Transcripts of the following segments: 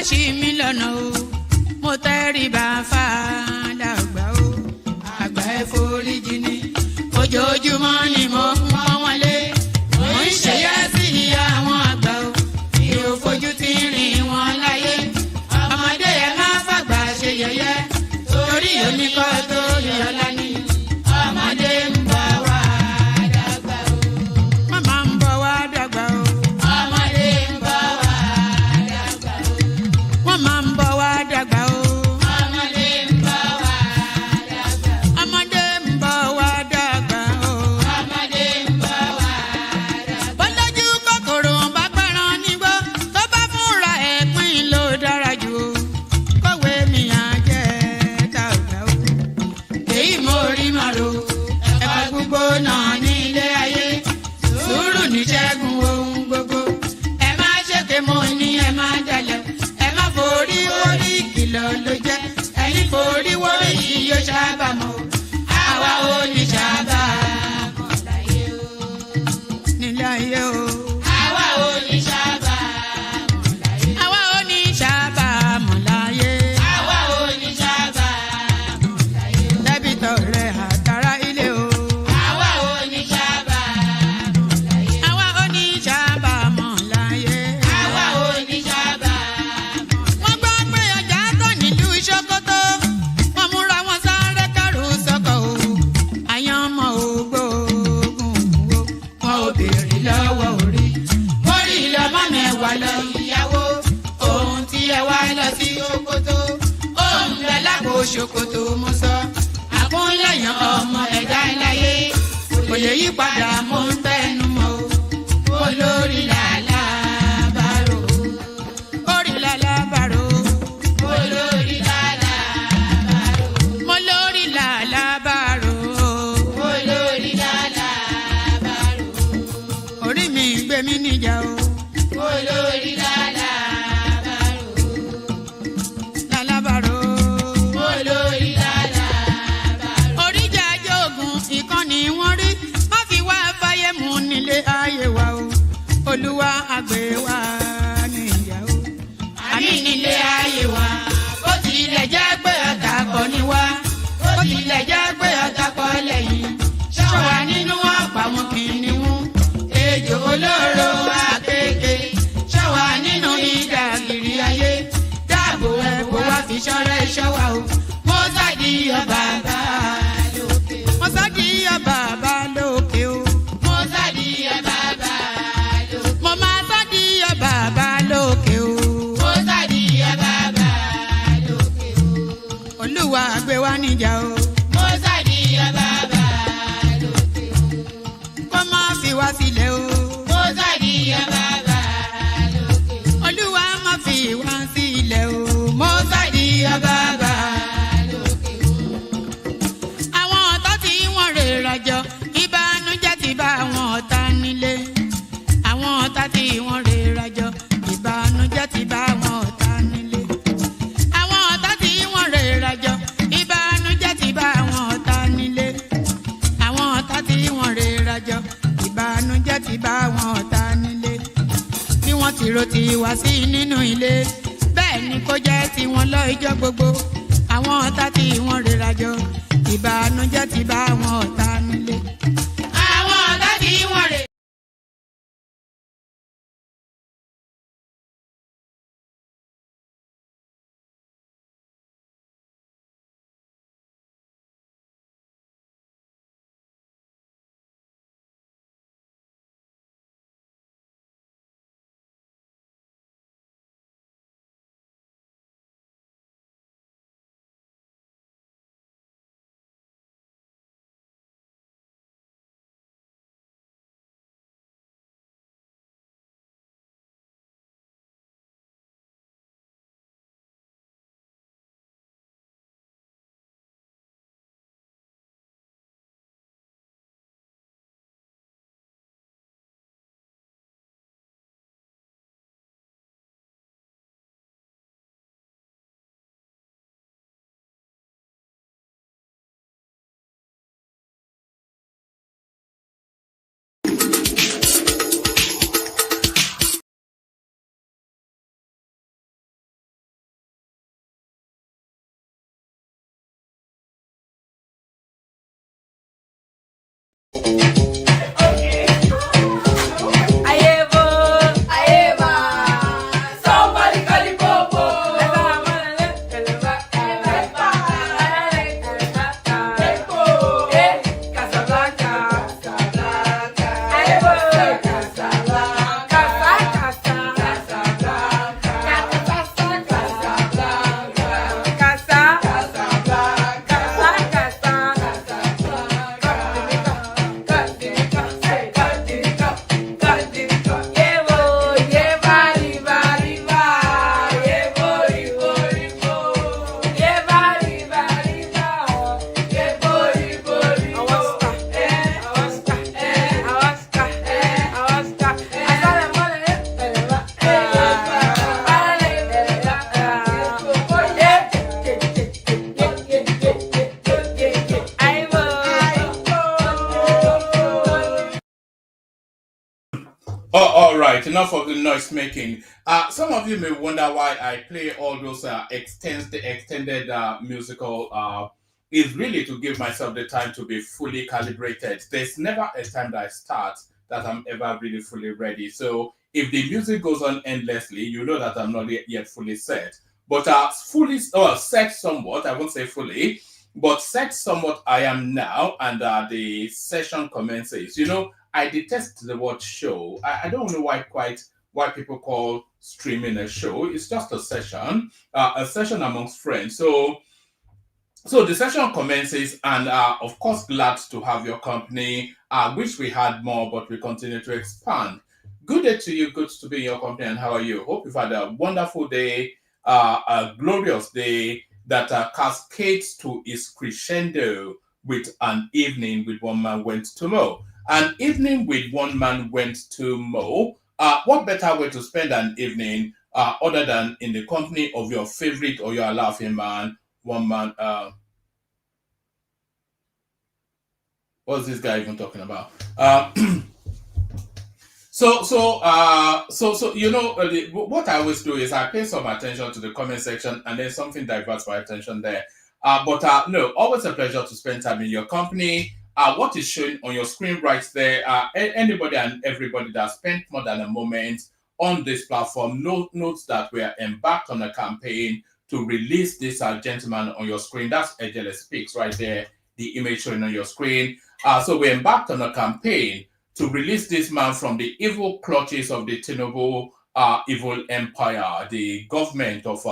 ṣì mí lọ́nà o mo tẹríba fàdàgbà o àgbà ẹ foríjì ni ojoojúmọ́ ni mo ń pọ́n wọn lé mo ń ṣèyá sí àwọn àgbà o mi ò fojú tí ń rìn wọn láyé ọmọdé ẹ má fàgbà ṣe yẹ̀yẹ́ torí oníkọ́ tó yọlá ní ọmọdé ń bọ̀ wá dàgbà o. Màmá ń bọ̀ wá dàgbà o. Ọmọdé ń bọ̀ wá dàgbà o. Wọ́n máa ń bọ̀ wá dàgbà o. Ọmọdé ń bọ̀ wá dàgbà o. Ọmọdé ń bọ̀ wá dàgbà o. Ọmọdé ń bọ̀ wá dàgbà o. Bọ́lájú kòkòrò bá pẹran nígbó tó bá fúnra ẹ̀ pín ló dára jù o. Kọ̀wé mi á jẹ́ dàgbà o. Èyí mo rí màrò ẹ̀ka gbogbo náà ní ilé ayé sùúrù ní ṣẹ́gun ohun gbogbo ẹ má ṣèké mo ní ẹ má dalẹ̀ ẹ má forí wórí ìkìlọ̀ ló jẹ́ ẹ̀yin forí wórí yìí yóò ṣàbàmọ̀ àwa ò ní ṣàbàmọ̀ láyé o nílé ayé o àwa ò ní ṣàbàmọ̀ láyé àwa ò ní ṣàbàmọ̀ láyé àwa ò ní ṣàbàmọ̀ láyé dẹ́bìtọ̀ rẹ̀ àtàrà ilé o àwa ò ní ṣàbàmọ̀ láyé àwa ò ní ṣàbàmọ̀ láyé àwa ò ní ṣàbàmọ̀. Wọ́n gbọ́ pé ọjà tán nílùú Ṣókótó wọ́n múra wọn sáré kẹrù sọ́kọ̀ o àyàn ọmọ ògbóògùn wo wọn ò béèrè lọ́wọ́ orí orí lọ́mọ mẹ́wàá lọ ìyàwó ohun tí ẹ wá lọ sí Ṣókótó ohun bẹ lápò Ṣókótó mo sọ àkúnlẹ̀yàn ọmọ ẹ̀dá láyé kò lè yí padà mo ń tẹnu mọ́ o olórí làlábàrò orí làlábàrò olórí làlábàrò mo lórí làlábàrò olórí làlábàrò orí mi gbé mi níjà o olórí làlábàrò làlábàrò olórí làlábàrò oríjà jogun ìkànnì wọn rí má fi wá fáyé mu nílé ayé wa o olúwa àgbẹ̀ wa níyà o àmì nílé ayé wa bó tilẹ̀ jẹ́ pé ọ̀tá kọ́ ni wá bó tilẹ̀ jẹ́ pé ọ̀tá kọ́ lẹ́yìn ṣọ́wa nínú ọ̀pá wọn kìnìún ejò olóró àkékè ṣọ́wa nínú ìdàgìrì ayé dáàbò ẹ̀bùn wá fi ṣọ́rẹ́ ṣọ́wa o mo sádì ọba bá lókè mo sádì ọba bá lókè o mo sádì ọba bá lókè mo máa sádì ọba bá lókè o mo sádì ọba bá lókè o olúwa gbé wa níjà o mo sádì ọba bá lókè o kó má fi wá sílẹ̀ o mo sádì ọba bá lókè o olúwa má fi wá sílẹ̀ o mo sádì ọba bá lókè o. Àwọn ọ̀tá tí wọ́n rè rajọ ìbànújẹ́ ti bá àwọn ọ̀tá nílé àwọn ọ̀tá tí wọ́n rè rajọ ìbànújẹ́ ti bá àwọn ọ̀tá nílé àwọn ọ̀tá tí wọ́n rè rajọ ìbànújẹ́ ti bá àwọn ọ̀tá nílé àwọn ọ̀tá tí wọ́n rè rajọ ìbànújẹ́ ti bá àwọn ọ̀tá nílé bí wọ́n ti ro tiwa sí nínú ilé bẹ́ẹ̀ ni kó jẹ́ tiwọn lọ́jọ́ gbogbo àwọn ọ̀tá tí wọ́n rè rajọ ìbànújẹ́ ti bá àwọn ọ̀tá nílé. Àwọn ọ̀tá tí wọ́n rè. noise making. Some of you may wonder why I play all those extended musical. Is really to give myself the time to be fully calibrated. There's never a time that I start that I'm ever really fully ready. So if the music goes on endlessly, you know that I'm not yet fully set. But fully set somewhat. I won't say fully, but set somewhat. I am now, and the session commences. I detest the word show. I don't know why people call streaming a show. It's just a session amongst friends. So the session commences, and of course, glad to have your company. Wish we had more, but we continue to expand. Good day to you. Good to be in your company. And how are you? Hope you've had a wonderful day, a glorious day that cascades to its crescendo with an evening with one man went to mow. An evening with one man went to mow. What better way to spend an evening other than in the company of your favorite or your laughing man? One man. What's this guy even talking about? What I always do is I pay some attention to the comment section, and then something diverts my attention there. But no, always a pleasure to spend time in your company. What is showing on your screen right there? Anybody and everybody that spent more than a moment on this platform notes that we are embarked on a campaign to release this gentleman on your screen. That's Ejele Speaks right there, the image showing on your screen. So we embarked on a campaign to release this man from the evil clutches of the Tinubu evil empire, the government of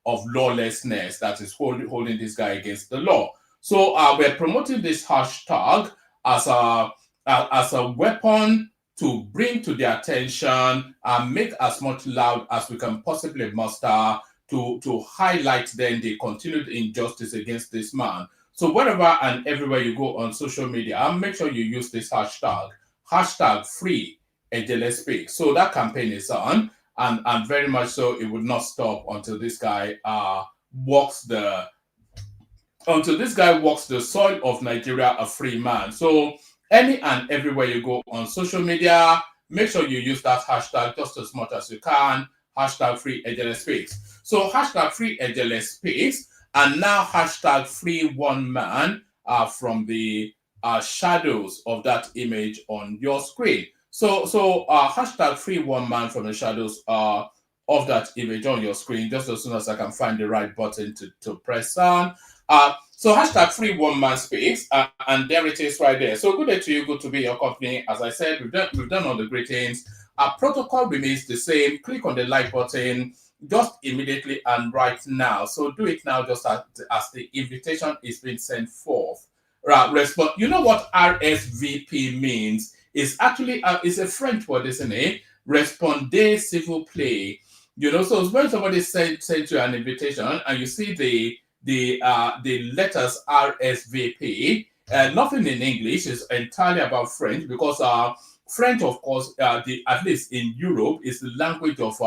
lawlessness that is holding this guy against the law. So we're promoting this hashtag as a weapon to bring to their attention and make as much loud as we can possibly muster to highlight then the continued injustice against this man. So wherever and everywhere you go on social media, make sure you use this hashtag free Ejele Speak. So that campaign is on, and very much so it would not stop until this guy walks the soil of Nigeria a free man. So any and everywhere you go on social media, make sure you use that hashtag just as much as you can. Hashtag free Ejele Speaks. So hashtag free Ejele Speaks, and now hashtag free one man from the shadows of that image on your screen. So hashtag free one man from the shadows of that image on your screen, just as soon as I can find the right button to press on. So hashtag free one man space, and there it is right there. So good day to you, good to be your company. As I said, we've done all the greetings. Our protocol remains the same. Click on the like button just immediately and right now. So do it now, just as the invitation is being sent forth. Right, respond. You know what RSVP means? It's actually it's a French word, isn't it? Respondez s'il vous plaît. So when somebody sends you an invitation and you see the letters RSVP, nothing in English, is entirely about French, because French, of course, at least in Europe, is the language of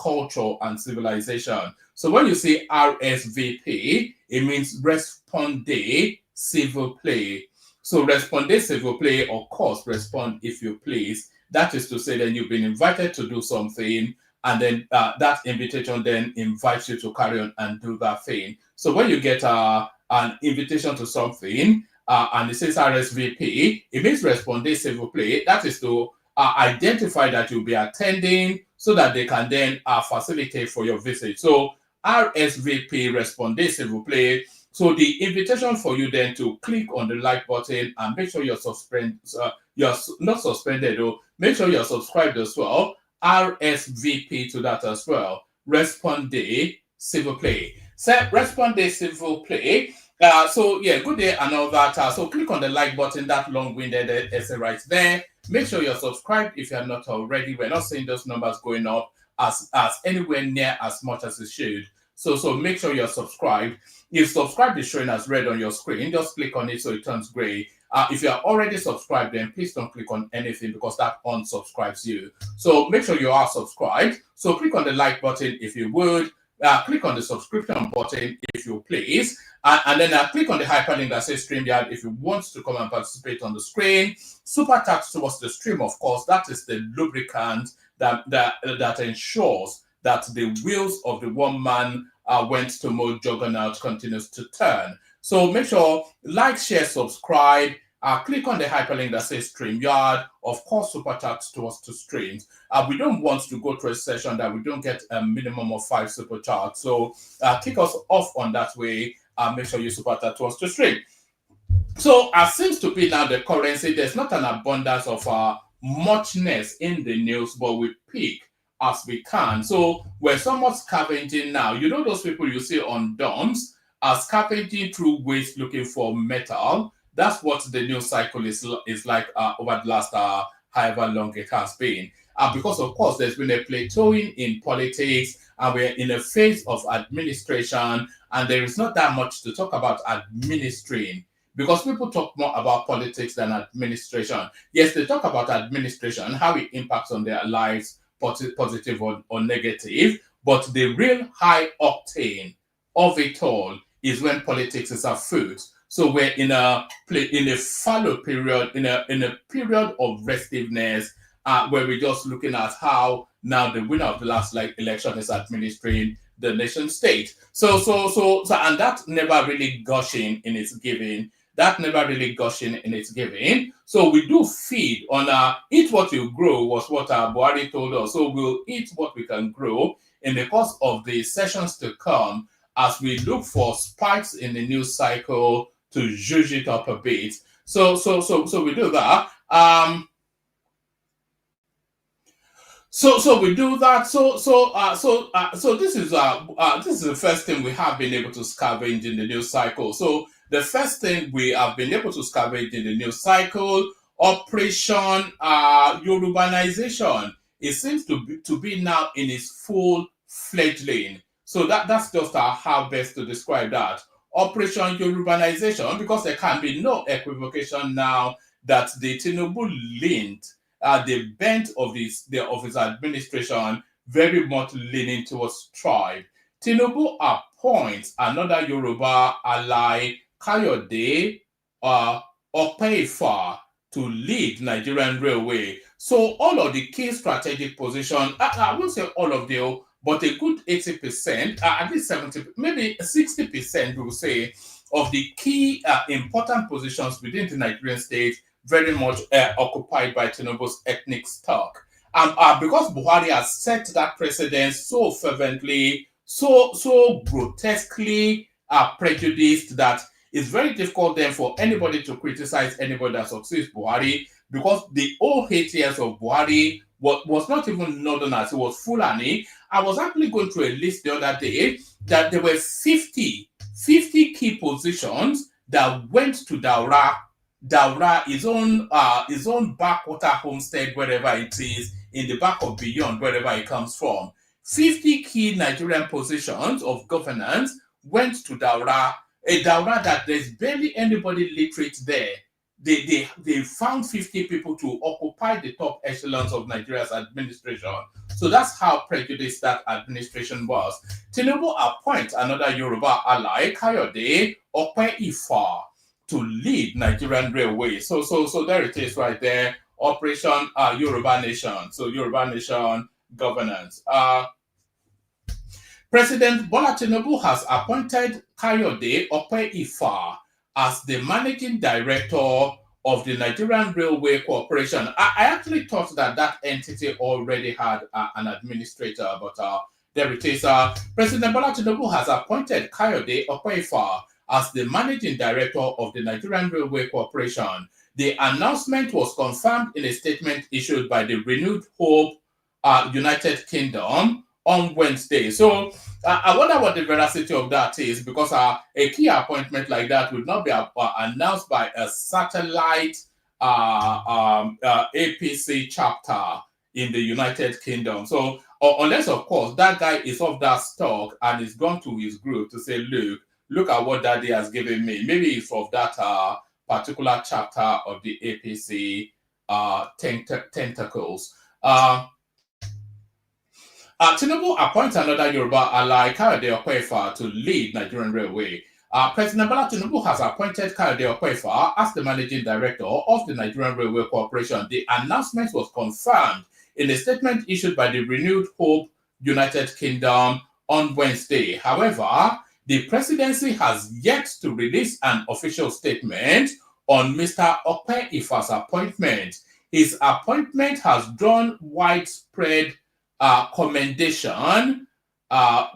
culture and civilization. So when you say RSVP, it means Respondez s'il vous plaît. So Respondez s'il vous plaît, of course, respond if you please. That is to say that you've been invited to do something, and then that invitation then invites you to carry on and do that thing. So when you get an invitation to something and it says RSVP, it means Respondez s'il vous plaît. That is to identify that you'll be attending, so that they can then facilitate for your visit. So RSVP, Respondez s'il vous plaît. So the invitation for you then to click on the like button and make sure you're you're not suspended, or make sure you're subscribed as well. RSVP to that as well. Respondez s'il vous plaît. Respondez s'il vous plaît. So yeah, good day and all that. So click on the like button, that long-winded essay right there. Make sure you're subscribed if you're not already. We're not seeing those numbers going up as anywhere near as much as it should. So make sure you're subscribed. If subscribe is showing as red on your screen, just click on it so it turns gray. If you are already subscribed, then please don't click on anything, because that unsubscribes you. So make sure you are subscribed. So click on the like button if you would. Click on the subscription button if you please. And then click on the hyperlink that says StreamYard if you want to come and participate on the screen. Super tax towards the stream, of course. That is the lubricant that ensures that the wheels of the one man went to more juggernaut continues to turn. So make sure like, share, subscribe. Click on the hyperlink that says StreamYard. Of course, super chats to us to streams. We don't want to go through a session that we don't get a minimum of 5 super chats. So kick us off on that way. Make sure you super chat to us to stream. So as seems to be now the currency, there's not an abundance of muchness in the news, but we pick as we can. So we're somewhat scavenging now. You know those people you see on dumps are scavenging through waste looking for metal. That's what the news cycle is like over the last however long it has been. Because of course there's been a plateauing in politics, and we're in a phase of administration, and there is not that much to talk about administering, because people talk more about politics than administration. Yes, they talk about administration, how it impacts on their lives, positive or negative, but the real high octane of it all is when politics is afoot. So we're in a fallow period, in a period of restiveness, where we're just looking at how now the winner of the last election is administering the nation state. So and that never really gushing in its giving. So we do feed on eat what you grow, was what Buhari told us. So we'll eat what we can grow in the course of the sessions to come, as we look for spikes in the news cycle to zhuzh it up a bit. So we do that. So we do that. So this is the first thing we have been able to scavenge in the news cycle. So the first thing we have been able to scavenge in the news cycle, Operation Yorubanization. It seems to be now in its full fledgling. So that's just how best to describe that. Operation Yorubanization, because there can be no equivocation now that the Tinubu leaned the bent of his administration very much leaning towards tribe. Tinubu appoints another Yoruba ally, Kayode Opeifa, to lead Nigerian Railway. So all of the key strategic positions, I won't say all of them, but a good 80%, at least 70%, maybe 60%, we will say, of the key important positions within the Nigerian state very much occupied by Tinubu's ethnic stock. Because Buhari has set that precedent so fervently, so grotesquely prejudiced, that it's very difficult then for anybody to criticize anybody that succeeds Buhari, because the whole 8 years of Buhari was not even Northerners, it was Fulani. I was actually going through a list the other day that there were 50 key positions that went to Daura, his own backwater homestead, wherever it is, in the back of beyond, wherever it comes from. 50 key Nigerian positions of governance went to Daura, a Daura that there's barely anybody literate there. They found 50 people to occupy the top echelons of Nigeria's administration. So that's how prejudiced that administration was. Tinubu appoints another Yoruba ally, Kayode Opeifa, to lead Nigerian Railway. So there it is right there. Operation Yoruba Nation. So Yoruba Nation governance. President Bola Tinubu has appointed Kayode Opeifa as the managing director of the Nigerian Railway Corporation. I actually thought that entity already had an administrator, but there it is. President Bola Tinubu has appointed Kayode Opeifa as the managing director of the Nigerian Railway Corporation. The announcement was confirmed in a statement issued by the Renewed Hope United Kingdom on Wednesday. So I wonder what the veracity of that is, because a key appointment like that would not be announced by a satellite APC chapter in the United Kingdom. So unless, of course, that guy is of that stock and is gone to his group to say, look at what Daddy has given me. Maybe it's of that particular chapter of the APC tentacles. Tinubu appoints another Yoruba ally, Kayode Opeifa, to lead Nigerian Railway. President Bola Tinubu has appointed Kayode Opeifa as the managing director of the Nigerian Railway Corporation. The announcement was confirmed in a statement issued by the Renewed Hope United Kingdom on Wednesday. However, the presidency has yet to release an official statement on Mr. Okpe-Ifa's appointment. His appointment has drawn widespread commendation,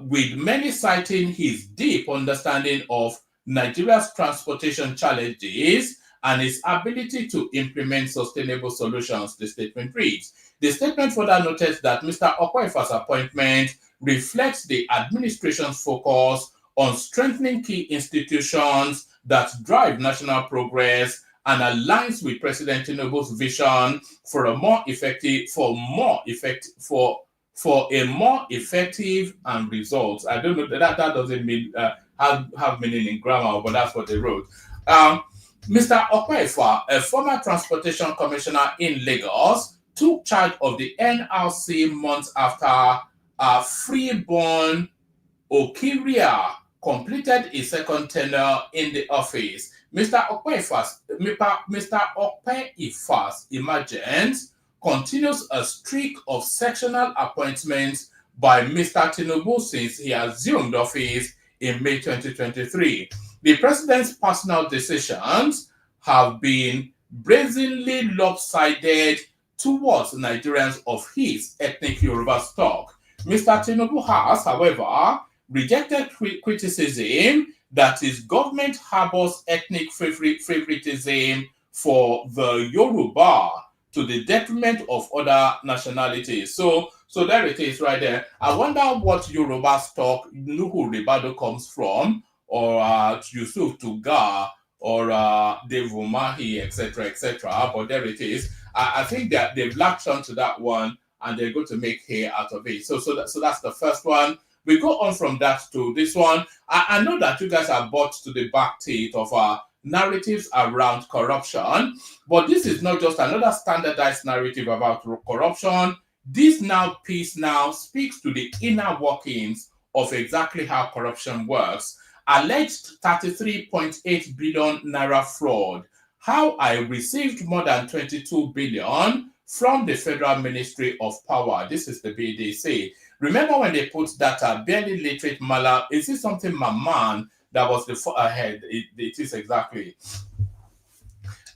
with many citing his deep understanding of Nigeria's transportation challenges and his ability to implement sustainable solutions, the statement reads. The statement further noted that Mr. Okpe-Ifa's appointment reflects the administration's focus on strengthening key institutions that drive national progress and aligns with President Tinubu's vision for a more effective, and results. I don't know that doesn't mean have meaning in grammar, but that's what they wrote. Mr. Okpe-Ifa, a former transportation commissioner in Lagos, took charge of the NRC months after Freeborn Okiria completed his second tenure in the office. Mr. Okpe-Ifa's emergence continues a streak of sectional appointments by Mr. Tinubu since he assumed office in May 2023. The president's personal decisions have been brazenly lopsided towards Nigerians of his ethnic Yoruba stock. Mr. Tinubu has, however, rejected criticism that his government harbors ethnic favoritism for the Yoruba to the detriment of other nationalities. So there it is right there. I wonder what Yoruba stock Nuhu Ribado comes from, or Yusuf Tuga, or Dave Umahi, etc. But there it is. I think that they've latched onto that one and they're going to make hay out of it. So that's the first one. We go on from that to this one. I know that you guys are brought to the back teeth of narratives around corruption, but this is not just another standardized narrative about corruption. This piece speaks to the inner workings of exactly how corruption works. Alleged 33.8 billion naira fraud. How I received more than 22 billion from the Federal Ministry of Power. This is the BDC. Remember when they put that barely literate Mala, is it something Maman that was the ahead? It is exactly.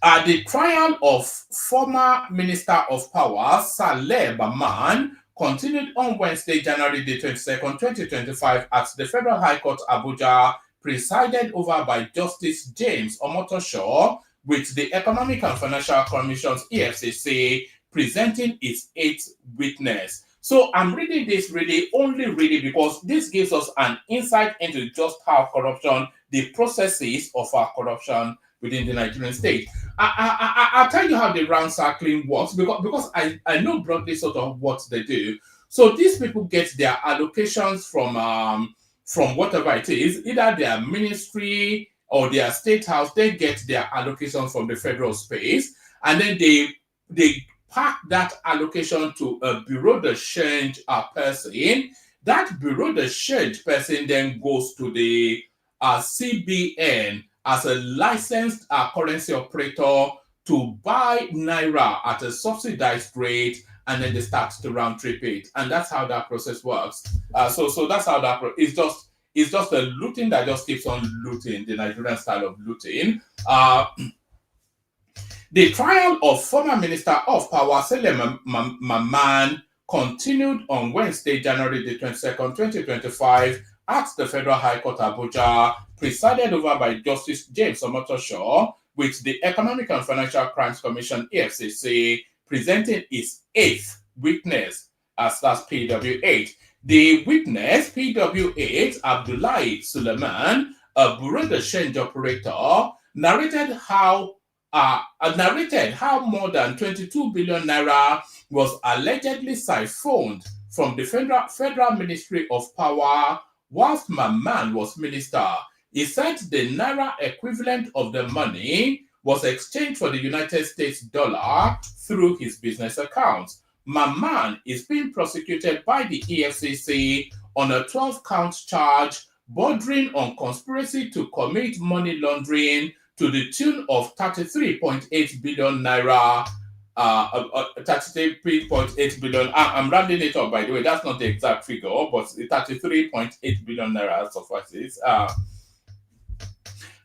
The trial of former Minister of Power, Saleh Baman, continued on Wednesday, January the 22nd, 2025 at the Federal High Court, Abuja, presided over by Justice James Omotosho, with the Economic and Financial Commission's EFCC presenting its eighth witness. So I'm reading this only because this gives us an insight into just how corruption, the processes of our corruption within the Nigerian state. I'll tell you how the ransacking works because I know broadly sort of what they do. So these people get their allocations from whatever it is, either their ministry or their state house. They get their allocation from the federal space, and then they pack that allocation to a bureau de change person. That bureau de change person then goes to the CBN as a licensed currency operator to buy naira at a subsidized rate, and then they start to round trip it, and that's how that process works. So that's how that it's just a looting that just keeps on looting, the Nigerian style of looting. The trial of former Minister of Power, Saleh Maman, continued on Wednesday, January the 22nd, 2025, at the Federal High Court, Abuja, presided over by Justice James Omotosho, with the Economic and Financial Crimes Commission, EFCC, presenting its eighth witness, as that's PW8. The witness, PW8, Abdullahi Suleiman, a bureau de change operator, narrated how more than 22 billion naira was allegedly siphoned from the Federal Ministry of Power whilst Maman was minister. He said the naira equivalent of the money was exchanged for the United States dollar through his business accounts. Maman is being prosecuted by the EFCC on a 12-count charge bordering on conspiracy to commit money laundering to the tune of 33.8 billion naira 33.8 billion. I'm rounding it up, by the way. That's not the exact figure, but 33.8 billion naira suffices.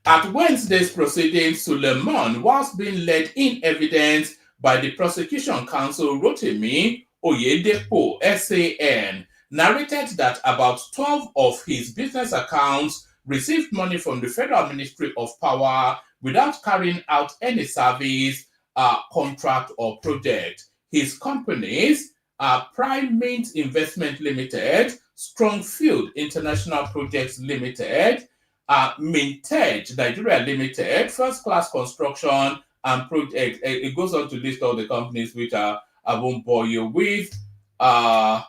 At Wednesday's proceedings, Suleiman was being led in evidence by the prosecution counsel Rotimi Oyedepo, SAN, narrated that about 12 of his business accounts received money from the Federal Ministry of Power without carrying out any service, contract, or project. His companies are Prime Mint Investment Limited, Strongfield International Projects Limited, Mintage Nigeria Limited, First Class Construction and Project. It goes on to list all the companies which I won't bore you with. And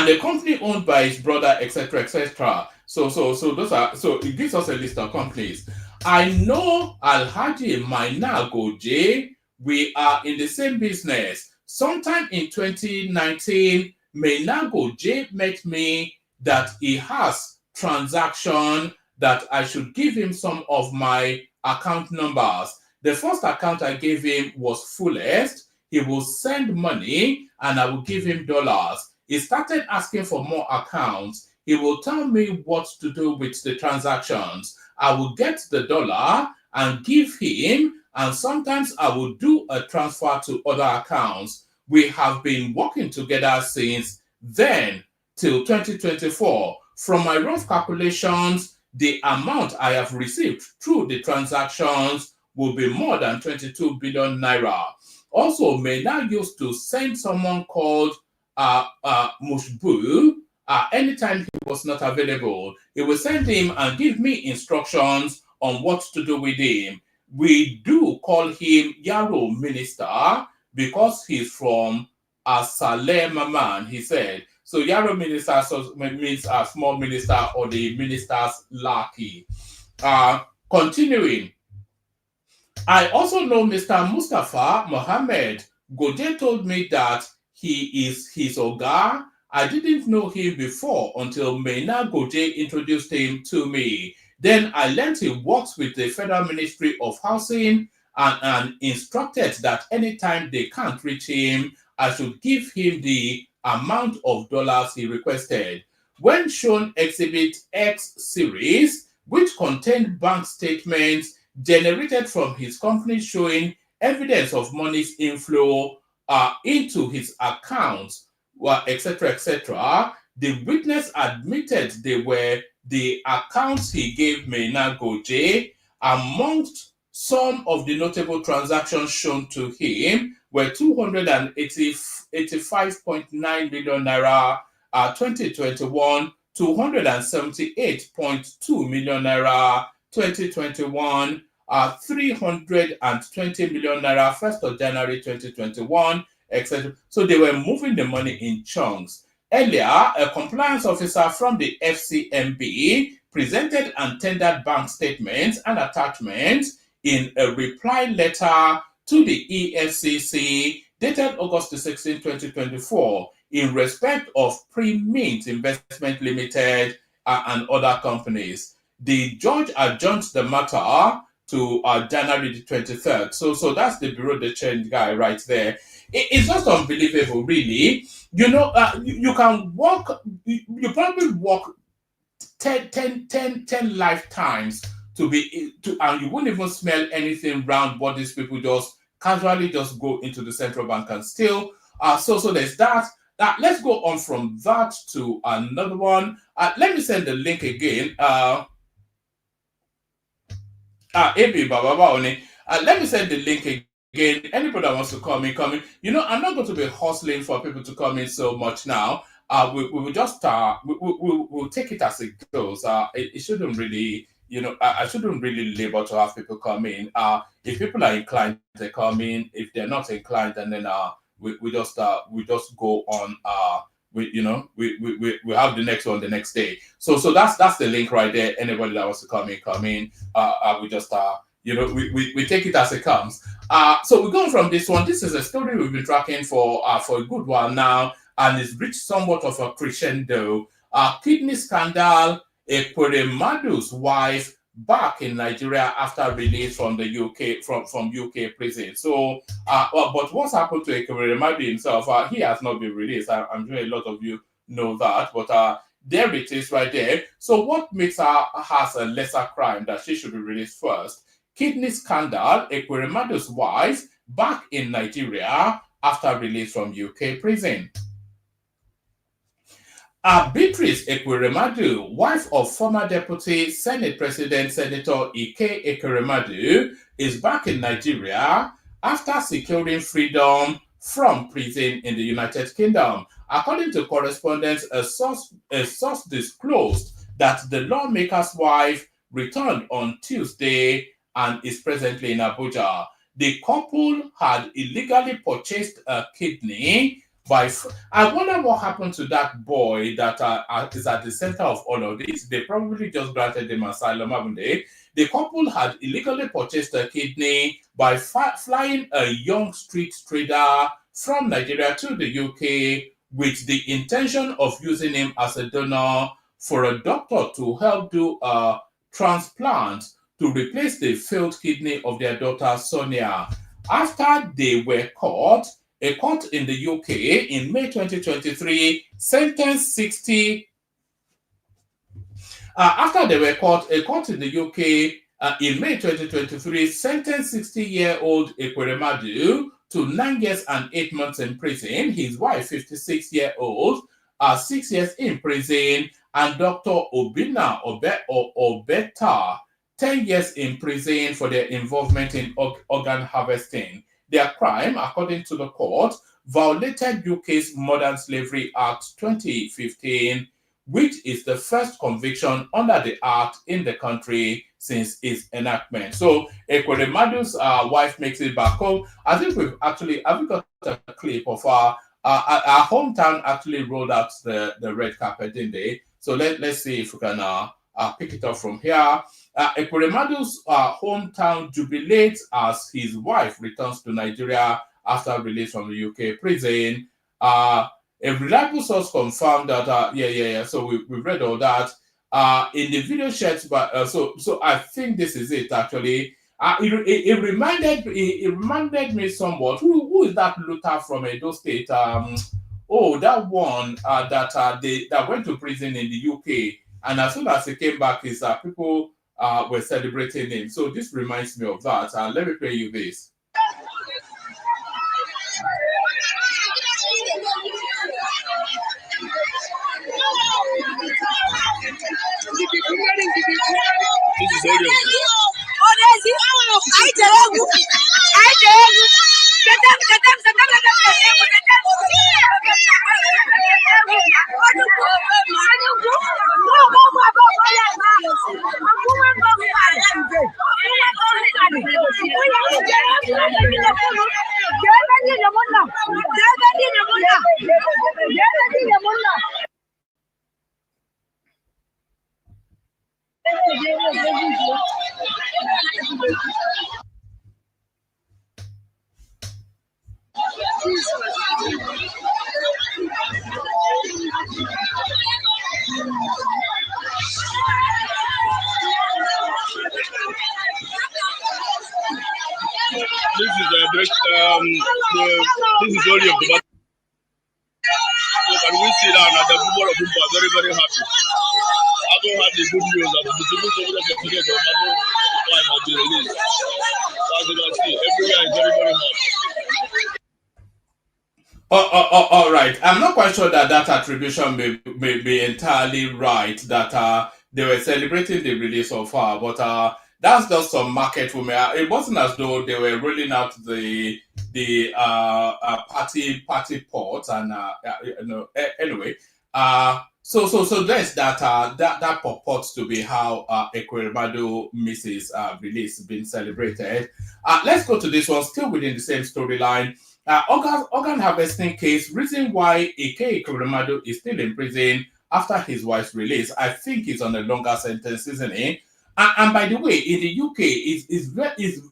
the company owned by his brother, etc., etc. So it gives us a list of companies. I know Alhaji Mainago J. We are in the same business. Sometime in 2019, Mainago J met me that he has transaction that I should give him some of my account numbers. The first account I gave him was Fullest. He will send money and I will give him dollars. He started asking for more accounts. He will tell me what to do with the transactions. I will get the dollar and give him, and sometimes I will do a transfer to other accounts. We have been working together since then till 2024. From my rough calculations, the amount I have received through the transactions will be more than 22 billion naira. Also, Mena used to send someone called Mushbu anytime he was not available. He will send him and give me instructions on what to do with him. We do call him Yaro Minister because he's from Salem man, he said. So Yaro Minister means a small minister or the minister's lackey. Continuing, I also know Mr. Mustafa Mohammed. Goje told me that he is his Oga. I didn't know him before until Mena Goje introduced him to me. Then I learned he works with the Federal Ministry of Housing and instructed that anytime they can't reach him, I should give him the amount of dollars he requested. When shown Exhibit X series, which contained bank statements generated from his company showing evidence of money's inflow into his accounts, etc., etc., the witness admitted they were the accounts he gave Mena Goje. Amongst some of the notable transactions shown to him were 285.9 million naira 2021, 278.2 million naira 2021, 320 million naira 1st of January 2021, etc. So they were moving the money in chunks. Earlier, a compliance officer from the FCMB presented and tendered bank statements and attachments in a reply letter to the EFCC dated August 16, 2024, in respect of Pre-Mint Investment Limited and other companies. The judge adjourned the matter to January the 23rd. So that's the Bureau de Change guy right there. It's just unbelievable, really. You know, you can walk, you probably walk 10 lifetimes and you wouldn't even smell anything around what these people just casually just go into the central bank and steal. So there's that. Let's go on from that to another one. Let me send the link again. Let me send the link again. Anybody that wants to come in. You know, I'm not going to be hustling for people to come in so much now. We will just we'll take it as it goes. It shouldn't really, you know, I shouldn't really labor to have people come in. If people are inclined, they come in. If they're not inclined, and then we just go on. We have the next one the next day. So that's the link right there. Anybody that wants to come in. We just we take it as it comes. So we're going from this one. This is a story we've been tracking for a good while now, and it's reached somewhat of a crescendo. Kidney scandal. Ekweremadu's wife back in Nigeria after release from the UK from UK prison. So, but what's happened to Ekweremadu himself? He has not been released. I'm sure a lot of you know that, but there it is right there. So, what makes her has a lesser crime that she should be released first? Kidney scandal. Ekweremadu's wife back in Nigeria after release from UK prison. Beatrice Ekweremadu, wife of former Deputy Senate President Senator Ike Ekweremadu, is back in Nigeria after securing freedom from prison in the United Kingdom. According to correspondence, a source disclosed that the lawmaker's wife returned on Tuesday and is presently in Abuja. The couple had illegally purchased a kidney I wonder what happened to that boy that is at the center of all of this. They probably just granted him asylum, haven't they? The couple had illegally purchased a kidney by flying a young street trader from Nigeria to the UK with the intention of using him as a donor for a doctor to help do a transplant to replace the failed kidney of their daughter Sonia. After they were caught, a court in the UK in May 2023 sentenced 60. After they were caught, a court in the UK in May 2023 sentenced 60-year-old Ekweremadu to 9 years and 8 months in prison. His wife, 56-year-old, 6 years in prison, and Dr. Obina Obeta, 10 years in prison for their involvement in organ harvesting. Their crime, according to the court, violated UK's Modern Slavery Act 2015, which is the first conviction under the act in the country since its enactment. So Ekweremadu's wife makes it back home. I think we've got a clip of our hometown actually rolled out the red carpet, didn't they? So let's see if we can pick it up from here. Ekweremadu's hometown jubilates as his wife returns to Nigeria after release from the UK prison. A reliable source confirmed that, so we read all that. In the video shared by, so I think this is it actually. It reminded me somewhat. Who is that Luther from Edo State? That one that went to prison in the UK. And as soon as he came back, his people were celebrating him. So this reminds me of that. Let me play you this. This is only of the and we see that and the people of people are very, very happy. I don't have the good news that the distribution of the people have been released. As you can see, everywhere is very, very much. All right. I'm not quite sure that attribution may be entirely right, that they were celebrating the release of her, but that's just some market women. It wasn't as though they were rolling out the party pot and anyway. So there's that purports to be how Ekweremadu misses release being celebrated. Let's go to this one, still within the same storyline. Organ harvesting case, reason why Ike Ekweremadu is still in prison after his wife's release. I think he's on a longer sentence, isn't he? And by the way, in the UK,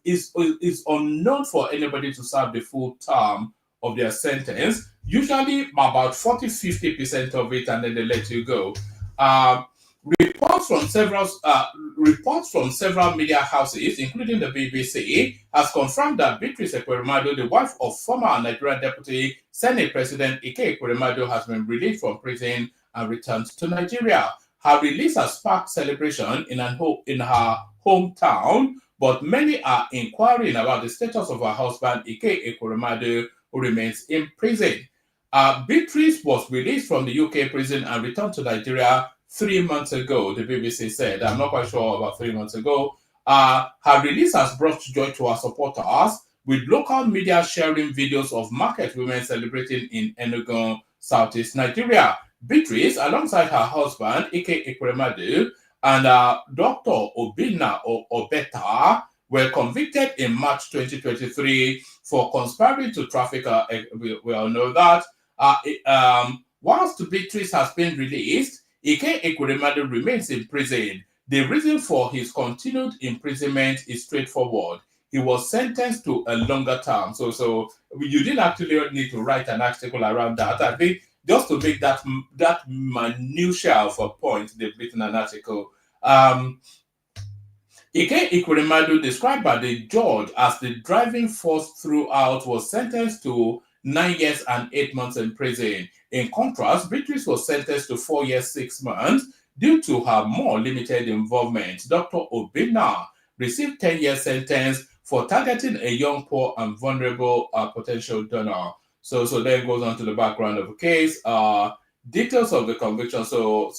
is unknown for anybody to serve the full term of their sentence. Usually about 40-50% of it, and then they let you go. Reports from several media houses, including the BBC, has confirmed that Beatrice Ekweremadu, the wife of former Nigerian Deputy Senate President Ike Ekweremadu, has been released from prison and returned to Nigeria. Her release has sparked celebration in her hometown, but many are inquiring about the status of her husband Ike Ekweremadu, who remains in prison. Beatrice was released from the UK prison and returned to Nigeria 3 months ago, the BBC said. I'm not quite sure about 3 months ago. Her release has brought joy to her supporters, with local media sharing videos of market women celebrating in Enugu, southeast Nigeria. Beatrice, alongside her husband, Ike Ekweremadu, and Dr. Obinna Obeta, were convicted in March 2023 for conspiring to traffic. We all know that. Whilst Beatrice has been released, Ike Ekweremadu remains in prison. The reason for his continued imprisonment is straightforward. He was sentenced to a longer term. So you didn't actually need to write an article around that. I think just to make that minutiae of a point, they've written an article. Ike Ekweremadu, described by the judge as the driving force throughout, was sentenced to 9 years and 8 months in prison. In contrast, Beatrice was sentenced to 4 years, 6 months due to her more limited involvement. Dr. Obinna received 10-year sentence for targeting a young, poor, and vulnerable potential donor. So then goes on to the background of the case, details of the conviction. So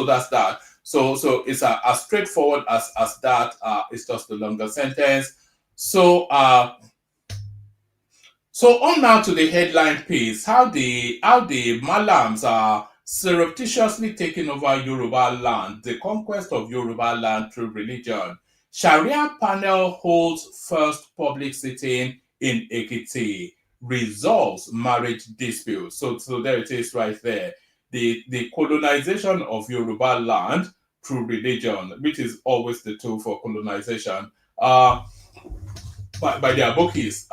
that's that. So it's as straightforward as that. It's just a longer sentence. So on now to the headline piece, how the Malams are surreptitiously taking over Yoruba land, the conquest of Yoruba land through religion. Sharia panel holds first public sitting in Ekiti, resolves marriage dispute. So there it is right there. The colonization of Yoruba land through religion, which is always the tool for colonization, by the Abokis.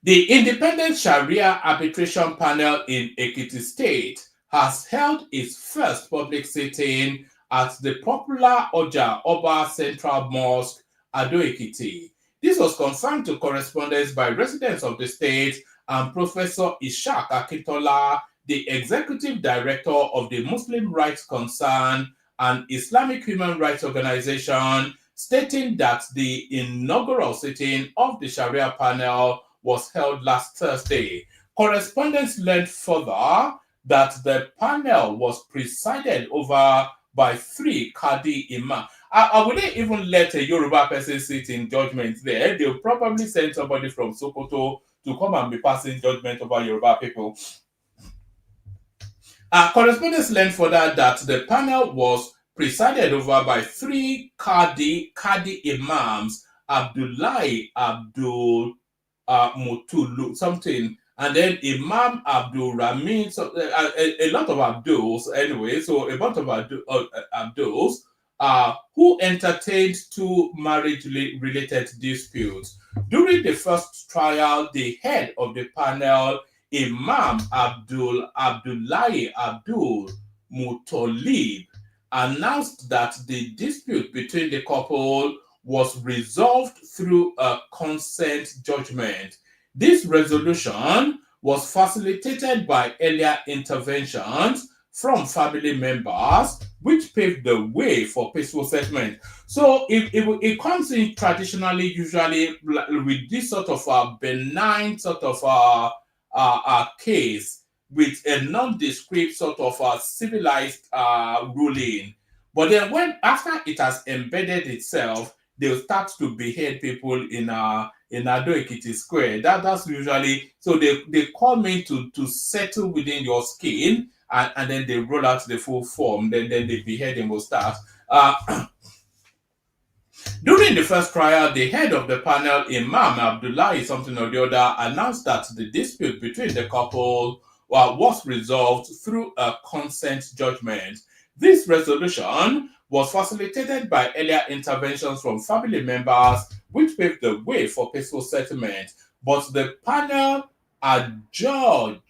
The Independent Sharia Arbitration Panel in Ekiti State has held its first public sitting at the popular Oja Oba Central Mosque, Ado Ekiti. This was confirmed to correspondence by residents of the state and Professor Ishaq Akintola, the Executive Director of the Muslim Rights Concern and Islamic Human Rights Organization, stating that the inaugural sitting of the Sharia panel was held last Thursday. Correspondents learned further that the panel was presided over by 3 Qadi Imam. I wouldn't even let a Yoruba person sit in judgment there. They'll probably send somebody from Sokoto to come and be passing judgment over Yoruba people. Correspondents learned further that the panel was presided over by 3 Qadi Imams, Abdullahi Abdul Mutulu, something, and then Imam Abdul Ramin, so a lot of Abduls anyway, so a bunch of Abduls who entertained 2 marriage-related disputes. During the first trial, the head of the panel, Imam Abdullahi Abdul Mutolib, announced that the dispute between the couple was resolved through a consent judgment. This resolution was facilitated by earlier interventions from family members, which paved the way for peaceful settlement. So it comes in traditionally, usually with this sort of a benign sort of a case with a nondescript sort of a civilized ruling. But then after it has embedded itself, they'll start to behead people in Ado Ekiti Square. That's usually, so they come in to settle within your skin, and then they roll out the full form. Then the beheading will start. During the first trial, the head of the panel, Imam Abdullahi something or the other, announced that the dispute between the couple was resolved through a consent judgment. This resolution was facilitated by earlier interventions from family members, which paved the way for peaceful settlement. But the panel adjourned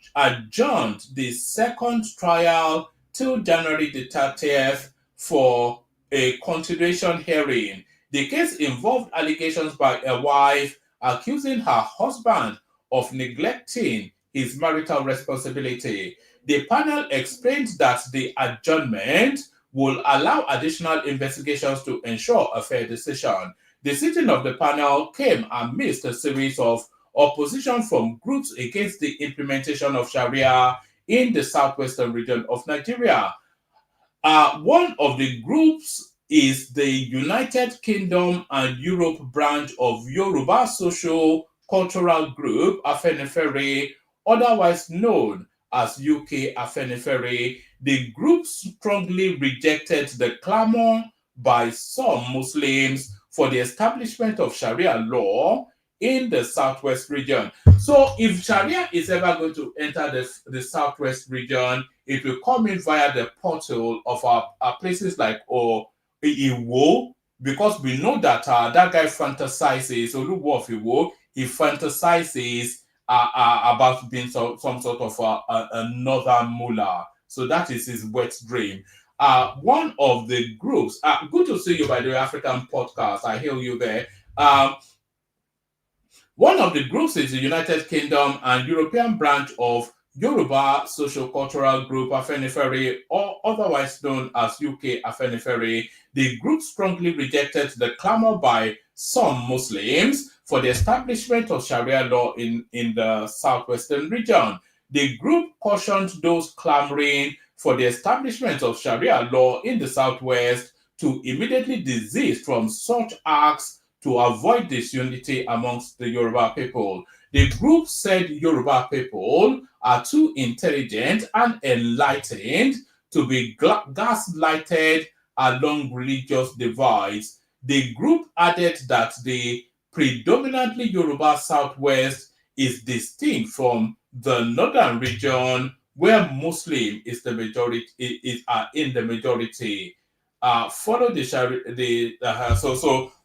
the second trial till January the 30th for a continuation hearing. The case involved allegations by a wife accusing her husband of neglecting his marital responsibility. The panel explained that the adjournment will allow additional investigations to ensure a fair decision. The sitting of the panel came amidst a series of opposition from groups against the implementation of Sharia in the southwestern region of Nigeria. One of the groups is the United Kingdom and Europe branch of Yoruba socio-cultural group Afenifere, otherwise known as UK Afenifere. The group strongly rejected the clamor by some Muslims for the establishment of Sharia law in the southwest region. So if Sharia is ever going to enter the southwest region, it will come in via the portal of our places like Iwo, because we know that that guy fantasizes, Oluwo of Iwo, he fantasizes about being some sort of a northern mullah. So that is his wet dream. One of the groups, good to see you by the African podcast. I hail you there. One of the groups is the United Kingdom and European branch of Yoruba socio-cultural group Afenifere, or otherwise known as UK Afenifere. The group strongly rejected the clamor by some Muslims for the establishment of Sharia law in the southwestern region. The group cautioned those clamoring for the establishment of Sharia law in the southwest to immediately desist from such acts to avoid disunity amongst the Yoruba people. The group said Yoruba people are too intelligent and enlightened to be gaslighted along religious divides. The group added that the predominantly Yoruba Southwest is distinct from the northern region where Muslim is the majority, are in the majority. Follow the Sharia,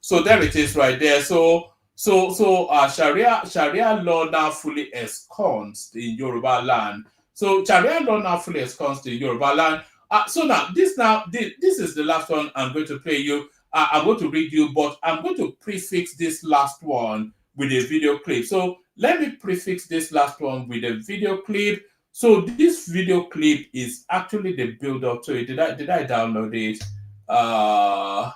so there it is right there. So Sharia law now fully ensconced in Yoruba land. So Sharia law now fully ensconced in Yoruba land. So this is the last one I'm going to play you. I'm going to read you, but I'm going to prefix this last one with a video clip. So let me prefix this last one with a video clip. So this video clip is actually the build up to it. Did I download it? I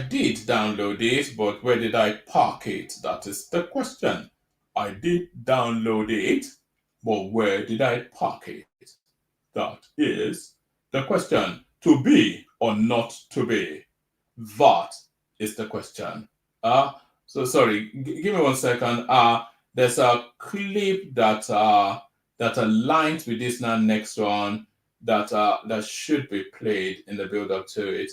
did download it, but where did I park it? That is the question. I did download it, but where did I park it? That is the question. To be or not to be? That is the question. So sorry, give me 1 second. There's a clip that aligns with this next one that should be played in the build up to it.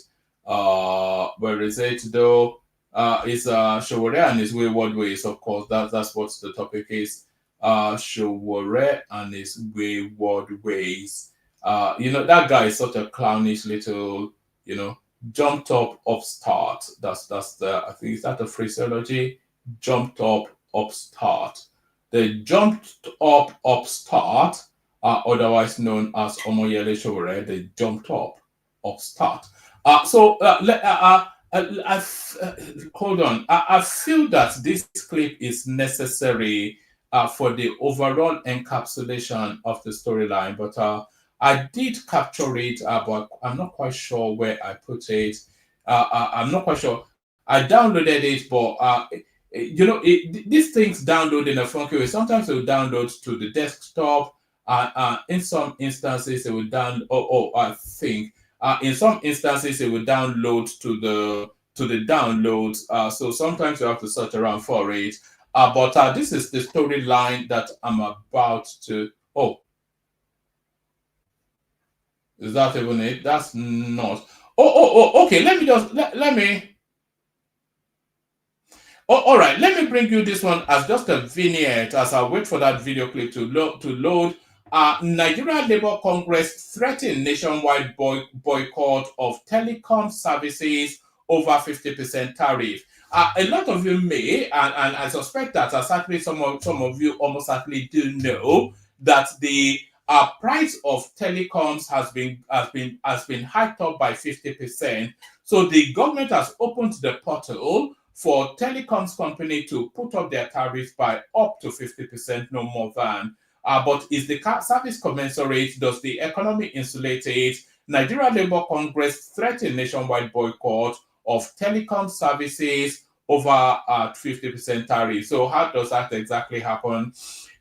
Where is it though? It's Sharia and his wayward ways, of course. That's what the topic is. Sharia and his wayward ways. That guy is such a clownish little, jumped up upstart. That's the, I think, is that the phraseology? Jumped up upstart. The jumped up upstart are otherwise known as Omoyele Sharia. They jumped up upstart. Hold on. I feel that this clip is necessary for the overall encapsulation of the storyline, but I did capture it, but I'm not quite sure where I put it. I'm not quite sure. I downloaded it, but these things download in a funky way. Sometimes it will download to the desktop. In some instances, it will in some instances, it will download to the downloads. So sometimes you have to search around for it. But this is the storyline that I'm about to. Oh, is that even it? That's not. Okay. Let me. All right. Let me bring you this one as just a vignette as I wait for that video clip to load. Nigeria Labour Congress threatened nationwide boycott of telecom services over 50% tariff. A lot of you may, and I suspect that certainly some of you almost certainly do know that the price of telecoms has been hiked up by 50%. So the government has opened the portal for telecoms company to put up their tariffs by up to 50%, no more than. But is the service commensurate? Does the economy insulate it? Nigeria Labour Congress threatened nationwide boycott of telecom services over 50% tariff. So how does that exactly happen?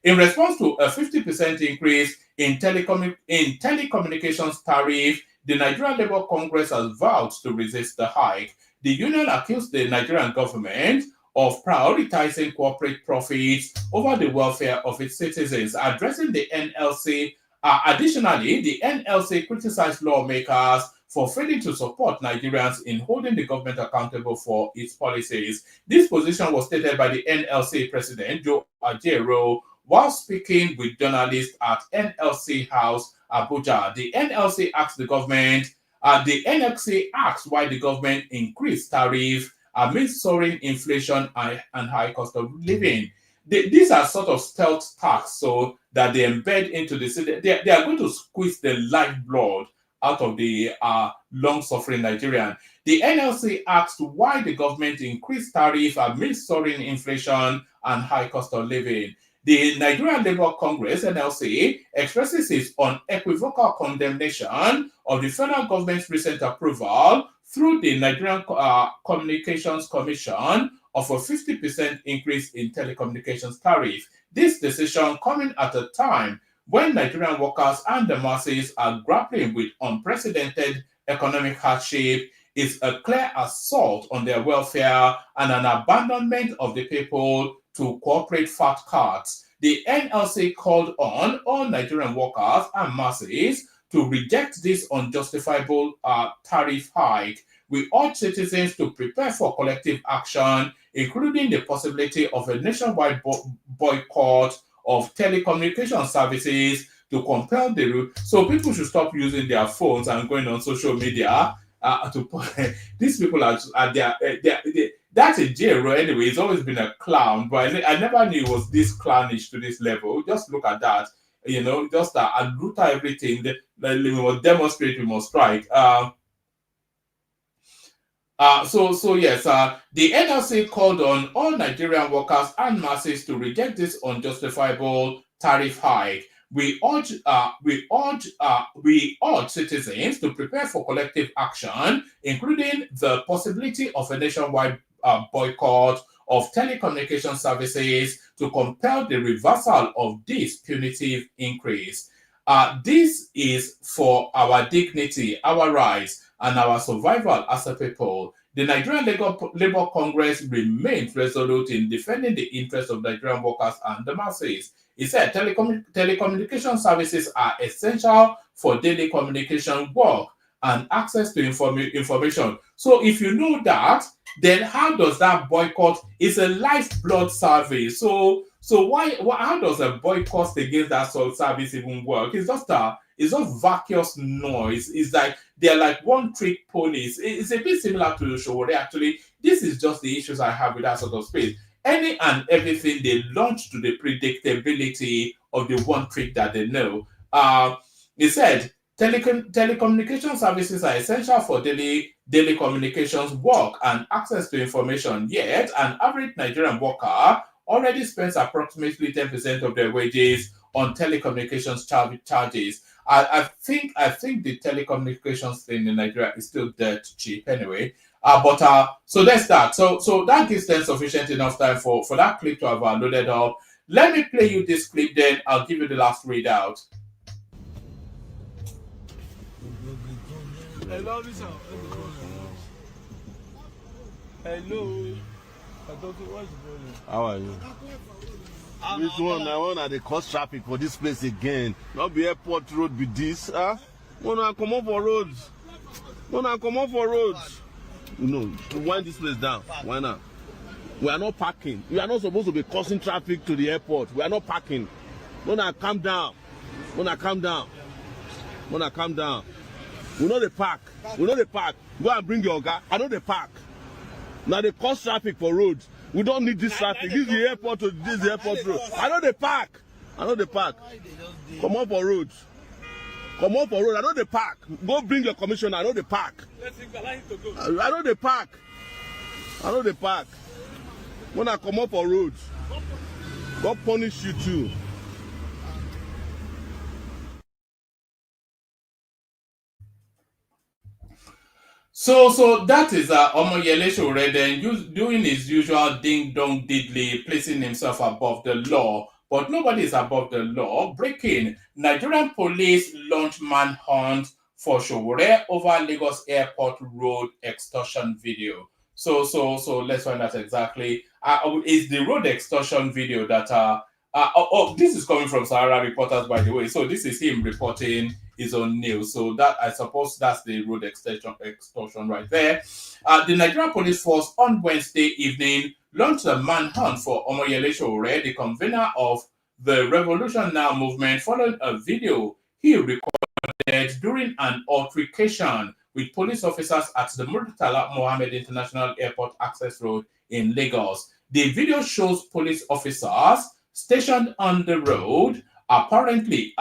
In response to a 50% increase in telecommunications tariff, the Nigeria Labour Congress has vowed to resist the hike. The union accused the Nigerian government of prioritizing corporate profits over the welfare of its citizens. Addressing the NLC, additionally, the NLC criticized lawmakers for failing to support Nigerians in holding the government accountable for its policies. This position was stated by the NLC president, Joe Ajero, while speaking with journalists at NLC House, Abuja. The NLC asked why the government increased tariff amid soaring inflation and high cost of living. These are sort of stealth tax, so that they embed into the city. They are going to squeeze the lifeblood out of the long-suffering Nigerian. The NLC asked why the government increased tariff amid soaring inflation and high cost of living. The Nigerian Labour Congress, NLC, expresses its unequivocal condemnation of the federal government's recent approval through the Nigerian Communications Commission of a 50% increase in telecommunications tariff. This decision coming at a time when Nigerian workers and the masses are grappling with unprecedented economic hardship is a clear assault on their welfare and an abandonment of the people to corporate fat cats. The NLC called on all Nigerian workers and masses to reject this unjustifiable tariff hike. We urge citizens to prepare for collective action, including the possibility of a nationwide boycott of telecommunication services to compel the rule. So people should stop using their phones and going on social media these people are that's a jail anyway. He's always been a clown, but I never knew it was this clownish to this level. Just look at that, just and root everything. We must demonstrate, we must strike. Yes, the NLC called on all Nigerian workers and masses to reject this unjustifiable tariff hike. We urge citizens to prepare for collective action, including the possibility of a nationwide boycott of telecommunication services to compel the reversal of this punitive increase. This is for our dignity, our rights, and our survival as a people. The Nigerian Labour Congress remains resolute in defending the interests of Nigerian workers and the masses. He said telecommunication services are essential for daily communication work and access to information. So if you know that, then how does that boycott? It's a lifeblood service. So how does a boycott against that sort of service even work? It's just vacuous noise. It's like they're like one-trick ponies. It's a bit similar to Sharia, actually. This is just the issues I have with that sort of space. Any and everything they launch to the predictability of the one trick that they know. He said telecommunication services are essential for daily communications work and access to information. Yet, an average Nigerian worker already spends approximately 10% of their wages on telecommunications charges. I think the telecommunications thing in Nigeria is still dirt cheap anyway. So that's that. So that gives them sufficient enough time for that clip to have loaded up. Let me play you this clip, then I'll give you the last readout. Hello. How are you? This one, I want to cause traffic for this place again. Not be airport road with this, huh? Wanna come up for roads? No, to wind this place down. Why not? We are not parking. We are not supposed to be causing traffic to the airport. We are not parking. Calm down. Calm down. We know the park. We know the park. Go and bring your guy. I know the park. Now they cause traffic for roads. We don't need this traffic. This is the airport to this is the airport road. I know the park. I know the park. Come on for roads. Come on for road. I know the park. Go bring your commissioner. I know the park. I know the park. I know the park. When I come up for roads, God punish you too. So that is Omoyele Sowore then doing his usual ding dong diddly, placing himself above the law. But nobody is above the law. Breaking: Nigerian police launch manhunt for Sowore over Lagos Airport Road extortion video. So let's find out exactly. Is the road extortion video that this is coming from Sahara Reporters, by the way. So this is him reporting his own news. So that, I suppose, that's the road extortion right there. The Nigerian police force on Wednesday evening launched a manhunt for Omoyele Sowore, the convener of the Revolution Now movement, following a video he recorded during an altercation with police officers at the Murtala Mohammed International Airport Access Road in Lagos. The video shows police officers stationed on the road apparently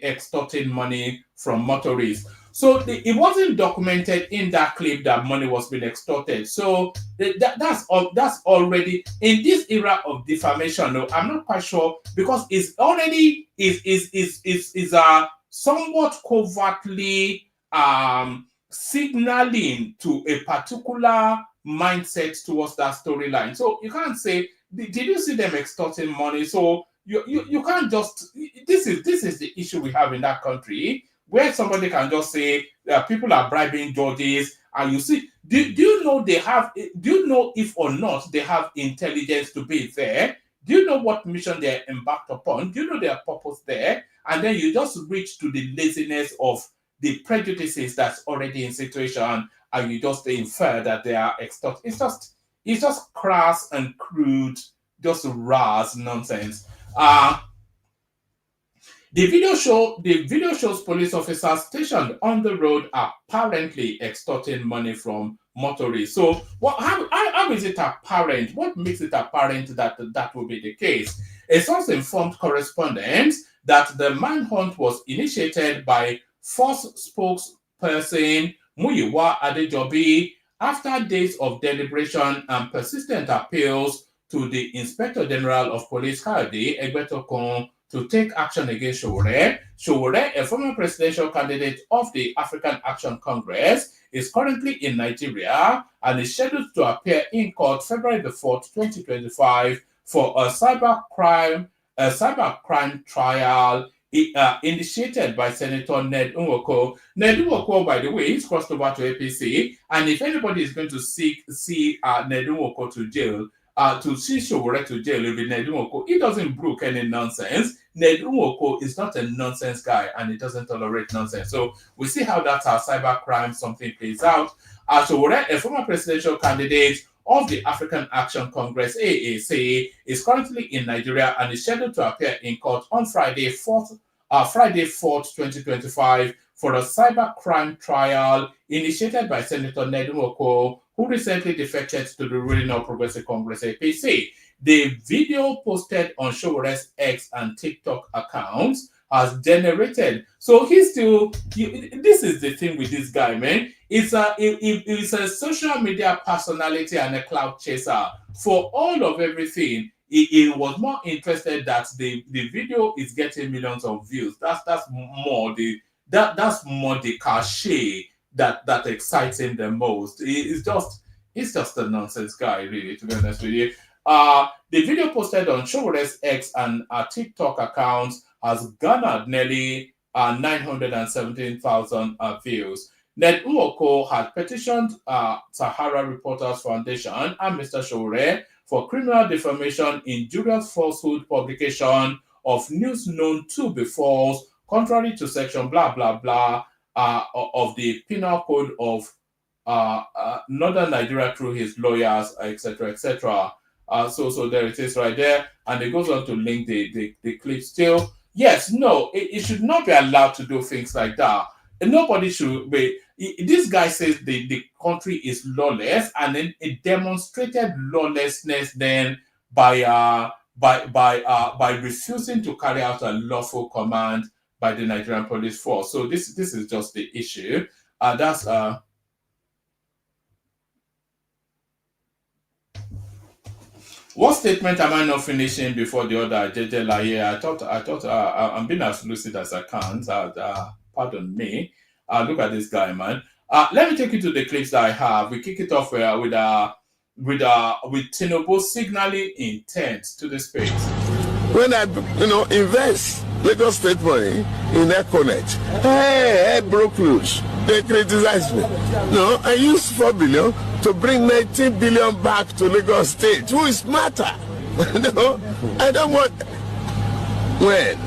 extorting money from motorists. So it wasn't documented in that clip that money was being extorted. So that's already in this era of defamation. No, I'm not quite sure, because it's already is somewhat covertly signaling to a particular mindset towards that storyline. So you can't say, did you see them extorting money? So you can't just, this is the issue we have in that country, where somebody can just say people are bribing judges, and you see, do you know they have, do you know if or not they have intelligence to be there? Do you know what mission they're embarked upon? Do you know their purpose there? And then you just reach to the laziness of the prejudices that's already in situation, and you just infer that they are extorting. It's just crass and crude, just ras nonsense. The video shows police officers stationed on the road apparently extorting money from motorists. So, how is it apparent? What makes it apparent that that will be the case? A source informed correspondents that the manhunt was initiated by force spokesperson Muyiwa Adejobi after days of deliberation and persistent appeals to the Inspector General of Police, Kayode Egbetokun, to take action against Sowore. Sowore, a former presidential candidate of the African Action Congress, is currently in Nigeria and is scheduled to appear in court February the 4th, 2025 for a cybercrime trial initiated by Senator Ned Nwoko. Ned Nwoko, by the way, he's crossed over to APC, and if anybody is going to see Ned Nwoko to jail, to see Sowore to jail, it'll be Ned Nwoko. He doesn't brook any nonsense. Ned Nwoko is not a nonsense guy, and he doesn't tolerate nonsense. So we see how that cybercrime something plays out. Sowore, a former presidential candidate of the African Action Congress (AAC), is currently in Nigeria and is scheduled to appear in court on Friday 4th, 2025 for a cybercrime trial initiated by Senator Ned Nwoko, who recently defected to the ruling All Progressive Congress (APC). The video posted on Sowore's X and TikTok accounts has generated. So he's still. This is the thing with this guy, man. It's a social media personality and a cloud chaser for all of everything. He was more interested that the video is getting millions of views. That's more the cachet that excites him the most. He's just a nonsense guy, really, to be honest with you. The video posted on Sowore's X and TikTok accounts has garnered nearly 917,000 views. Ned Nwoko had petitioned Sahara Reporters Foundation and Mr. Sowore for criminal defamation, injurious falsehood publication of news known to be false, contrary to section blah blah blah of the Penal Code of Northern Nigeria through his lawyers, etc., etc. So there it is right there, and it goes on to link the clip still. Yes, no, it should not be allowed to do things like that. nobody should be. This guy says the country is lawless, and then it demonstrated lawlessness then by refusing to carry out a lawful command by the Nigerian police force. So this is just the issue. That's what statement am I not finishing before the other? JJ Laye, I thought I'm being as lucid as I can. Pardon me. Look at this guy, man. Let me take you to the clips that I have. We kick it off with Tinubu signaling intent to the space. When I, invest Lagos State money in Econet, hey, broke loose. They criticize me. No, I used 4 billion to bring 19 billion back to Lagos State. Who is smarter? No, I don't want. When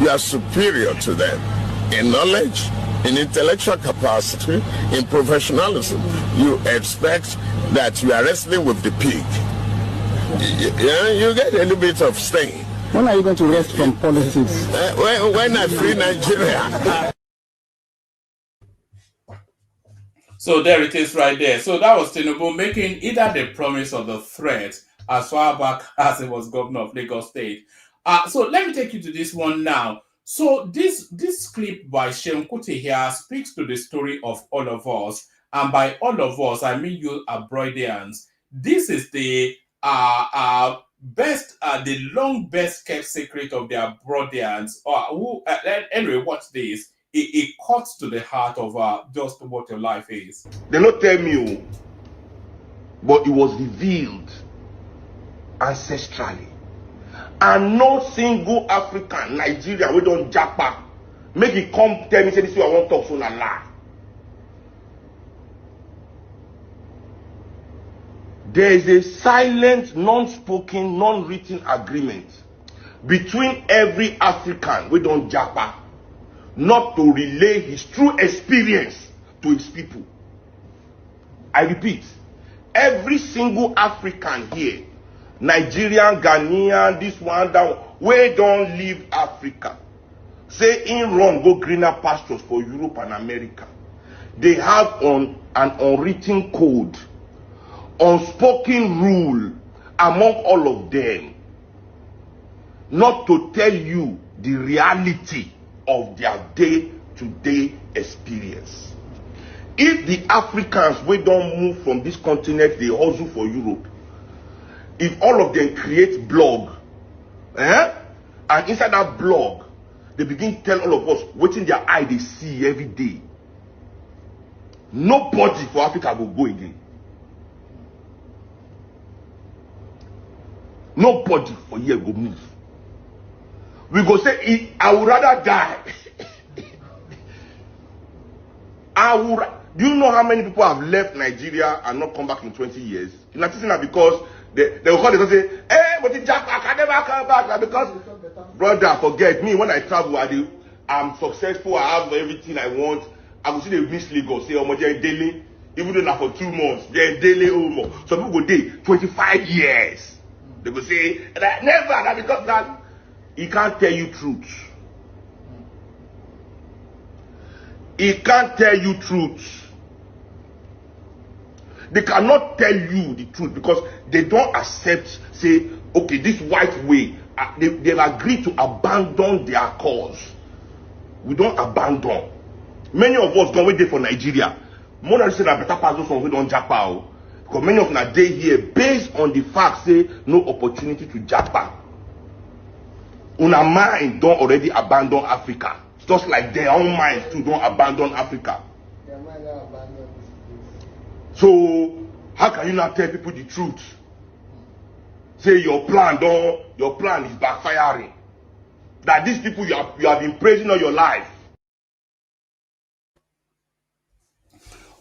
you are superior to them in knowledge, in intellectual capacity, in professionalism, you expect that you are wrestling with the pig. You get a little bit of stain. When are you going to rest from politics? When I free Nigeria. So there it is right there. So that was Tinubu making either the promise or the threat as far back as he was governor of Lagos State. So let me take you to this one now. So this clip by Sheikh Kuti here speaks to the story of all of us. And by all of us, I mean you Abroidians. This is the best kept secret of the Abroidians. Anyway, watch this. It cuts to the heart of just what your life is. They not tell me, but it was revealed ancestrally. And no single African, Nigeria, we don't japa. Make it come tell me, say this is what I want to talk so lie. There is a silent, non-spoken, non-written agreement between every African we don't japa not to relay his true experience to his people. I repeat, every single African here, Nigerian, Ghanaian, this one, that one, we don't leave Africa. Say in run go greener pastures for Europe and America. They have an unwritten code, unspoken rule among all of them, not to tell you the reality of their day-to-day experience. If the Africans we don't move from this continent, they hustle for Europe. If all of them create blog, and inside that blog, they begin to tell all of us what in their eye they see every day. Nobody for Africa will go again. Nobody for here will move. We go say, I would rather die. Do you know how many people have left Nigeria and not come back in 20 years? It's not that because they will call and say, hey, but Jack, I can never come back. Because, brother, forget me. When I travel, I'm successful. I have everything I want. I will see the miss Lagos. Say, oh, they're daily. Even though not for 2 months, they're daily almost. Some people go day 25 years. They will say, never. That because that. He can't tell you truth. He can't tell you truth. They cannot tell you the truth because they don't accept, say, okay, this white way, they've agreed to abandon their cause. We don't abandon. Many of us don't wait there for Nigeria. More than saying that better pass those ones we don't japa. Because many of them are there here based on the fact, say, no opportunity to japa. Una mind don't already abandon Africa. Just like their own minds too don't abandon Africa. Their mind don't abandon this place. So how can you not tell people the truth? Say your plan is backfiring. That these people you have been praising all your life.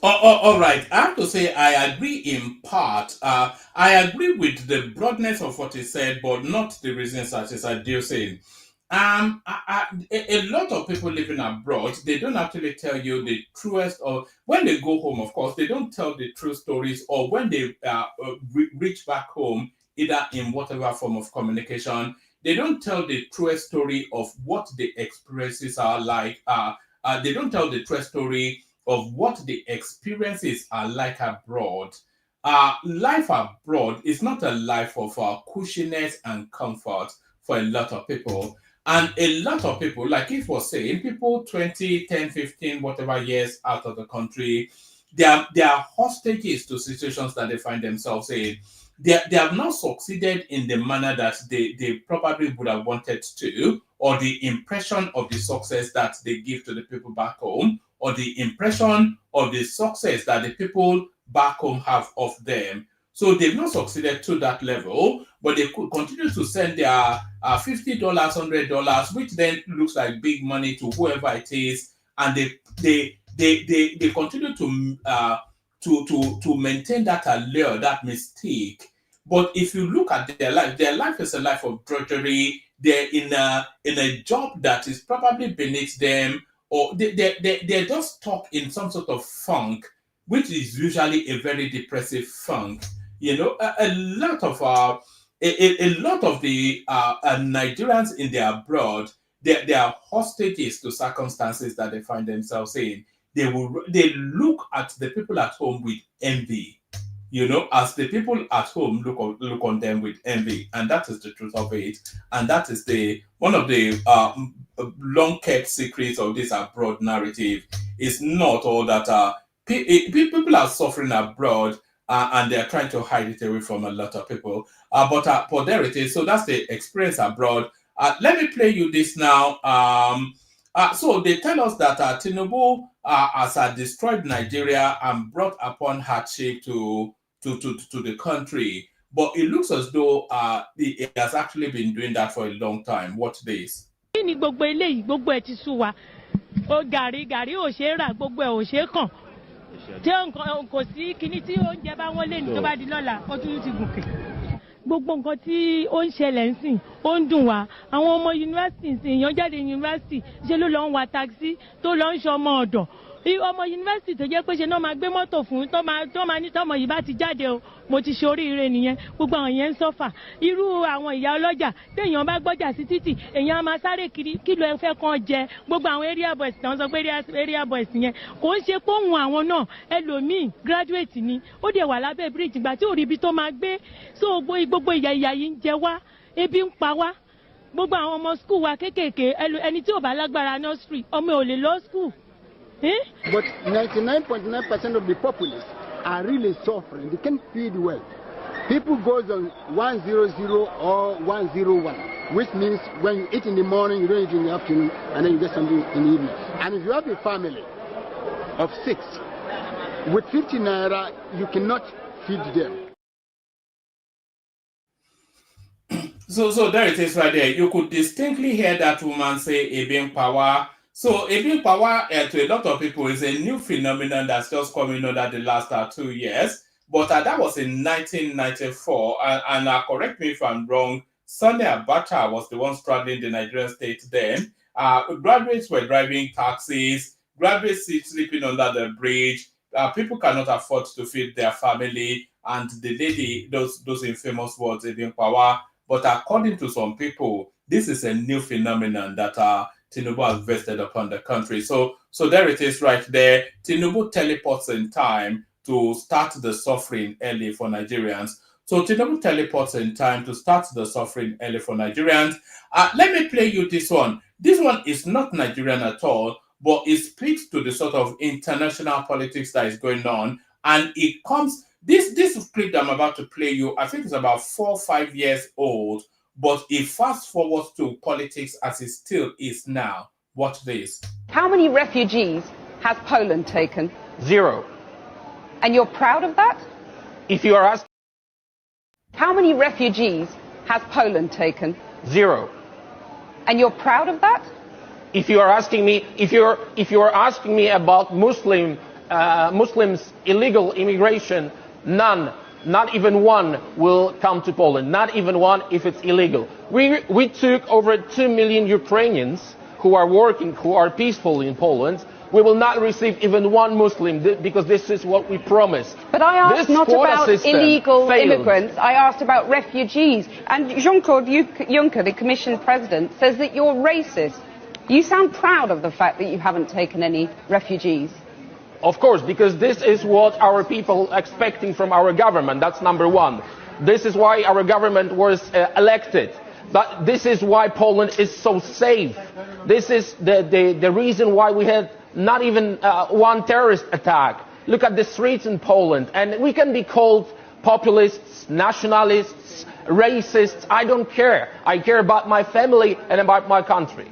All right. I have to say I agree in part. I agree with the broadness of what he said, but not the reasons that is adducing. A lot of people living abroad, they don't actually tell you the truest, or when they go home, of course, they don't tell the true stories, or when they reach back home, either in whatever form of communication, they don't tell the truest story of what the experiences are like they don't tell the true story of what the experiences are like abroad. Life abroad is not a life of cushiness and comfort for a lot of people. And a lot of people, like it was saying, people 20, 10, 15, whatever years out of the country, they are hostages to situations that they find themselves in. They have not succeeded in the manner that they probably would have wanted to, or the impression of the success that they give to the people back home, or the impression of the success that the people back home have of them. So they've not succeeded to that level, but they could continue to send their $50, $100, which then looks like big money to whoever it is, and they continue to maintain that allure, that mystique. But if you look at their life is a life of drudgery. They're in a job that is probably beneath them, or they're just stuck in some sort of funk, which is usually a very depressive funk. You know, a lot of the Nigerians in the abroad, they are hostages to circumstances that they find themselves in. They look at the people at home with envy, you know, as the people at home look on them with envy, and that is the truth of it. And that is one of the long kept secrets of this abroad narrative. Is not all that people are suffering abroad. And they're trying to hide it away from a lot of people. But there it is. So that's the experience abroad. Let me play you this now. So they tell us that Tinubu has destroyed Nigeria and brought upon hardship to the country. But it looks as though he has actually been doing that for a long time. Watch this. tí kò sí kíní tí oúnjẹ bá wọ́n lé ní tó bá di lọ́la ó tún ti gùnkè. Gbogbo nǹkan tí ó ń ṣẹlẹ̀ ń sìn ó ń dùn wá. Àwọn ọmọ yunifásitì ń sìn èèyàn jáde yunifásitì ṣe ló lọ ń wa taxi tó lọ ń ṣe ọmọ ọ̀dọ̀. Ọmọ yunifásitì tó jẹ́ pé ṣe náà máa gbé mọ́tò fún tó máa ní tọ́mọ yìí bá ti jáde o mo ti ṣe oríire nìyẹn. Gbogbo àwọn yẹn ń sọ́fà. Irú àwọn ìyá ọlọ́jà téèyàn bá gbọ́jà sí títì èèyàn á máa sáré kiri kí ló ẹ fẹ́ kàn jẹ. Gbogbo àwọn area boys náà sọ pé area boys yẹn kò ń ṣe póhùn àwọn náà ẹlòmíì graduate ni ó dẹ̀ wà lábẹ́ bridge ìgbà tí ò rí ibi tó máa gbé. So gbogbo ìyà yìí ń jẹ wá ebi ń pa wá. Gbogbo àwọn ọmọ school wa kéékèèké ẹni tí ò bá lágbára nursery ọmọ ò lè lọ school. But 99.9% of the populace are really suffering. They can't feed well. People goes on 100 or 101, which means when you eat in the morning, you don't eat in the afternoon, and then you get something in the evening. And if you have a family of 6, with 50 naira, you cannot feed them. So there it is right there. You could distinctly hear that woman say Ebin Power. So Ebin Power to a lot of people is a new phenomenon that's just coming under the last 2 years. But that was in 1994. And correct me if I'm wrong, Sunday Abacha was the one straddling the Nigerian state then. Graduates were driving taxis, graduates sleeping under the bridge. People cannot afford to feed their family. And the lady, those infamous words, Ebin Power. But according to some people, this is a new phenomenon that Tinubu has vested upon the country. So there it is right there. Tinubu teleports in time to start the suffering early for Nigerians. So Tinubu teleports in time to start the suffering early for Nigerians. Let me play you this one. This one is not Nigerian at all, but it speaks to the sort of international politics that is going on. And it comes, this clip I'm about to play you, I think it's about 4 or 5 years old. But it fast forwards to politics as it still is now. Watch this. How many refugees has Poland taken? 0. And you're proud of that? If you are asking, How many refugees has Poland taken? 0. And you're proud of that? If you are asking me, if you are asking me about Muslims illegal immigration, none. Not even one will come to Poland. Not even one if it's illegal. We took over 2 million Ukrainians who are working, who are peaceful in Poland. We will not receive even one Muslim because this is what we promised. But I asked not about illegal immigrants. I asked about refugees. And Jean-Claude Juncker, the Commission President, says that you're racist. You sound proud of the fact that you haven't taken any refugees. Of course, because this is what our people are expecting from our government. That's number one. This is why our government was elected. But this is why Poland is so safe. This is the reason why we had not even one terrorist attack. Look at the streets in Poland, and we can be called populists, nationalists, racists. I don't care. I care about my family and about my country.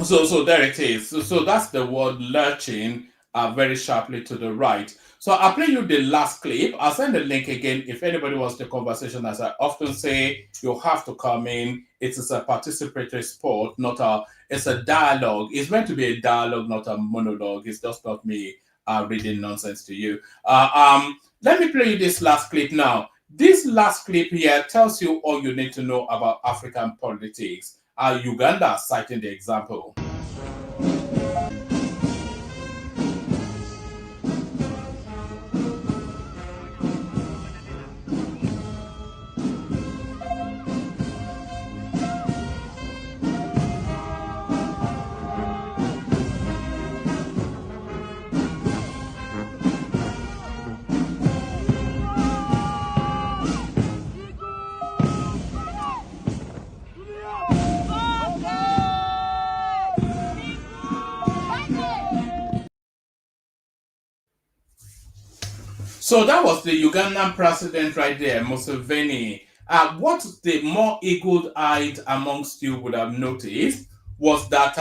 So there it is. So that's the word lurching very sharply to the right. So I'll play you the last clip. I'll send the link again. If anybody wants the conversation, as I often say, you have to come in. It is a participatory sport, it's a dialogue. It's meant to be a dialogue, not a monologue. It's just not me reading nonsense to you. Let me play you this last clip now. This last clip here tells you all you need to know about African politics. Uganda citing the example. So that was the Ugandan president right there, Museveni. What the more eagle-eyed amongst you would have noticed was that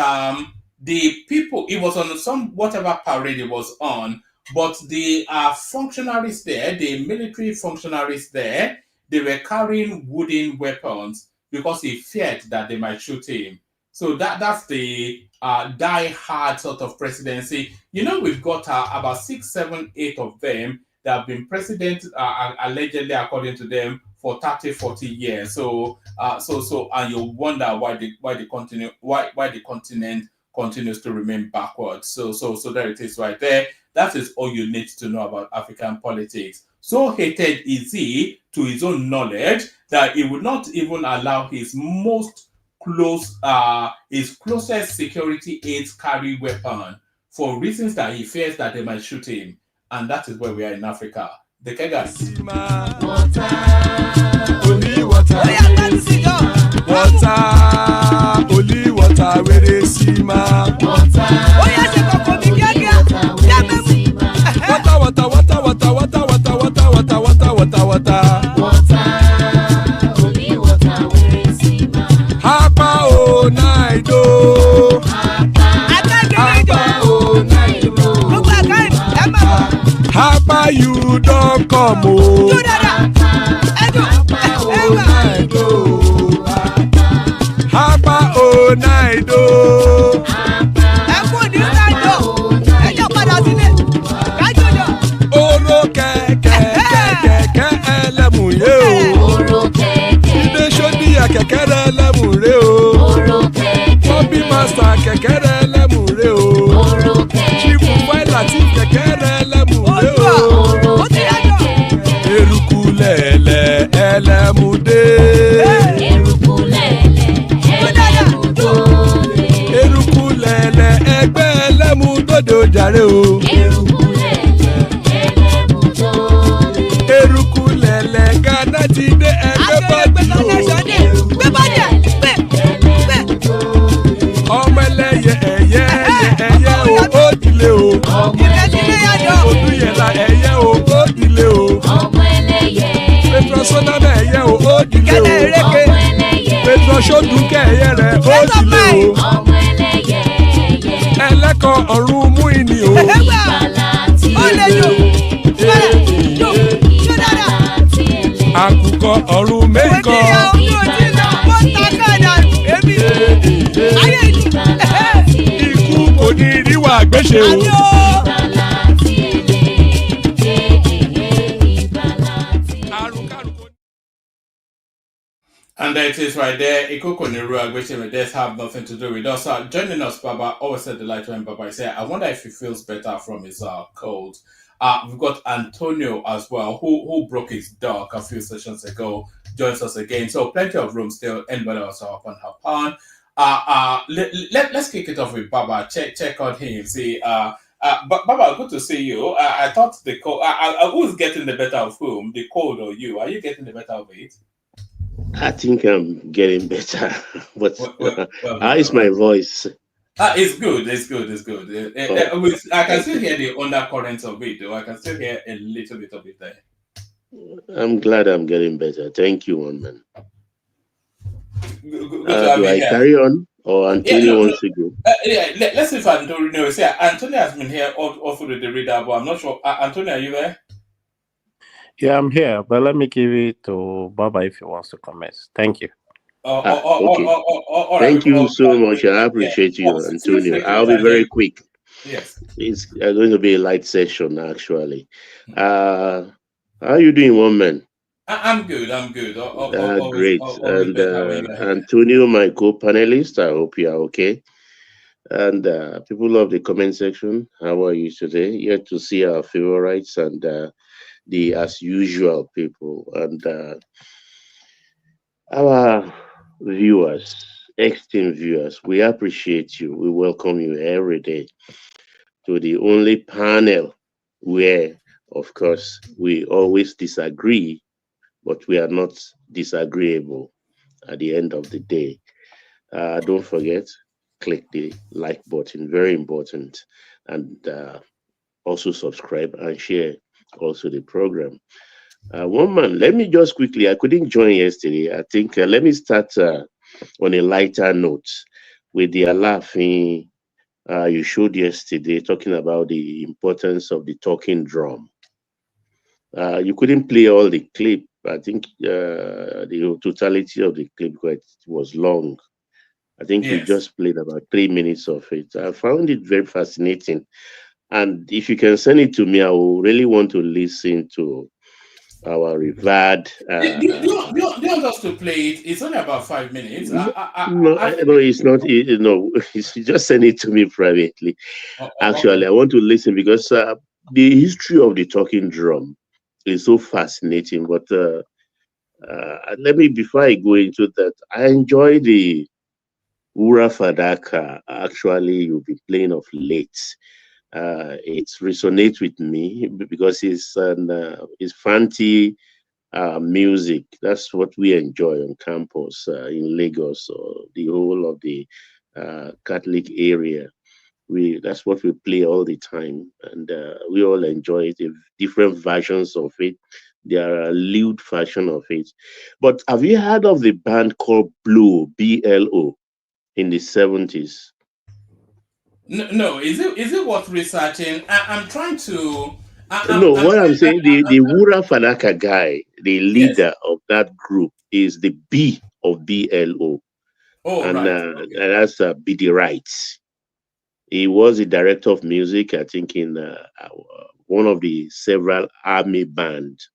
the people, it was on some whatever parade it was on, but the functionaries there, the military functionaries there, they were carrying wooden weapons because he feared that they might shoot him. So that's the die-hard sort of presidency. You know, we've got about 6, 7, 8 of them that have been president, allegedly, according to them, for 30, 40 years. So and you wonder why the continent continues to remain backwards. So there it is right there. That is all you need to know about African politics. So hated is he to his own knowledge that he would not even allow his closest security aides carry weapon for reasons that he fears that they might shoot him. And that is where we are in Africa. The Kegas. Only water, only water, where they see ma. Water, only water, where they see ma. Hapa o naido. Hapa you don't come o. Hapa o naido. Oro kẹ̀kẹ́ ẹlẹ́mù yé o. Ilé sọ́dí kẹ̀kẹ́ ẹlẹ́mù rẹ o. Bobby master kẹ̀kẹ́ ẹlẹ́mù rẹ o. Chifu Faila ti kẹ̀kẹ́ ẹlẹ́mù rẹ o. Eruku lẹ̀lẹ̀ ẹlẹ́mù dé. Eruku lẹ̀lẹ̀ ẹgbẹ́ ẹlẹ́mù dòdò jàre o. Eruku lẹ̀lẹ̀ Ghana ti dé ẹgbẹ́ bọ́dì o. Ọmọ ẹlẹ́yẹ ẹyẹ o ó dilé o. Odúyẹ̀lá ẹyẹ o ó dilé o. Petrosonama ẹyẹ o ó dilé o. Petrosodunke ẹyẹ rẹ̀ ó dilé o. Ẹlẹ́kọ̀ ọ̀run mú ìní o. Àkùkọ ọ̀run mẹ́kọ̀. Ikú kò ní ríwà gbéṣe o. And there it is right there. Ikoko Nirua, which does have nothing to do with us. Joining us, Baba, always said the light when Baba said, I wonder if he feels better from his cold. We've got Antonio as well, who broke his dog a few sessions ago. joins us again. So plenty of room still. Anybody else up on hop on? Let's kick it off with Baba. Check on him. See, Baba, good to see you. I thought the cold. Who's getting the better of whom? The cold or you? Are you getting the better of it? I think I'm getting better, but Well, how is my voice? It's good. It's good. It's good. I can still hear the undercurrents of it, though. I can still hear a little bit of it there. I'm glad I'm getting better. Thank you, one man. Good to have Do you I here. carry on, or Antonio wants to go? Let's see if Antonio knows. Yeah, Antonio has been here all through the reader, but I'm not sure. Antonio, are you there? Yeah, I'm here, but let me give it to Baba if he wants to comment. Thank you. Okay. All right. Thank you so much. I appreciate you, Feel Antonio. free to I'll be chime very in. quick. Yes. It's going to be a light session, actually. How are you doing, one man? I'm good. I'm good. Great. Always And better when you're here. Antonio, my co-panelist, I hope you are okay. And people of the comment section, how are you today? Here to see our favorites and the as usual people. And our viewers, esteemed viewers, we appreciate you. We welcome you every day to the only panel where, of course, we always disagree, but we are not disagreeable at the end of the day. Don't forget, click the like button, very important, and also subscribe and share also the program. One man, let me just quickly, I couldn't join yesterday. I think let me start on a lighter note with the Alafin you showed yesterday, talking about the importance of the talking drum. You couldn't play all the clip. I think the totality of the clip because it was long. I think you Yes. just played about 3 minutes of it. I found it very fascinating. And if you can send it to me, I will really want to listen to our revered. Do you want us to play it? It's only about 5 minutes. No, it's not. No, just send it to me privately. Actually, Okay. I want to listen because the history of the talking drum is so fascinating. But let me, before I go into that, I enjoy the Ura Fadaka. Actually, you'll be playing of late. It resonates with me because it's fancy music. That's what we enjoy on campus in Lagos or the whole of the Catholic area. That's what we play all the time, and we all enjoy it. Different versions of it. There are a lewd version of it. But have you heard of the band called Blue BLO in the 70s? No. Is it worth researching? I'm trying to. No, what I'm saying, the I'm Wura Fanaka guy, the yes. leader of that group, is the B of BLO. Oh, And right. Okay. that's BD Wright. He was the director of music, I think, in one of the several army bands.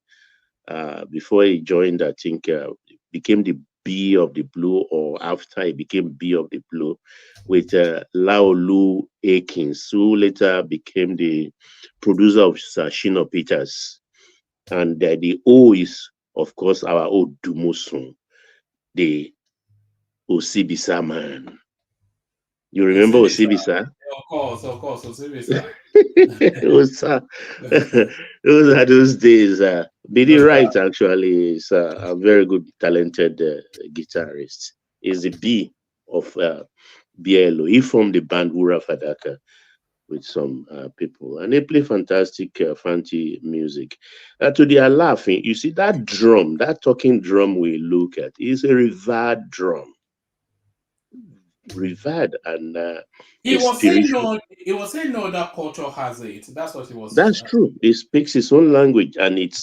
Before he joined, I think, became the B of the Blue, or after he became B of the Blue, with Laolu Akins, who later became the producer of Shino Peters. And the O is, of course, our old Dumosun, the Osibisa man. You remember Osibisa? Of course, Osibisa. Those are those days. Billy No, Wright actually is a very good, talented guitarist. He's the B of BLO. He formed the band Wura Fadaka with some people, and they play fantastic, fancy music. To their laughing, you see that drum, that talking drum we look at, is a revered drum. Revered and he was saying spiritual. no. He was saying no. That culture has it. That's what he was. That's true. He speaks his own language, and it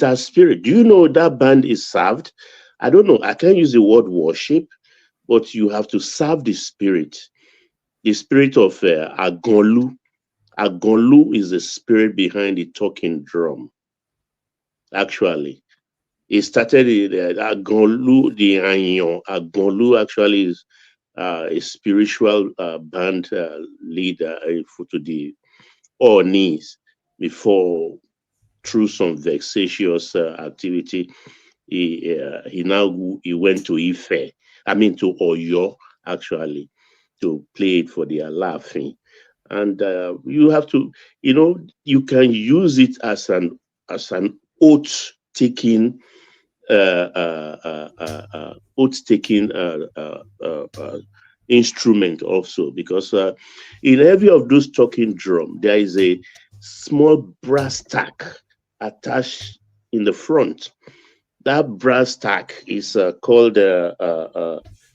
has spirit. Do you know that band is served? I don't know. I can't use the word worship, but you have to serve the spirit of Agonlu. Agonlu is the spirit behind the talking drum. Actually, it started Agonlu, the Anyon. Agonlu actually is a spiritual band leader to the Ornis before, through some vexatious activity, he went to Ife, I mean to Oyo actually, to play it for the Alaafin. And you have to, you can use it as an oath taking instrument also, because in every of those talking drum there is a small brass tack attached in the front. That brass tack is called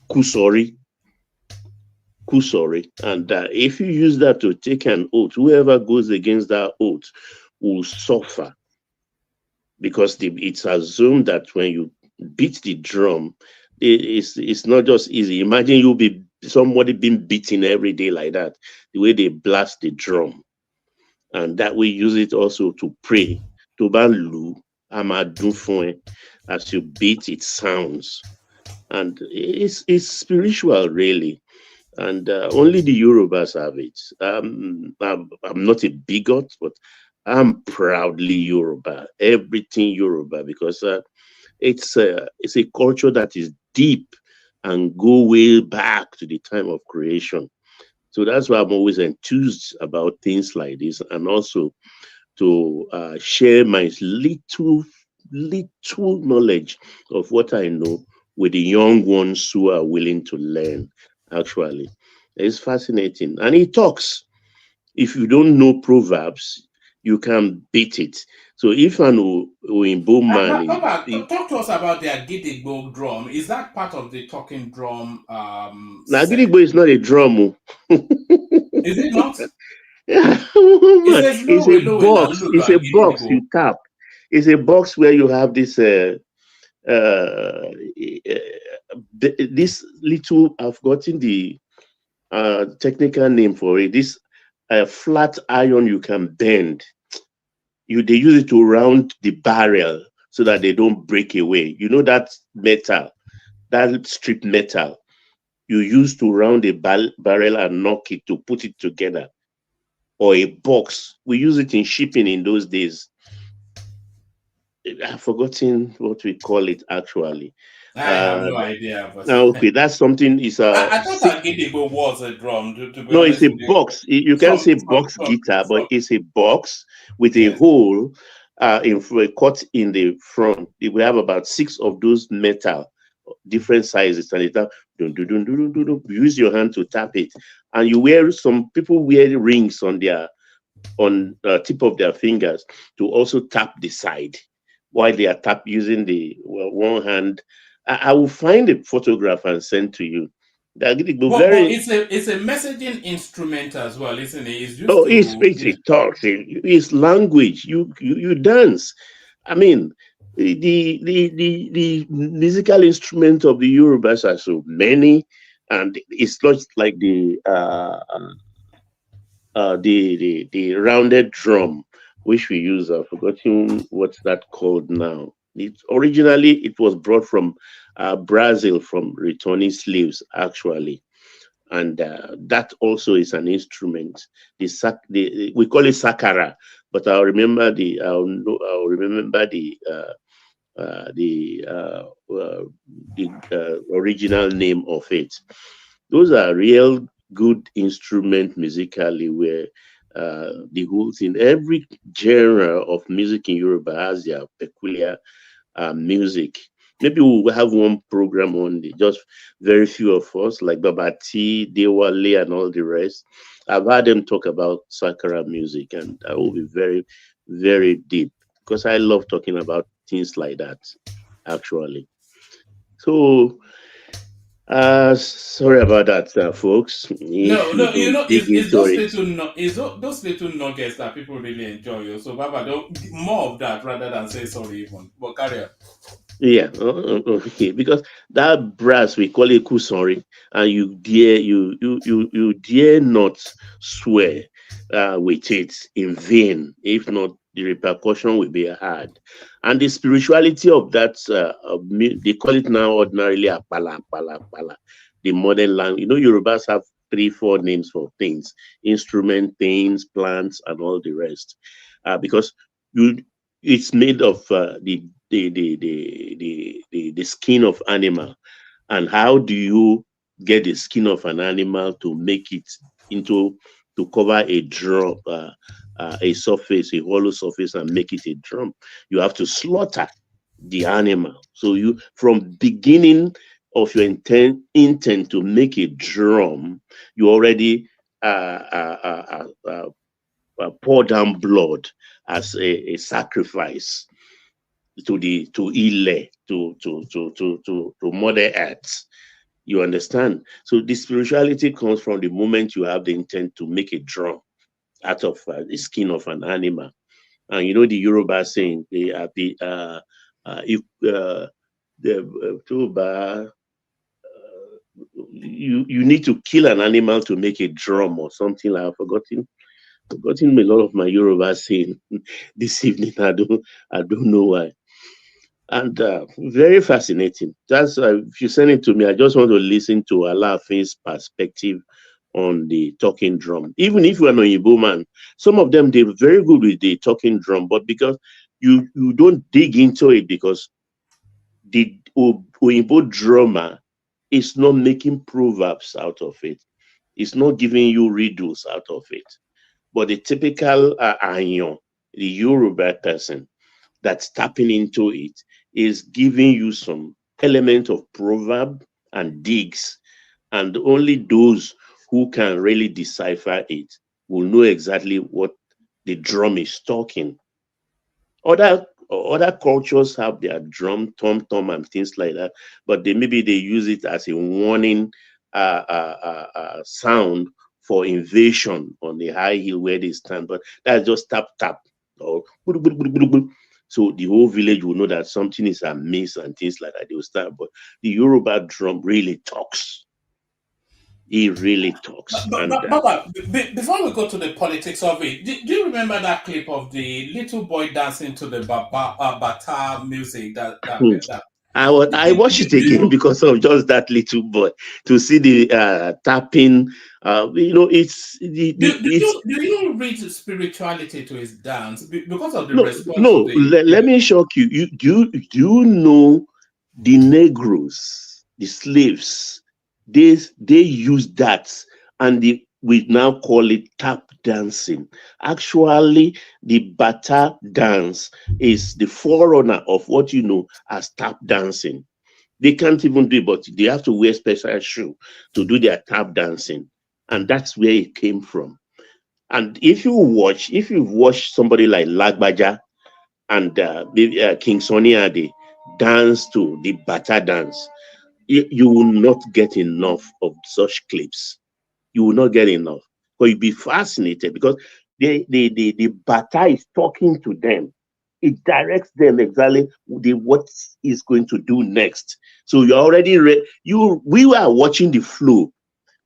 kusori. And if you use that to take an oath, whoever goes against that oath will suffer, because it's assumed that when you beat the drum, it's not just easy. Imagine somebody being beaten every day like that, the way they blast the drum. And that we use it also to pray. To banlu amadufun, as you beat, it sounds. And it's spiritual, really. And only the Yorubas have it. I'm not a bigot, but I'm proudly Yoruba, everything Yoruba, because it's a culture that is deep and go way back to the time of creation. So that's why I'm always enthused about things like this, and also to share my little knowledge of what I know with the young ones who are willing to learn. Actually, it's fascinating, and he talks. If you don't know proverbs, you can beat it. So if an Oyinbo man talk to us about the Agidigbo drum. Is that part of the talking drum? Agidigbo is not a drum. Is it not? It's a box. It's a box you tap. It's a box where you have this this little, I've gotten the technical name for it. This flat iron you can bend. They use it to round the barrel so that they don't break away. You know that metal, that strip metal you use to round a barrel and knock it to put it together, or a box. We use it in shipping in those days. I've forgotten what we call it actually. I have no idea. But okay, that's something. I thought Agidigbo was a drum. No, it's a box. You can say box guitar, but it's a box with a hole cut in the front. We have about 6 of those metal, different sizes, and you use your hand to tap it. And some people wear rings on the tip of their fingers to also tap the side while they are using the one hand. I will find a photograph and send to you. But it's a messaging instrument as well, isn't it? It talks. It's language. You dance. I mean, the musical instruments of the Yorubas are so many, and it's not like the rounded drum which we use. I've forgotten what's that called now. Originally it was brought from Brazil, from returning slaves actually, and that also is an instrument. We call it sakara, but I'll remember the original name of it. Those are real good instrument musically, where the whole thing, every genre of music in Yoruba has their peculiar music. Maybe we'll have one program on just very few of us, like Babati, Dewale, and all the rest. I've had them talk about Sakara music, and that will be very, very deep, because I love talking about things like that, actually. So, sorry about that, folks. It's those little nuggets that people really enjoy. So, Baba, don't more of that rather than say sorry even. But carry on. Yeah, okay, because that brass, we call it kusori, and you dare not swear with it in vain. If not, the repercussion will be hard. And the spirituality of that, they call it now ordinarily apala, the modern language. Yorubas have 3-4 names for things: instrument, things, plants, and all the rest, because it's made of the the skin of animal, and how do you get the skin of an animal to make it into to cover a drum, a surface, a hollow surface, and make it a drum? You have to slaughter the animal. So you, from beginning of your intent to make a drum, you already pour down blood as a sacrifice to Ile, to Mother Earth. You understand? So the spirituality comes from the moment you have the intent to make a drum out of the skin of an animal. And you know the Yoruba saying, they are you need to kill an animal to make a drum or something like. I've forgotten a lot of my Yoruba saying this evening. I don't know why. And very fascinating. That's if you send it to me, I just want to listen to Alaafin's perspective on the talking drum. Even if you're an Oyibo man, some of them, they're very good with the talking drum, but because you don't dig into it, because the Oyibo drummer is not making proverbs out of it. It's not giving you riddles out of it. But the typical Ayan, the Yoruba person that's tapping into it, is giving you some element of proverb and digs. And only those who can really decipher it will know exactly what the drum is talking. Other cultures have their drum, tom-tom and things like that, but maybe they use it as a warning sound for invasion on the high hill where they stand. But that's just tap tap, or so the whole village will know that something is amiss and things like that. They will start. But the Yoruba drum really talks. He really talks. Baba, before we go to the politics of it, do you remember that clip of the little boy dancing to the bata music? I watched it again because of just that little boy, to see the tapping. You know, it's the. Do you read spirituality to his dance because of the response? No, let me shock you. Do you know the Negroes, the slaves? They use that, and we now call it tap dancing. Actually, the bata dance is the forerunner of what you know as tap dancing. They can't even do it, but they have to wear special shoes to do their tap dancing, and that's where it came from. And if you've watched somebody like Lagbaja and King Sunny Ade dance to the bata dance, you will not get enough of such clips. You will not get enough. But you'll be fascinated because the bata is talking to them. It directs them exactly what is going to do next. So you're already we were watching the flow,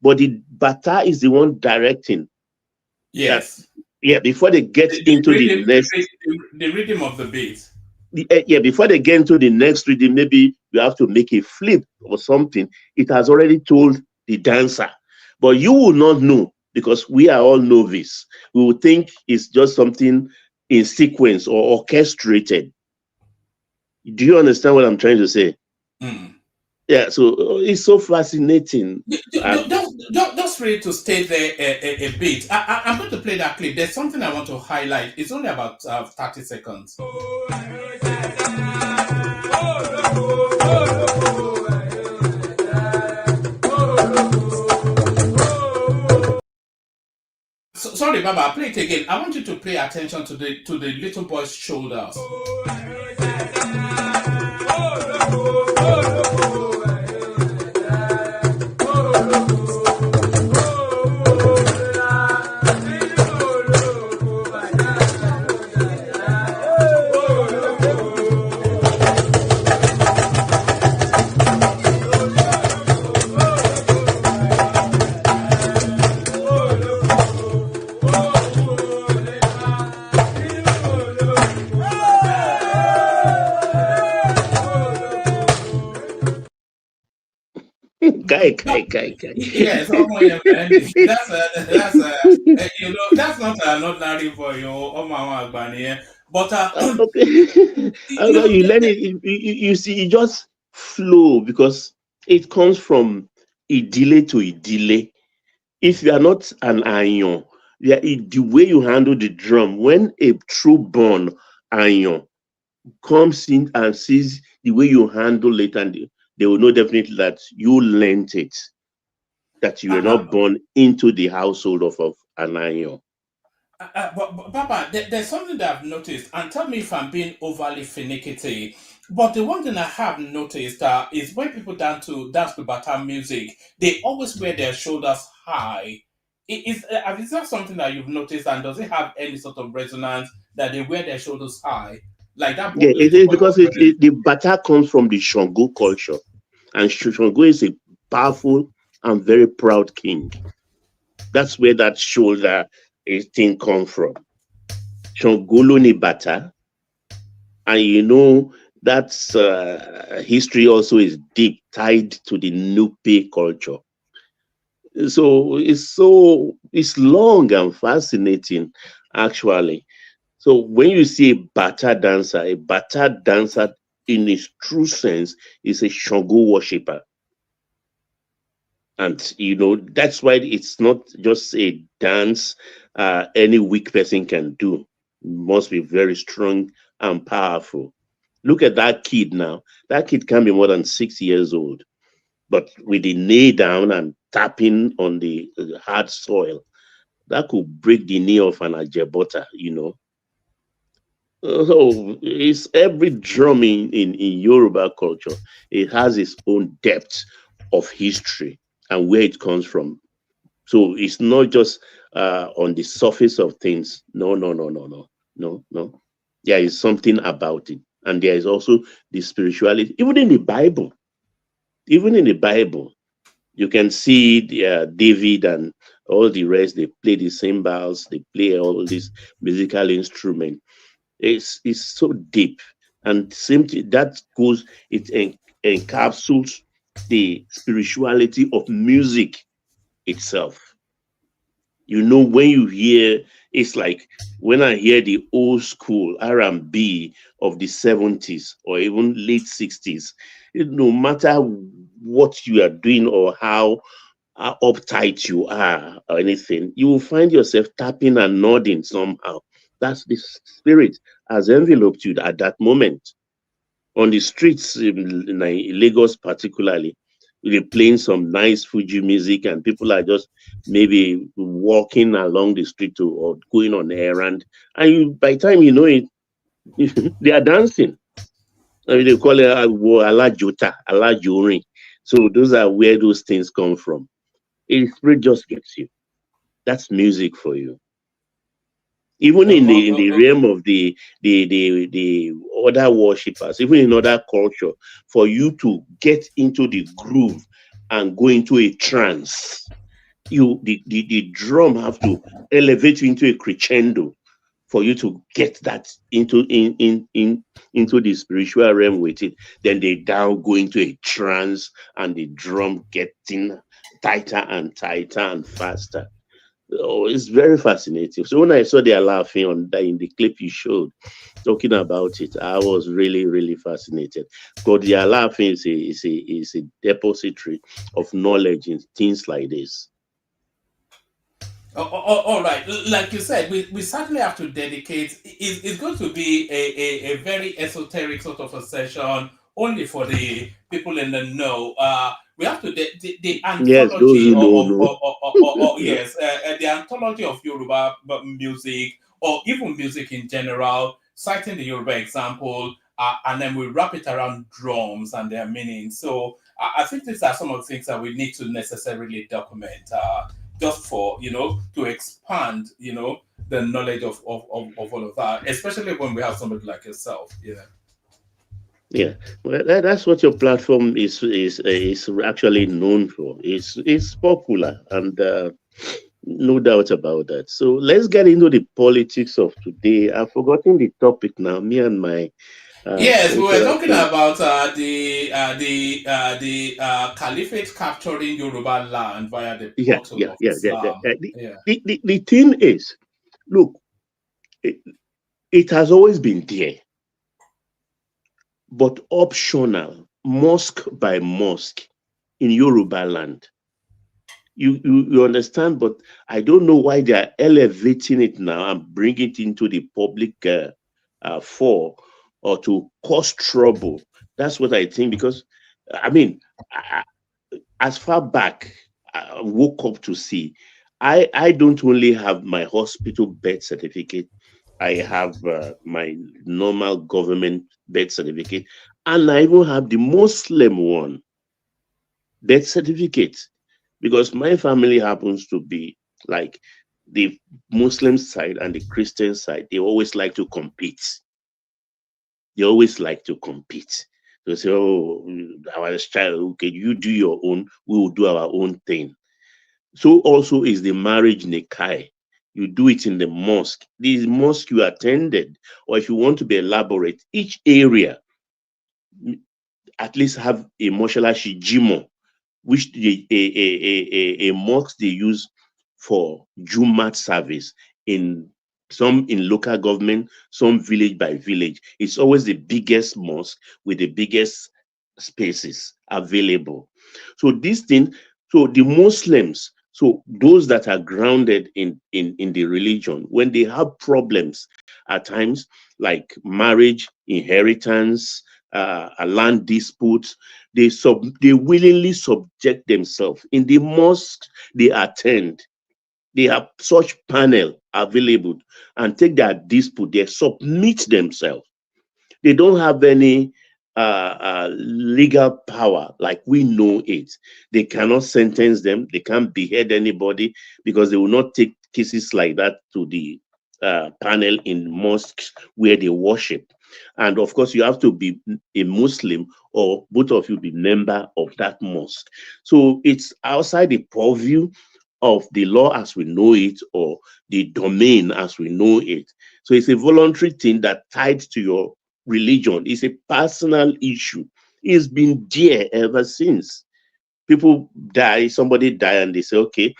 but the bata is the one directing. Yes. Before they get into the next, the rhythm of the beat. Before they get into the next rhythm, maybe you have to make a flip or something. It has already told the dancer, but you will not know because we are all novice. We will think it's just something in sequence or orchestrated. Do you understand what I'm trying to say? Mm. Yeah, so it's so fascinating. Just ready to stay there a bit. I'm going to play that clip. There's something I want to highlight. It's only about 30 seconds. Sorry, Baba, I'll play it again. I want you to pay attention to the little boy's shoulders. Yes, that's not an ordinary boy. But Okay. You learn it. You see, it just flow because it comes from idile to idile. If you are not an iron, the way you handle the drum, when a true born iron comes in and sees the way you handle it, and they will know definitely that you learned it, that you were not born into the household of an iron. But Papa, there's something that I've noticed, and tell me if I'm being overly finicky. But the one thing I have noticed is when people dance to Bata music, they always wear their shoulders high. Is that something that you've noticed, and does it have any sort of resonance that they wear their shoulders high like that? Yeah, it is because the Bata comes from the Shango culture, and Shango is a powerful and very proud king. That's where that shoulder thing comes from. Shangolo ni Bata, and that's history also is deep tied to the Nupe culture. So it's long and fascinating, actually. So when you see a Bata dancer in its true sense is a Shango worshipper. And that's why it's not just a dance any weak person can do. It must be very strong and powerful. Look at that kid now. That kid can be more than 6 years old. But with the knee down and tapping on the hard soil, that could break the knee of an Ajebota, So it's every drum in Yoruba culture. It has its own depth of history and where it comes from. So it's not just on the surface of things. No. There is something about it. And there is also the spirituality. Even in the Bible, you can see David and all the rest. They play the cymbals. They play all these musical instruments. It's so deep. And simply that goes, it encapsulates the spirituality of music itself. When you hear, it's like when I hear the old school R&B of the 70s or even late 60s, no matter what you are doing or how uptight you are or anything, you will find yourself tapping and nodding somehow. That's the spirit has enveloped you at that moment. On the streets in Lagos particularly, they're playing some nice Fuji music and people are just maybe walking along the street or going on errand. And by the time you know it, they are dancing. I mean, they call it ala jota, ala jori. So those are where those things come from. A spirit just gets you. That's music for you. Even in the realm of the other worshippers, even in other culture, for you to get into the groove and go into a trance, the drum have to elevate you into a crescendo for you to get that into the spiritual realm with it. Then they down go into a trance and the drum getting tighter and tighter and faster. Oh, it's very fascinating. So when I saw they are laughing in the clip you showed, talking about it, I was really, really fascinated. Because they are laughing is a depository of knowledge in things like this. All right. Like you said, we certainly have to dedicate. It's going to be a very esoteric sort of a session only for the people in the know. We have to the anthology the anthology of Yoruba music or even music in general, citing the Yoruba example, and then we wrap it around drums and their meaning. So I think these are some of the things that we need to necessarily document. Just for to expand the knowledge of all of that, especially when we have somebody like yourself. Yeah, well, that's what your platform is actually known for. It's popular, and no doubt about that. So let's get into the politics of today. I've forgotten the topic now. Me and my yes, we were talking about the Caliphate capturing Yoruba land via the portal of Islam. The thing is, look, It has always been there, but optional, mosque by mosque in Yoruba land. You understand, but I don't know why they are elevating it now and bringing it into the public for or to cause trouble. That's what I think, because I mean, as far back I woke up to see, I don't only have my hospital birth certificate, I have my normal government birth certificate, and I even have the Muslim one birth certificate, because my family happens to be like the Muslim side and the Christian side. They always like to compete. They always like to compete. They say, "Oh, our child, okay, you do your own, we will do our own thing." So also is the marriage nikai. You do it in the mosque. This mosque you attended, or if you want to be elaborate, each area at least have a moshalashi jimo, which a mosque they use for Jumat service, in some in local government, some village by village. It's always the biggest mosque with the biggest spaces available. So this thing, so the Muslims, so those that are grounded in the religion, when they have problems at times like marriage, inheritance, a land dispute, they willingly subject themselves. In the mosque they attend, they have such panel available and take their dispute, they submit themselves. They don't have any legal power like we know it. They cannot sentence them, they can't behead anybody, because they will not take cases like that to the panel in mosques where they worship. And of course, you have to be a Muslim, or both of you be member of that mosque. So it's outside the purview of the law as we know it, or the domain as we know it. So it's a voluntary thing that tied to your religion. It's a personal issue. It's been there ever since. People die, somebody die, and they say, okay,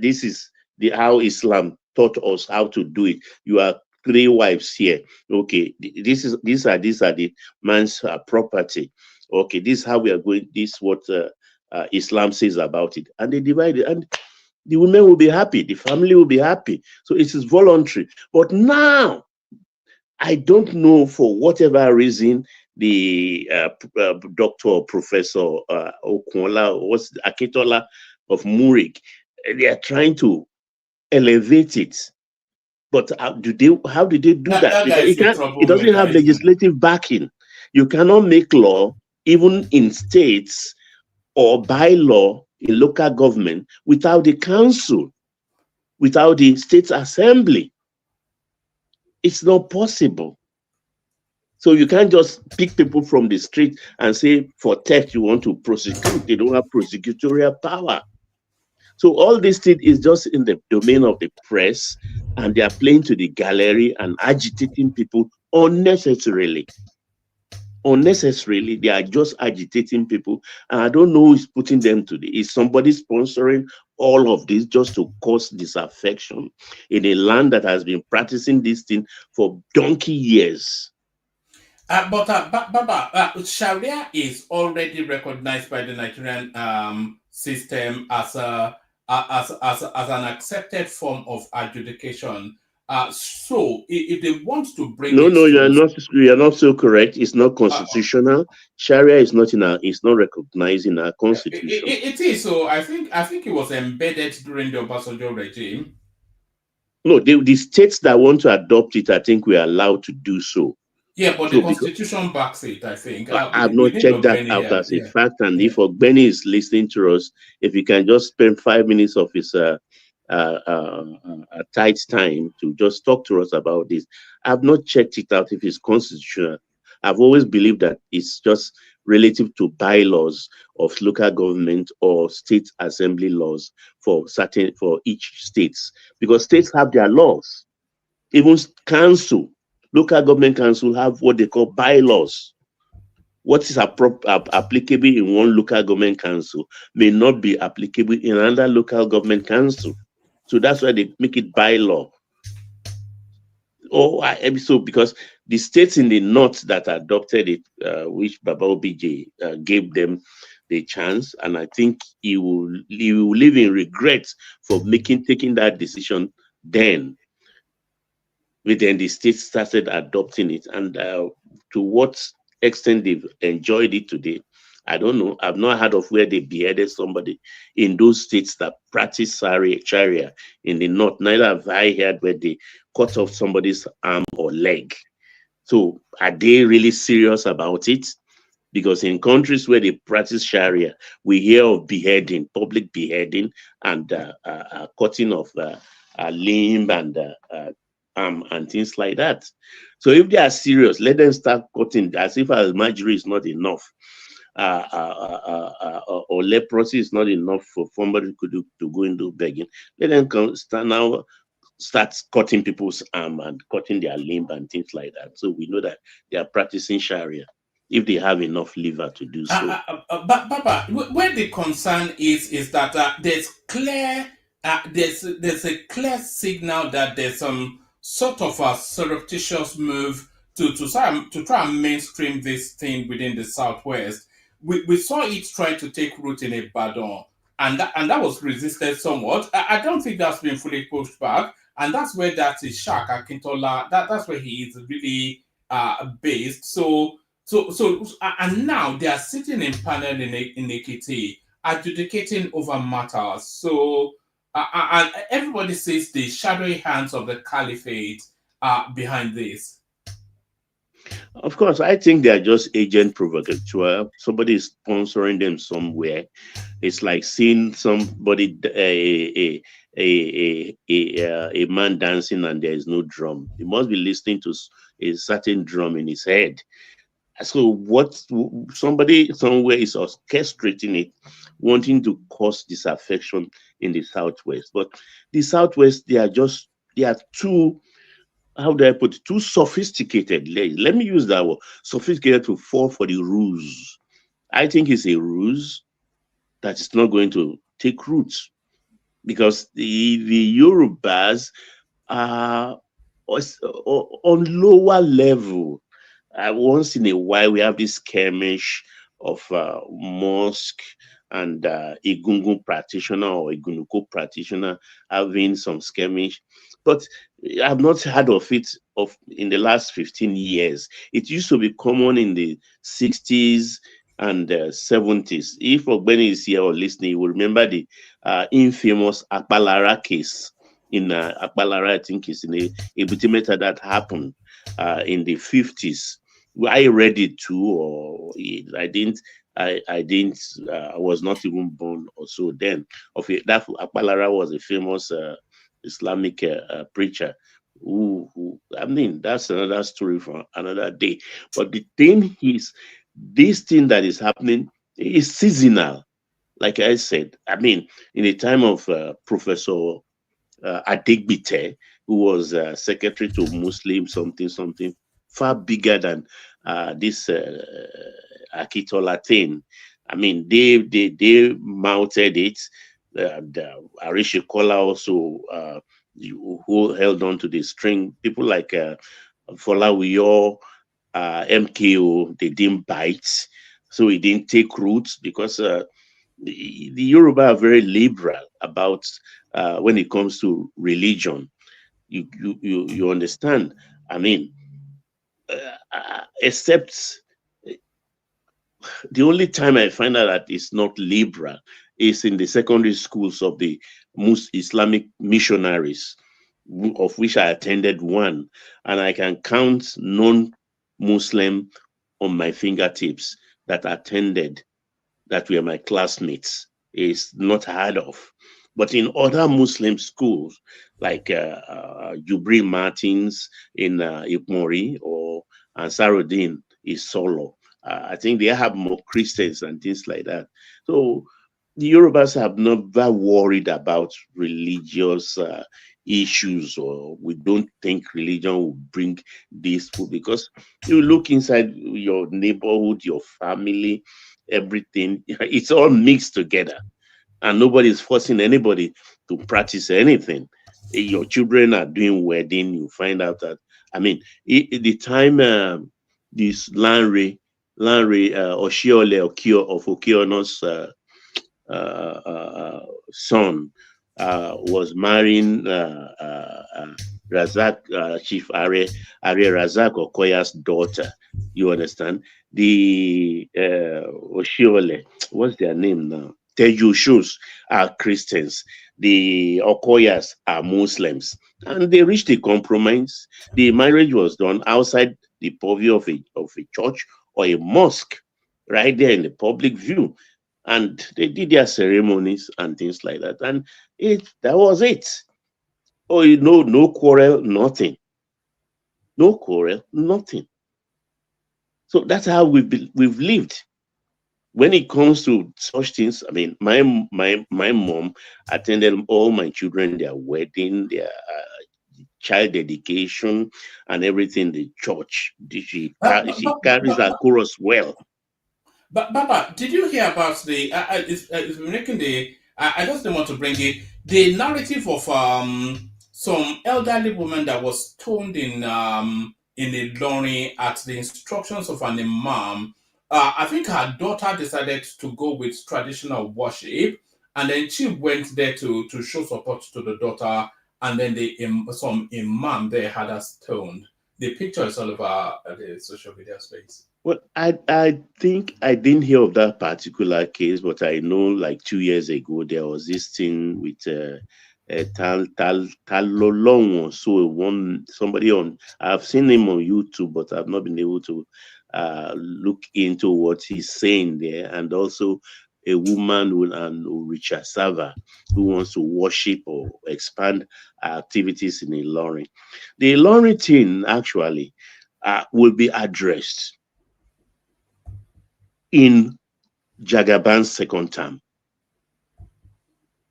this is how Islam taught us how to do it. You are 3 wives here. Okay, these are the man's property. Okay, this is how we are going. This is what Islam says about it, and they divide it, and the women will be happy, the family will be happy. So it is voluntary. But now, I don't know, for whatever reason, the Dr. or Professor Okunla, what's Akintola of Murik, they are trying to elevate it. But how did they do that? Because it doesn't have legislative backing. You cannot make law, even in states, or bylaw in local government, without the council, without the state assembly. It's not possible. So you can't just pick people from the street and say for theft you want to prosecute. They don't have prosecutorial power. So all this thing is just in the domain of the press, and they are playing to the gallery and agitating people unnecessarily. Unnecessarily, they are just agitating people, and I don't know who is putting them to the. Is somebody sponsoring all of this just to cause disaffection in a land that has been practicing this thing for donkey years? But Baba, Sharia is already recognized by the Nigerian system as an accepted form of adjudication. So if they want to bring no, you are not so correct. It's not constitutional. Sharia is not recognized in our constitution. It is. So I think it was embedded during the Obasanjo regime. No, the states that want to adopt it, I think we are allowed to do so. Yeah, but the constitution backs it, I think. I have not checked that out as a fact. And if Ogbeni is listening to us, if he can just spend 5 minutes of his tight time to just talk to us about this. I've not checked it out if it's constitutional. I've always believed that it's just relative to bylaws of local government or state assembly laws for each states, because states have their laws. Even local government council have what they call bylaws. What is applicable in one local government council may not be applicable in another local government council. So that's why they make it bylaw. So because the states in the north that adopted it, which Baba OBJ gave them the chance, and I think he will live in regret for taking that decision then. But then the states started adopting it, and to what extent they've enjoyed it today, I don't know. I've not heard of where they beheaded somebody in those states that practice Sharia in the north. Neither have I heard where they cut off somebody's arm or leg. So are they really serious about it? Because in countries where they practice Sharia, we hear of beheading, public beheading, and cutting of a limb and arm and things like that. So if they are serious, let them start cutting, as if Almajiri is not enough. Or leprosy is not enough for somebody to go into begging. Let them start cutting people's arm and cutting their limb and things like that. So we know that they are practicing Sharia if they have enough liver to do so. But Baba, where the concern is that there's a clear signal that there's some sort of a surreptitious move to try and mainstream this thing within the Southwest. We saw it try to take root in Ibadan, and that was resisted somewhat. I don't think that's been fully pushed back, and that's where that is Shaka Akintola. That's where he is really based. So and now they are sitting in panel in Ekiti, adjudicating over matters. So and everybody says the shadowy hands of the Caliphate are behind this. Of course, I think they are just agent provocateur. Somebody is sponsoring them somewhere. It's like seeing somebody, a man dancing and there is no drum. He must be listening to a certain drum in his head. So what somebody somewhere is orchestrating it, wanting to cause disaffection in the Southwest. But the Southwest, they are too, how do I put it, too sophisticated. Let me use that word, sophisticated, to fall for the ruse. I think it's a ruse that is not going to take root, because the Yorubas are on lower level. Once in a while, we have this skirmish of mosque and Egungun practitioner or Egunuko practitioner having some skirmish. But I've not heard of it in the last 15 years. It used to be common in the 60s and 70s. If Ogbeni is here or listening, you will remember the infamous Akbalara case. In Akbalara, I think it's in Ebutimeta that happened in the 50s. I read it too, or I didn't. I was not even born or so then. That Akbalara was a famous Islamic preacher. I mean, that's another story for another day. But the thing is, this thing that is happening is seasonal. Like I said, I mean, in the time of Professor Adegbite, who was secretary to Muslim something, far bigger than this Akitola thing. I mean, they mounted it. Arishi Kola also who held on to the string. People like Folawiyo, MKO, they didn't bite, so it didn't take roots, because the Yoruba are very liberal about when it comes to religion. You understand? I mean, except the only time I find out that it's not liberal is in the secondary schools of the Islamic missionaries, of which I attended one, and I can count non-Muslim on my fingertips that attended, that were my classmates. Is not heard of. But in other Muslim schools, like Jubri Martins in Ipmori or Ansarudin is Solo, I think they have more Christians and things like that. So the Yorubas have never worried about religious issues, or we don't think religion will bring this, because you look inside your neighborhood, your family, everything, it's all mixed together, and nobody is forcing anybody to practice anything. Your children are doing wedding, you find out that I mean, the time this Lanre Oshiole of Okiono's son was marrying Razak, Chief Are Razak Okoya's daughter. You understand? The Oshiole, what's their name now? Teju Shus are Christians. The Okoyas are Muslims. And they reached a compromise. The marriage was done outside the purview of a church or a mosque, right there in the public view. And they did their ceremonies and things like that. And that was it. Oh, you know, no quarrel, nothing. No quarrel, nothing. So that's how we've lived. When it comes to such things, I mean, my mom attended all my children, their wedding, their child dedication, and everything. The church, she carries her chorus well. But Baba, did you hear about the? It's making the. I just didn't want to bring it. The narrative of some elderly woman that was stoned in a lorry at the instructions of an imam. I think her daughter decided to go with traditional worship, and then she went there to show support to the daughter, and then some imam there had her stoned. The picture is all over the social media space. Well, I think I didn't hear of that particular case, but I know like 2 years ago there was this thing with Talolong, so somebody on. I've seen him on YouTube, but I've not been able to look into what he's saying there, and also a woman Richard Sava who wants to worship or expand activities in Ilorin. The Ilorin thing actually will be addressed in Jagaban's second term.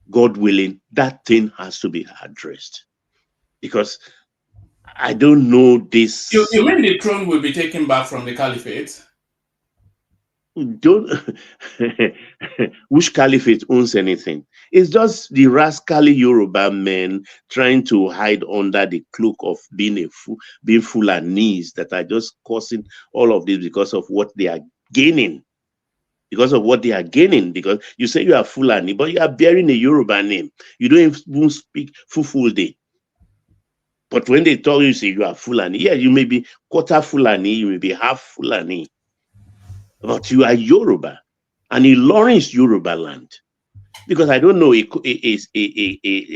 God willing, that thing has to be addressed. Because I don't know this. You mean the throne will be taken back from the Caliphate? Which Caliphate owns anything? It's just the rascally Yoruba men trying to hide under the cloak of being Fulanese that are just causing all of this because of what they are gaining. Because of what they are gaining, because you say you are Fulani, but you are bearing a Yoruba name. You don't even speak Fulfulde. But when they tell you, say you are Fulani, yeah, you may be quarter Fulani, you may be half Fulani, but you are Yoruba, and Ilorin is Yoruba land. Because I don't know, a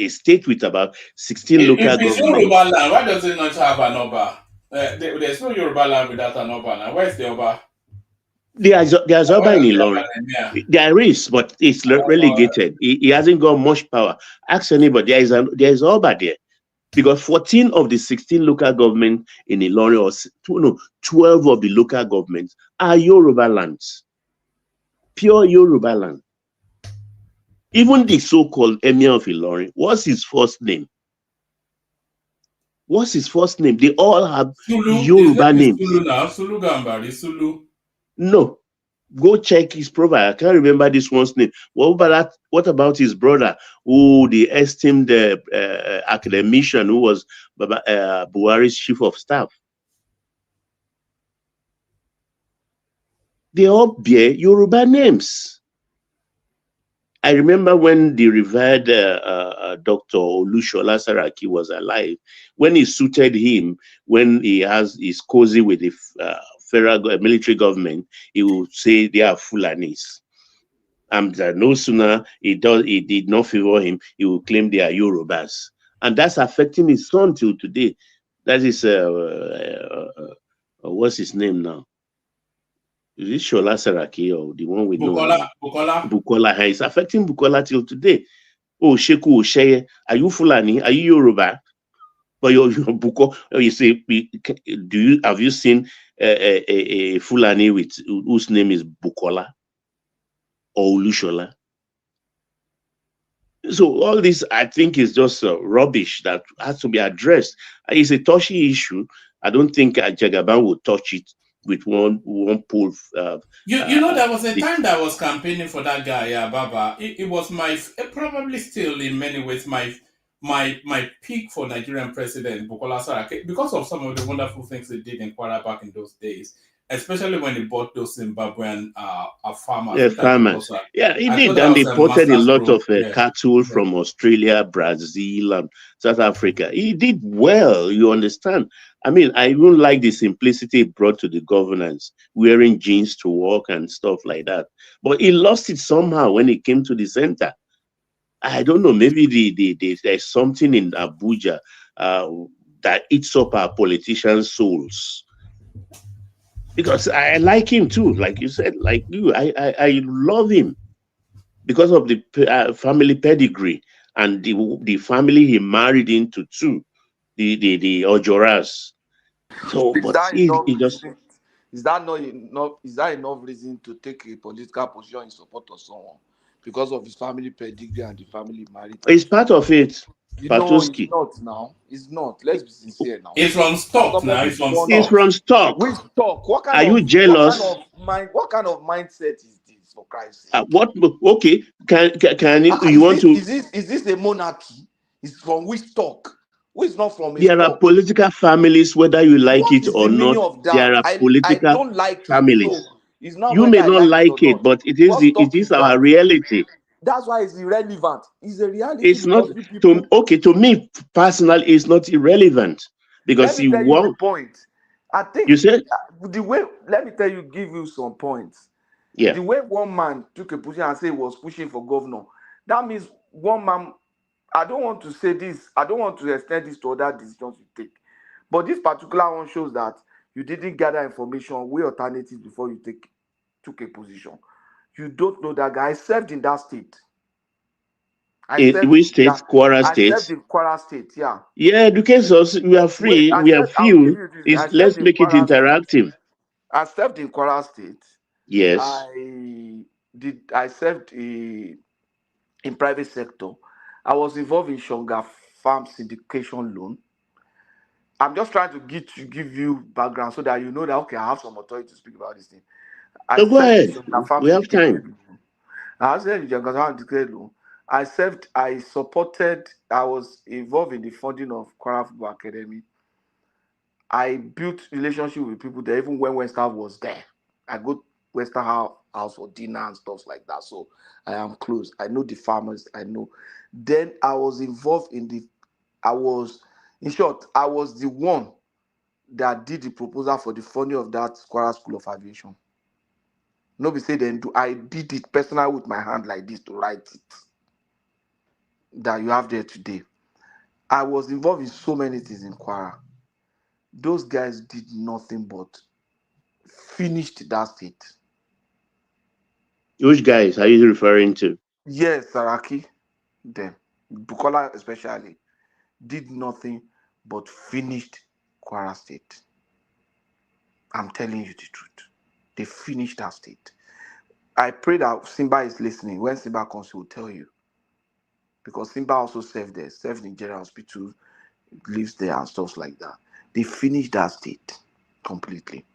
state with about 16 local governments. If it's Yoruba land, why does it not have an Oba? There's no Yoruba land without an Oba now. Where's the Oba? There's Oba in Ilorin. There is, but it's relegated. He hasn't got much power. Ask anybody. There is Oba there. Because 14 of the 16 local governments in Ilorin, or 12 of the local governments are Yoruba lands. Pure Yoruba land. Even the so-called Emir of Ilorin, what's his first name? What's his first name? They all have Yoruba names. Sulu now. Sulu Gambari. Sulu. No. Go check his profile. I can't remember this one's name. What about his brother, who the esteemed academician who was Buhari's chief of staff? They all bear Yoruba names. I remember when the revered Dr. Olushola Saraki was alive, when he suited him, when he is cozy with the federal military government, he would say they are Fulanis. And no sooner it did not favor him, he will claim they are Yorubas. And that's affecting his son till today. That is, what's his name now? Is it Shola Saraki or the one we know? Bukola. It's affecting Bukola till today. Oh, Sheku Osheye, are you Fulani? Are you Yoruba? But your Buko, you say, have you seen a Fulani whose name is Bukola or Olushola? So all this, I think, is just rubbish that has to be addressed. It's a touchy issue. I don't think Jagaban will touch it with one pull. You know, there was a time that I was campaigning for that guy, Baba. It was probably still in many ways my my pick for Nigerian President Bukola Saraki, because of some of the wonderful things he did in Kwara back in those days, especially when he bought those Zimbabwean farmers. Yeah, farmers. Yeah, he did, and they imported a lot of cattle from Australia, Brazil, and South Africa. He did well, you understand. I mean, I even like the simplicity he brought to the governance, wearing jeans to work and stuff like that. But he lost it somehow when he came to the center. I don't know, maybe there's something in Abuja that eats up our politicians' souls. Because I like him too, like you said, like you, I love him because of the family pedigree and the family he married into too, the Ojoras. So, Is but that he enough just reason? Is that not enough? Is that enough reason to take a political position in support of someone because of his family pedigree and the family married? It's part of it. You know, it's Patuski. not now. It's not. Let's be sincere now. It's from stock now. It's from stock. It's from stock. Which stock? What kind Are you jealous? What kind of mindset is this, for Christ's sake? What? Okay. Can you want to? Is this a monarchy? It's from which stock? Who is not from a There stock? are political families, whether you like What it is or the meaning not. of that? There are I political don't like families. it. So it's not You whether may I not like or it, not. but it What is stock our that? reality. That's why it's irrelevant. It's a reality. It's not because people, to me personally, it's not irrelevant because let me tell you the point. I think you said the way. Let me give you some points. Yeah. The way one man took a position and said he was pushing for governor, that means one man. I don't want to say this. I don't want to extend this to other decisions you take, but this particular one shows that you didn't gather information, weigh alternatives before you took a position. You don't know that guy. I served in that state. In which state? Kwara State. I served in Kwara State. Yeah. Yeah, because we are free. We are few. Let's make it interactive. I served in Kwara State. Yes. I served in private sector. I was involved in Shonga Farm syndication loan. I'm just trying to give you background so that you know that okay, I have some authority to speak about this thing. Go ahead. We have time. I served in Shonga Farm syndication loan. I was involved in the funding of Kwara Football Academy. I built relationship with people there, even when Western was there. I go to Western house for dinner and stuff like that. So I am close. I know the farmers. I know. Then I was involved in I was the one that did the proposal for the funding of that Kwara School of Aviation. Nobody said then I did it personally with my hand like this to write it that you have there today. I was involved in so many things in Kwara. Those guys did nothing but finished that state. Which guys are you referring to? Yes, Saraki, them, Bukola especially, did nothing but finished Kwara State. I'm telling you the truth. They finished that state. I pray that Simba is listening. When Simba comes, he will tell you. Because Simba also served there, served in General Hospital, lives there and stuff like that. They finished that state completely.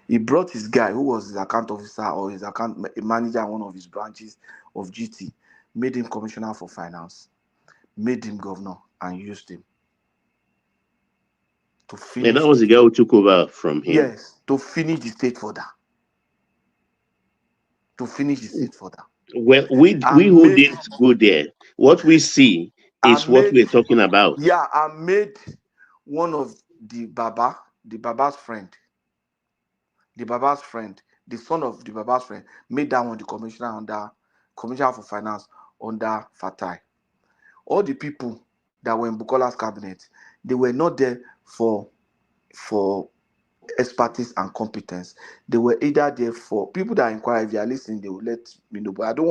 He brought his guy who was his account officer or his account manager in one of his branches of GT, made him commissioner for finance, made him governor, and used him to finish. And that was the guy who took over from him. Yes, to finish the state further. To finish the state further. Well, we who didn't go there, what we see is what we're talking about. Yeah, I made one of the Baba's friend, the son of the Baba's friend, made that one the commissioner for finance under Fatai. All the people that were in Bukola's cabinet, they were not there for expertise and competence. They were either there for people that inquire. If you are listening, they will let me know. But I don't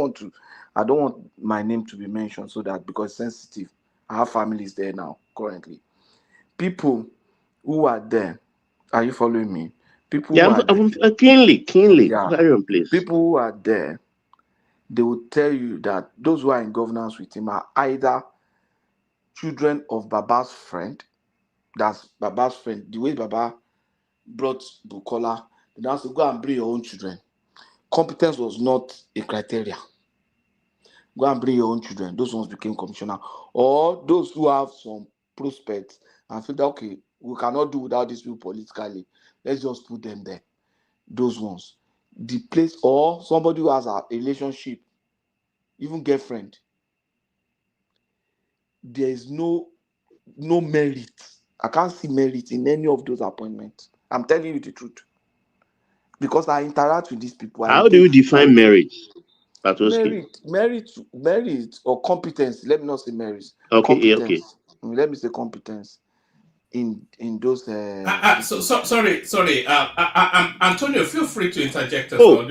want my name to be mentioned so that because it's sensitive. I have families there now currently. People who are there, are you following me? People yeah, I'm keenly. Yeah. Carry on, please. People who are there, they will tell you that those who are in governance with him are either children of Baba's friend. That's Baba's friend. The way Baba brought Bukola, they have to go and bring your own children. Competence was not a criteria. Go and bring your own children. Those ones became commissioner. Or those who have some prospects and feel that, okay, we cannot do without these people politically. Let's just put them there. Those ones. The place, or somebody who has a relationship, even girlfriend, there is no merit. I can't see merit in any of those appointments. I'm telling you the truth. Because I interact with these people. How do you define merit, Patoski? Merit or competence. Let me not say merit. Okay, Competence. okay. Let me say competence in those. Sorry. Antonio, feel free to interject us. Oh,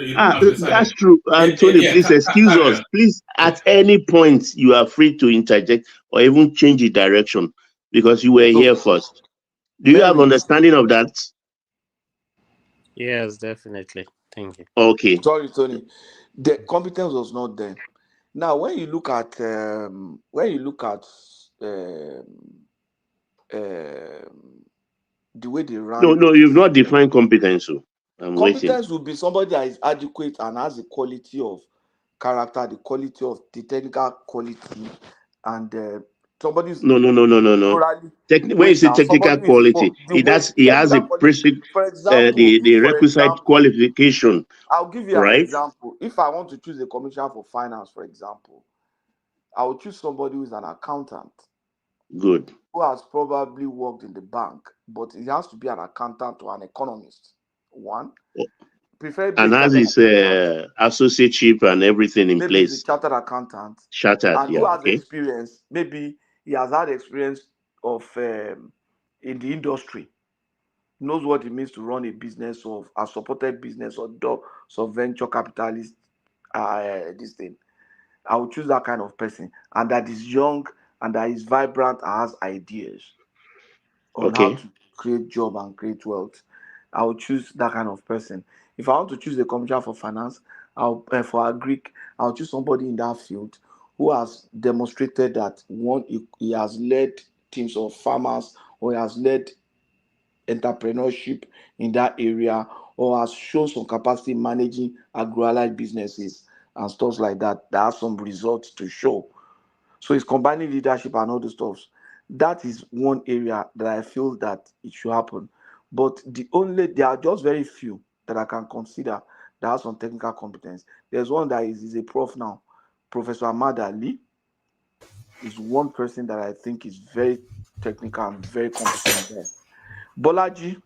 that's true. Antonio, please excuse us. Please, at any point, you are free to interject or even change the direction because you were here first. Do you have understanding of that? Yes, definitely. Thank you. Okay. Sorry, Tony. The competence was not there. Now, when you look at the way they run. No, you've not defined competence. So I'm competence waiting. will be somebody that is adequate and has the quality of character, the quality of the technical quality, and somebody is No. When you say technical quality, he has a for example, the requisite qualification. I'll give you an example. If I want to choose a commissioner for finance, for example, I will choose somebody who is an accountant. Good. Who has probably worked in the bank, but it has to be an accountant or an economist. One. Preferably and has his associateship and everything in maybe place. He's a chartered accountant. Chartered, and yeah. Who has experience. Maybe he has had experience of in the industry. Knows what it means to run a business of a supported business or some venture capitalist. This thing. I would choose that kind of person, and that is young and that is vibrant and has ideas on how to create job and create wealth. I will choose that kind of person. If I want to choose a commissioner for finance, for Greek, I'll choose somebody in that field who has demonstrated that one, he has led teams of farmers or he has led entrepreneurship in that area or has shown some capacity managing agro-allied businesses and stuff like that. That has some results to show. So it's combining leadership and all the stuff. That is one area that I feel that it should happen. But there are just very few that I can consider that has some technical competence. There's one that is a prof now. Professor Ahmad Ali is one person that I think is very technical and very competent there. Bolaji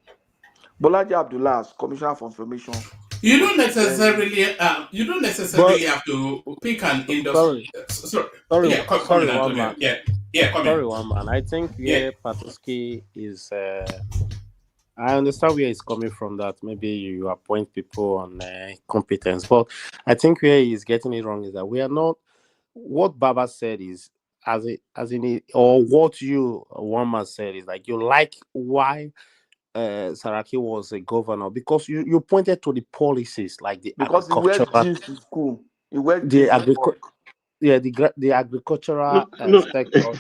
Abdullah, Commissioner for Information. You don't necessarily have to pick an industry. Sorry, one man. Sorry, one man. I think where Patoski is. I understand where he's coming from. That maybe you appoint people on competence, but I think where he's getting it wrong is that we are not. What Baba said is or what you one man said is like you like why. Saraki was a governor because you pointed to the policies like the because he went to school. He went the agricultural sector.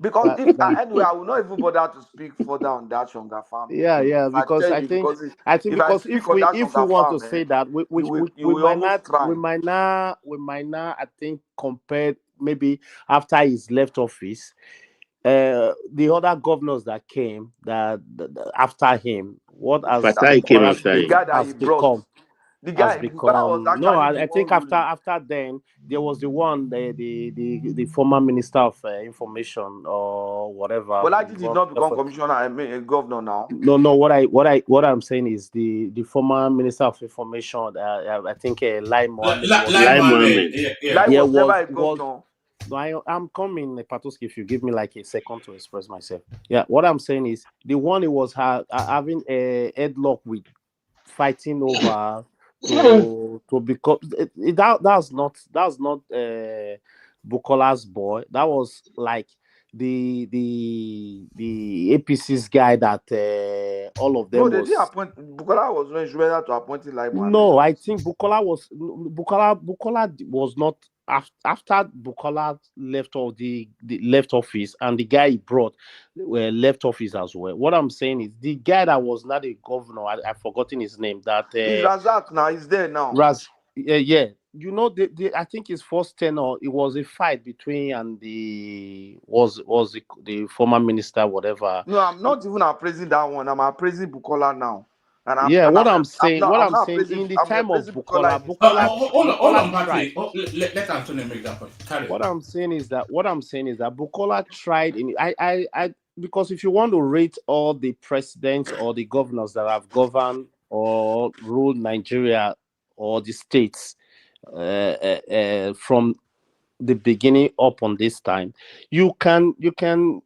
Because anyway, I will not even bother to speak further on that Shonga farm. Yeah, because I think if we want to say that we might not I think compared maybe after he's left office. The other governors that came after him, what has the guy that he brought? The guy become no. I think after then there was the one the former minister of information or whatever. Well, I did not become commissioner. I mean a governor now. No. What I'm saying is the former minister of information. I think Lai Mohammed. Lai was never a governor. I'm coming, Patoski, if you give me like a second to express myself. Yeah, what I'm saying is the one he was having a headlock with, fighting over to become that's not Bukola's boy. That was like the APC's guy that all of them. No, they didn't appoint. Bukola was ready to appoint Lai Mohammed. No, I think Bukola was not. After Bukola left left office and the guy he brought left office as well. What I'm saying is the guy that was not a governor, I've forgotten his name. That he's Razak now. He's there now. Yeah. you know, I think his first tenure, it was a fight between and the former minister, whatever. No, I'm not even appraising that one. I'm appraising Bukola now. And What I'm saying appraising, in the I'm time of appraising Bukola, hold on, tried. Patrick. Let Anthony make that point. Carry on. What I'm saying is that Bukola tried because if you want to rate all the presidents or the governors that have governed or ruled Nigeria or the states from the beginning up on this time, you can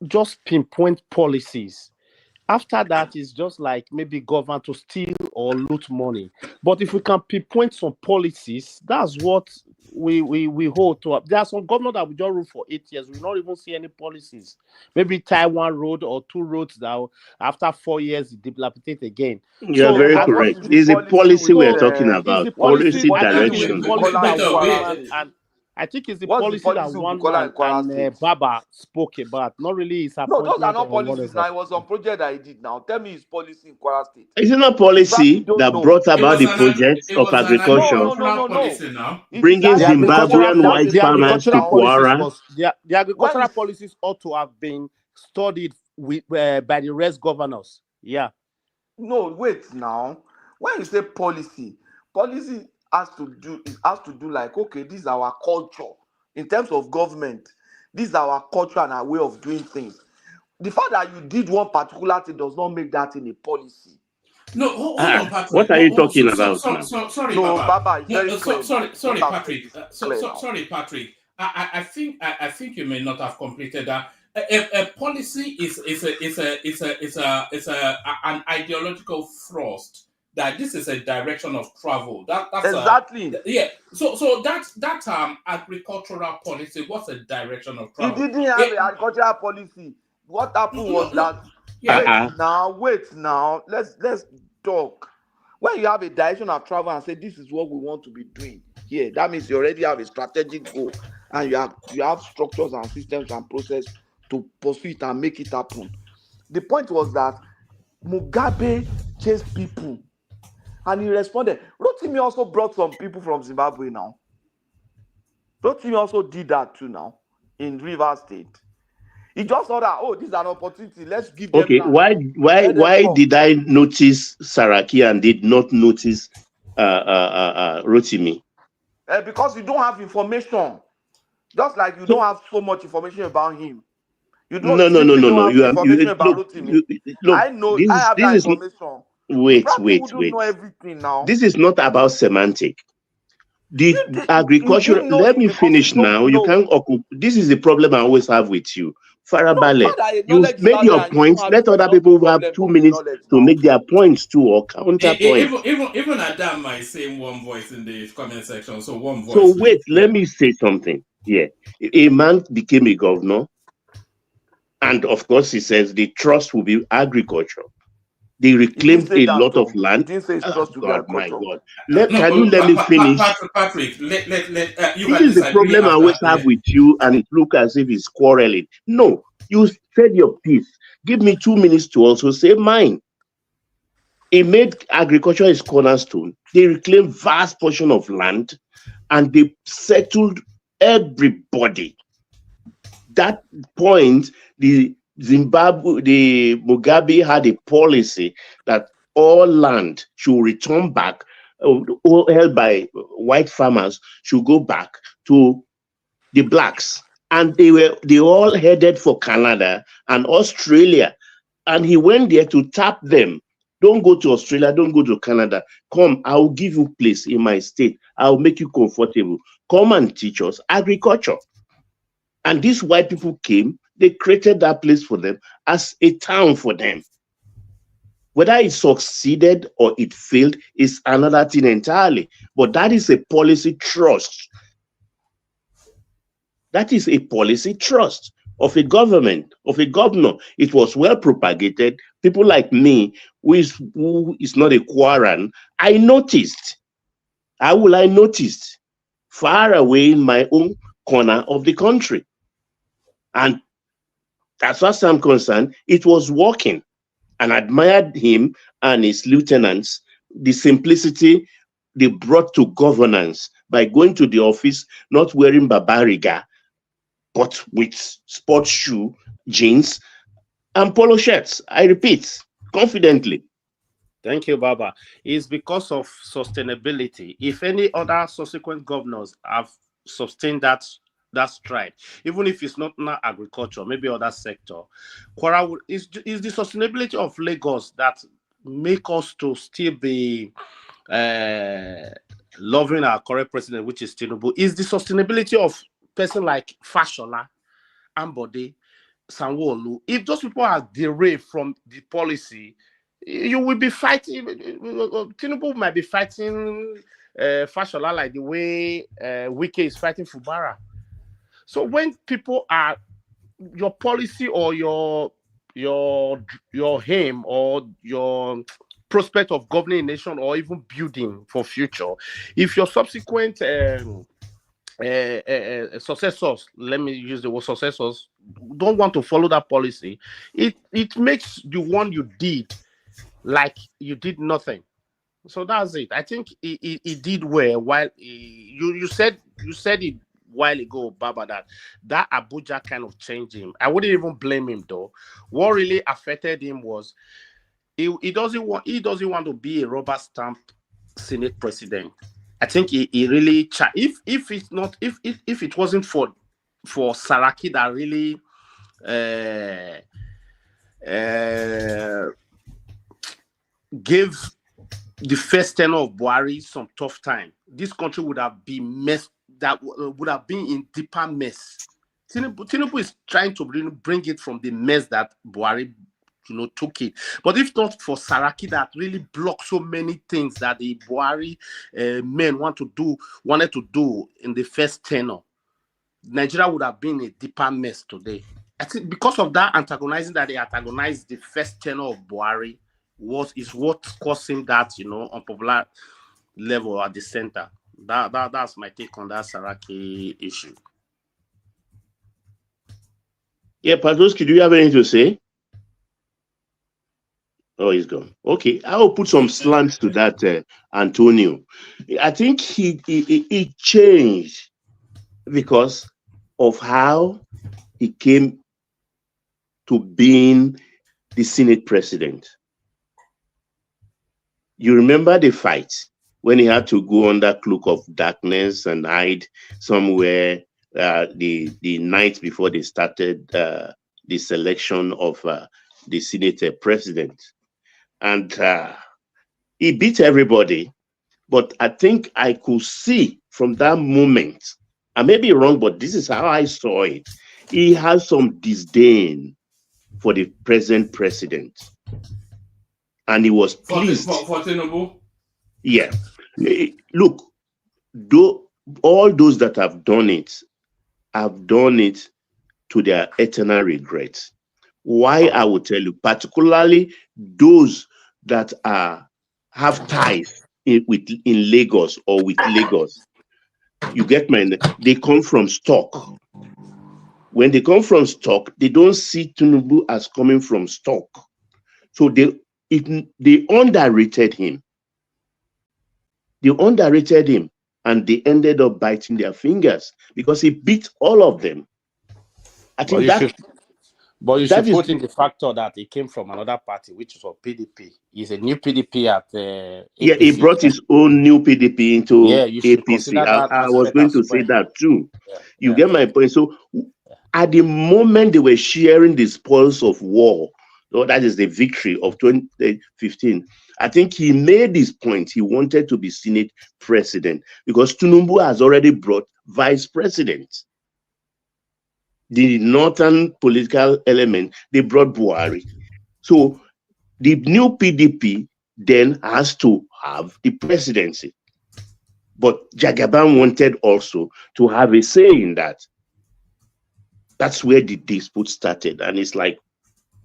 just pinpoint policies. After that, it's just like maybe government to steal or loot money. But if we can pinpoint some policies, that's what we hold to. There are some governors that we just rule for 8 years. We not even see any policies. Maybe Taiwan road or 2 roads that after 4 years dilapidate again. You are very correct. It's a policy we are talking about. Policy direction. And I think it's the policy that one man and Baba spoke about. Not really his appointment. No, those are not policies. Now it was some project that he did. Now tell me his policy in Kwara State. Is it not policy that brought about the project of agriculture? No. Bringing Zimbabwean white farmers to Kwara? The agricultural policies ought to have been studied by the rest governors. Yeah. No, wait now. When you say policy has to do like, okay, this is our culture in terms of government. This is our culture and our way of doing things. The fact that you did one particular thing does not make that in a policy. No, hold on, Patrick. What are you talking about? Sorry, no, Baba. It's very clear. Sorry, Patrick. Sorry, Patrick. I think you may not have completed that. A policy is an ideological thrust. That this is a direction of travel. That's exactly. So that agricultural policy was a direction of travel. He didn't have an agricultural policy. What happened was that. Wait now. Let's talk. When you have a direction of travel and say this is what we want to be doing here, that means you already have a strategic goal and you have structures and systems and process to pursue it and make it happen. The point was that Mugabe chased people. And he responded. Rotimi also brought some people from Zimbabwe now. Rotimi also did that too now in Rivers State. He just saw that, this is an opportunity. Let's give them. Okay, why did I notice Saraki and did not notice Rotimi? Because you don't have information. Just like you don't have so much information about him. You don't no. You have information about Rotimi. I know. I have that information. Wait. Know everything now. This is not about semantic. The agriculture. Let me finish now. You can't. This is the problem I always have with you, Farabale. You make your points. Let other people who have 2 minutes to make their points too or counterpoint. Even Adam might say one voice in the comment section. So one voice. So wait. Let me say something. Yeah, a man became a governor, and of course he says the trust will be agriculture. They reclaimed a lot of land. God, my God. Can you let me finish? Patrick, this is the problem I always have with you, and it looks as if it's quarreling. No, you said your piece. Give me 2 minutes to also say mine. He made agriculture his cornerstone. They reclaimed vast portion of land, and they settled everybody. That point, the Mugabe had a policy that all land should return back, all held by white farmers should go back to the blacks. And they all headed for Canada and Australia. And he went there to tap them. Don't go to Australia, don't go to Canada. Come, I'll give you place in my state. I'll make you comfortable. Come and teach us agriculture. And these white people came. They created that place for them as a town for them. Whether it succeeded or it failed is another thing entirely. But that is a policy trust. That is a policy trust of a government, of a governor. It was well propagated. People like me, who is not a Kwaran, I noticed. How will I notice? Far away in my own corner of the country. And as far as I'm concerned, it was working, and I admired him and his lieutenants, the simplicity they brought to governance by going to the office, not wearing babariga, but with sports shoe, jeans, and polo shirts. I repeat, confidently. Thank you, Baba. It's because of sustainability. If any other subsequent governors have sustained that stride, even if it's not now agriculture, maybe other sector, is the sustainability of Lagos that make us to still be loving our current president, which is Tinubu. Is the sustainability of person like Fashola, Ambode, Sanwo-Olu. If those people are derailed from the policy, you will be fighting. Tinubu might be fighting Fashola like the way Wike is fighting Fubara. So when people are your policy or your aim or your prospect of governing a nation or even building for future, if your subsequent successors, let me use the word successors, don't want to follow that policy, it makes the one you did like you did nothing. So that's it. I think he did well. While you said it a while ago, Baba, that Abuja kind of changed him. I wouldn't even blame him though. What really affected him was he doesn't want to be a rubber stamp Senate president. I think he really if it wasn't for Saraki that really gave the first tenure of Buhari some tough time, this country would have been would have been in deeper mess. Tinubu is trying to bring it from the mess that Buhari took it. But if not for Saraki that really blocked so many things that the Buhari men wanted to do in the first tenure, Nigeria would have been a deeper mess today. I think because of that antagonizing that they antagonized the first tenure of Buhari is what causing that unpopular level at the center. That's my take on that Saraki issue. Yeah, Padroski, do you have anything to say? Oh, he's gone. Okay, I will put some slants to that, Antonio. I think he changed because of how he came to being the Senate president. You remember the fight when he had to go under cloak of darkness and hide somewhere the night before they started the selection of the Senate president. And he beat everybody. But I think I could see from that moment, I may be wrong, but this is how I saw it. He has some disdain for the present president. And he was pleased. For Tinubu? Yeah. Look, all those that have done it to their eternal regret. Why, I will tell you, particularly those that have ties in Lagos or with Lagos. You get they come from stock. When they come from stock, they don't see Tinubu as coming from stock. So they underrated him. They underrated him, and they ended up biting their fingers because he beat all of them. I think But you should put in the factor that he came from another party, which is PDP. He's a new PDP at APC. Yeah, he brought his own new PDP into APC. I was going to say that too. You get my point. So at the moment they were sharing the spoils of war, that is the victory of 2015, I think he made this point. He wanted to be Senate president because Tinubu has already brought vice president. The northern political element, they brought Buhari. So the new PDP then has to have the presidency. But Jagaban wanted also to have a say in that. That's where the dispute started. And it's like,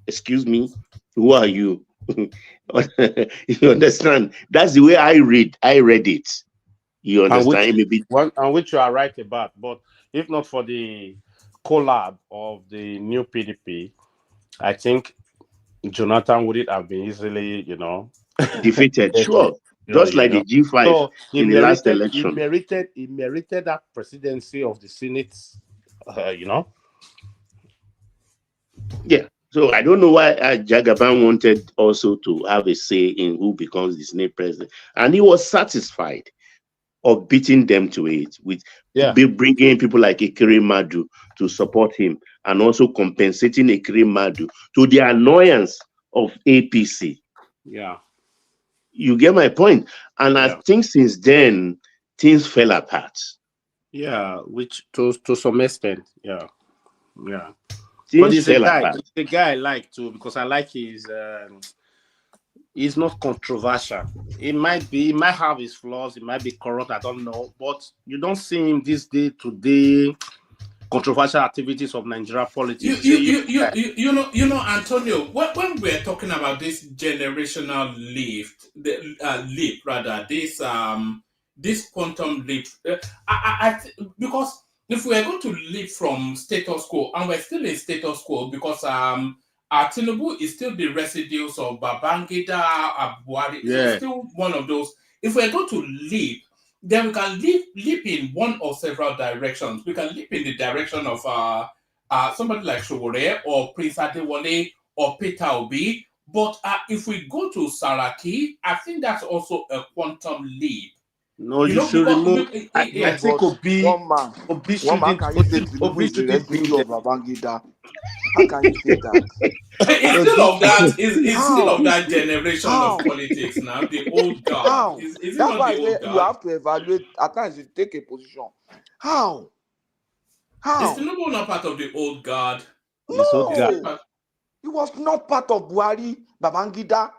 excuse me, who are you? You understand? That's the way I read it. You understand? And which you are right about. But if not for the collab of the new PDP, I think Jonathan wouldn't have been easily, defeated. Sure. just you like know. the G5 So in the last election. he merited that presidency of the Senate, you know. Yeah. So I don't know why Jagaban wanted also to have a say in who becomes the Senate president, and he was satisfied of beating them to it with bringing people like Ekere Madu to support him, and also compensating Ekere Madu to the annoyance of APC. Yeah. You get my point? And I think since then, things fell apart. Yeah, which to some extent, yeah. But Things he's a fell guy. apart. He's a guy I like too, because I like his. He's not controversial. He might have his flaws. He might be corrupt. I don't know, but you don't see him this day to day controversial activities of Nigeria politics. You know, Antonio. When we're talking about this generational leap, this quantum leap, because if we are going to leap from status quo, and we're still in status quo, because Tinubu is still the residues of Babangida, Buhari. It's still one of those. If we're going to leap, then we can leap in one or several directions. We can leap in the direction of somebody like Showore or Prince Adewale or Peter Obi. But if we go to Saraki, I think that's also a quantum leap. No, you should remove. I think one man can you say Tinubu is the residue of Babangida? How can you say that? It's still of that generation of politics now, the old guard. How? Is That's not why the old you have to evaluate. At times you take a position. How? Is Tinubu not part of the old guard? No, he was not part of Buhari, Babangida.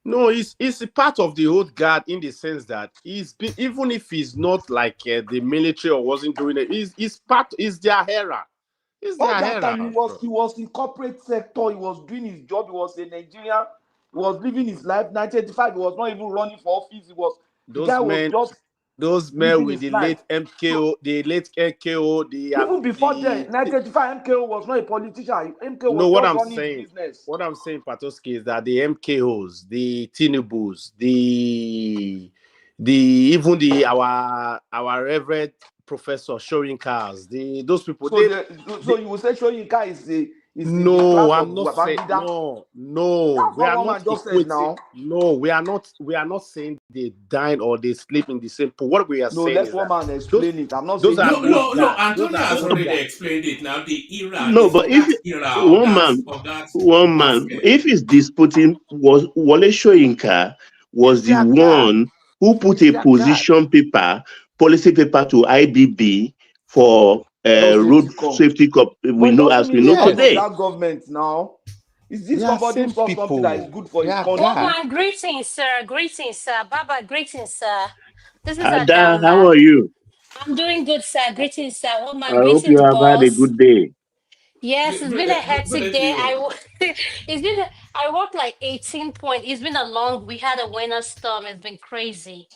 No, he's a part of the old guard in the sense that he's been, even if he's not like the military or wasn't doing it, he's their era. All that time he was in corporate sector, he was doing his job, he was a Nigerian, he was living his life. 1985, he was not even running for office. Those men with the late MKO, even before then, 1985 MKO was not a politician. MKO was what just I'm running saying, his business. What I'm saying, Patoski, is that the MKOs, the Tinubus, our Reverend Professor Shoyinkas, those people. So you will say Shoyinka is no, I'm not saying no. We are not equating now. No, we are not saying they dine or they sleep in the same pool. What we are saying is let one man explain it. I'm not saying no. Antonio has already explained it now. The era. No, but if one man, if he's disputing, was Wole Soyinka was the one who put a position paper, policy paper to IBB for road safety corp. We know today. That government now. Is this somebody who saw something that is good for his country? Woman, greetings, sir. Greetings, sir. Baba, greetings, sir. This is Ada, Adana. how are you? I'm doing good, sir. Greetings, sir. Woman, I hope you greetings, have boss. had a good day. Yes, it's been a hectic day. I worked like 18 points. It's been a long. We had a winter storm. It's been crazy.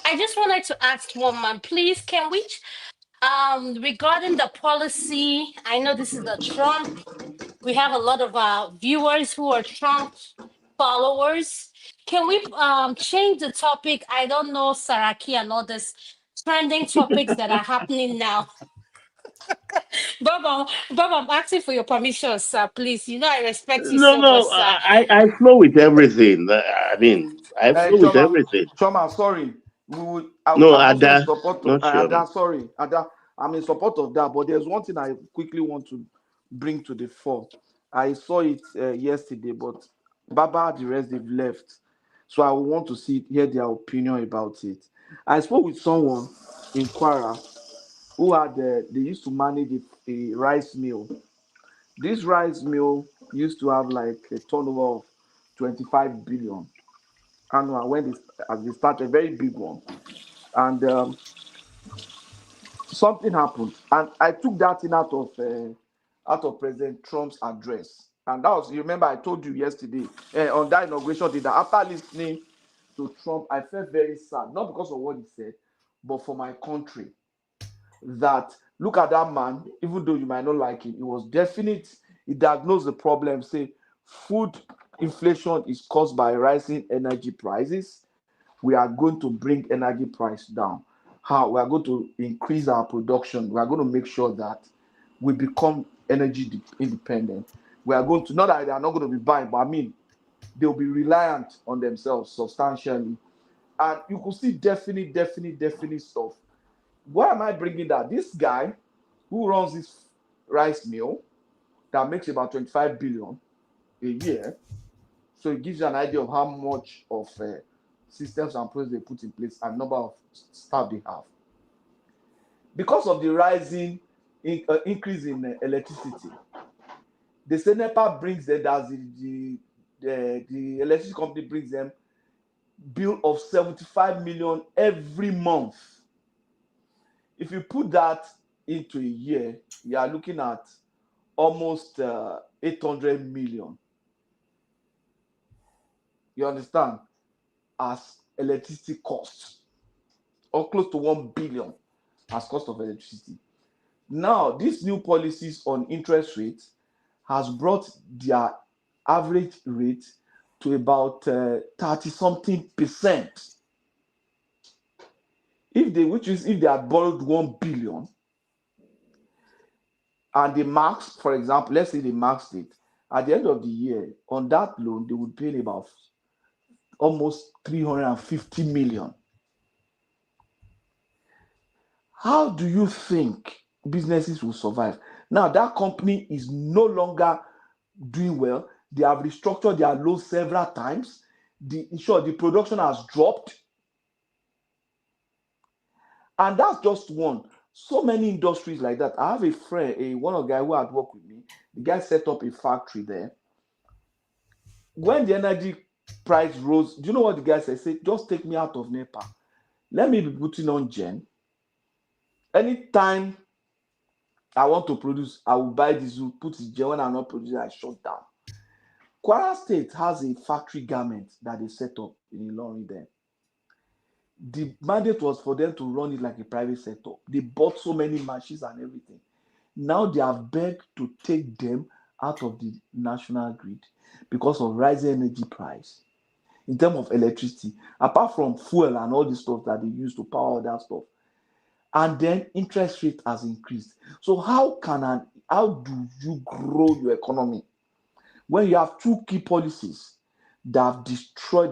I just wanted to ask woman, please, can we regarding the policy? I know this is a Trump. We have a lot of viewers who are Trump followers. Can we change the topic? I don't know, Saraki, and all this trending topics that are happening now. Bob, I'm asking for your permission, sir. Please, you know I respect you so much, sir. I flow with everything. I mean, I flow with everything. Choma, sorry. Ada, sorry, Ada. I'm in support of that, but there's one thing I quickly want to bring to the fore. I saw it yesterday, but Baba, the rest they've left, so I want to hear their opinion about it. I spoke with someone in Kwara who had they used to manage a rice mill. This rice mill used to have like a turnover of 25 billion annual when they started, a very big one, and something happened, and I took that thing out of President Trump's address, and that was, you remember I told you yesterday on that inauguration day that after listening to Trump, I felt very sad, not because of what he said, but for my country. That look at that man, even though you might not like him, he was definite. He diagnosed the problem, say food inflation is caused by rising energy prices. We are going to bring energy price down. How? We are going to increase our production. We are going to make sure that we become energy independent. We are going to, not that they are not going to be buying, but I mean, they'll be reliant on themselves substantially. And you could see definitely stuff. Why am I bringing that? This guy who runs this rice mill that makes about 25 billion a year, so it gives you an idea of how much of systems and processes they put in place and number of staff they have. Because of the rising increase in electricity, the NEPA brings them, as the electricity company brings them, bill of 75 million every month. If you put that into a year, you are looking at almost 800 million. You understand? As electricity costs, or close to 1 billion as cost of electricity. Now, these new policies on interest rates has brought their average rate to about 30-something%. If they had borrowed 1 billion and they maxed, for example, let's say they maxed it, at the end of the year, on that loan, they would pay about almost 350 million. How do you think businesses will survive? Now, that company is no longer doing well. They have restructured their loan several times. The production has dropped. And that's just one. So many industries like that. I have a friend, one of the guys who had worked with me. The guy set up a factory there. When the energy price rose, do you know what the guy said? He said, just take me out of NEPA. Let me be putting on gen. Anytime I want to produce, I will buy diesel, put it gen. When I'm not producing, I shut down. Kwara State has a factory garment that they set up in Ilorin there. The mandate was for them to run it like a private sector. They bought so many machines and everything. Now they have begged to take them out of the national grid because of rising energy price. In terms of electricity, apart from fuel and all the stuff that they use to power all that stuff, and then interest rate has increased. So how do you grow your economy when you have two key policies that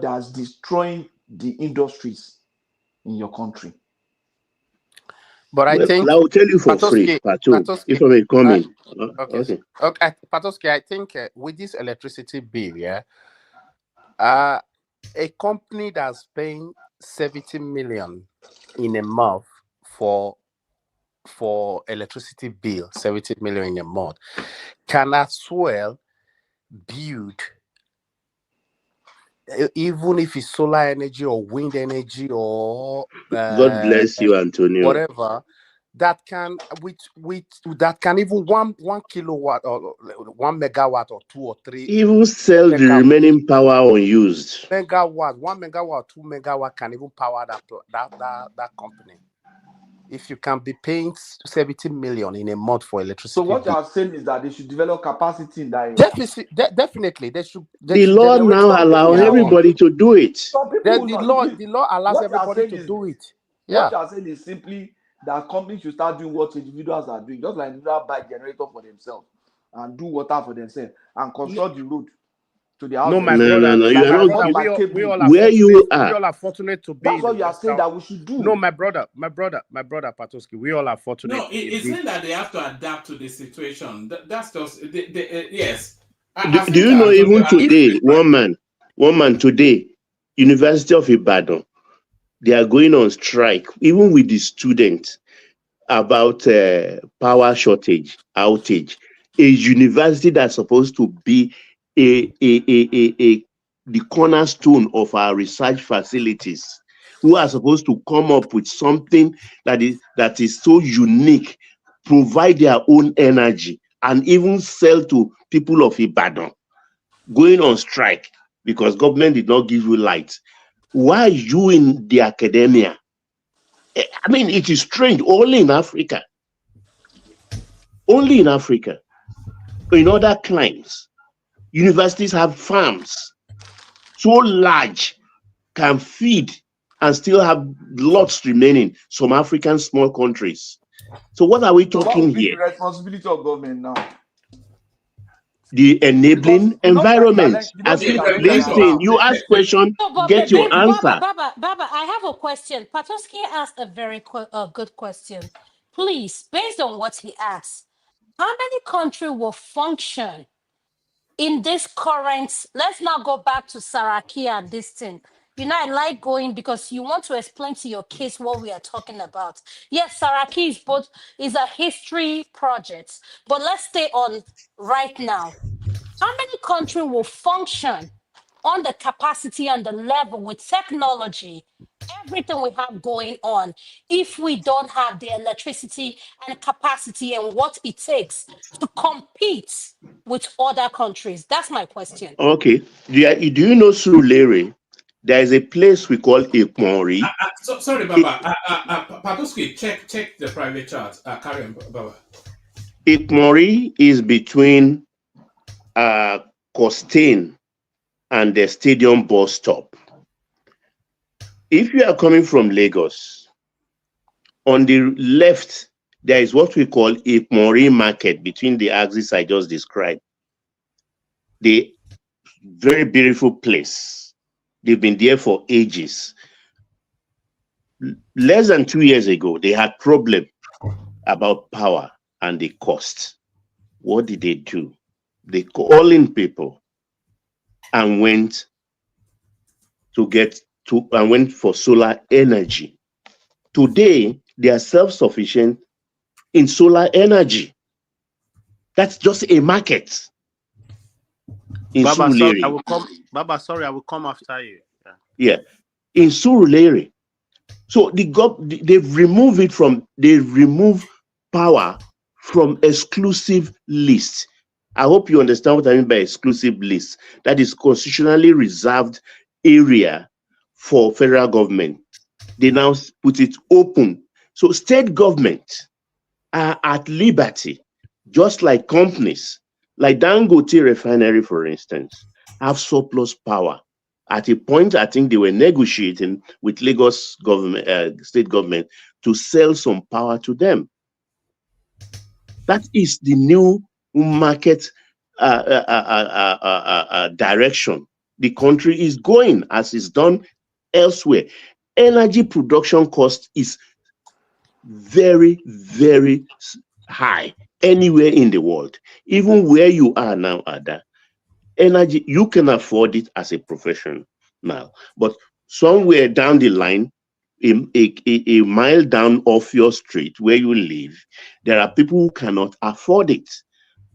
has destroying the industries in your country? But I think I will tell you for free, Patu, if I may come in. Okay. Patoski, I think with this electricity bill, a company that's paying 70 million in a month for electricity bill, 70 million in a month, can as well build, even if it's solar energy or wind energy or God bless you, Antonio. whatever, that can that can even one kilowatt or 1 megawatt or 2 or 3 even sell the remaining power unused. 1 megawatt, 2 megawatt can even power that company. If you can be paying 70 million in a month for electricity. So what you are saying is that they should develop capacity in that area. Definitely, they should. The law now allows everybody to do it. The law allows everybody to do it. What you are saying is simply that companies should start doing what individuals are doing, just like individuals buy generator for themselves and do water for themselves and construct the road to the house. No, my brother. You are not. We all are fortunate to be. That's what you are saying that we should do. No, my brother, Patoski. We all are fortunate. No, it's not that they have to adapt to the situation. That's just yes. Do you know even today, one man today, University of Ibadan, they are going on strike, even with the students, about power outage. A university that's supposed to be the cornerstone of our research facilities, who are supposed to come up with something that is so unique, provide their own energy, and even sell to people of Ibadan, going on strike because government did not give you light. Why are you in the academia? I mean, it is strange. Only in Africa. In other climes, Universities have farms so large, can feed and still have lots remaining. Some African small countries. So what are we talking what would be here? the responsibility of government now? The enabling environment. Because you know Listen, you ask question, get your answer. Baba, I have a question. Patoski asked a very good question. Please, based on what he asked, how many countries will function in this current? Let's now go back to Saraki and this thing. You know, I like going because you want to explain to your kids what we are talking about. Yes, Saraki is a history project, but let's stay on right now. How many countries will function on the capacity and the level with technology, everything we have going on, if we don't have the electricity and capacity and what it takes to compete with other countries? That's my question. Okay. Do you know Surulere? There is a place we call Ikmori. Sorry, Baba. Patoski, check the private chat. Carry on, Baba. Ikmori is between Costain and the stadium bus stop. If you are coming from Lagos, on the left, there is what we call Ikmori market between the axis I just described. The very beautiful place. They've been there for ages. Less than 2 years ago, they had problem about power and the cost. What did they do? They called in people and went for solar energy. Today, they are self-sufficient in solar energy. That's just a market. Baba, sorry, I will come after you. Yeah, in Surulere. So they've removed power from exclusive lists. I hope you understand what I mean by exclusive list. That is constitutionally reserved area for federal government. They now put it open. So state government are at liberty, just like companies, like Dangote Refinery, for instance, have surplus power. At a point, I think they were negotiating with Lagos government, state government, to sell some power to them. That is the new market direction the country is going, as is done elsewhere. Energy production cost is very, very high anywhere in the world. Even where you are now, Ada, energy, you can afford it as a professional, but somewhere down the line, a mile down off your street where you live, there are people who cannot afford it,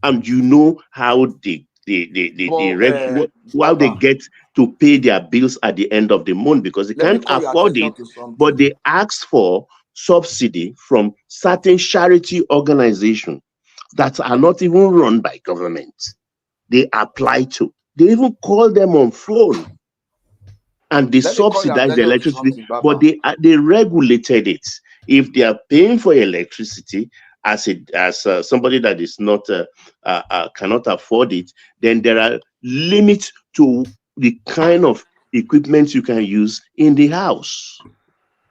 and you know how they get to pay their bills at the end of the month because they can't afford it, but they ask for subsidy from certain charity organizations that are not even run by government. They apply to. They even call them on phone, and they subsidize the electricity, but they regulated it. If they are paying for electricity as somebody that is not cannot afford it, then there are limits to the kind of equipment you can use in the house.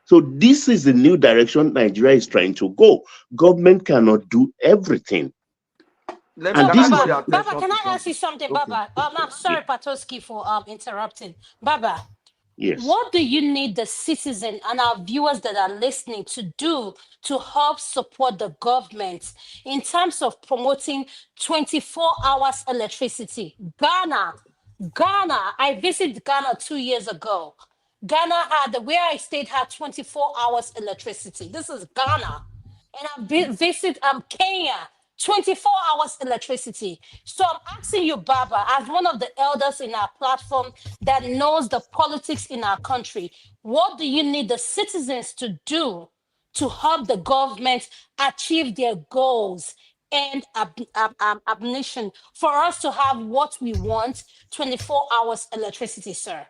So this is the new direction Nigeria is trying to go. Government cannot do everything. Baba, can I ask you something, okay. Baba? I'm sorry, Patoski, for interrupting. Baba, yes. What do you need the citizen and our viewers that are listening to do to help support the government in terms of promoting 24 hours electricity? Ghana, I visited Ghana 2 years ago. Ghana where I stayed had 24 hours electricity. This is Ghana. And I visited Kenya. 24 hours electricity. So I'm asking you, Baba, as one of the elders in our platform that knows the politics in our country, what do you need the citizens to do to help the government achieve their goals and ambition for us to have what we want, 24 hours electricity, sir?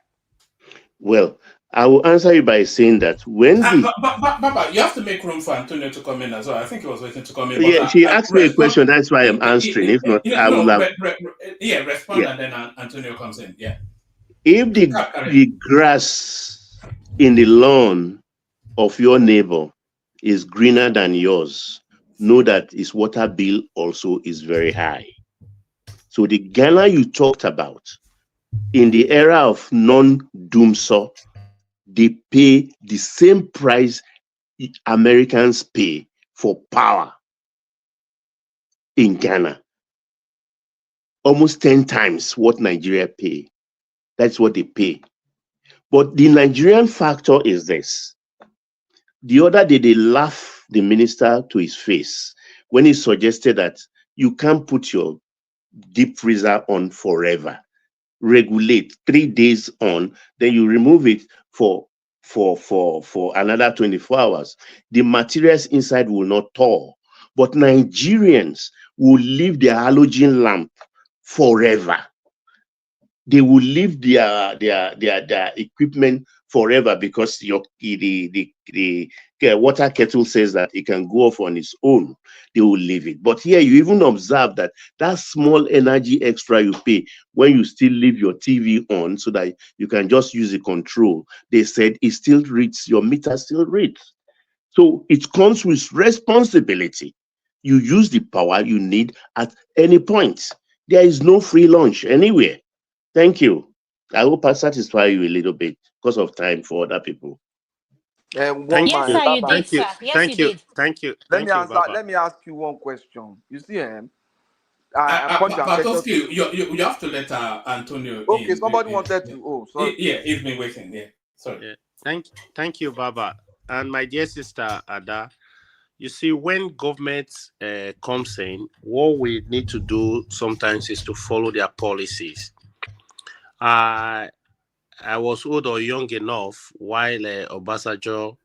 Well, I will answer you by saying that when the Baba, you have to make room for Antonio to come in as well. I think he was waiting to come in. yeah, But she asked me a question. That's why I'm answering. If not, I will have. Respond and then Antonio comes in. Yeah. If the grass in the lawn of your neighbor is greener than yours, know that his water bill also is very high. So the Ghana you talked about, in the era of non-doomsaw, they pay the same price Americans pay for power in Ghana. Almost 10 times what Nigeria pay. That's what they pay. But the Nigerian factor is this. The other day, they laughed the minister to his face when he suggested that you can't put your deep freezer on forever. Regulate 3 days on, then you remove it for another 24 hours. The materials inside will not thaw. But Nigerians will leave their halogen lamp forever. They will leave their equipment forever because the water kettle says that it can go off on its own. They will leave it. But here you even observe that small energy extra you pay when you still leave your TV on so that you can just use the control. They said it still reads, your meter still reads. So it comes with responsibility. You use the power you need at any point. There is no free lunch anywhere. Thank you. I hope I satisfy you a little bit because of time for other people. Yes, sir, you did, sir. Yes, you did. Thank you. Let me ask you one question. You see, Patoski, you have to let Antonio okay, in. somebody wanted to. Oh, sorry. Yeah, he's been waiting. Yeah, sorry. Yeah. Thank you, Baba. And my dear sister Ada, you see, when government comes in, what we need to do sometimes is to follow their policies. I was old or young enough while Obasanjo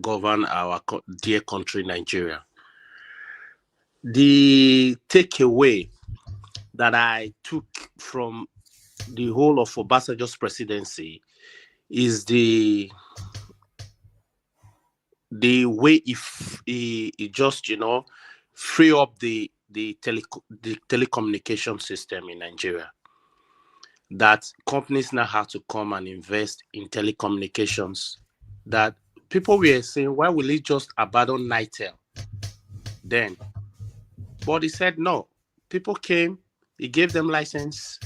governed our dear country, Nigeria. The takeaway that I took from the whole of Obasanjo's presidency is the way he just, free up the telecommunication system in Nigeria. That companies now have to come and invest in telecommunications. That people were saying, why will he just abandon Nitel then? But he said no. People came, he gave them license.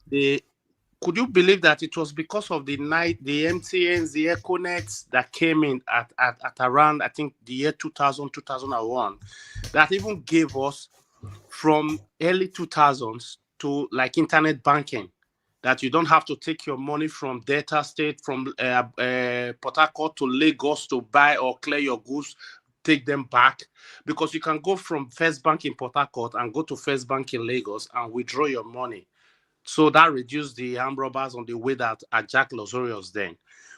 Could you believe that it was because of the MTNs, the Econets that came in at around, I think, the year 2000, 2001, that even gave us from early 2000s to like internet banking, that you don't have to take your money from Delta State, from Port Harcourt to Lagos to buy or clear your goods, take them back, because you can go from First Bank in Port Harcourt and go to First Bank in Lagos and withdraw your money. So that reduced the armed robbers on the way that attacked Losorios then.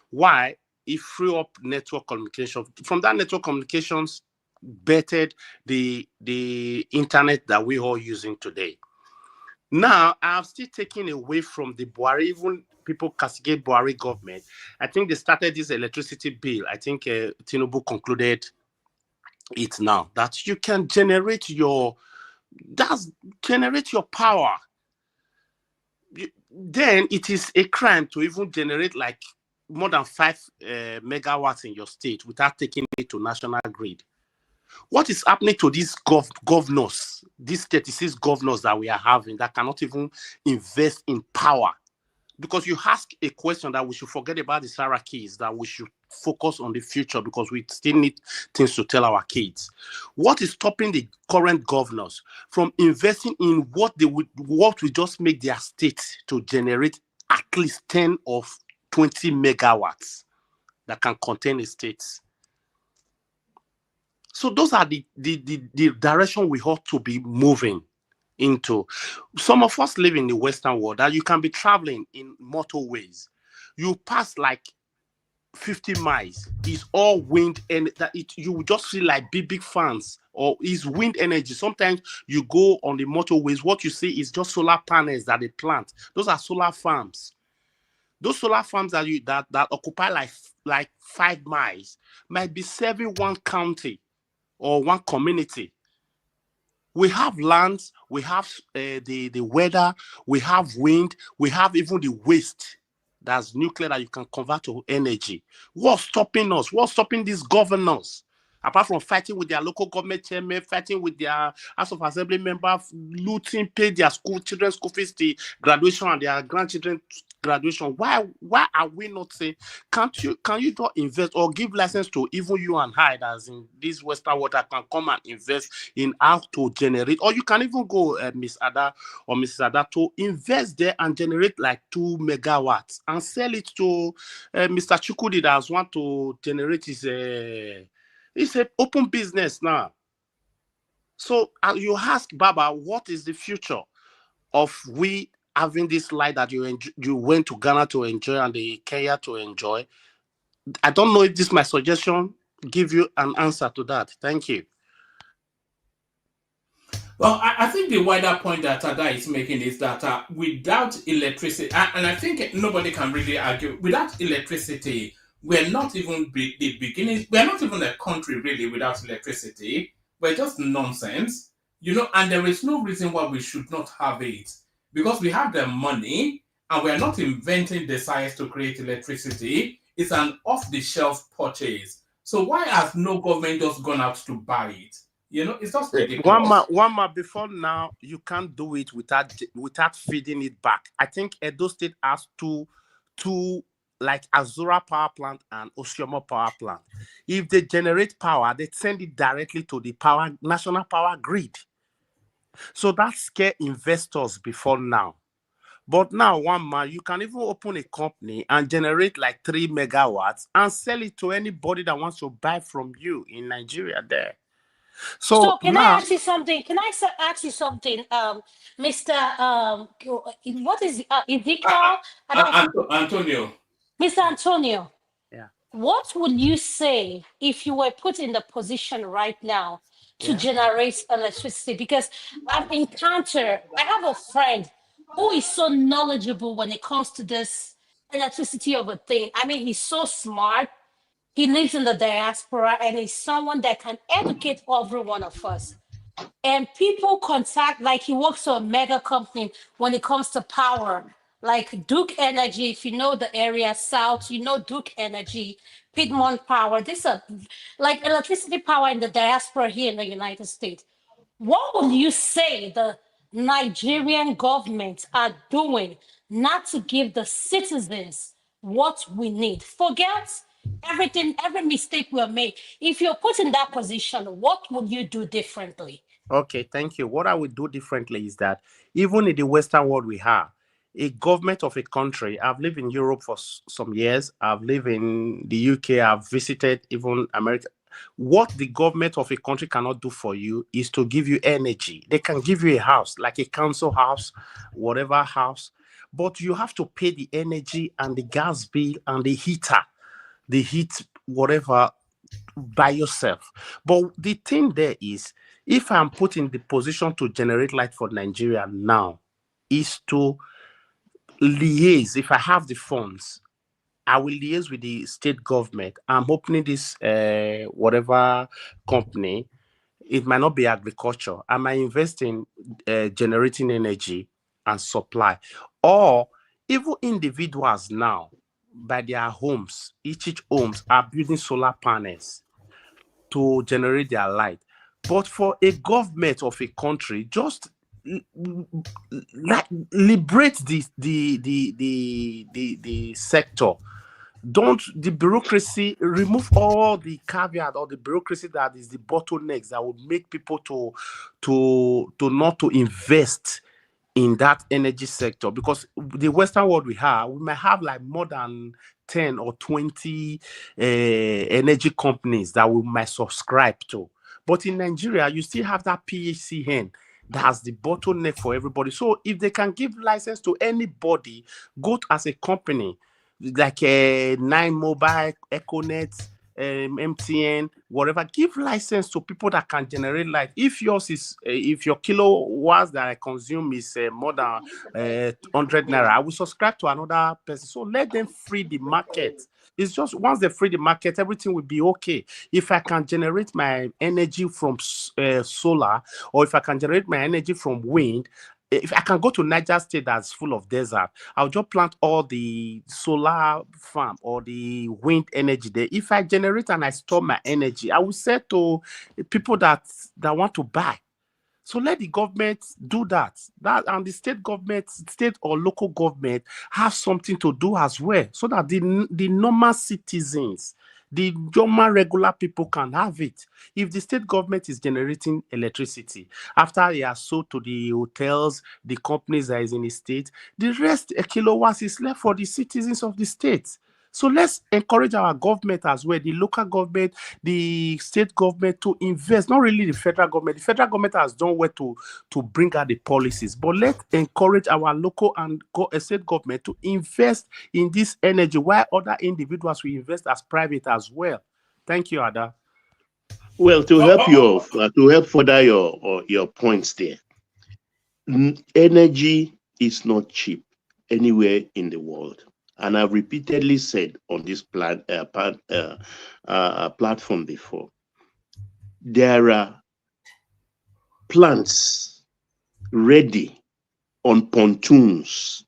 Why? It freed up network communication. From that network communications, bettered the internet that we're all using today. Now, I'm still taking away from the Buhari, even people castigate Buhari government. I think they started this electricity bill. I think Tinubu concluded it now, that you can generate your power. Then it is a crime to even generate like more than 5 megawatts in your state without taking it to national grid. What is happening to these governors, these 36 governors that we are having that cannot even invest in power? Because you ask a question that we should forget about the Sarah kids, that we should focus on the future because we still need things to tell our kids. What is stopping the current governors from investing in what will just make their state to generate at least 10 or 20 megawatts that can contain a state? So those are the direction we ought to be moving into. Some of us live in the Western world that you can be traveling in motorways. You pass like 50 miles. It's all wind, and you will just feel like big fans, or it's wind energy. Sometimes you go on the motorways, what you see is just solar panels that they plant. Those are solar farms. Those solar farms that occupy like 5 miles might be serving one county or one community. We have lands, we have the weather, we have wind, we have even the waste. That's nuclear that you can convert to energy. What's stopping us? What's stopping these governors? Apart from fighting with their local government chairman, fighting with their House of Assembly members, looting, pay their children's school fees, the graduation and their grandchildren's graduation. Why are we not saying, can you not invest or give license to even you and I, as in this Western world, that can come and invest in how to generate, or you can even go, Miss Ada or Mrs. Ada, to invest there and generate like 2 megawatts and sell it to Mr. Chukudi that want to generate his. It's an open business now. So you ask Baba, what is the future of we having this life that you went to Ghana to enjoy and the Kenya to enjoy? I don't know if this my suggestion give you an answer to that. Thank you. Well, I think the wider point that Ada is making is that without electricity, and I think nobody can really argue, without electricity, we're not even the beginning, we're not even a country really without electricity. We're just nonsense, and there is no reason why we should not have it. Because we have the money and we're not inventing the science to create electricity. It's an off-the-shelf purchase. So why has no government just gone out to buy it? It's just ridiculous. One month before now, you can't do it without feeding it back. I think Edo State has two like Azura power plant and Oshomo power plant. If they generate power, they send it directly to the national power grid. So that scare investors before now. But now, one man, you can even open a company and generate like 3 megawatts and sell it to anybody that wants to buy from you in Nigeria there. So can I ask you something? Mr. What is he called? Antonio. Mr. Antonio. Yeah. What would you say if you were put in the position right now to generate electricity? Because I have a friend who is so knowledgeable when it comes to this electricity of a thing. I mean, he's so smart. He lives in the diaspora and he's someone that can educate every one of us. And people contact, like he works for a mega company when it comes to power, like Duke Energy. If you know the area south, Duke Energy, Piedmont Power. This is like electricity power in the diaspora here in the United States. What would you say the Nigerian government are doing not to give the citizens what we need? Forget everything, every mistake we made. If you're put in that position, what would you do differently? Okay, thank you. What I would do differently is that even in the Western world we have, a government of a country, I've lived in Europe for some years, I've lived in the UK, I've visited even America. What the government of a country cannot do for you is to give you energy. They can give you a house, like a council house, whatever house, but you have to pay the energy and the gas bill and the heater, the heat, whatever, by yourself. But the thing there is, if I'm put in the position to generate light for Nigeria now, is to liaise. If I have the funds, I will liaise with the state government. I'm opening this whatever company. It might not be agriculture. I might invest in generating energy and supply. Or even individuals now, by their homes, each homes are building solar panels to generate their light. But for a government of a country, just liberate the sector. Don't the bureaucracy, remove all the caveat or the bureaucracy that is the bottlenecks that would make people to not to invest in that energy sector. Because the Western world we might have like more than 10 or 20 energy companies that we might subscribe to. But in Nigeria, you still have that PHCN that has the bottleneck for everybody. So if they can give license to anybody, go as a company, like a 9 Mobile, Econet, MTN, whatever. Give license to people that can generate light. If yours is, if your kilowatts that I consume is more than 100 naira, I will subscribe to another person. So let them free the market. It's just once they free the market, everything will be okay. If I can generate my energy from solar, or if I can generate my energy from wind, if I can go to Niger State that's full of desert, I'll just plant all the solar farm or the wind energy there. If I generate and I store my energy, I will sell to people that want to buy. So let the government do that. And the state government, state or local government have something to do as well, so that the normal citizens, the normal regular people can have it. If the state government is generating electricity, after they are sold to the hotels, the companies that is in the state, the rest kilowatts is left for the citizens of the state. So let's encourage our government as well, the local government, the state government, to invest, not really the federal government. The federal government has done well to bring out the policies, but let's encourage our local and state government to invest in this energy, while other individuals will invest as private as well. Thank you, Ada. Well, to help further your points there, energy is not cheap anywhere in the world. And I've repeatedly said on this platform before, there are plants ready on pontoons,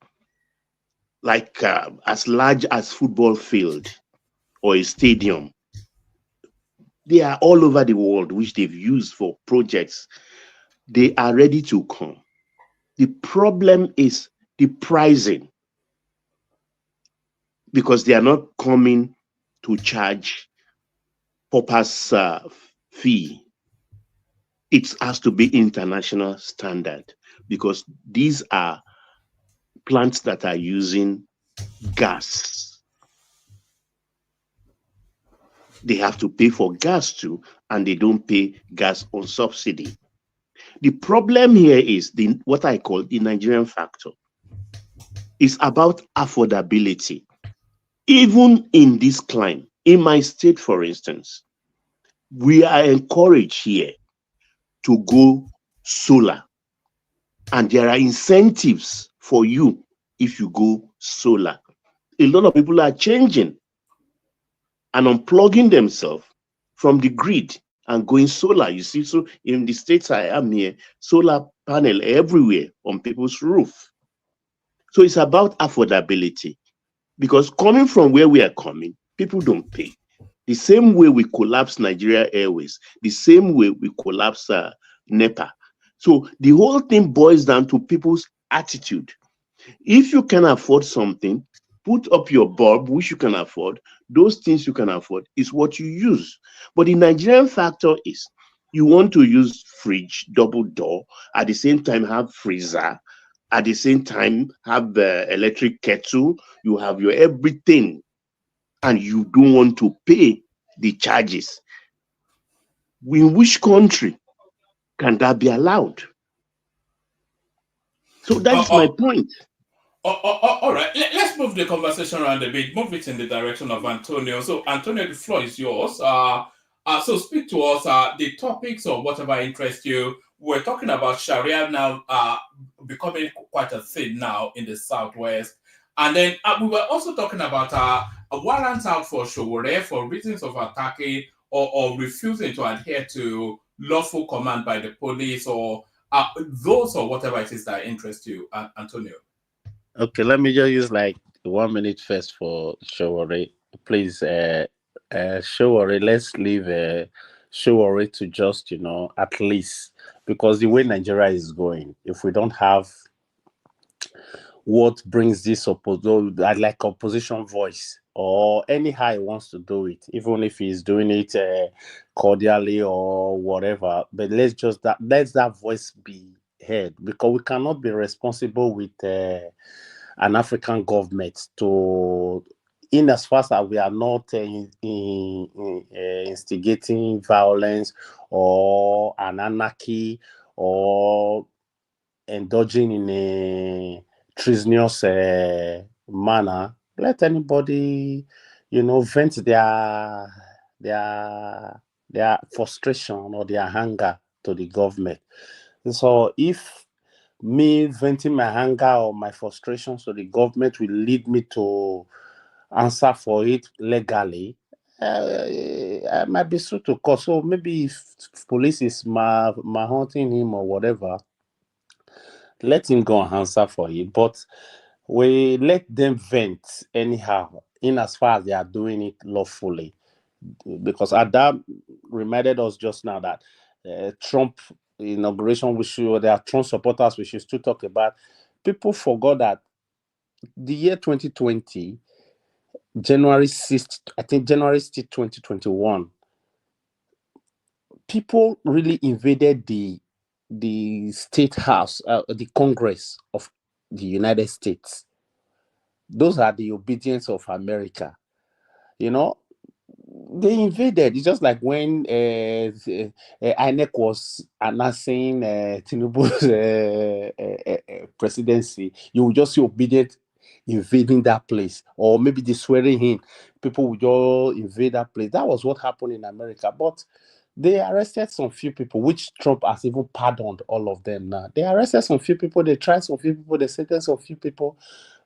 like as large as football field or a stadium. They are all over the world, which they've used for projects. They are ready to come. The problem is the pricing, because they are not coming to charge purpose fee. It has to be international standard, because these are plants that are using gas. They have to pay for gas too, and they don't pay gas on subsidy. The problem here is what I call the Nigerian factor. It's about affordability. Even in this climate, in my state, for instance, we are encouraged here to go solar. And there are incentives for you if you go solar. A lot of people are changing and unplugging themselves from the grid and going solar. You see, so in the states I am here, solar panel everywhere on people's roof. So it's about affordability. Because coming from where we are coming, people don't pay. The same way we collapse Nigeria Airways, the same way we collapse NEPA. So the whole thing boils down to people's attitude. If you can afford something, put up your bulb, which you can afford. Those things you can afford is what you use. But the Nigerian factor is you want to use fridge, double door, at the same time have freezer, at the same time have the electric kettle, you have your everything, and you don't want to pay the charges. In which country can that be allowed? So that's my point. All right, let's move the conversation around a bit, move it in the direction of Antonio. So Antonio, the floor is yours. So speak to us the topics or whatever interests you. We're talking about Sharia now becoming quite a thing now in the Southwest. And then we were also talking about a warrant out for Showore for reasons of attacking or refusing to adhere to lawful command by the police, or those or whatever it is that interests you, Antonio. Okay, let me just use like 1 minute first for Showore. Please, Showore, let's leave Showore to just, at least, because the way Nigeria is going, if we don't have what brings this like opposition voice, or anyhow he wants to do it, even if he's doing it cordially or whatever, but let that voice be heard, because we cannot be responsible with an African government in as far as we are not instigating violence or an anarchy or indulging in a treasonous manner. Let anybody, vent their their frustration or their anger to the government. So if me venting my anger or my frustrations to the government will lead me to answer for it legally, I might be sued to court. So maybe if police is hunting him or whatever, let him go and answer for it. But we let them vent anyhow, in as far as they are doing it lawfully. Because Adam reminded us just now that Trump inauguration, there are Trump supporters, we should still talk about. People forgot that the year 2020, January 6th, I think January 6th, 2021, people really invaded the state house, the Congress of the United States. Those are the obedience of America. You know, they invaded. It's just like when INEC was announcing Tinubu's presidency, you would just see obedient invading that place, or maybe the swearing in, people would just invade that place. That was what happened in America. But they arrested some few people, which Trump has even pardoned all of them now. They arrested some few people, they tried some few people, they sentenced some few people,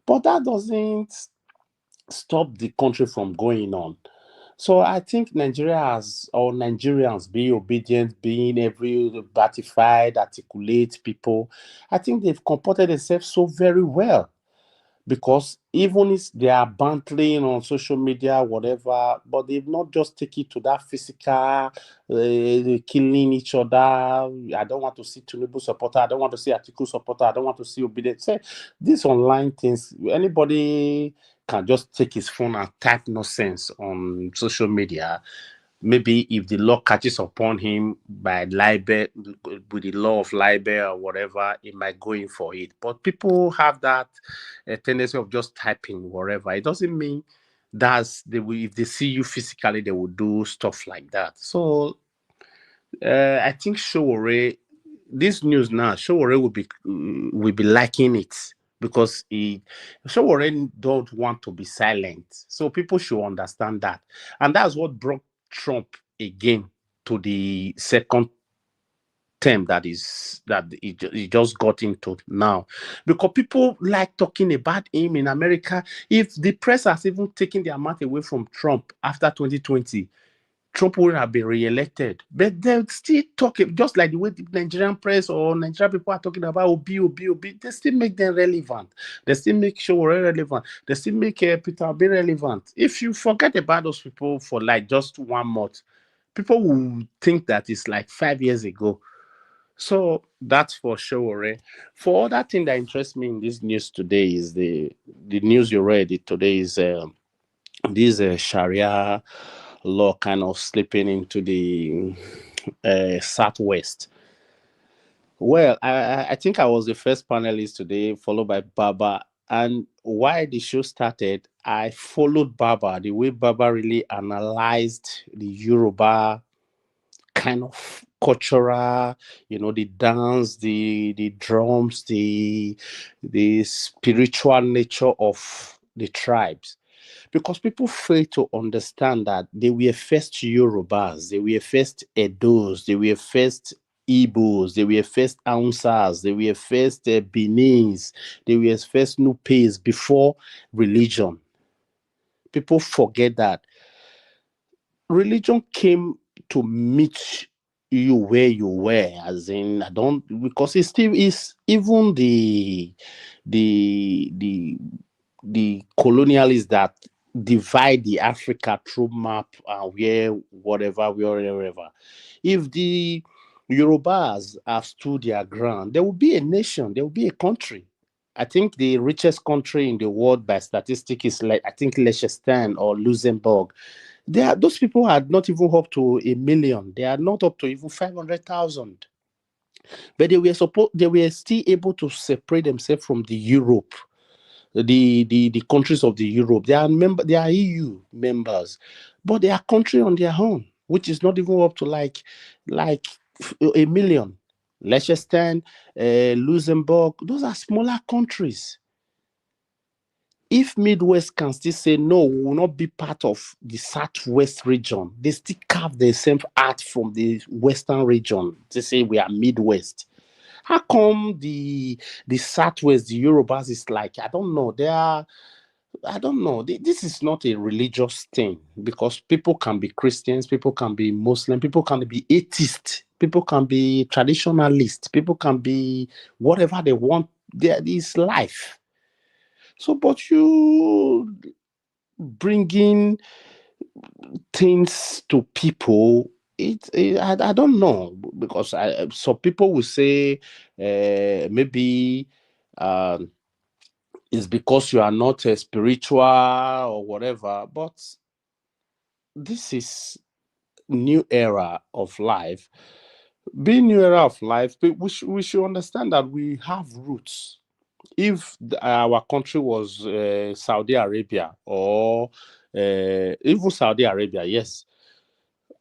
but that doesn't stop the country from going on. So I think Nigerians being obedient, being every ratified, articulate people, I think they've comported themselves so very well. Because even if they are bantering on social media, whatever, but they've not just taken it to that physical, killing each other. I don't want to see Tinubu supporter. I don't want to see Atiku supporter. I don't want to see obedient. Say, these online things, anybody can just take his phone and type nonsense on social media. Maybe if the law catches upon him by libel, with the law of libel or whatever, he might go in for it. But people have that tendency of just typing whatever. It doesn't mean if they see you physically, they will do stuff like that. So I think Showore, this news now, Showore will be liking it, because Showore don't want to be silent. So people should understand that. And that's what brought Trump again to the second term that he just got into now, because people like talking about him in America. If the press has even taken their mouth away from Trump after 2020, Trump wouldn't have been re-elected. But they're still talking, just like the way the Nigerian press or Nigerian people are talking about Obi. They still make them relevant. They still make Showore relevant. They still make Peter Obi relevant. If you forget about those people for like just 1 month, people will think that it's like 5 years ago. So that's for Showore. For other thing that interests me in this news today is the news you read it today is this Sharia law kind of slipping into the Southwest. Well, I think I was the first panelist today, followed by Baba. And while the show started, I followed Baba, the way Baba really analyzed the Yoruba kind of cultural, the dance, the drums, the spiritual nature of the tribes. Because people fail to understand that they were first Yorubas, they were first Edos, they were first Igbos, they were first Hausas, they were first Benis, they were first Nupes before religion. People forget that religion came to meet you where you were, as in because it still is, even the colonialists that divide the Africa through map and wherever. If the Yorubas have stood their ground, there will be a nation, there will be a country. I think the richest country in the world by statistics is I think Liechtenstein or Luxembourg. Those people are not even up to 1 million. They are not up to even 500,000. But they were still able to separate themselves from the Europe, the countries of the Europe. They are EU members, but they are country on their own, which is not even up to like 1 million. Liechtenstein, Luxembourg, those are smaller countries. if Midwest can still say, no, we will not be part of the Southwest region, they still carve themselves out from the Western region. They say we are Midwest. How come the Southwest, the Yorubas is like, I don't know, I don't know. This is not a religious thing, because people can be Christians, people can be Muslim, people can be atheist, people can be traditionalist, people can be whatever they want. There is life. So, but you bringing things to people, I don't know, because so people will say maybe it's because you are not a spiritual or whatever, but this is new era of life. Being new era of life, we should understand that we have roots. If our country was Saudi Arabia or even Saudi Arabia, yes,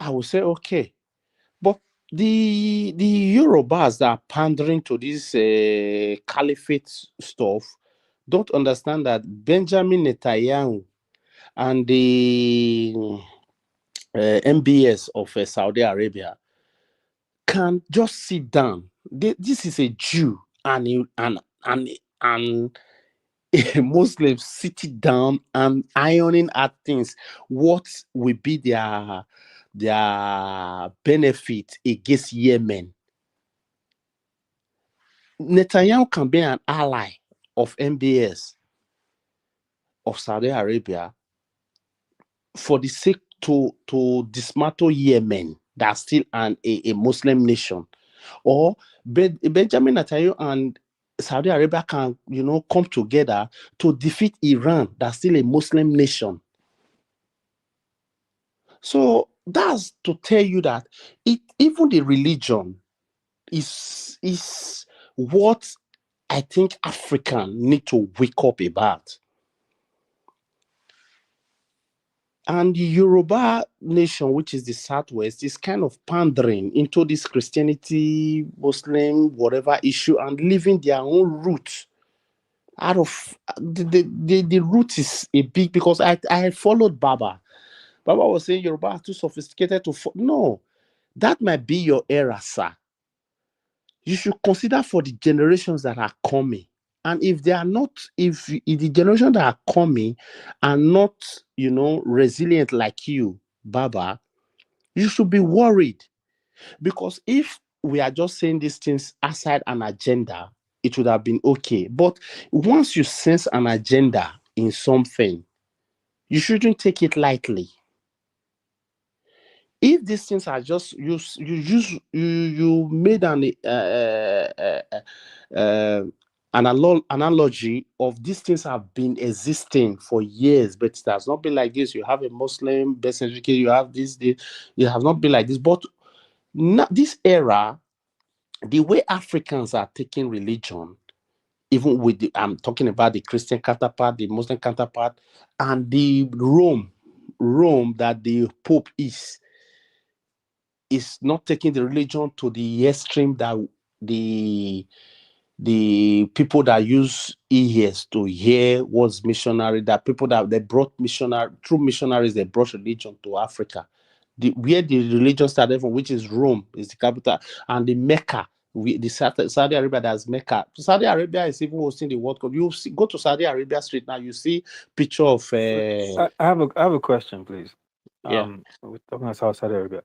I would say okay. But the Yorubas that are pandering to this Caliphate stuff don't understand that Benjamin Netanyahu and the MBS of Saudi Arabia can just sit down. This is a Jew and a Muslim sitting down and ironing at things. What will be their benefit against Yemen? Netanyahu can be an ally of MBS of Saudi Arabia for the sake to dismantle Yemen, that's still a Muslim nation. Or Benjamin Netanyahu and Saudi Arabia can, come together to defeat Iran, that's still a Muslim nation. So that's to tell you that even the religion is what I think Africans need to wake up about. And the Yoruba nation, which is the Southwest, is kind of pandering into this Christianity, Muslim, whatever issue, and leaving their own roots out of the root is a big, because I followed Baba. Baba was saying Yoruba are too sophisticated to no, that might be your era, sir. You should consider for the generations that are coming. And if they are not, if the generation that are coming are not, resilient like you, Baba, you should be worried. Because if we are just saying these things outside an agenda, it would have been okay. But once you sense an agenda in something, you shouldn't take it lightly. If these things are just you made an analogy of these things have been existing for years, but it has not been like this. You have a Muslim birth certificate, you have this, it has not been like this. But this era, the way Africans are taking religion, even with I'm talking about the Christian counterpart, the Muslim counterpart, and the Rome that the Pope is not taking the religion to the extreme that the people that use ears to hear what's missionary, that people that they brought true missionaries, they brought religion to Africa. Where the religion started from, which is Rome, is the capital, and the Mecca, the Saudi Arabia, that's Mecca. Saudi Arabia is even hosting the World Cup. You go to Saudi Arabia Street now, you see picture of. I have a question, please. Yeah. We're talking about Saudi Arabia.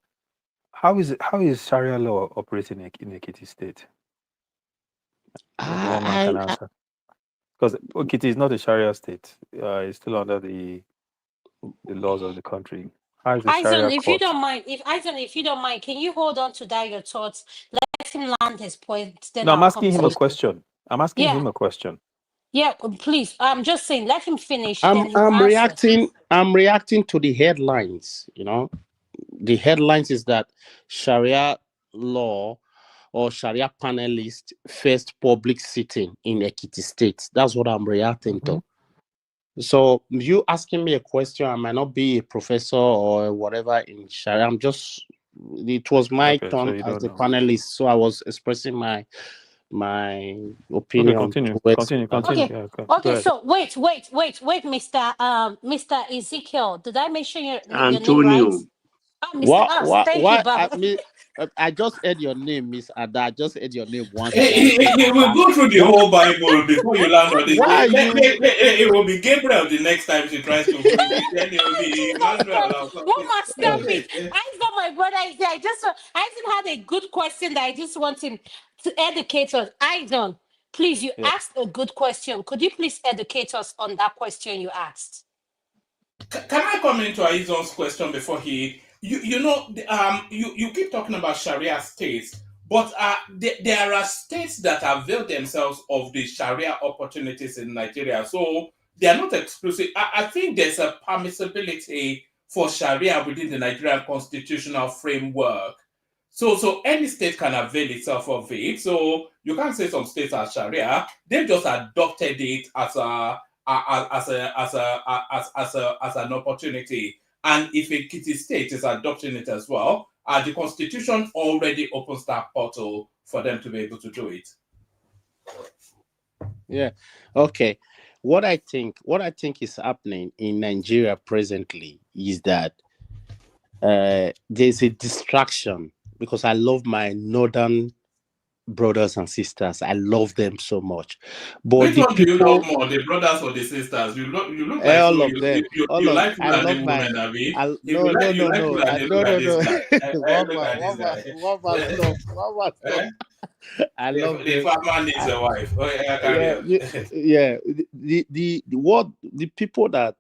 How is Sharia law operating in Ekiti State? One man can answer. Because Ekiti is not a Sharia state. It's still under the laws of the country. How is the Sharia if court? you don't mind, if you don't mind, can you hold on to that, your thoughts? Let him land his point. Then No, I'm I'll asking him a question. I'm asking him a question. Yeah, please. I'm just saying, let him finish. I'm reacting to the headlines. The headlines is that Sharia law or Sharia panelist first public sitting in Ekiti State. That's what I'm reacting to. So you asking me a question, I might not be a professor or whatever in Sharia. It was my turn as the panelist, so I was expressing my my opinion. Continue. Okay. Yeah, Okay. So wait, Mr. Ezekiel. Did I mention your name right? Antonio. Mr. House. Thank you, Baba. I just heard your name, Miss Ada. I just heard your name once. He will go through the whole Bible before you land on this. It will be Gabriel the next time she tries to prove it. Then it will be Emmanuel. One more stop it. I got my brother is there. I just had a good question that I just want him to educate us. Aizon, please, you asked a good question. Could you please educate us on that question you asked? Can I come into Aizon's question before he? You keep talking about Sharia states, but there are states that avail themselves of the Sharia opportunities in Nigeria. So they are not exclusive. I think there's a permissibility for Sharia within the Nigerian constitutional framework. So any state can avail itself of it. So you can't say some states are Sharia. They've just adopted it as an opportunity. And if Ekiti state is adopting it as well, the constitution already opens that portal for them to be able to do it. Yeah. Okay. What I think is happening in Nigeria presently is that there's a distraction, because I love my northern brothers and sisters. I love them so much. But which one do you love more, the brothers or the sisters? You look like all of them. You like Fulani women, Abi? No. I love the farmer needs a wife. The people that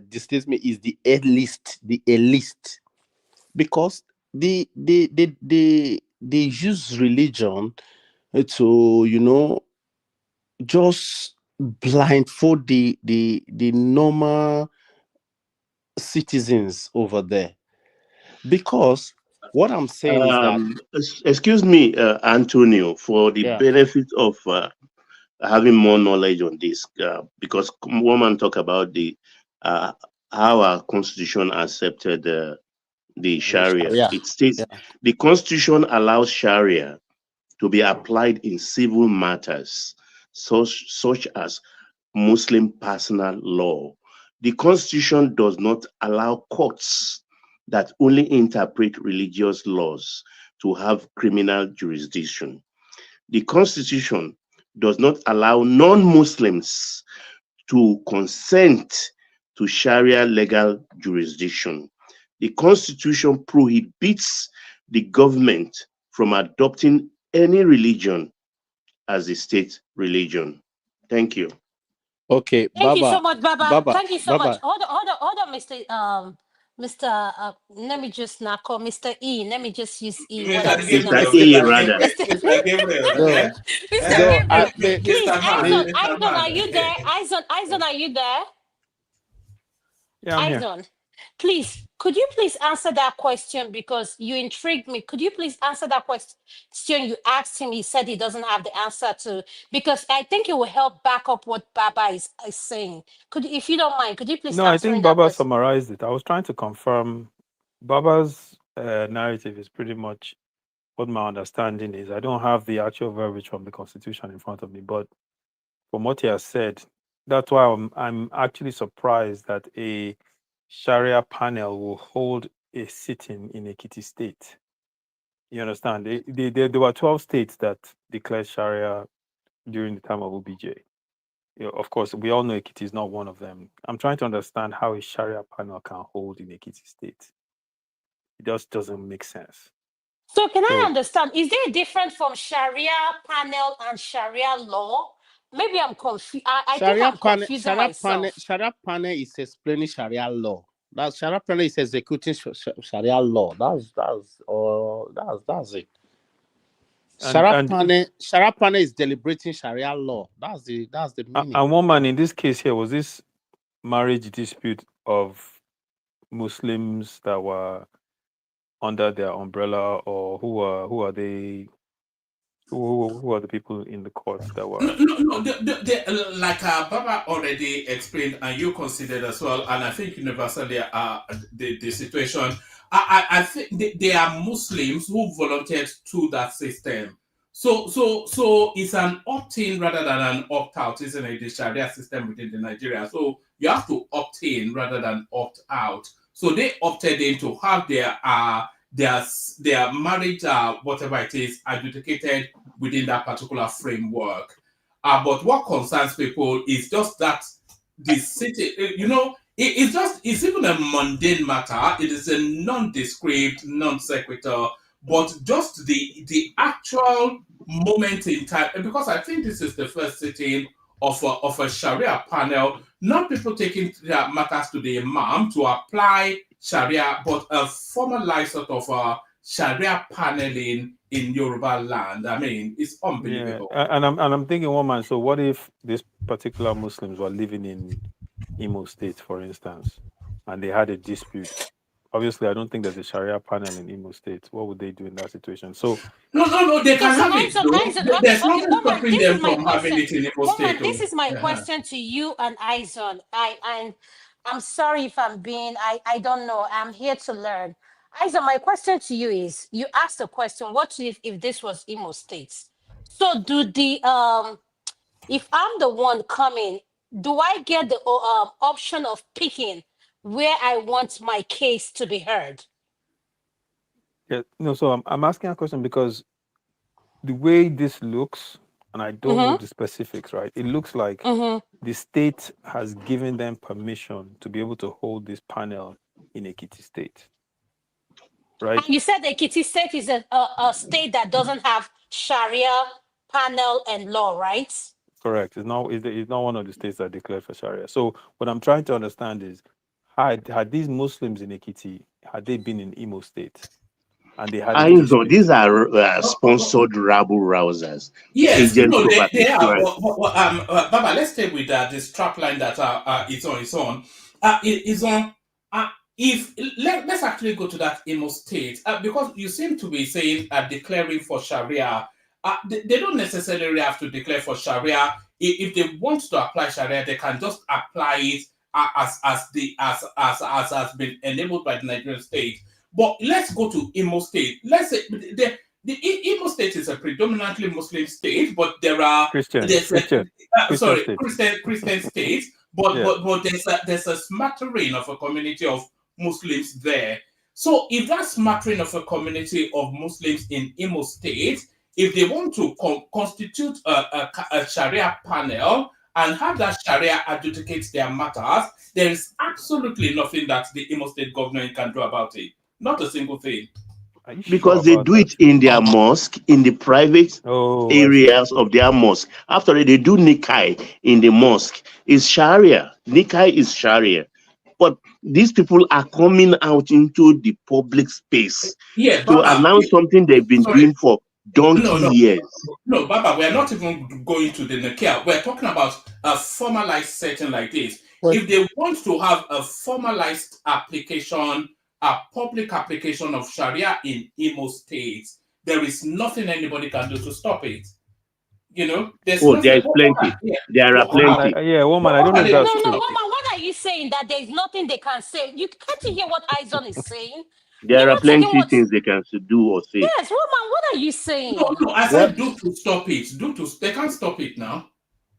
distaste me is the elite, because they use religion to just blindfold the normal citizens over there. Because what I'm saying is that, excuse me, Antonio, for the benefit of having more knowledge on this, because woman talk about the how our constitution accepted the Sharia. It states the constitution allows Sharia to be applied in civil matters such as Muslim personal law. The constitution does not allow courts that only interpret religious laws to have criminal jurisdiction. The constitution does not allow non-Muslims to consent to Sharia legal jurisdiction. The constitution prohibits the government from adopting any religion as a state religion. Thank you. Okay. Thank you so much, Baba. Thank you so much. Hold on, Mr. Let me just not call Mr. E. Let me just use E. Mr. E, rather. Mr. Gabriel. Please, Aizon, are you there? Aizon, are you there? Yeah, I'm here. Aizon, please, could you please answer that question, because you intrigued me. Could you please answer that question you asked him? He said he doesn't have the answer to, because I think it will help back up what Baba is saying. If you don't mind, could you please answer? No, I think Baba summarized it. I was trying to confirm Baba's narrative is pretty much what my understanding is. I don't have the actual verbiage from the Constitution in front of me, but from what he has said, that's why I'm actually surprised that a Sharia panel will hold a sitting in Ekiti state. You understand? There were 12 states that declared Sharia during the time of OBJ. Of course, we all know Ekiti is not one of them. I'm trying to understand how a Sharia panel can hold in Ekiti state. It just doesn't make sense. So can I understand, is there a difference from Sharia panel and Sharia law? Maybe I'm confused. I think I'm confusing myself. Sharia panel is explaining Sharia law. That Sharia panel is executing Sharia law. That's it. Sharia panel is deliberating Sharia law. That's the meaning. And one man in this case here, was this marriage dispute of Muslims that were under their umbrella, or who are they? Who are the people in the courts that were? No, like Baba already explained, and you considered as well, and I think universally the situation. I think they are Muslims who volunteered to that system. So it's an opt-in rather than an opt-out, isn't it? The Sharia system within the Nigeria. So you have to opt in rather than opt out. So they opted in to have their marriage, whatever it is, adjudicated within that particular framework. But what concerns people is just that the city, it's even a mundane matter. It is a nondescript, non sequitur, but just the actual moment in time, because I think this is the first sitting of a Sharia panel, not people taking their matters to the Imam to apply Sharia, but a formalized sort of Sharia paneling in Yoruba land. I mean, it's unbelievable. Yeah. And I'm thinking, woman. So what if these particular Muslims were living in Imo State, for instance, and they had a dispute? Obviously, I don't think there's a Sharia panel in Imo State. What would they do in that situation? So no, they can have it. There's nothing stopping them from having it in Imo State. This is my question to you and Izon. I'm sorry if I'm being, I don't know. I'm here to learn. Izon, my question to you is, you asked a question, what if this was Imo State? So do the, if I'm the one coming, do I get the option of picking where I want my case to be heard? Yeah, no. So I'm asking a question because the way this looks, and I don't know the specifics, right? It looks like the state has given them permission to be able to hold this panel in Ekiti State, right? And you said Ekiti State is a state that doesn't have Sharia panel and law, right? Correct. It's not one of the states that declared for Sharia. So what I'm trying to understand is, had these Muslims in Ekiti, had they been in Imo State, and they had these are sponsored rabble rousers. Yes, they are. Baba, let's stay with the strap line that it's on. It's on. Let's actually go to that Imo State because you seem to be saying declaring for Sharia. They don't necessarily have to declare for Sharia. If they want to apply Sharia, they can just apply it as has been enabled by the Nigerian state. But let's go to Imo State. Let's say the Imo State is a predominantly Muslim state, but there are Christian states. But there's a smattering of a community of Muslims there. So if that smattering of a community of Muslims in Imo State, if they want to constitute a Sharia panel and have that Sharia adjudicate their matters, there is absolutely nothing that the Imo State government can do about it. Not a single thing. Because they do it in their mosque, in the private areas of their mosque. After all, they do Nikai in the mosque. It's Sharia. Nikai is Sharia. But these people are coming out into the public space to announce something they've been doing for donkey years. No, Baba, we're not even going to the Nikai. We're talking about a formalized setting like this. If they want to have a formalized application, a public application of Sharia in Imo State, there is nothing anybody can do to stop it. There's there's plenty. There are plenty. Yeah, woman, I don't know if that's true. Woman, what are you saying? That there's nothing they can say? You can't hear what Izon is saying? There are plenty things they can do or say. Yes, woman, what are you saying? No, I said do to stop it. They can't stop it now.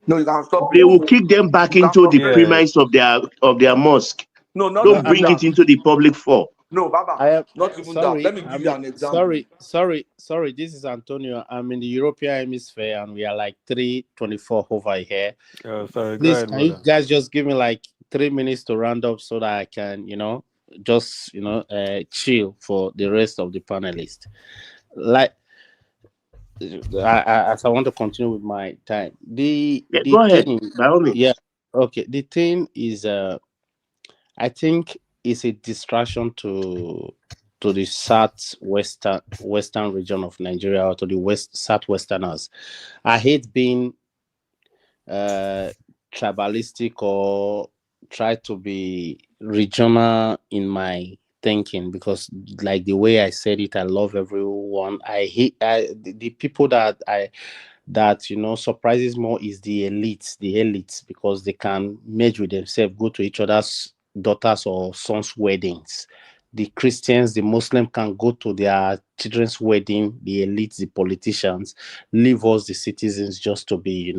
No, you can't stop. They will kick them back into the premise of their mosque. No, don't bring it into the public forum. No, Baba, not even that. Let me give you an example. Sorry. This is Antonio. I'm in the European hemisphere, and we are like 3:24 over here. Oh, sorry. Please, can you guys just give me like 3 minutes to round up so that I can, just chill for the rest of the panelists. Like, as I want to continue with my time. Go ahead. By all means. Yeah. Okay. The thing is, I think it's a distraction to the western region of Nigeria, or to the southwesterners. I hate being tribalistic or try to be regional in my thinking, because like the way I said it, I love everyone. I hate the people that surprises more is the elites, because they can merge with themselves, go to each other's daughters or sons' weddings. the Christians, the Muslims can go to their children's wedding, the elites, the politicians, leave us, the citizens, just to be,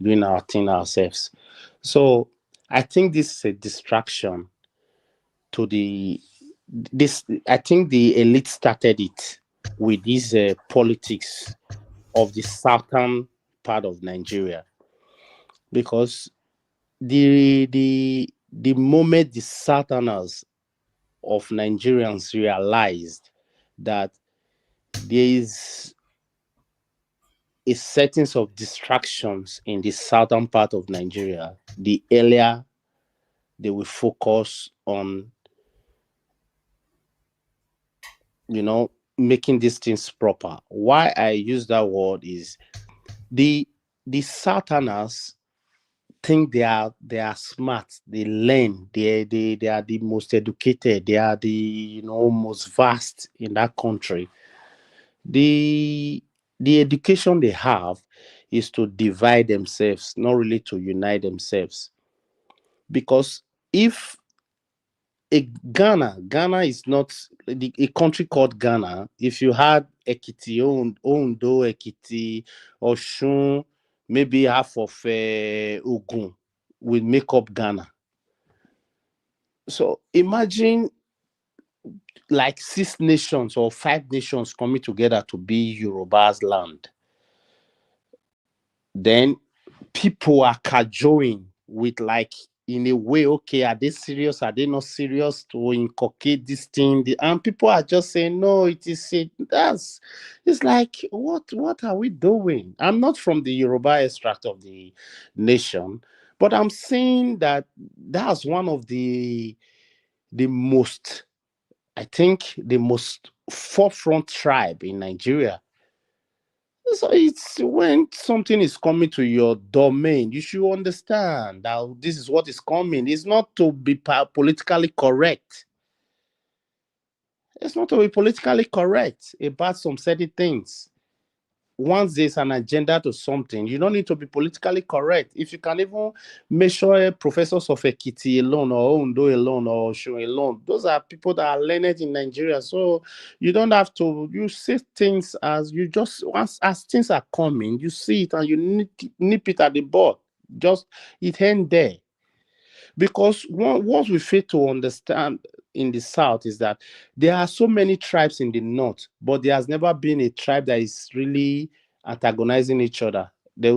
doing our thing ourselves. So I think this is a distraction to I think the elite started it with this politics of the southern part of Nigeria, because the moment the southerners of Nigerians realized that there is a settings of distractions in the southern part of Nigeria, the earlier they will focus on, making these things proper. Why I use that word is the southerners think they are smart, they learn, they are the most educated, they are the most vast in that country. The education they have is to divide themselves, not really to unite themselves. Because if Ghana is not a country called Ghana. If you had Ekiti, Ondo, Ekiti, Oshun, maybe half of Ogun, will make up Ghana. So imagine like 6 nations or 5 nations coming together to be Yoruba's land. Then people are cajoling with, like, in a way, okay, are they serious? Are they not serious to inculcate this thing? And people are just saying, no, it's like, what are we doing? I'm not from the Yoruba extract of the nation, but I'm saying that that's one of the most, I think, the most forefront tribe in Nigeria. So it's when something is coming to your domain, you should understand that this is what is coming. It's not to be politically correct. It's not to be politically correct about some certain things. Once there's an agenda to something, you don't need to be politically correct. If you can even measure professors of Ekiti alone, or Ondo alone, or Osun alone, those are people that are learned in Nigeria. So you don't have to, you see things as you just, once as things are coming, you see it and you nip it at the bud. Just it end there. Because what we fail to understand in the South is that there are so many tribes in the North, but there has never been a tribe that is really antagonizing each other. They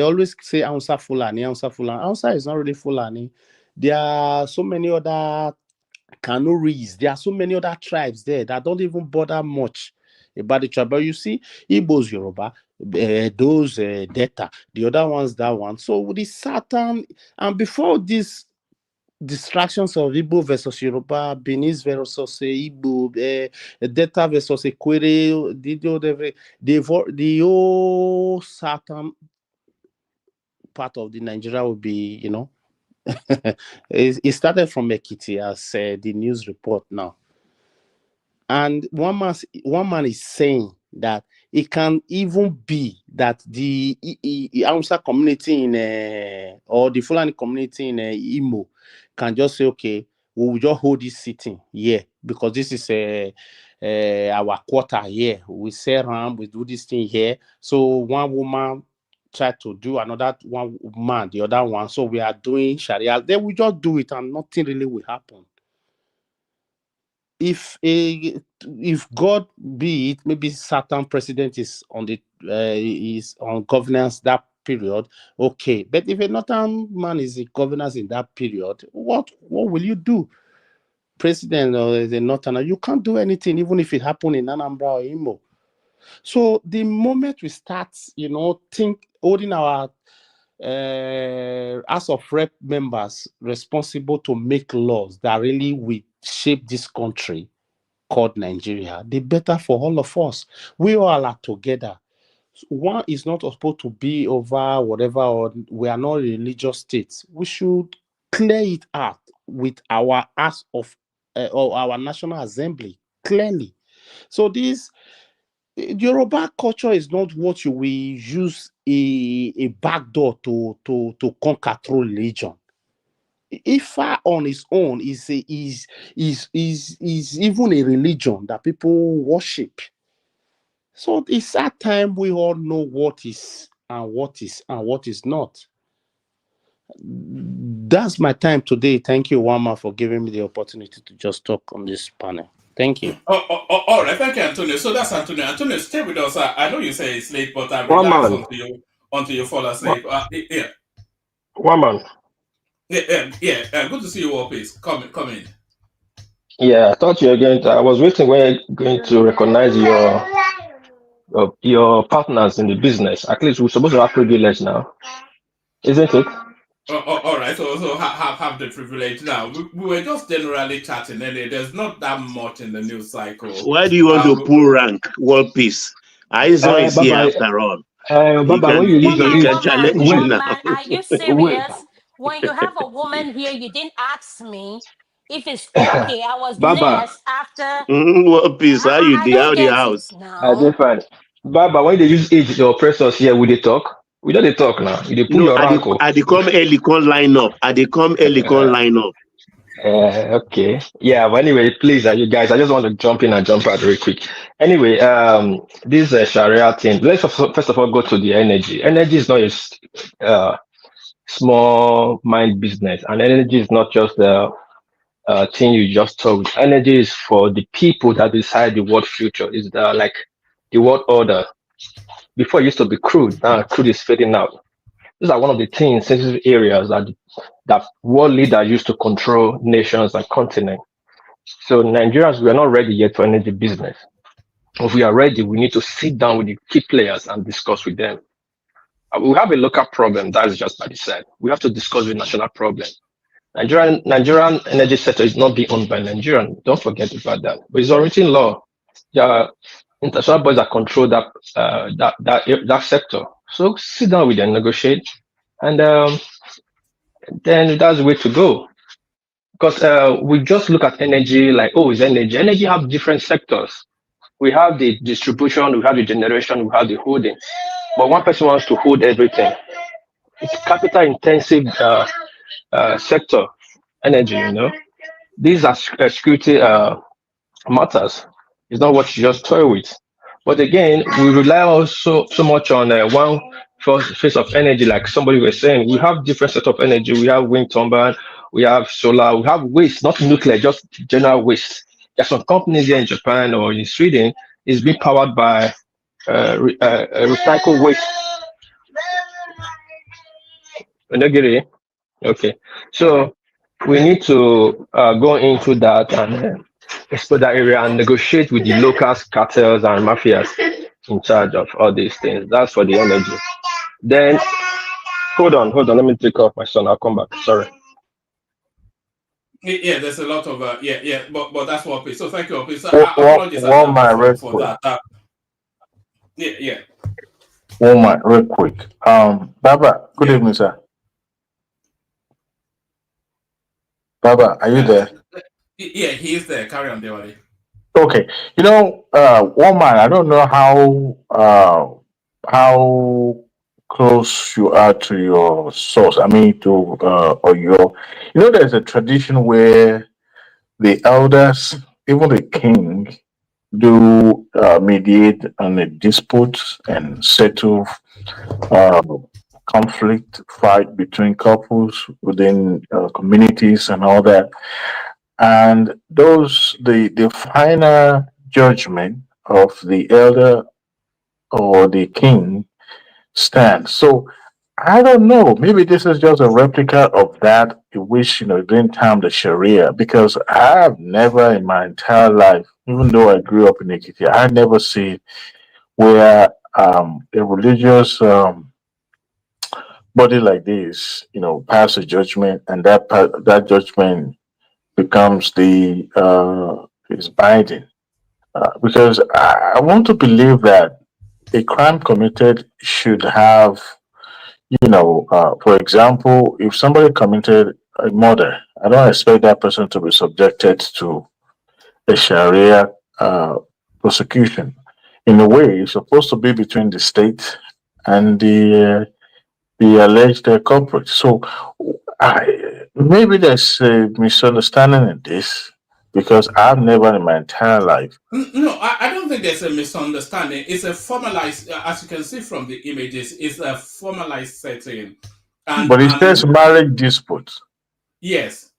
always say Hausa Fulani, Hausa Fulani. Hausa is not really Fulani. There are so many other Kanuris. There are so many other tribes there that don't even bother much about the tribe. But you see, Igbos, Yoruba, those Delta, the other ones, that one. So with the Southern, and before this distractions of Igbo versus Yoruba, Benin versus Igbo, Delta versus Equere, the whole southern part of the Nigeria will be, it started from Ekiti, as the news report now. And one man is saying that it can even be that the Hausa community in or the Fulani community in Imo can just say, okay, we will just hold this sitting here because this is our quarter here. We sell ram, we do this thing here. So one woman tried to do another one man, the other one. So we are doing Sharia. Then we just do it and nothing really will happen. If God be it, maybe certain president is on governance that period, okay. But if a northern man is in governance in that period, what will you do? President or the northern, you can't do anything, even if it happened in Anambra or Imo. So the moment we start, holding our House of Rep members responsible to make laws that really will shape this country called Nigeria, the better for all of us. We all are together. One is not supposed to be over whatever, or we are not a religious state. We should clear it out with our House of or our National Assembly clearly. So this Yoruba culture is not what you will use a backdoor to conquer through religion. Ifa on its own is even a religion that people worship. So it's that time we all know what is and what is not. That's my time today. Thank you, Wama, for giving me the opportunity to just talk on this panel. Thank you. All right, thank you, Antonio. So that's Antonio. Antonio, stay with us. I know you say it's late, but I One relax man. until you fall asleep. Yeah. One man. Yeah. Good to see you all, please. Come in. Yeah, I thought you were going to. I was waiting when you're going to recognize your partners in the business. At least we're supposed to have privilege now, isn't it? All right. So have the privilege now. We were just generally chatting, and there's not that much in the news cycle. Why do you want to pull rank, world peace? Aizo is here after all. Baba, when you use He can challenge you now. Woman, are you serious? When you have a woman here, you didn't ask me if it's okay. I was Baba. next after. World peace. How you I don't the get house? it I now. did fine. Baba, when they use age to oppress us here, we they talk. We don't they talk now. You they pull No, your rank. I they come early, con line up. I they come early, con line up. Okay. Yeah, but anyway, please, you guys, I just want to jump in and jump out real quick. Anyway, this Sharia thing, let's first of all go to the energy. Energy is not a small mind business, and energy is not just the thing you just told. Energy is for the people that decide the world future. Is like the world order. Before it used to be crude, now crude is fading out. These are one of the things, sensitive areas that world leaders used to control nations and continents. So Nigerians, we are not ready yet for energy business. If we are ready, we need to sit down with the key players and discuss with them. We have a local problem, that is just by the side. We have to discuss the national problem. Nigerian energy sector is not being owned by Nigerian. Don't forget about that. But it's already in law. There are international bodies that control that sector. So sit down with them, negotiate, and then that's the way to go. Because we just look at energy like, oh, it's energy. Energy have different sectors. We have the distribution, we have the generation, we have the holding. But one person wants to hold everything. It's capital intensive sector, energy, These are security matters. It's not what you just toy with. But again, we rely also so much on one face of energy, like somebody was saying. We have different set of energy. We have wind turbine, we have solar, we have waste, not nuclear, just general waste. There's some companies here in Japan or in Sweden is being powered by recycled waste. Okay, so we need to go into that and explore that area and negotiate with the local cartels and mafias in charge of all these things. That's for the energy. Then, hold on. Let me take off my son. I'll come back. Sorry. Yeah, there's a lot of but that's what please. So thank you, please. Apologies for that. Yeah. One minute, real quick. Baba, good evening, sir. Baba, are you there? Yeah, he is there. Carry on, Dewali. Okay. One man, I don't know how close you are to your source. I mean, or your, there's a tradition where the elders, even the king, do mediate on a dispute and settle conflict, fight between couples within communities and all that. And the final judgment of the elder or the king stands. So I don't know. Maybe this is just a replica of that, which during time the Sharia. Because I have never in my entire life, even though I grew up in Ekiti, I never see where a religious body like this, pass a judgment, and that judgment becomes is binding. Because I want to believe that a crime committed should have, for example, if somebody committed a murder, I don't expect that person to be subjected to a Sharia prosecution. In a way, it's supposed to be between the state and the alleged culprit. So Maybe there's a misunderstanding in this because I've never in my entire life. No, I don't think there's a misunderstanding. It's a formalized, as you can see from the images, it's a formalized setting. But it says marriage dispute. Yes.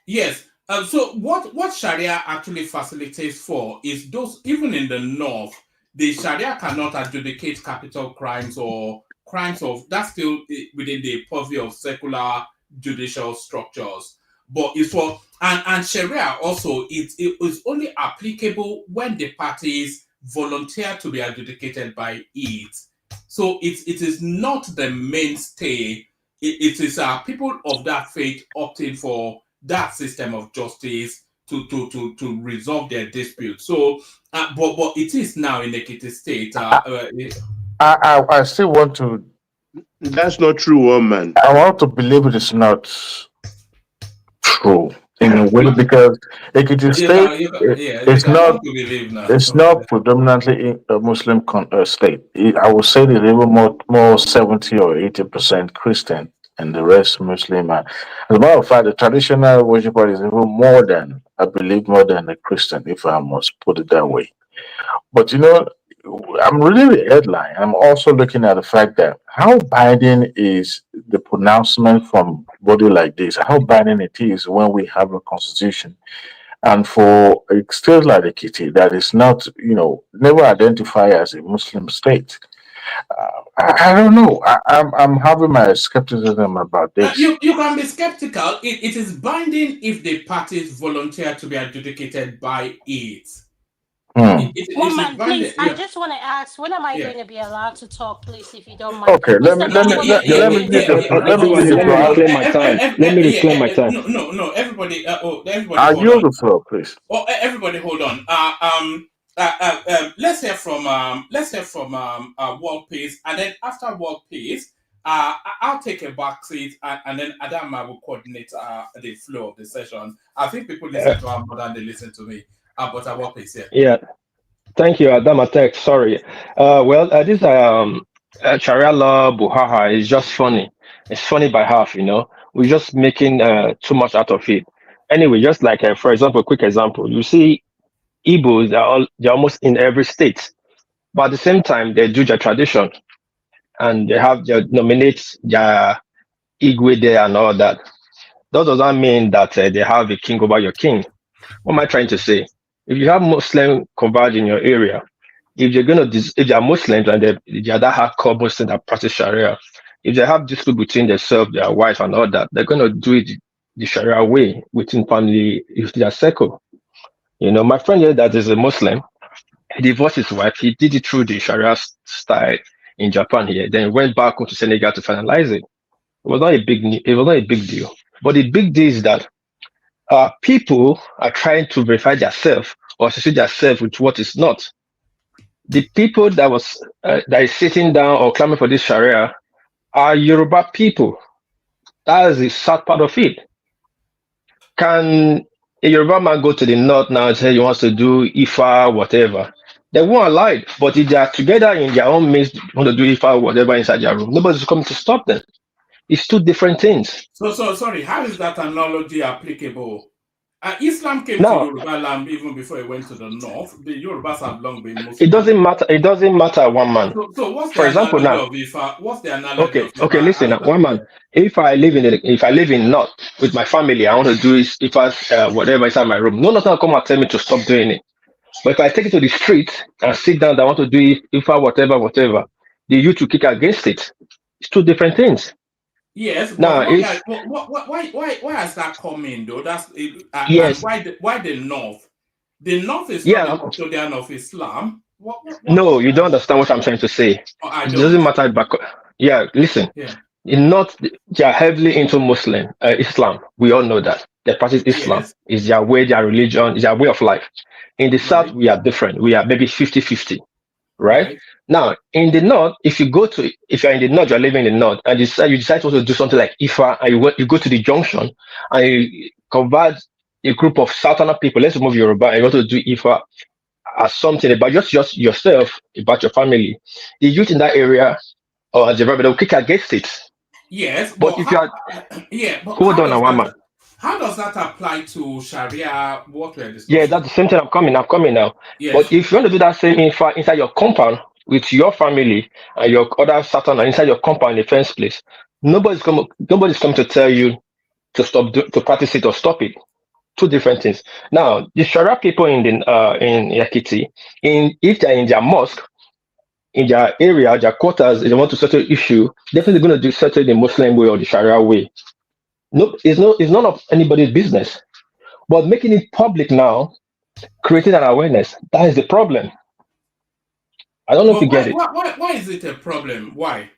Yes. So what Sharia actually facilitates for is those, even in the north, the Sharia cannot adjudicate capital crimes or crimes of, that's still within the purview of secular judicial structures. But it's for, and Sharia also, it is only applicable when the parties volunteer to be adjudicated by it. So it is not the mainstay. It is people of that faith opting for that system of justice to resolve their dispute. So, but it is now in Ekiti State. I still want to. That's not true, one man. I want to believe it is not true in a way because Ekiti State it's not predominantly a Muslim state. I would say it's even more 70 or 80% Christian and the rest Muslim. As a matter of fact, the traditional worshiper is even more than, I believe, more than a Christian, if I must put it that way. But I'm reading the headline. I'm also looking at the fact that how binding is the pronouncement from body like this, how binding it is when we have a constitution. And for a state like Ekiti that is not, never identified as a Muslim state, I don't know. I'm having my skepticism about this. You can be skeptical. It is binding if the parties volunteer to be adjudicated by it. Woman, please, I just want to ask, when am I going to be allowed to talk, please, if you don't mind? Okay, let me reclaim my time. Let me reclaim my time. No, everybody. Everybody. I yield the floor, please. Oh, everybody, hold on. Let's hear from World Peace, and then after World Peace, I'll take a back seat, and then Adama will coordinate the flow of the session. I think people listen to her more than they listen to me. But I World Peace here. Yeah, thank you, Adama Tech. Sorry. This Sharia law buhaha is just funny. It's funny by half, We're just making too much out of it. Anyway, just like for example, quick example, you see Igbos, they're almost in every state, but at the same time they do their tradition and they nominate their Igwe there and all that. That doesn't mean that they have a king over your king. What am I trying to say? If you have Muslim converge in your area, if they are Muslims and the other hardcore Muslims that practice Sharia, if they have dispute between themselves, their wife and all that, they're going to do it the Sharia way within family, if their circle. My friend here that is a Muslim, he divorced his wife. He did it through the Sharia style in Japan here. Then went back home to Senegal to finalize it. It was not a big deal. But the big deal is that people are trying to verify themselves or associate themselves with what is not. The people that is sitting down or clamoring for this Sharia are Yoruba people. That is the sad part of it. Can a Yoruba man go to the north now and say he wants to do Ifa, whatever? They won't allow it. But if they are together in their own midst, want to do Ifa, whatever inside their room, nobody's coming to stop them. It's two different things. So sorry, how is that analogy applicable? Islam came to Yoruba land even before it went to the north. The Yorubas have long been Muslim. It doesn't matter, one man. So what's the For example now? Of Ifa? What's the analogy of Ifa? Okay, listen now, one man. If I live in north with my family, I want to do Ifa, whatever inside my room. No one's gonna come and tell me to stop doing it. But if I take it to the street and sit down, I want to do Ifa, whatever, the youth will kick against it. It's two different things. Yes. Now, why has that come in though? That's yes. And why the north? The north is not the custodian of Islam. No, you don't understand what I'm trying to say. It doesn't matter. Listen. Yeah. In north, they are heavily into Islam. We all know that. They practice Islam. Yes. It's their way, their religion, it's their way of life. In the south, we are different. We are maybe 50-50. Right? Now, in the north, if you're in the north, you're living in the north, and you decide to do something like Ifa, and you go to the junction, and you convert a group of Southerner people, let's remove Yoruba, and you want to do Ifa as something about just yourself, about your family. The youth in that area, or the rabbi, will kick against it. Yes, But but if you are, yeah, but hold on, one man. how does that apply to Sharia? What we're Yeah, discussing? that's the same thing. I'm coming now. Yes. But if you want to do that same inside your compound with your family and your other Satan inside your compound in the first place, nobody's coming to tell you to to practice it or stop it. Two different things. Now, the Sharia people in Ekiti, if they're in their mosque, in their area, their quarters, if they want to settle issue, definitely going to settle it the Muslim way or the Sharia way. No, it's none of anybody's business. But making it public now, creating an awareness, that is the problem. I don't know if But you get it. why is it a problem? Why?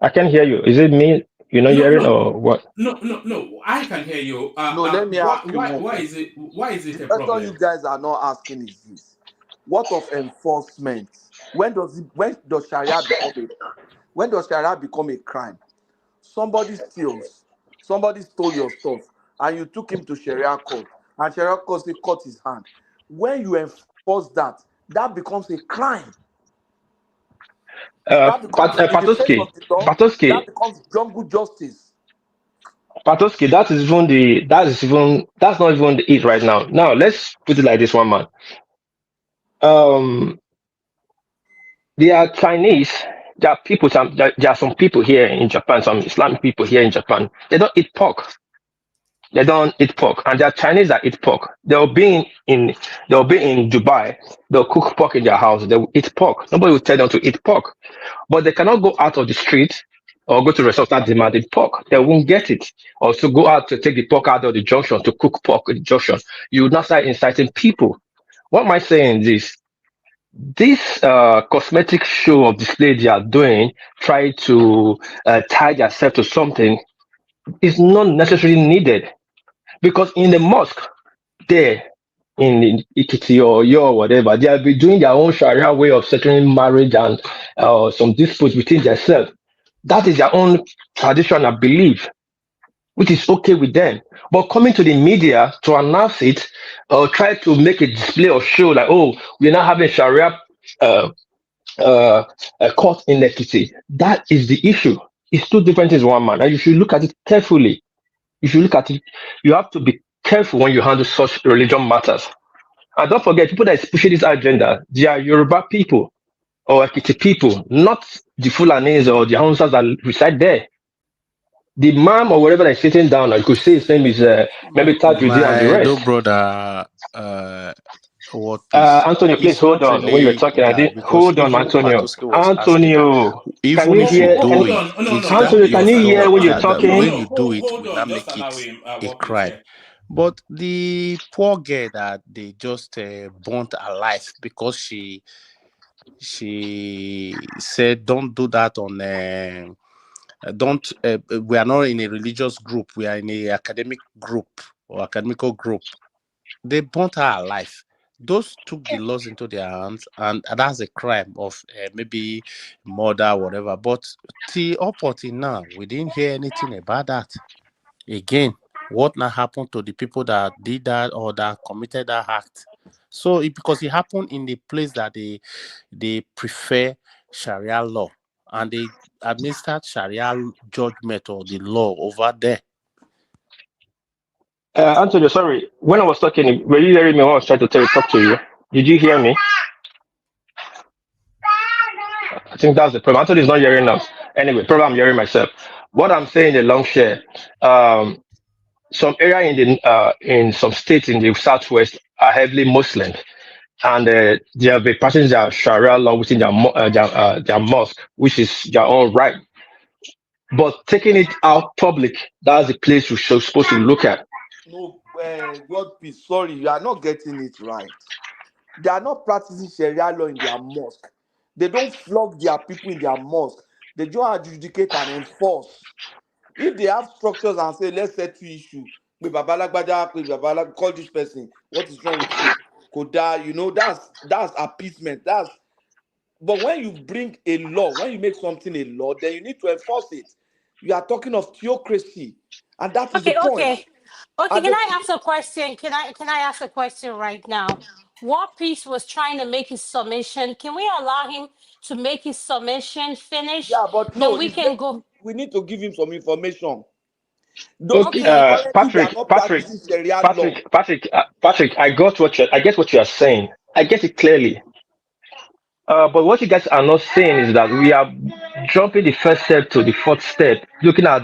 I can't hear you. Is it me you're not hearing or what? No. I can hear you. No, let me ask you more. Why is it a The problem? question you guys are not asking is this: what of enforcement? When does Sharia become a crime? Somebody steals, somebody stole your stuff, and you took him to Sharia court, and Sharia court say cut his hand. When you enforce that, that becomes a crime. That becomes in the face of the law. That becomes jungle justice. Patoski, that's not even it right now. Now let's put it like this, one man. There are Chinese, there are some people here in Japan, some Islamic people here in Japan. They don't eat pork. And there are Chinese that eat pork. They'll be in Dubai. They'll cook pork in their house. They will eat pork. Nobody will tell them to eat pork, but they cannot go out of the street or go to restaurants that demanding pork. They won't get it. Or to go out to take the pork out of the junction to cook pork in the junction. You will not start inciting people. What am I saying? This cosmetic show of display they are doing, try to tie themselves to something, is not necessarily needed. Because in the mosque, there in Ekiti or Yo whatever, they will be doing their own Sharia way of settling marriage and some disputes between themselves. That is their own tradition and belief, which is okay with them. But coming to the media to announce it or try to make a display or show like, oh, we're not having Sharia court in Ekiti. That is the issue. It's two different things, one man, and you should look at it carefully. If you look at it, you have to be careful when you handle such religion matters. And don't forget, people that is pushing this agenda, they are Yoruba people or Ekiti people, not the Fulanis or the Hausas that reside there. The man or whatever that is sitting down, I could say his name is maybe Tajudi and the My rest. little brother, what Antonio, please hold on. When you were talking, I did hold on, Antonio. Antonio, can you hear? Antonio, can you hear when you're talking? When you do it, will not make it a crime. But the poor girl that they just burnt alive because she said, "Don't do that on." We are not in a religious group. We are in a academic group or academical group. They burnt her alive. Those took the laws into their hands, and that's a crime of maybe murder, whatever. But up until now, we didn't hear anything about that. Again, what now happened to the people that did that or that committed that act? So because it happened in the place that they prefer Sharia law and they administered Sharia judgment or the law over there. Antonio, sorry. When I was talking, were you hearing me when I was trying to talk to you? Did you hear me? I think that's the problem. Antonio is not hearing us. Anyway, probably I'm hearing myself. What I'm saying, the long share, some area in some states in the southwest are heavily Muslim, and they have been practicing their Sharia law within their mosque, which is their own right. But taking it out public, that's the place we're supposed to look at. No, God peace. Sorry, you are not getting it right. They are not practicing Sharia law in their mosque. They don't flog their people in their mosque. They just adjudicate and enforce. If they have structures and say, let's settle issue, call this person, what is wrong with you? Koda, that's appeasement. But when you bring a law, when you make something a law, then you need to enforce it. You are talking of theocracy, and that is the point. Okay, can I ask a question? Can I ask a question right now? War Peace was trying to make his submission. Can we allow him to make his submission finish? Yeah, but no, then we can go. we need to give him some information. Those Okay, people currently they are Patrick, not Patrick, practicing Sharia law. Patrick, I get what you are saying. I get it clearly. But what you guys are not saying is that we are jumping the first step to the fourth step, looking at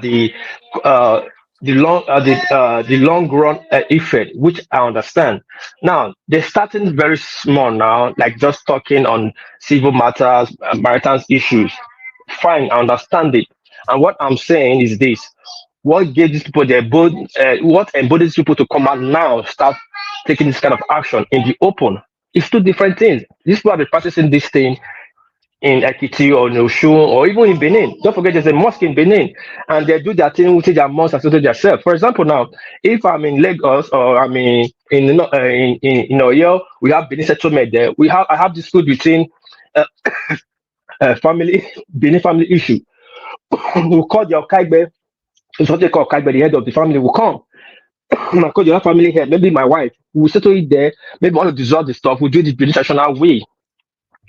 uh, the long run effect, which I understand. Now they're starting very small now, like just talking on civil matters, maritime issues. Fine, I understand it. And what I'm saying is this: what gave these people what embodies people to come out now, start taking this kind of action in the open? It's two different things. These people have been practicing this thing in Ekiti or in Oshun or even in Benin. Don't forget there's a mosque in Benin and they do their thing within their mosque and so do themselves. For example, now, if I'm in Lagos or I'm in Oyo, we have Benin settlement there. I have dispute between uh, family, Benin family issue. We'll call the Okaigbe, it's what they call Okaigbe, the head of the family will come. I call the other family head, maybe my wife. We'll settle it there. Maybe want to dissolve the stuff. We'll do it the Benin traditional way.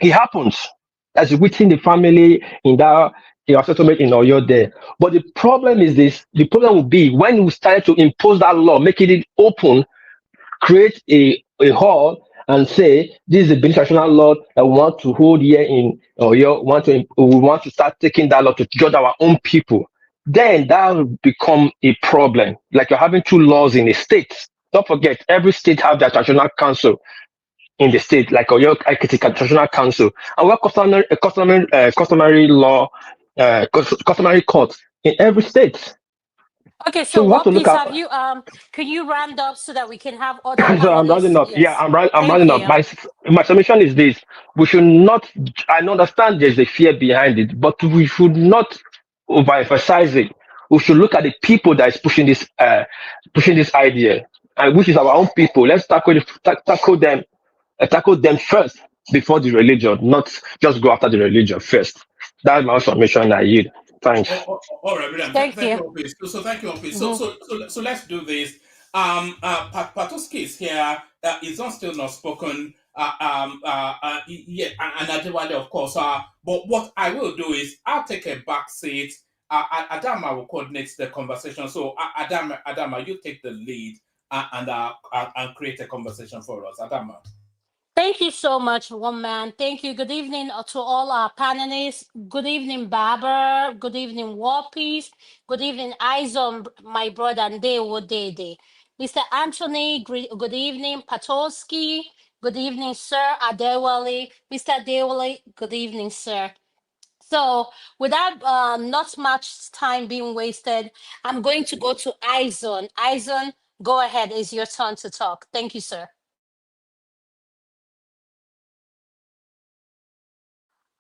It happens as within the family in our settlement in Oyo there. But the problem is this: the problem will be when we start to impose that law, making it open, create a hall and say this is the traditional law that we want to hold here in Oyo. We want to start taking that law to judge our own people. Then that will become a problem. Like you're having two laws in a state. Don't forget, every state have their traditional council in the state, like Oyo Ekiti Traditional Council, and we have customary law, customary courts in every state. Okay, So so we have to what look piece at. have you can you round up so that we can have other So I'm rounding panelists? up. Yeah, Yes. I'm Thank rounding up. you. My submission is this: we should not. I understand there's a fear behind it, but we should not overemphasize it. We should look at the people that is pushing this idea, and which is our own people. Let's tackle them first before the religion, not just go after the religion first. That's my submission. I yield. Thanks. All right, brilliant. Thank Thank you. you, Opis. So thank you, Opis. Mhm. So let's do this. Patoski is here. Is not still not spoken. Yeah, and Adewale, of course. But what I will do is I'll take a back seat. Adama will coordinate the conversation. So Adama, you take the lead and create a conversation for us. Adama. Thank you so much, woman. Thank you. Good evening to all our panelists. Good evening, Barbara. Good evening, War Peace. Good evening, Izon, my brother, and Dede. Mr. Anthony, good evening, Patolsky. Good evening, Sir Adewale. Mr. Adewale, good evening, sir. So without not much time being wasted, I'm going to go to Izon. Izon, go ahead. It's your turn to talk. Thank you, sir.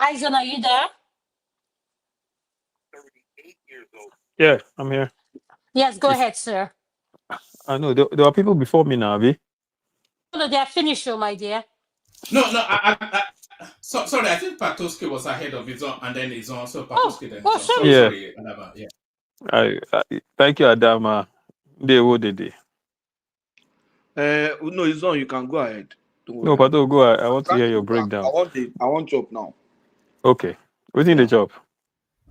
Izon, are you there? Yeah, I'm here. Yes, go ahead, sir. I know there are people before me now, Abby. No, they are finished, my dear. No, sorry, I think Patoski was ahead of his own, and then his own. So Patoski then his own. sorry. Yeah. Sorry, Adama. Yeah. I thank you, Adama. They. No, it's on. You can go ahead. Don't No, worry. Pato, go. I want to hear your breakdown. I want job now. Okay. What's in the job?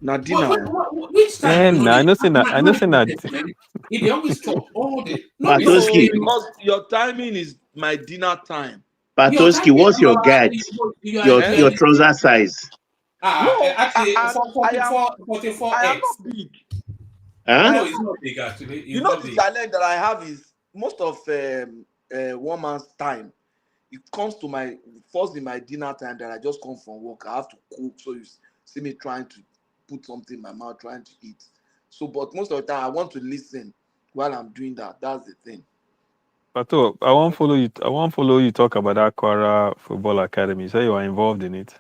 Nadina. Which time? And I know saying that. I know saying that. He always chop all the. No, Patoski, Because your timing is my dinner time. Patoski, what's your guide? Your trouser size? Actually, I 44 am X. not big. Huh? No, it's not big actually. It's You know not the big. challenge that I have is most of one man's time. It comes to my first in my dinner time that I just come from work. I have to cook, so you see me trying to put something in my mouth, trying to eat. So, but most of the time I want to listen while I'm doing that. That's the thing. Pato, I won't follow you. I won't follow you talk about that Kwara Football Academy. You say you are involved in it.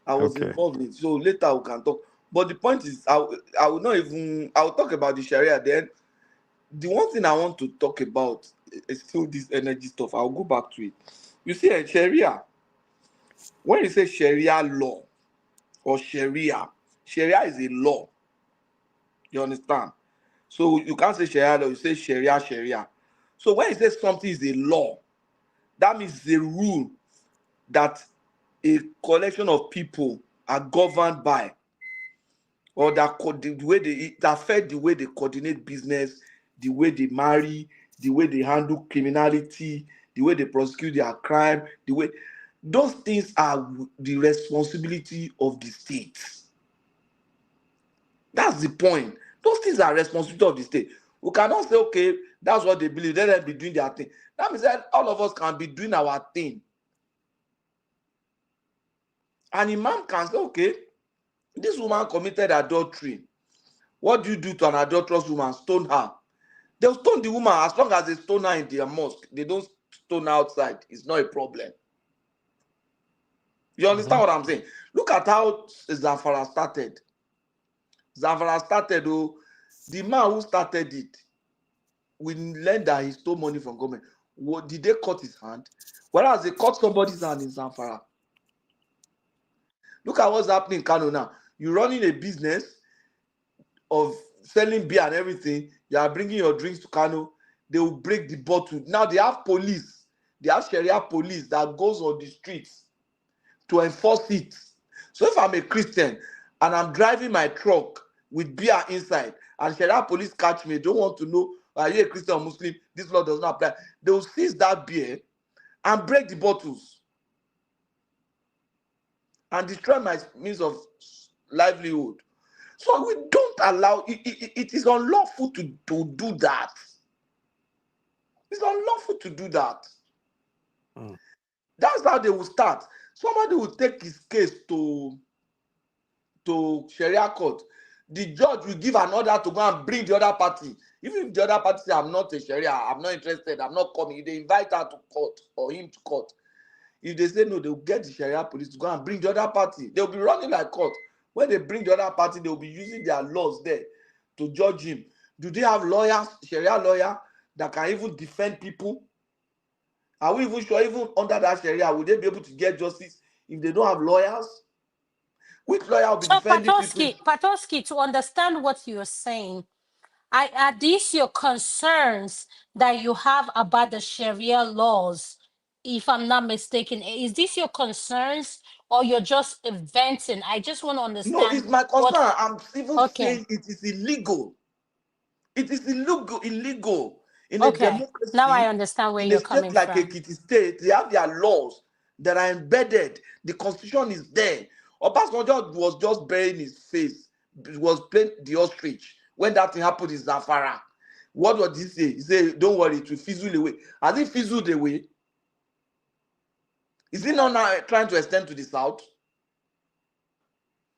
I was Okay. involved in it. So later we can talk. But the point is, I will not even. I will talk about the Sharia. Then the one thing I want to talk about is still this energy stuff. I'll go back to it. You see, Sharia. When you say Sharia law or Sharia is a law. You understand? So you can't say Sharia law. You say Sharia. So when you say something is a law, that means the rule that a collection of people are governed by. or the way it affect the way they coordinate business, the way they marry, the way they handle criminality, the way they prosecute their crime, the way those things are the responsibility of the state. That's the point. Those things are responsibility of the state. We cannot say, okay, that's what they believe, let them be doing their thing. That means that all of us can be doing our thing. And imam can say, okay, this woman committed adultery. What do you do to an adulterous woman? Stone her. They'll stone the woman as long as they stone her in their mosque. They don't stone her outside. It's not a problem. You understand what I'm saying? Look at how Zamfara started. Zamfara started, the man who started it, we learned that he stole money from government. What, did they cut his hand? Whereas they cut somebody's hand in Zamfara. Look at what's happening in Kano now. You're running a business of selling beer and everything. You are bringing your drinks to Kano. They will break the bottle. Now they have police. They have Sharia police that goes on the streets to enforce it. So if I'm a Christian and I'm driving my truck with beer inside and Sharia police catch me, don't want to know, are you a Christian or Muslim? This law does not apply. They will seize that beer and break the bottles and destroy my means of livelihood. So we don't allow, it is unlawful to do that. It's unlawful to do that. That's how they will start. Somebody will take his case to Sharia court. The judge will give an order to go and bring the other party. Even if the other party say, I'm not a Sharia, I'm not interested, I'm not coming, they invite her to court or him to court. If they say no, they'll get the Sharia police to go and bring the other party. They'll be running like court. When they bring the other party, they'll be using their laws there to judge him. Do they have lawyers, Sharia lawyer, that can even defend people? Are we even sure, even under that Sharia, will they be able to get justice if they don't have lawyers? Which lawyer will be defending people? Patoski, to understand what you're saying, are these your concerns that you have about the Sharia laws, if I'm not mistaken? Is this your concerns or you're just venting? I just want to understand. No, it's my concern. I'm even saying it is illegal. It is illegal in a democracy. Now I understand where you're coming from. In a state like Ekiti State, they have their laws that are embedded. The constitution is there. Obasanjo was just burying his face. He was playing the ostrich when that thing happened in Zamfara. What did he say? He said, don't worry, it will fizzle away. Has it fizzled away? Is he not now trying to extend to the south?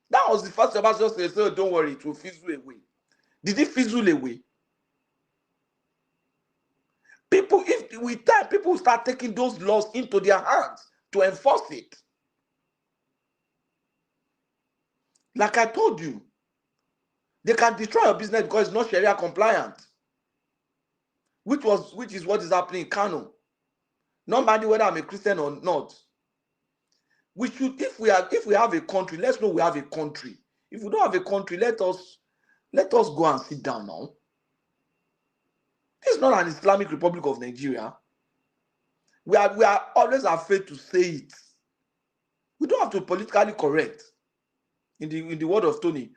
That was the first Obasanjo said, so don't worry, it will fizzle away. Did it fizzle away? People, if with time, people start taking those laws into their hands to enforce it. Like I told you, they can destroy your business because it's not Sharia compliant. Which is what is happening in Kano. No matter whether I'm a Christian or not. We should, if we have a country, let's know we have a country. If we don't have a country, let us go and sit down now. This is not an Islamic Republic of Nigeria. We are always afraid to say it. We don't have to politically correct. In the word of Tony,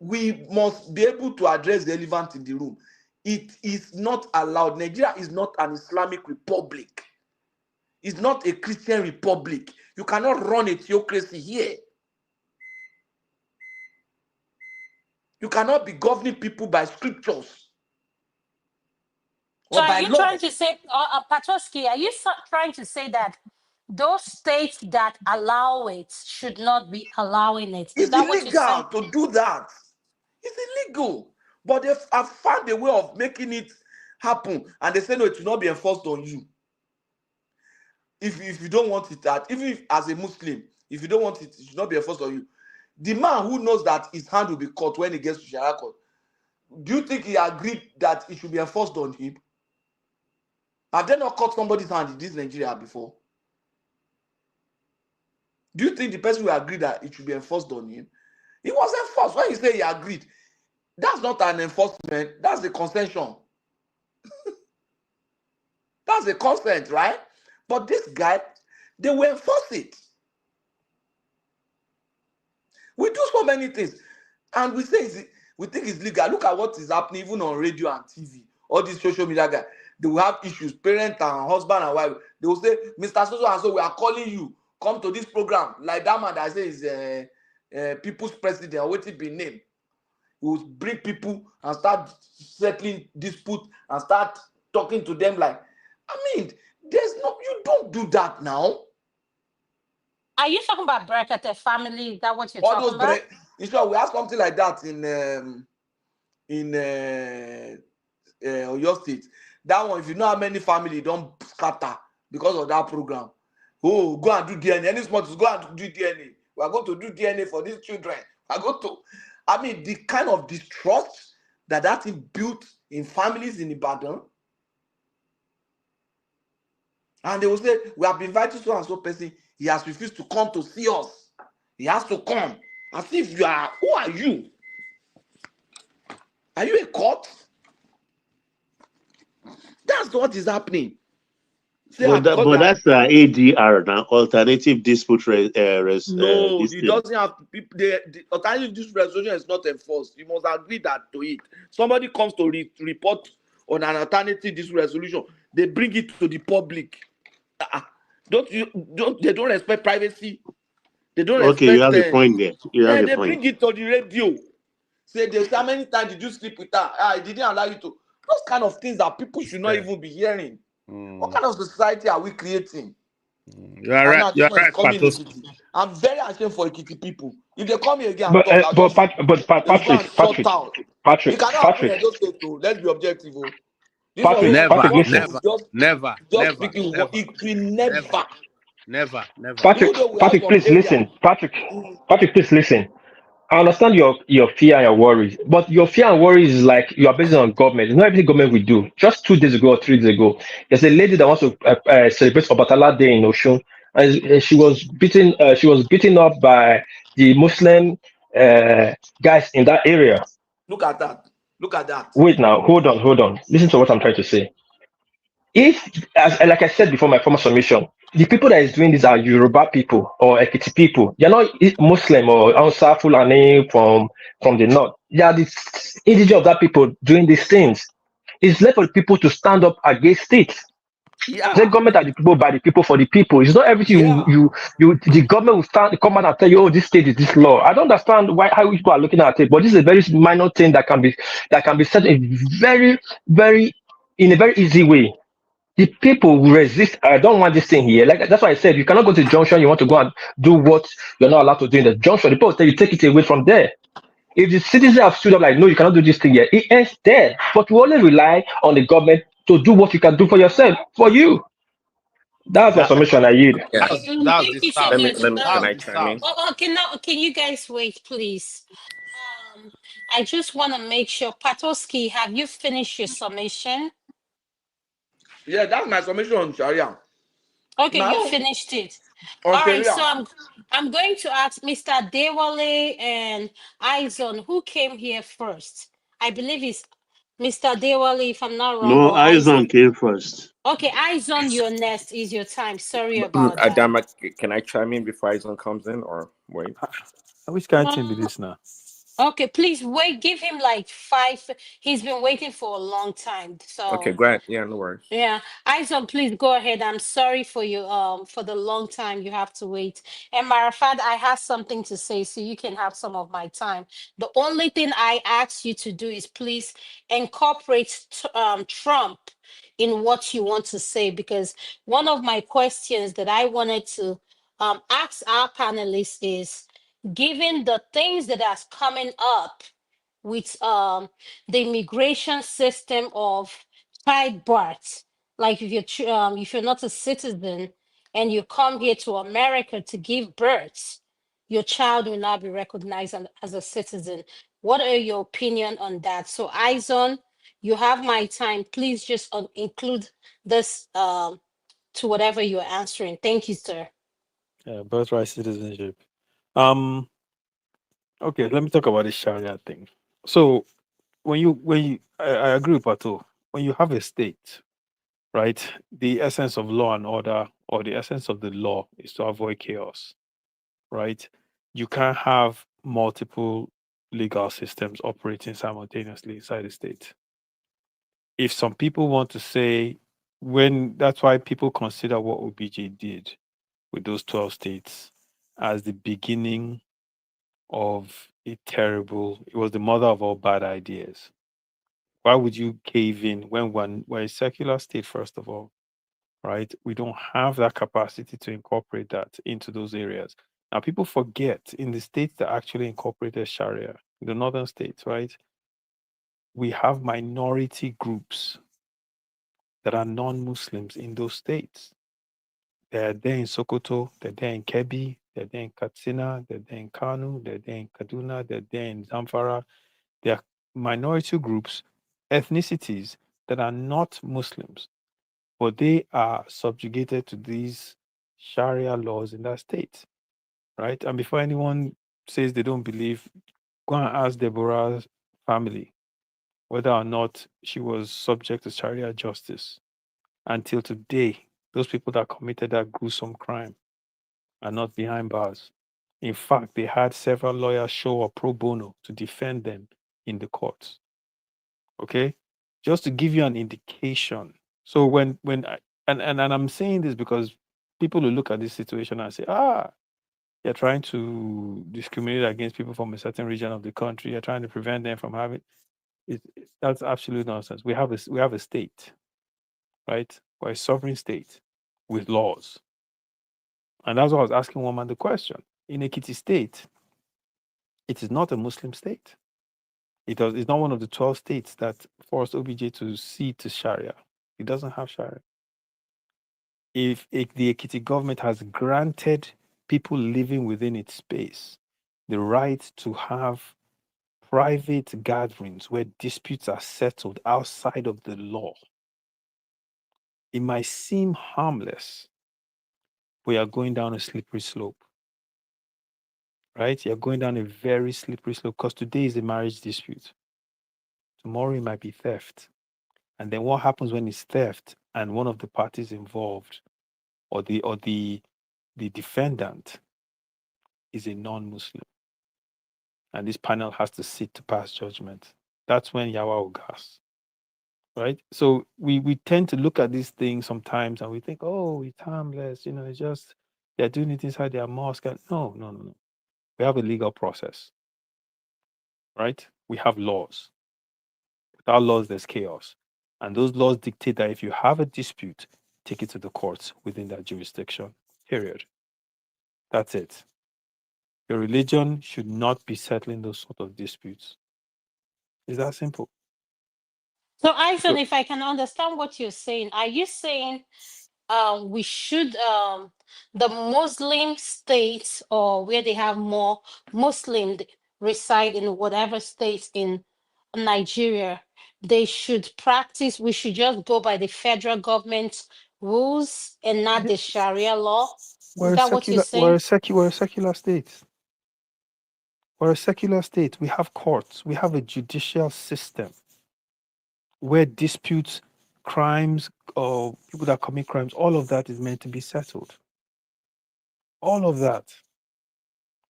we must be able to address the elephant in the room. It is not allowed. Nigeria is not an Islamic republic. It's not a Christian republic. You cannot run a theocracy here. You cannot be governing people by scriptures. So are you trying to say, Patoski, are you trying to say that those states that allow it should not be allowing it? It's illegal to do that. It's illegal. But they have found a way of making it happen. And they say, no, it should not be enforced on you. If you don't want it, even if as a Muslim, if you don't want it, it should not be enforced on you. The man who knows that his hand will be cut when he gets to Sharia court, do you think he agreed that it should be enforced on him? Have they not cut somebody's hand in this Nigeria before? Do you think the person will agree that it should be enforced on him? It was enforced. When you say he agreed, that's not an enforcement, that's a concession. That's a consent, right? But this guy, they will enforce it. We do so many things. And we think it's legal. Look at what is happening even on radio and TV. All these social media guys, they will have issues, parent and husband and wife. They will say, Mr. So and so, we are calling you. Come to this program. Like that man that says people's president, or what it be named. He will bring people and start settling dispute and start talking to them like, I mean, you don't do that now. Are you talking about Brekete family? Is that what you're All talking those about? in short, we have something like that in Oyo State. That one, if you know how many family don't scatter because of that program. Oh, go and do DNA. Any small go and do DNA. We are going to do DNA for these children. I mean, the kind of distrust that thing built in families in Ibadan. And they will say, we have been invited so and so person. He has refused to come to see us. He has to come. As if who are you? Are you a court? That's what is happening. But that's ADR now, alternative dispute No, this it thing. doesn't have people. The alternative dispute resolution is not enforced. You must agree that to it. Somebody comes to report on an alternative dispute resolution, they bring it to the public. They don't respect privacy. They don't respect. Okay, you have a point there. They bring it to the radio. Say, how many times did you sleep with her? I didn't allow you to. Those kind of things that people should not even be hearing. What kind of society are we creating? You are right. You are right, Ekiti. I'm very ashamed for Ekiti people. If they come here again and talk, Patrick, you cannot happen in those states too. Let's be objective. Never. Speaking, it will never. Patrick, please listen. Patrick, please listen. I understand your fear and your worries, but your fear and worries is like you are based on government. It's not everything government will do. Just 2 days ago or 3 days ago, there's a lady that wants to celebrate Obatala Day in Oshun, and she was beaten up by the Muslim guys in that area. Look at that. Wait now, hold on. Listen to what I'm trying to say. If, like I said before my former submission, the people that is doing this are Yoruba people or Ekiti people. They're not Muslim or Hausa Fulani from the north. They are the indigenous of that people doing these things. It's left for the people to stand up against it. Yeah. The government are the people, by the people, for the people. It's not everything the government will come out and tell you, oh, this state is this law. I don't understand how people are looking at it, but this is a very minor thing that can be said in a very easy way. The people will resist. I don't want this thing here. Like that's why I said you cannot go to the junction. You want to go and do what you're not allowed to do in the junction. The people tell you take it away from there. If the citizens have stood up like, no, you cannot do this thing here, it ends there. But we only rely on the government to do what you can do for yourself, for you. That's my submission. I yield. That's the start. Can I can you guys wait, please? I just want to make sure, Patoski, have you finished your submission? Yeah, that's my submission on Sharia. Okay, you finished it. All right, so I'm going to ask Mr. Dewale and Aizon, who came here first. I believe it's Mr. Dewale, if I'm not wrong. No, Aizon came first. Okay, Aizon, your next is your time. Sorry about that. Adama, can I chime in before Aizon comes in, or wait? Which kind of thing be this now? Okay, please wait. Give him like 5. He's been waiting for a long time. So okay, go ahead. Yeah, no worries. Yeah, Aizon, please go ahead. I'm sorry for you. For the long time you have to wait. And Marafat, I have something to say, so you can have some of my time. The only thing I ask you to do is please incorporate Trump in what you want to say, because one of my questions that I wanted to ask our panelists is, given the things that are coming up with the immigration system of childbirth, like if you're not a citizen and you come here to America to give birth, your child will not be recognized as a citizen. What are your opinion on that? So Aizon, you have my time. Please just include this to whatever you're answering. Thank you, sir. Birthright citizenship. Okay, let me talk about the Sharia thing. So I agree with Pato. When you have a state, right, the essence of law and order, or the essence of the law, is to avoid chaos, right? You can't have multiple legal systems operating simultaneously inside the state. If some people want to say, that's why people consider what OBJ did with those 12 states as the beginning of it was the mother of all bad ideas. Why would you cave in when we're a secular state, first of all, right? We don't have that capacity to incorporate that into those areas. Now, people forget in the states that actually incorporated Sharia, the northern states, right? We have minority groups that are non-Muslims in those states. They're there in Sokoto, they're there in Kebbi, they're there in Katsina, they're there in Kanu, they're there in Kaduna, they're there in Zamfara. They are minority groups, ethnicities that are not Muslims, but they are subjugated to these Sharia laws in that state, right? And before anyone says they don't believe, go and ask Deborah's family whether or not she was subject to Sharia justice. Until today, those people that committed that gruesome crime are not behind bars. In fact, they had several lawyers show up pro bono to defend them in the courts. Okay, just to give you an indication. So and I'm saying this because people will look at this situation and say, you're trying to discriminate against people from a certain region of the country. You're trying to prevent them from having that's absolute nonsense. We have a state, right? We're a sovereign state with laws. And that's why I was asking one man the question. In Ekiti state, it is not a Muslim state. It's not one of the 12 states that forced OBJ to cede to Sharia. It doesn't have Sharia. If the Ekiti government has granted people living within its space the right to have private gatherings where disputes are settled outside of the law, it might seem harmless, but you're going down a slippery slope. Right? You're going down a very slippery slope because today is a marriage dispute. Tomorrow it might be theft. And then what happens when it's theft and one of the parties involved or the defendant is a non-Muslim? And this panel has to sit to pass judgment. That's when Yawa will gas. Right? So we tend to look at these things sometimes and we think, oh, it's harmless, it's just they're doing it inside their mosque. No. We have a legal process. Right? We have laws. Without laws, there's chaos. And those laws dictate that if you have a dispute, take it to the courts within that jurisdiction. Period. That's it. Your religion should not be settling those sort of disputes. It's that simple. So, Ivan, if I can understand what you're saying, are you saying we should the Muslim states or where they have more Muslims reside in whatever states in Nigeria, we should just go by the federal government rules and not the Sharia law? Is that what you're saying? We're a secular state. We're a secular state. We have courts. We have a judicial system where disputes, crimes, or people that commit crimes, all of that is meant to be settled. All of that.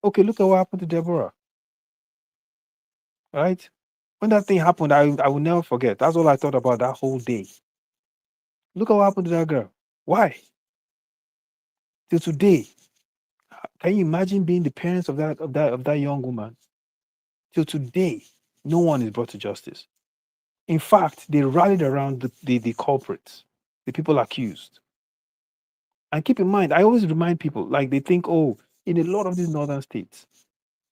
Okay, look at what happened to Deborah. Right? When that thing happened, I will never forget. That's all I thought about that whole day. Look at what happened to that girl. Why? Till today, can you imagine being the parents of that young woman? Till today, no one is brought to justice. In fact, they rallied around the culprits, the people accused. And keep in mind, I always remind people, like they think, oh, in a lot of these northern states,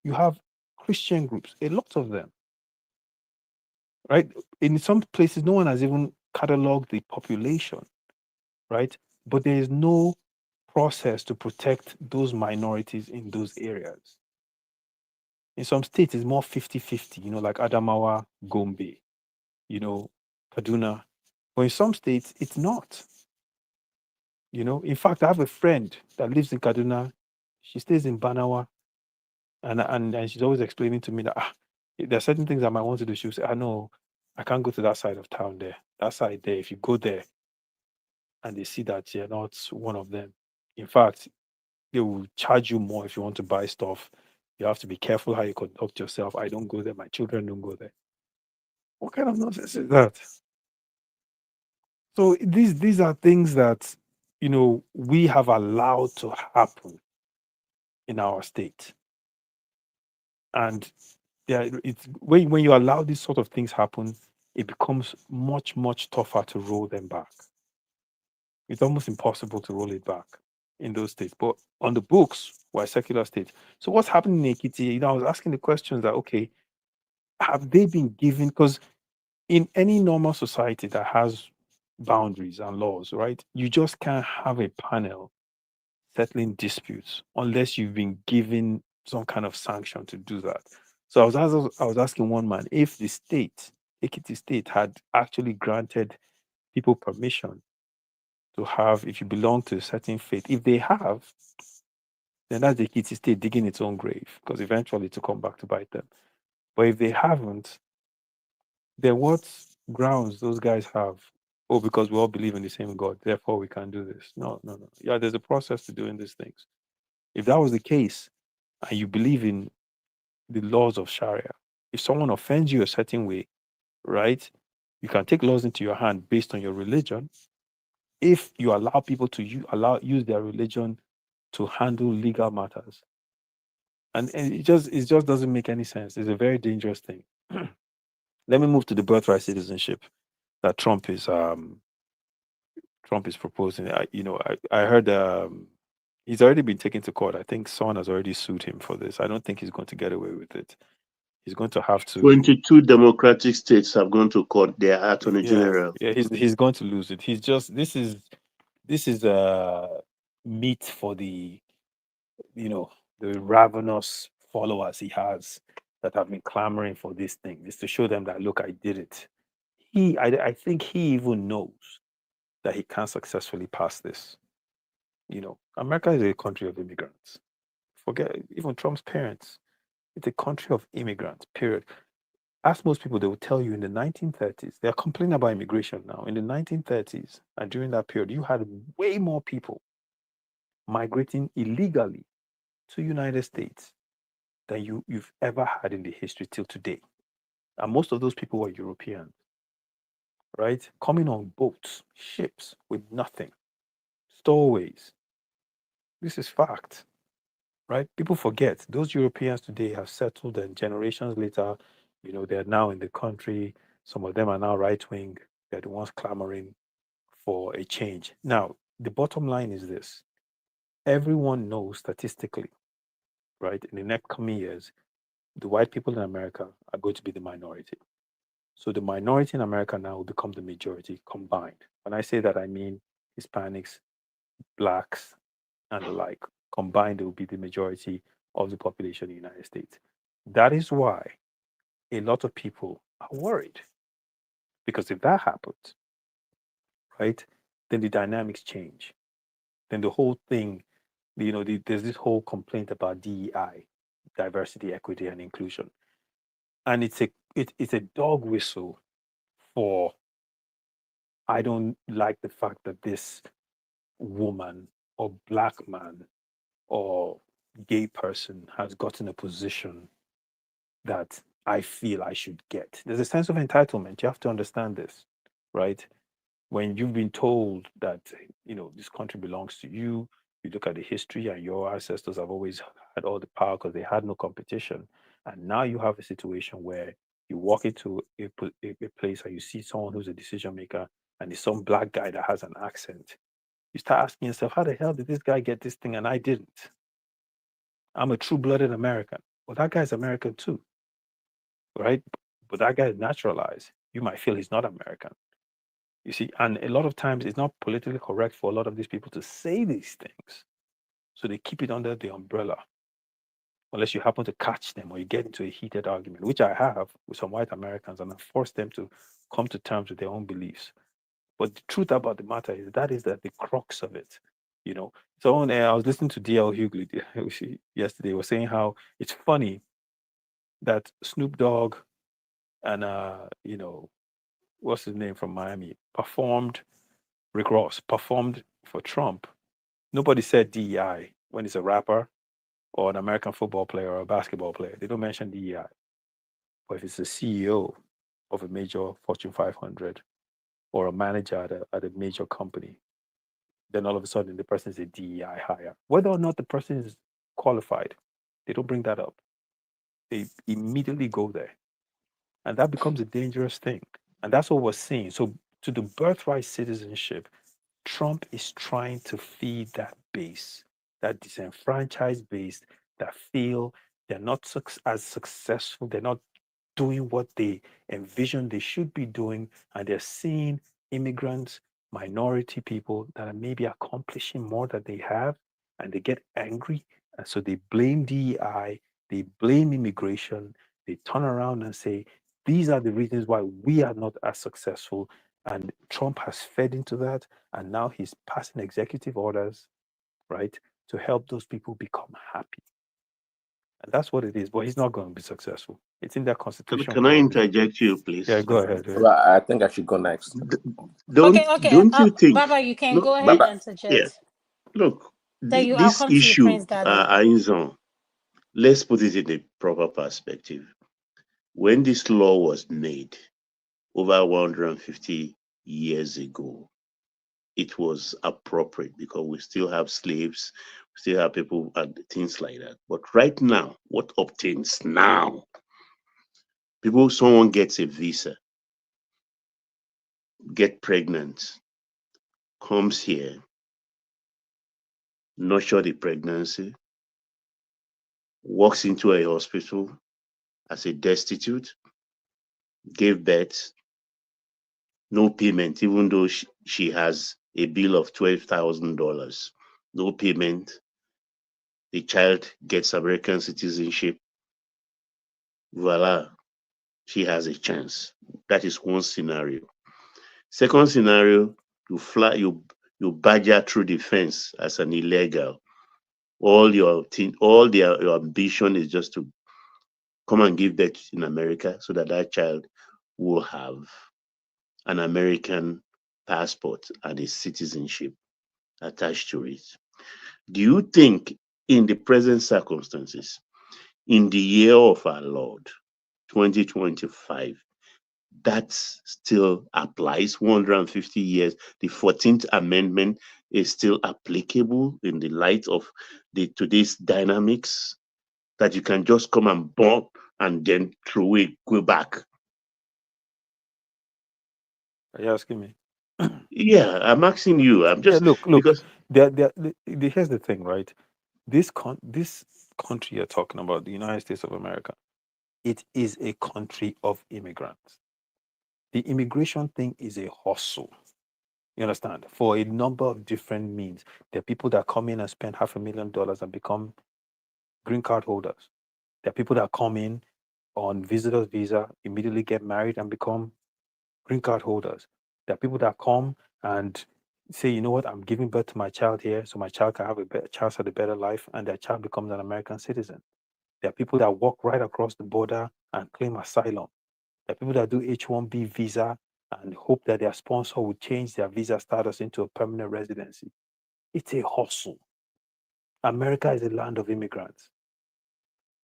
you have Christian groups, a lot of them. Right? In some places, no one has even cataloged the population, right? But there is no process to protect those minorities in those areas. In some states, it's more 50-50, like Adamawa, Gombe, Kaduna. But in some states, it's not. In fact, I have a friend that lives in Kaduna. She stays in Banawa. And she's always explaining to me that there are certain things I might want to do. She'll say, no, I can't go to that side of town there. That side there, if you go there and they see that you're not one of them, in fact, they will charge you more if you want to buy stuff. You have to be careful how you conduct yourself. I don't go there. My children don't go there. What kind of nonsense is that? So these are things that we have allowed to happen in our state, and yeah, it's when you allow these sort of things happen, it becomes much tougher to roll them back. It's almost impossible to roll it back in those states. But on the books, we're a secular state. So what's happening in Ekiti? I was asking the questions that okay, have they been given? Because in any normal society that has boundaries and laws, right? You just can't have a panel settling disputes unless you've been given some kind of sanction to do that. So I was asking one man if the state, Ekiti state, had actually granted people permission to have, if you belong to a certain faith, if they have, then that's the Ekiti state digging its own grave because eventually to come back to bite them. But if they haven't, then what grounds those guys have? Oh, because we all believe in the same God, therefore we can do this. No. Yeah, there's a process to doing these things. If that was the case, and you believe in the laws of Sharia, if someone offends you a certain way, right, you can take laws into your hand based on your religion. If you allow people to use their religion to handle legal matters, and it just doesn't make any sense. It's a very dangerous thing. Let me move to the birthright citizenship that Trump is proposing. I heard he's already been taken to court. I think someone has already sued him for this. I don't think he's going to get away with it. He's going to have to. 22 democratic states have gone to court. Their attorney general. Yeah, he's going to lose it. He's just this is meat for the the ravenous followers he has that have been clamoring for this thing. Is to show them that look, I did it. I think he even knows that he can't successfully pass this. America is a country of immigrants. Forget even Trump's parents. It's a country of immigrants, period. Ask most people, they will tell you in the 1930s, they're complaining about immigration now. In the 1930s, and during that period, you had way more people migrating illegally to United States than you've ever had in the history till today. And most of those people were Europeans, right? Coming on boats, ships with nothing, stowaways. This is fact, right? People forget those Europeans today have settled, and generations later, they're now in the country. Some of them are now right wing. They're the ones clamoring for a change. Now, the bottom line is this: everyone knows statistically, right? In the next coming years, the white people in America are going to be the minority. So the minority in America now will become the majority combined. When I say that, I mean Hispanics, blacks, and the like. Combined, it will be the majority of the population in the United States. That is why a lot of people are worried. Because if that happens, right, then the dynamics change. Then the whole thing, there's this whole complaint about DEI, diversity, equity, and inclusion. And it's a dog whistle for, I don't like the fact that this woman or black man or gay person has gotten a position that I feel I should get. There's a sense of entitlement. You have to understand this, right? When you've been told that, this country belongs to you, you look at the history and your ancestors have always had all the power because they had no competition. And now you have a situation where you walk into a place and you see someone who's a decision maker and there's some black guy that has an accent. You start asking yourself, how the hell did this guy get this thing and I didn't? I'm a true-blooded American. Well, that guy's American too, right? But that guy is naturalized. You might feel he's not American. You see, and a lot of times it's not politically correct for a lot of these people to say these things. So they keep it under the umbrella. Unless you happen to catch them or you get into a heated argument, which I have with some white Americans, and I force them to come to terms with their own beliefs. But the truth about the matter is that the crux of it. So I was listening to DL Hughley yesterday. Was saying how it's funny that Snoop Dogg and what's his name from Miami Rick Ross performed for Trump. Nobody said DEI when he's a rapper. or an American football player or a basketball player. They don't mention DEI. But if it's a CEO of a major Fortune 500 or a manager at a major company, then all of a sudden the person is a DEI hire. Whether or not the person is qualified, they don't bring that up. They immediately go there. And that becomes a dangerous thing. And that's what we're seeing. So to the birthright citizenship, Trump is trying to feed that base, that disenfranchised base that feel they're not as successful, they're not doing what they envision they should be doing, and they're seeing immigrants, minority people that are maybe accomplishing more than they have, and they get angry, and so they blame DEI, they blame immigration, they turn around and say, these are the reasons why we are not as successful. And Trump has fed into that, and now he's passing executive orders, right, to help those people become happy. And that's what it is. But he's not going to be successful. It's in that constitution. Can I interject you, please? Yeah, go ahead. Well, I think I should go next. Don't you think? Baba, you can No, go ahead and yeah. suggest. Look, I'll this come to you, issue, Prince Darling. Ainzon, let's put it in a proper perspective. When this law was made over 150 years ago, it was appropriate because we still have slaves, we still have people and things like that. But right now, what obtains now? Someone gets a visa, get pregnant, comes here, nurture the pregnancy, walks into a hospital as a destitute, gave birth, no payment, even though she has a bill of $12,000, no payment. The child gets American citizenship. Voila, she has a chance. That is one scenario. Second scenario, you badger through the fence as an illegal. All your ambition is just to come and give birth in America so that child will have an American passport and a citizenship attached to it. Do you think in the present circumstances, in the year of our Lord, 2025, that still applies 150 years? The 14th Amendment is still applicable in the light of today's dynamics, that you can just come and bomb and then throw it, go back? Are you asking me? Yeah, I'm asking you. I'm just look. Because Here's the thing, right? This country you're talking about, the United States of America, it is a country of immigrants. The immigration thing is a hustle. You understand? For a number of different means. There are people that come in and spend $500,000 and become green card holders. There are people that come in on visitor's visa, immediately get married and become green card holders. There are people that come and say, you know what, I'm giving birth to my child here, so my child can have a better chance at a better life, and their child becomes an American citizen. There are people that walk right across the border and claim asylum. There are people that do H-1B visa and hope that their sponsor will change their visa status into a permanent residency. It's a hustle. America is a land of immigrants.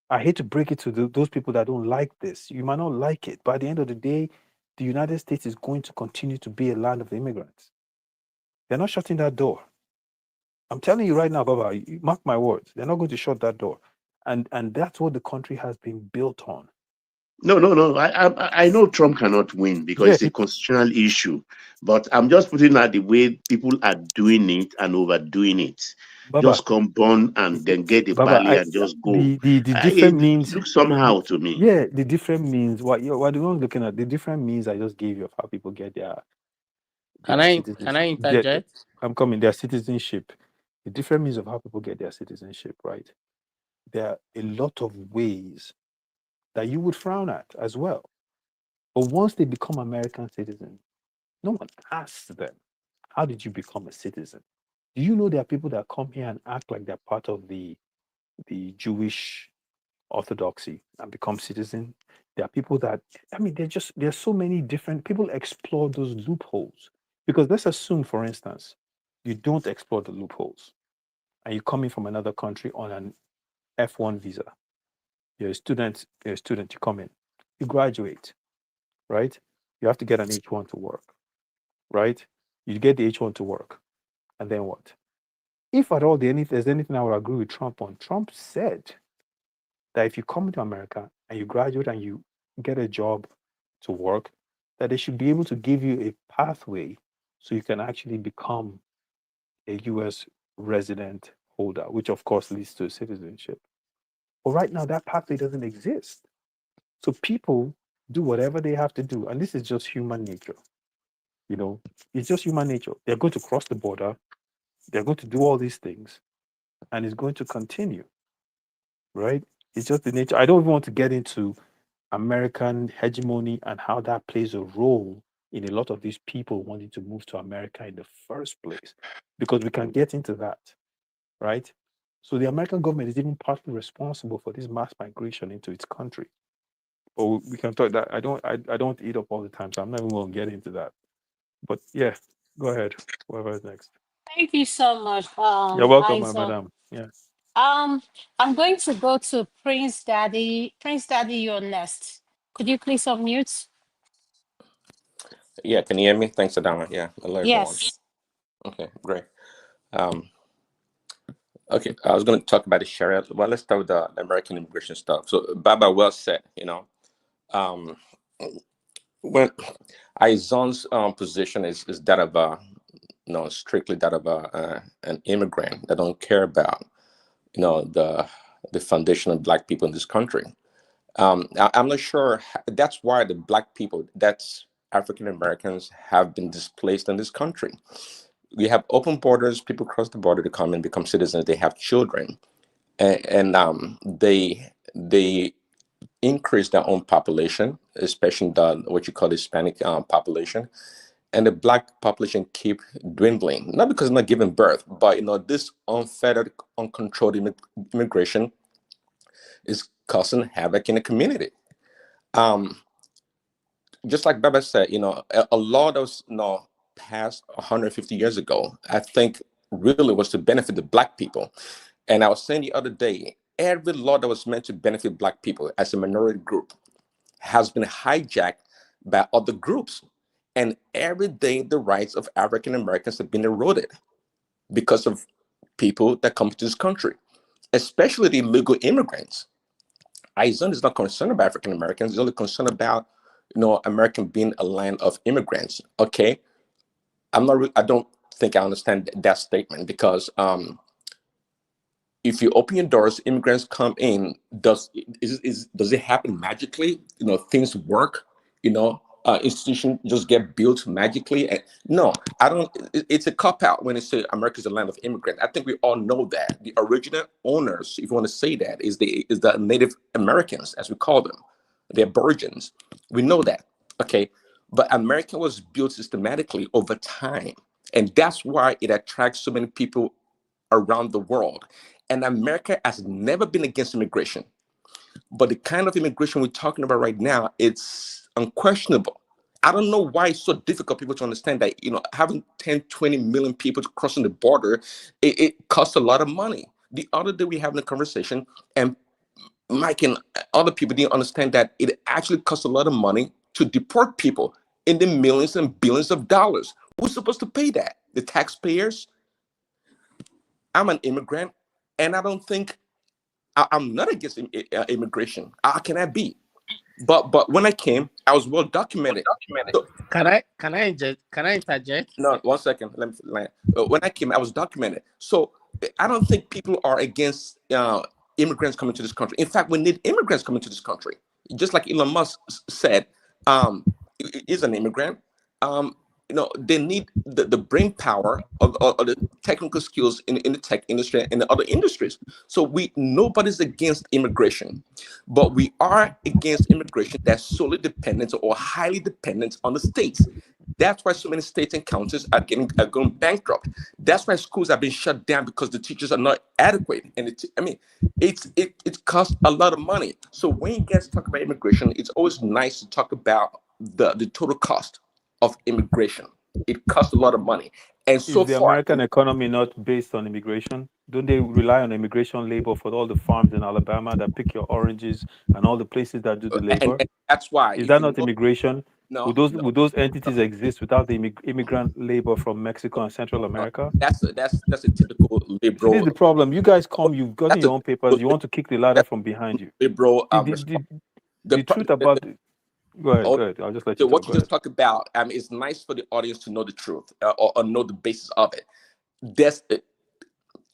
I hate to break it to those people that don't like this. You might not like it, but at the end of the day, the United States is going to continue to be a land of immigrants. They're not shutting that door. I'm telling you right now, Baba, mark my words, they're not going to shut that door. And that's what the country has been built on. No. I know Trump cannot win because it's a constitutional issue, but I'm just putting out the way people are doing it and overdoing it. Baba, just come born and then get the Bali and just go. The different means looks somehow to me. Yeah, the different means. What the one looking at the different means I just gave you of how people get their Can I interject? I'm coming. Their citizenship. The different means of how people get their citizenship, right? There are a lot of ways that you would frown at as well. But once they become American citizens, no one asks them, how did you become a citizen? Do you know there are people that come here and act like they're part of the Jewish orthodoxy and become citizen? There are people that, there's so many different people explore those loopholes. Because let's assume, for instance, you don't explore the loopholes and you come in from another country on an F1 visa. You're a student, you come in. You graduate, right? You have to get an H1 to work, right? You get the H1 to work. And then what? If at all there's anything I would agree with Trump on, Trump said that if you come to America and you graduate and you get a job to work, that they should be able to give you a pathway so you can actually become a US resident holder, which of course leads to citizenship. But right now, that pathway doesn't exist. So people do whatever they have to do. And this is just human nature. You know, it's just human nature. They're going to cross the border. They're going to do all these things. And it's going to continue, right? It's just the nature. I don't even want to get into American hegemony and how that plays a role in a lot of these people wanting to move to America in the first place, because we can get into that, right? So the American government is even partly responsible for this mass migration into its country. But we can talk that. I don't eat up all the time, so I'm not even going to get into that. But yeah, go ahead. Whoever is next. Thank you so much. You're welcome, Isa. madam. Yeah. I'm going to go to Prince Daddy. Prince Daddy, you're next. Could you please unmute? Yeah, can you hear me? Thanks, Adama. Yeah, hello everyone. Yes. Okay, great. Okay, I was going to talk about the Sharia. Well, let's start with the American immigration stuff. So, Baba well said, when Izon's position is that of strictly that of an immigrant that don't care about the foundation of Black people in this country. I'm not sure. That's why the Black people, that's African Americans, have been displaced in this country. We have open borders. People cross the border to come and become citizens. They have children, and they increase their own population, especially the what you call Hispanic population, and the Black population keep dwindling. Not because they're not giving birth, but this unfettered, uncontrolled immigration is causing havoc in the community. Just like Baba said, a law that was passed 150 years ago, I think really was to benefit the Black people. And I was saying the other day, every law that was meant to benefit Black people as a minority group has been hijacked by other groups. And every day the rights of African Americans have been eroded because of people that come to this country, especially the illegal immigrants. Izon is not concerned about African Americans. He's only concerned about America being a land of immigrants. Okay, I don't think I understand that statement, because if you open your doors, immigrants come in. Does it happen magically? Things work. Institutions just get built magically. And no, I don't. It's a cop out when they say America's a land of immigrants. I think we all know that the original owners, if you want to say that, is the Native Americans, as we call them, the Aborigines. We know that. Okay, but America was built systematically over time, and that's why it attracts so many people around the world. And America has never been against immigration. But the kind of immigration we're talking about right now, it's unquestionable. I don't know why it's so difficult for people to understand that, having 10, 20 million people crossing the border, it costs a lot of money. The other day we having a conversation, and Mike and other people didn't understand that it actually costs a lot of money to deport people in the millions and billions of dollars. Who's supposed to pay that? The taxpayers? I'm an immigrant, and I don't think I'm not against immigration. How can I be? But when I came, I was well documented. So, Can I interject? no, 1 second. Let me. When I came, I was documented. So I don't think people are against immigrants coming to this country. In fact, we need immigrants coming to this country. Just like Elon Musk said, is an immigrant. They need the brain power of the technical skills in the tech industry and the other industries. So nobody's against immigration, but we are against immigration that's solely dependent or highly dependent on the states. That's why so many states and counties are going bankrupt. That's why schools have been shut down, because the teachers are not adequate. And it costs a lot of money. So when you guys talk about immigration, it's always nice to talk about the total cost of immigration. It costs a lot of money. And Is so the far, American economy not based on immigration? Don't they rely on immigration labor for all the farms in Alabama that pick your oranges and all the places that do the labor? and that's why, Is if that you not know, immigration? no, Would those entities exist without the immigrant labor from Mexico and Central America? that's a typical See, this is liberal. the problem. You guys come, you've gotten That's a your own papers, you want to kick the ladder from behind you. liberal The the, truth about... Go ahead, oh, go ahead. I'll just let so you what talk. you Go just ahead. talked about, it's nice for the audience to know the truth or know the basis of it.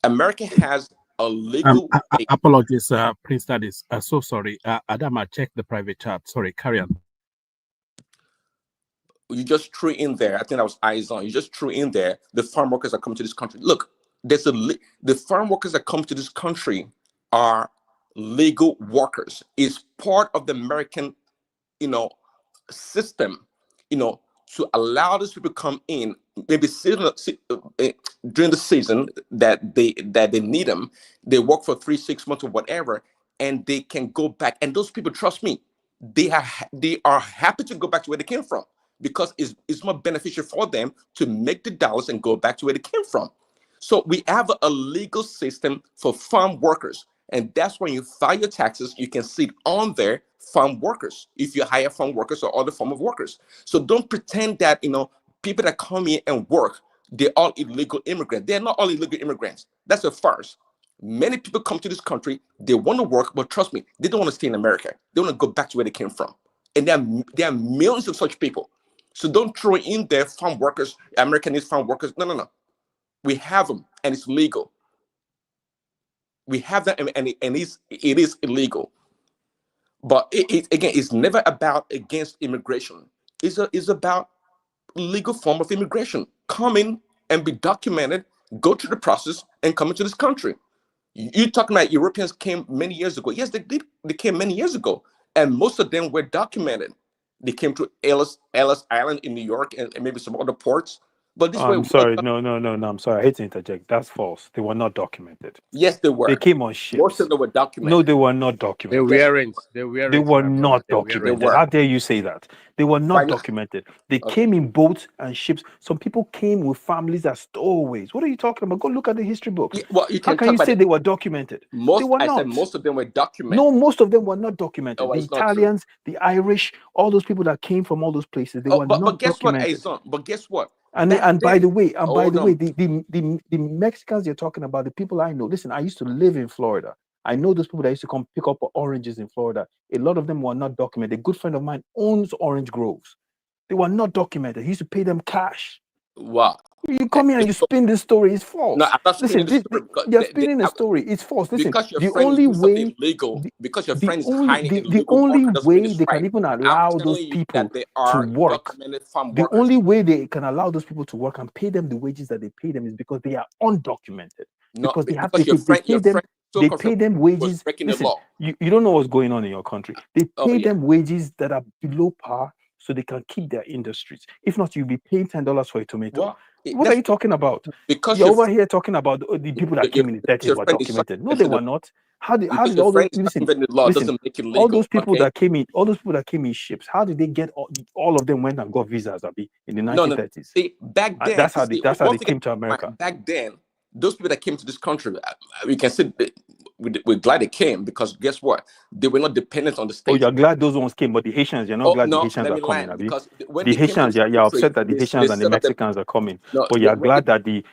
America has a legal way. Apologies, Prince Dadis. So sorry. Adama, check the private chat. Sorry, carry on. You just threw in there, I think that was eyes on. You just threw in there the farm workers that come to this country. Look, the farm workers that come to this country are legal workers. It's part of the American, system, to allow these people to come in, maybe during the season that they need them. They work for 3-6 months or whatever, and they can go back. And those people, trust me, they are happy to go back to where they came from, because it's more beneficial for them to make the dollars and go back to where they came from. So we have a legal system for farm workers. And that's when you file your taxes, you can see it on there, farm workers, if you hire farm workers or other form of workers. So don't pretend that, people that come in and work, they're all illegal immigrants. They're not all illegal immigrants. That's a farce. Many people come to this country, they want to work, but trust me, they don't want to stay in America. They want to go back to where they came from. And there are millions of such people. So don't throw in there farm workers, Americanese farm workers. No. We have them, and it's legal. We have that, and it is illegal. But again, it's never about against immigration. It's about legal form of immigration. Come in and be documented, go through the process, and come into this country. You're talking about Europeans came many years ago. Yes, they did. They came many years ago, and most of them were documented. They came to Ellis Island in New York and maybe some other ports. But this way, I'm sorry. No. I'm sorry. I hate to interject. That's false. They were not documented. Yes, they were. They came on ships. Most of them were documented. No, they were not documented. They were not documented. How dare you say that? They were not documented. They came in boats and ships. Some people came with families as stowaways. What are you talking about? Go look at the history books. How can you say they were documented? They were not. I said most of them were documented. No, most of them were not documented. Oh, the Italians, the Irish, all those people that came from all those places, they were not documented. But guess what? And by the way, the Mexicans you're talking about, the people I know. Listen, I used to live in Florida. I know those people that used to come pick up oranges in Florida. A lot of them were not documented. A good friend of mine owns orange groves. They were not documented. He used to pay them cash. Wow. You come here and you spin this story. It's false. No, I'm not spinning the story. You're spinning a story. It's false. Listen, because your the friend only is doing way something illegal, because your the friend is only hiding the, illegal the only work, doesn't mean way it's they right. can even allow I'm those telling you people that they to are work. documented farm The workers. only way they can allow those people to work and pay them the wages that they pay them is because they are undocumented. No, Because they have because to your friend pay them. so They confirmed pay them was wages. breaking the Listen, law. you don't know what's going on in your country. They pay Oh, yeah. them wages that are below par so they can keep their industries. If not, you'll be paying $10 for a tomato. Well, What are you talking about? Because You're your over here talking about the people that came in the 30s were friend is documented. No, they were not. How did because all your friend those is circumventing the law doesn't make it legal. all those people okay? that came in ships, how did they get all of them went and got visas, Abi, in the 1930s? No. See, back then, That's how they came to America. Back then, those people that came to this country, we can say we're glad they came, because guess what? They were not dependent on the state. Oh, you're glad those ones came, but the Haitians, you're not glad the Haitians are coming, Abi. Because when The they came to Haitians, this you're country, upset that the Haitians and the set up Mexicans are coming, No, but you're when glad that the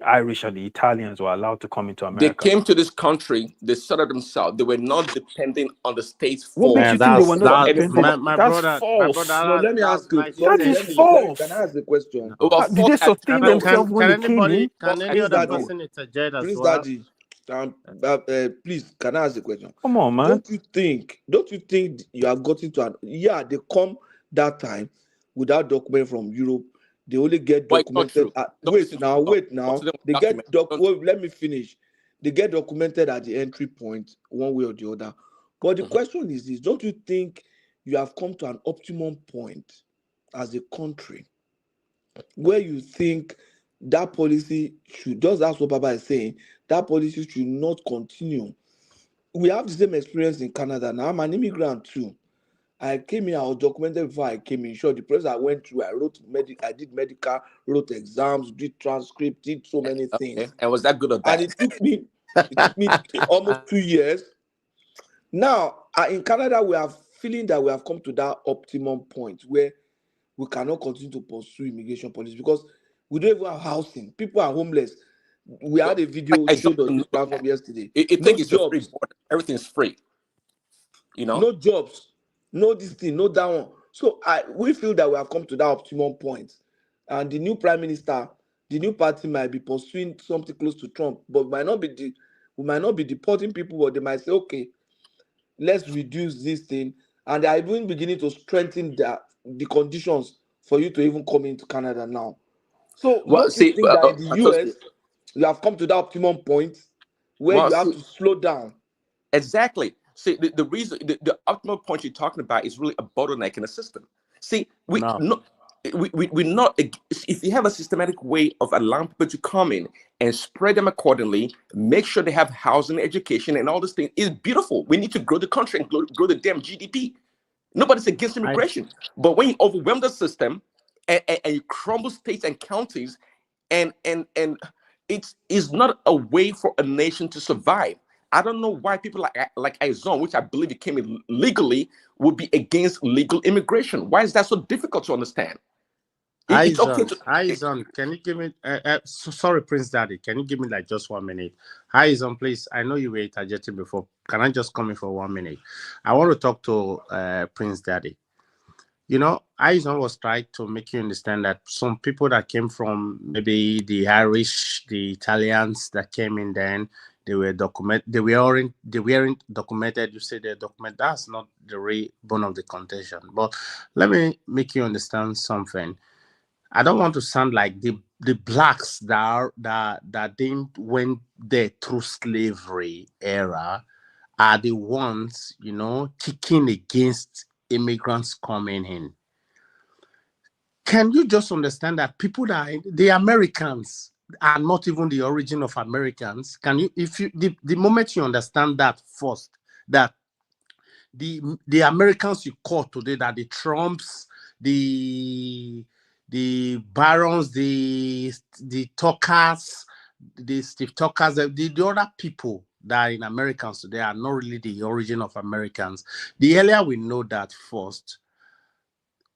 Irish and the Italians were allowed to come into they America. came to this country, they set up themselves. They were not depending on the states for. What makes you think they were not dependent? my That's brother, false. No, let me ask you. That is false. Can I ask the question? Did they sustain themselves when they came in? Can any other person interject as Prince well? Daddy, please, can I ask the question? Come on, man. Don't you think you have gotten to they come that time without document from Europe? They only get documented. Wait now. They get let me finish. They get documented at the entry point, one way or the other. But the question is this: don't you think you have come to an optimum point as a country where you think that policy should, just as what Baba is saying, that policy should not continue? We have the same experience in Canada. Now I'm an immigrant too. I came in, I was documented before I came in. Sure, the process I went through, I did medical, wrote exams, did transcript, did so many things. Okay. And was that good or And bad? it took me almost 2 years. Now, in Canada, we are feeling that we have come to that optimum point where we cannot continue to pursue immigration policy because we don't even have housing. People are homeless. We had a video showed on this platform yesterday. It No think it's a free jobs, board. Everything's free. You know? no jobs, no this thing, no that one. So we feel that we have come to that optimum point. And the new prime minister, the new party might be pursuing something close to Trump, but we might not be deporting people, but they might say, okay, let's reduce this thing. And they are even beginning to strengthen the conditions for you to even come into Canada now. So Well, don't you think that in the so US, you have come to that optimum point where you have to slow down? Exactly. See, the reason, the optimal point you're talking about is really a bottleneck in the system. See, we're not, if you have a systematic way of allowing people to come in and spread them accordingly, make sure they have housing, education, and all this thing, is beautiful. We need to grow the country and grow the damn GDP. Nobody's against immigration. But when you overwhelm the system and you crumble states and counties, and it's not a way for a nation to survive. I don't know why people like Izon, which I believe it came in legally, would be against legal immigration. Why is that so difficult to understand? It's okay Izon, can you give me? Sorry, Prince Daddy, can you give me like just 1 minute? Izon, please. I know you were interjecting before. Can I just come in for 1 minute? I want to talk to Prince Daddy. You know, Izon was trying to make you understand that some people that came from maybe the Irish, the Italians that came in then, they weren't documented. You say they're documented. That's not the real bone of the contention. But let me make you understand something. I don't want to sound like the blacks that didn't went there through slavery era are the ones, you know, kicking against immigrants coming in. Can you just understand that people the Americans are not even the origin of Americans? Can you, if you, the moment you understand that first, that the Americans you call today, that the Trumps, the Barons, the Tuckers, the Steve Tuckers, the other people that are in Americans today are not really the origin of Americans. The earlier we know that first,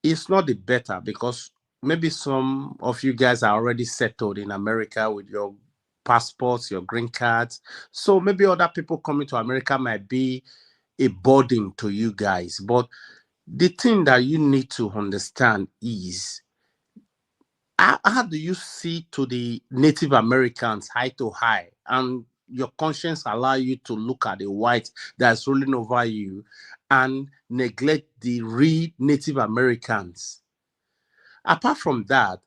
it's not the better, because maybe some of you guys are already settled in America with your passports, your green cards. So maybe other people coming to America might be a burden to you guys. But the thing that you need to understand is, how do you see to the Native Americans eye to eye, and your conscience allow you to look at the white that's ruling over you and neglect the real Native Americans? Apart from that,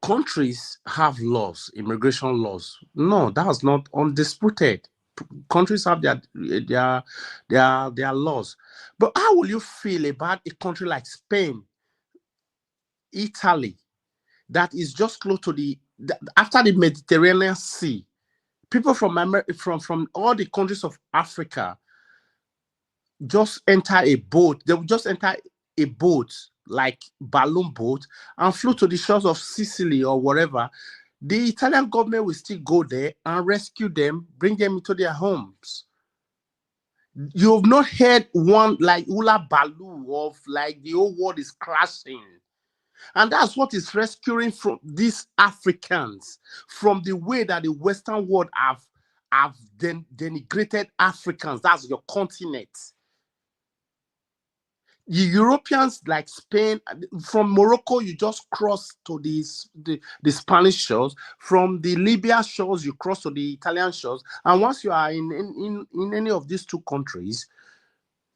countries have laws, immigration laws. No, that's not undisputed. Countries have their laws. But how will you feel about a country like Spain, Italy, that is just close to after the Mediterranean Sea? People from all the countries of Africa just enter a boat. They will just enter a boat, like balloon boat, and flew to the shores of Sicily or whatever. The Italian government will still go there and rescue them, bring them into their homes. You've not heard one like Ula Balu of like the whole world is crashing. And that's what is rescuing from these Africans from the way that the Western world have denigrated Africans. That's your continent. The Europeans, like Spain, from Morocco, you just cross to the Spanish shores. From the Libya shores, you cross to the Italian shores. And once you are in any of these two countries,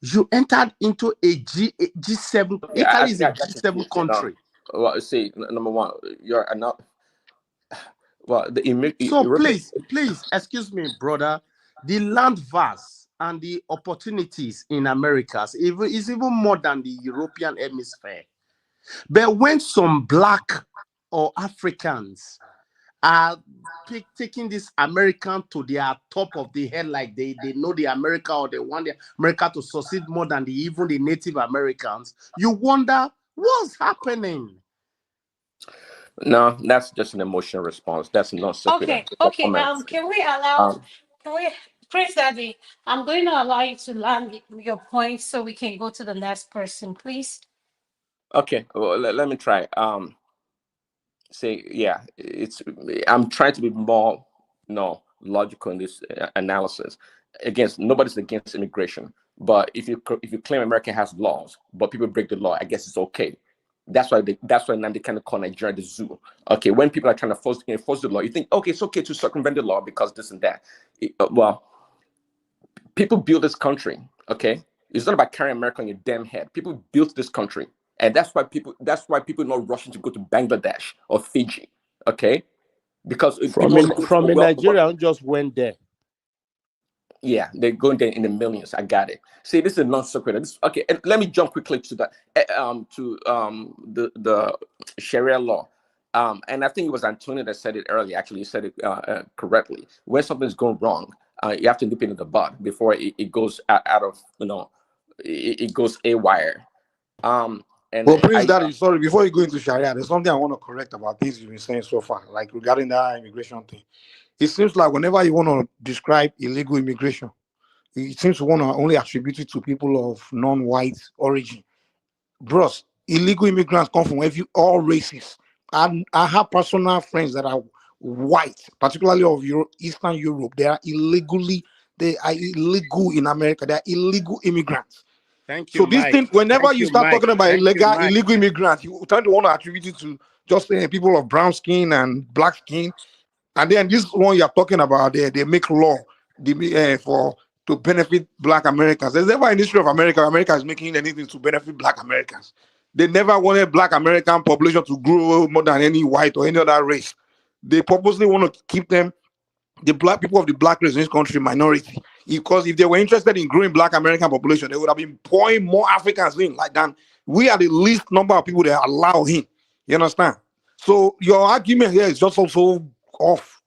you entered into a G7. Yeah, Italy is a G7 country. Well, see, number one, you're not. Well, So please, excuse me, brother. The land vast and the opportunities in America is even more than the European hemisphere. But when some black or Africans are taking this American to their top of the head, like they know the America, or they want the America to succeed more than even the Native Americans. You wonder what's happening. No, that's just an emotional response. That's not secular. Okay, It's a okay. comment. Can we allow? Um, Can we, Chris Daddy? I'm going to allow you to land your point so we can go to the next person, please. okay, well, let me try. Say, yeah, I'm trying to be more, logical in this analysis. Against nobody's against immigration, but if you claim America has laws, but people break the law, I guess it's okay. That's why now they kind of call Nigeria the zoo. Okay, when people are trying to enforce the law, you think, okay, it's okay to circumvent the law because this and that. Well, people build this country. Okay, it's not about carrying America on your damn head. People built this country, and that's why people are not rushing to go to Bangladesh or Fiji. Okay, because From Nigeria, I just went there. Yeah, they're going there in the millions. I got it. See, this is a non-sequitur. Okay, and let me jump quickly to the the Sharia law. And I think it was Antonio that said it earlier. Actually, he said it correctly. When something's going wrong, you have to nip it in the bud before it goes out of, it goes awire. And well, Prince Daddy, sorry, before you go into Sharia, there's something I want to correct about things you've been saying so far, like regarding that immigration thing. It seems like whenever you want to describe illegal immigration, it seems to want to only attribute it to people of non-white origin. Bros, illegal immigrants come from all races. I have personal friends that are white, particularly of Eastern Europe. They are illegal in America. They are illegal immigrants. Thank you. So this thing, whenever you start talking about illegal immigrants, you tend to want to attribute it to just people of brown skin and black skin. And then this one you're talking about, they make law to benefit Black Americans. There's never in the history of America is making anything to benefit Black Americans. They never wanted Black American population to grow more than any white or any other race. They purposely want to keep them, the Black people of the Black race in this country, minority. Because if they were interested in growing Black American population, they would have been pouring more Africans in. Like that, we are the least number of people that allow in. You understand? So your argument here is just also off.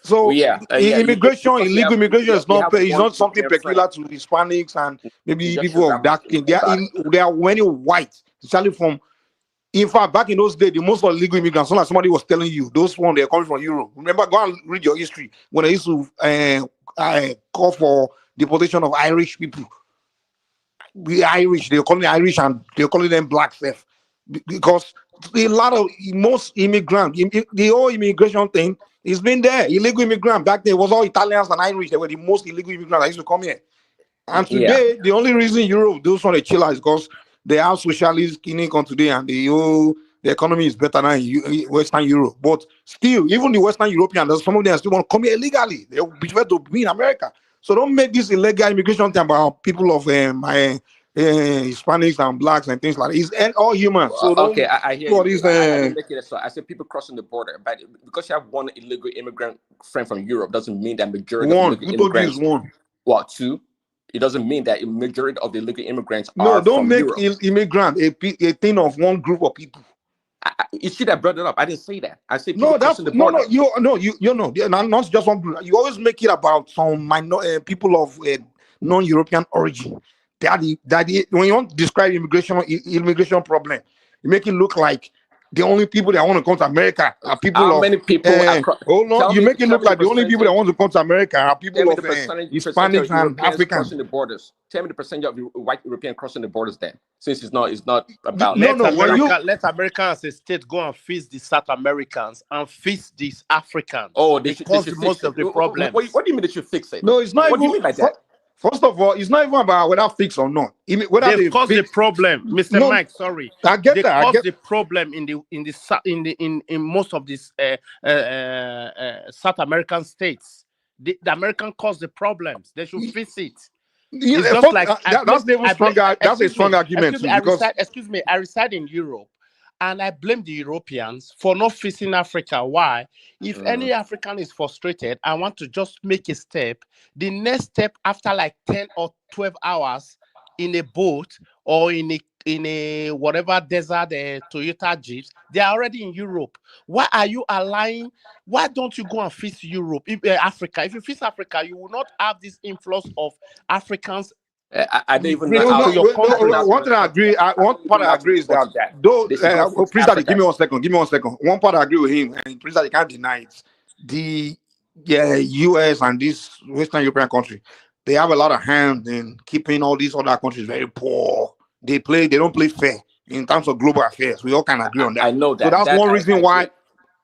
So illegal immigration is not something peculiar to Hispanics and maybe people of dark skin. There are many whites, especially from. In fact, back in those days, the most illegal immigrants, like somebody was telling you, those ones they're coming from Europe. Remember, go and read your history when they used to call for deportation of Irish people. The Irish, they're calling them Irish and they're calling them black stuff. Because most immigrants, the whole immigration thing has been there. Illegal immigrant back then was all Italians and Irish. They were the most illegal immigrants that used to come here. And today, the only reason Europe those want to chill out is because they have socialist clinic today, and the economy is better than Western Europe. But still, even the Western Europeans, some of them still want to come here illegally. They will prefer to be in America. So don't make this illegal immigration thing about people of Hispanics and blacks and things like that. It's all humans. So okay, I hear you. I didn't make it so. I said people crossing the border, but because you have one illegal immigrant friend from Europe doesn't mean that majority of illegal immigrants. One. Well, two. It doesn't mean that a majority of the illegal immigrants are from don't make Europe. Immigrant a thing of one group of people. You should have brought it up. I didn't say that. I said people crossing the border. Not just one group. You always make it about some people of non-European origin. When you want to describe immigration problem, you make it look like the only people that want to come to America are people How many people? You make it look like the only people that want to come to America are people of Hispanics and Africans. Crossing the borders. Tell me the percentage of white Europeans crossing the borders then. Since it's not about let America as a state go and feast the South Americans and feast these Africans. Oh, they cause most of the problems. What do you mean they should fix it? No, it's not. What do you mean by that? First of all, it's not even about whether fix or not. Whether they cause the problem, Mr. Mike. Sorry, I get they that. Cause the problem in most of these South American states. The American caused the problems. They should fix it. It's just like that's even stronger. That's a strong argument. Excuse me. I reside in Europe. And I blame the Europeans for not facing Africa. Why? If any African is frustrated, I want to just make a step. The next step after like 10 or 12 hours in a boat or in a a whatever desert Toyota Jeeps. They are already in Europe. Why are you allowing? Why don't you go and feast Europe, Africa? If you feast Africa, you will not have this influx of Africans I don't even know migrating how. to your country. One thing I agree. One part I agree is that though Prince Daddy, give me 1 second. Give me 1 second. One part I agree with him, and Prince Daddy can't deny it. The U.S. and this Western European country, they have a lot of hand in keeping all these other countries very poor. They don't play fair in terms of global affairs. We all can agree on that. I know that. So that's That one I reason why.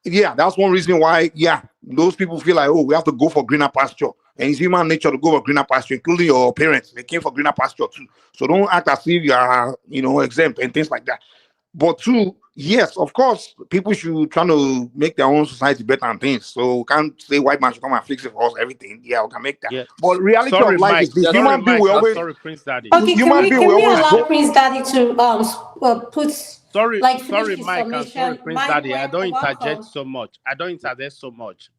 Yeah, that's one reason why. Yeah, those people feel like, oh, we have to go for greener pasture. And it's human nature to go for greener pasture, including your parents. They came for greener pasture too. So don't act as if you are, exempt and things like that. But two, yes, of course, people should try to make their own society better and things. So we can't say white man should come and fix it for us, everything. Yeah, we can make that. Yeah. But reality Sorry, of life Mike. is this. Sorry, Human being Mike. will I'm always. sorry, Prince Daddy. Okay, Human being can will we always allow go. Prince Daddy to put Sorry, finish his Mike, and sorry, summation? Prince Mike, Daddy. I don't interject welcome. so much.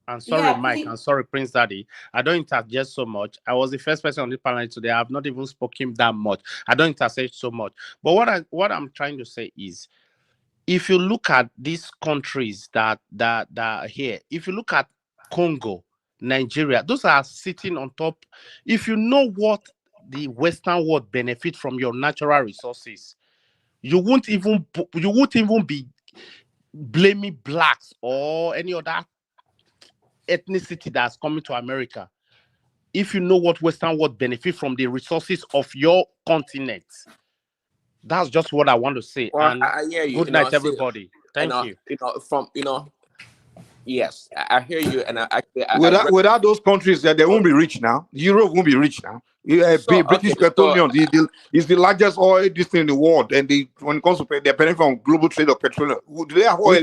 And sorry, Yeah, Mike, and sorry, Prince Daddy. I don't interject so much. I was the first person on this panel today. I have not even spoken that much. I don't interject so much. But what I'm trying to say is, if you look at these countries that are here, if you look at Congo, Nigeria, those are sitting on top. If you know what the Western world benefit from your natural resources, you won't even be blaming blacks or any other ethnicity that's coming to America. If you know what Western world benefit from the resources of your continent. That's just what I want to say. Well, And I hear you. good night, everybody. Thank you. Yes, I hear you, and I Without those countries, they won't be rich now. Europe won't be rich now. British Petroleum is the largest oil district in the world, and when it comes to they're benefit from global trade of petroleum. Do they have oil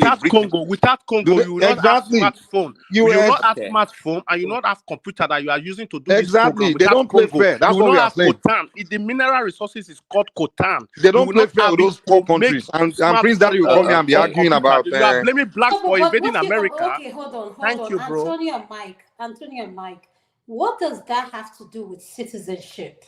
Without Congo, you will not have smartphone. You will not have smartphone, and you will not have computer that you are using to do this program. They don't play fair. That's what we are saying. Coltan. The mineral resources is called coltan. They don't play fair with those poor countries. And Prince Daddy will come here and be arguing about. You are blaming blacks for invading America. Okay, hold on. Thank you, bro. Anthony and Mike, what does that have to do with citizenship?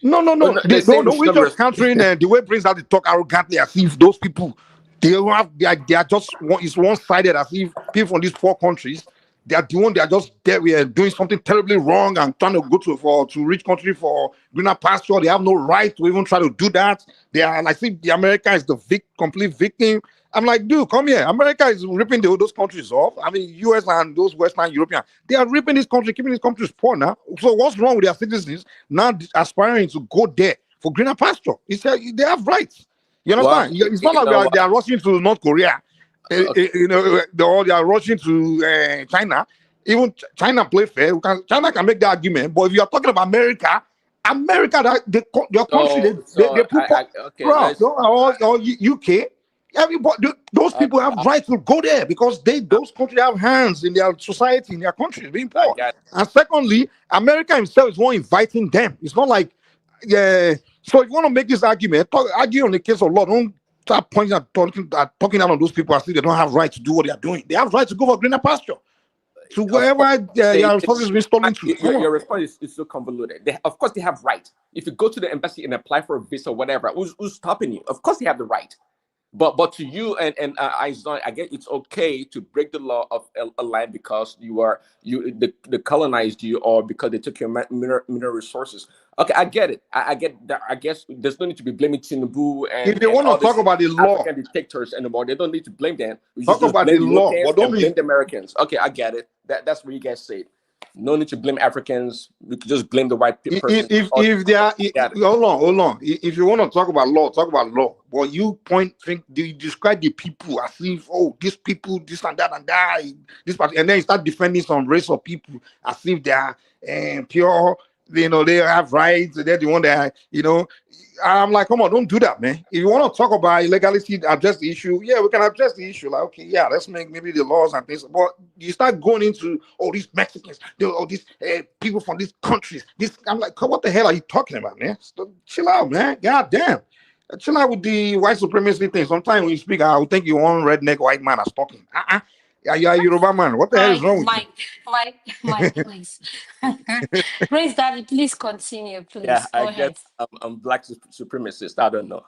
No. We just countering the way Prince Daddy talk arrogantly as if those people they are just it's one-sided, as if people from these poor countries they are just there. We are doing something terribly wrong and trying to go to rich country for greener pasture. They have no right to even try to do that. They are like, see, the America is the complete victim. I'm like, dude, come here. America is ripping those countries off. I mean, US and those Western European, they are ripping this country, keeping these countries poor now. So what's wrong with their citizens now aspiring to go there for greener pasture? They have rights. You understand? Well, it's not like they are rushing to North Korea. Okay. Or they are rushing to China. Even China play fair. China can make the argument. But if you are talking about America, your country, they put or UK. Everybody, those people have rights to go there because those countries have hands in their society, in their countries being poor. And secondly, America himself is not inviting them. It's not like, so if you want to make this argument, argue on the case of law. Don't start pointing at talking out on those people as if they don't have right to do what they are doing. They have right to go for greener pasture. To wherever their resources been stolen to. Your response is so convoluted. Of course, they have right. If you go to the embassy and apply for a visa or whatever, who's stopping you? Of course, they have the right. But to you and I guess it's okay to break the law of a land because they colonized you or because they took your mineral resources. Okay, I get it. I get that. I guess there's no need to be blaming Tinubu and if they want to talk about the law, African dictators anymore. They don't need to blame them. Talk about the law, but don't blame the Americans. Okay, I get it. That's what you guys say. No need to blame Africans. We could just blame the white people. If they are, hold on. If you want to talk about law, talk about law. But you describe the people as if, these people, this and that and that, this part, and then you start defending some race of people as if they are pure. They have rights. They're the one that, I'm like, come on, don't do that, man. If you want to talk about illegality, address the issue. Yeah, we can address the issue. Like, okay, yeah, let's make maybe the laws and things. But you start going into these Mexicans, all these people from these countries. I'm like, what the hell are you talking about, man? So, chill out, man. God damn. Chill out with the white supremacy thing. Sometimes when you speak, I would think you're one redneck white man that's talking. Yeah, you're a Yoruba man. What the hell is wrong with you? Mike, please. Praise Daddy, please continue, Yeah, please. Go I guess ahead. I'm black supremacist. I don't know.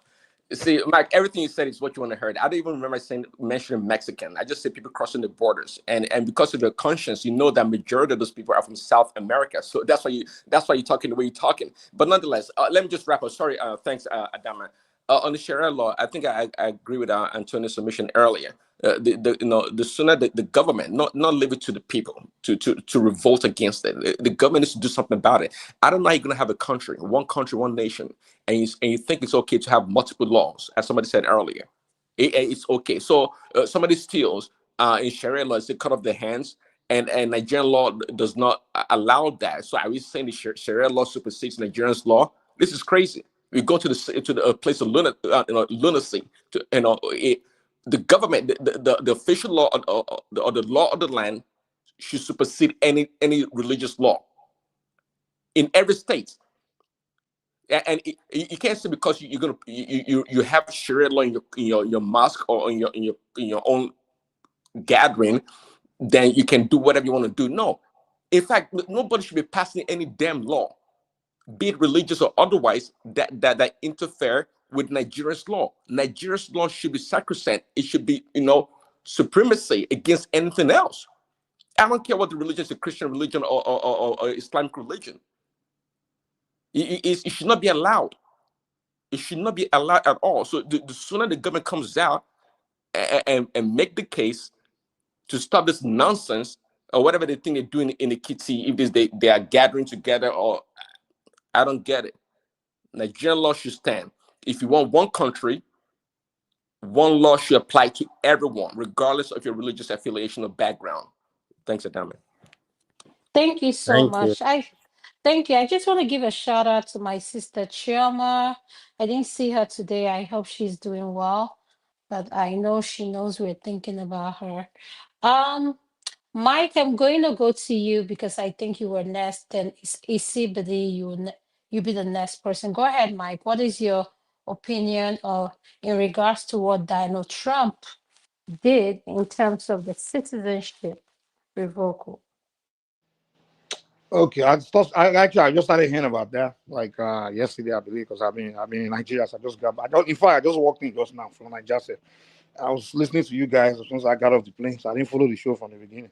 See, Mike, everything you said is what you want to hear. I don't even remember mentioning Mexican. I just said people crossing the borders, and because of their conscience, you know that majority of those people are from South America. So that's why you're talking the way you're talking. But nonetheless, let me just wrap up. Sorry, thanks, Adama. On the Sharia law, I think I agree with Antonio's submission earlier. The sooner the government not leave it to the people to revolt against it. The government needs to do something about it. I don't know how you're gonna have a country, one nation, and you think it's okay to have multiple laws, as somebody said earlier. It's okay. So somebody steals in Sharia law, they cut off their hands, and Nigerian law does not allow that. So are we saying the Sharia law supersedes Nigerian's law? This is crazy. We go to the place of lunacy. The government, the official law or the law of the land should supersede any religious law in every state. And you can't say because you have Sharia law in your mosque or in your own gathering, then you can do whatever you want to do. No, in fact, nobody should be passing any damn law, be it religious or otherwise, that interfere with Nigeria's law. Nigeria's law should be sacrosanct. It should be, supremacy against anything else. I don't care what the religion is, a Christian religion or Islamic religion. It should not be allowed. It should not be allowed at all. So the sooner the government comes out and make the case to stop this nonsense or whatever they think they're doing in Ekiti, if they are gathering together, or I don't get it. Nigerian law should stand. If you want one country, one law should apply to everyone, regardless of your religious affiliation or background. Thanks, Adame. Thank you so Thank you. much. Thank you. I just want to give a shout out to my sister Chioma. I didn't see her today. I hope she's doing well, but I know she knows we're thinking about her. Mike, I'm going to go to you because I think you were next. Then Isibidi, you be the next person. Go ahead, Mike. What is your opinion in regards to what Donald Trump did in terms of the citizenship revocal? Okay, I just started hearing about that like yesterday, I believe, because I've been in Nigeria. So in fact, I just walked in just now from Nigeria. I was listening to you guys as soon as I got off the plane, so I didn't follow the show from the beginning.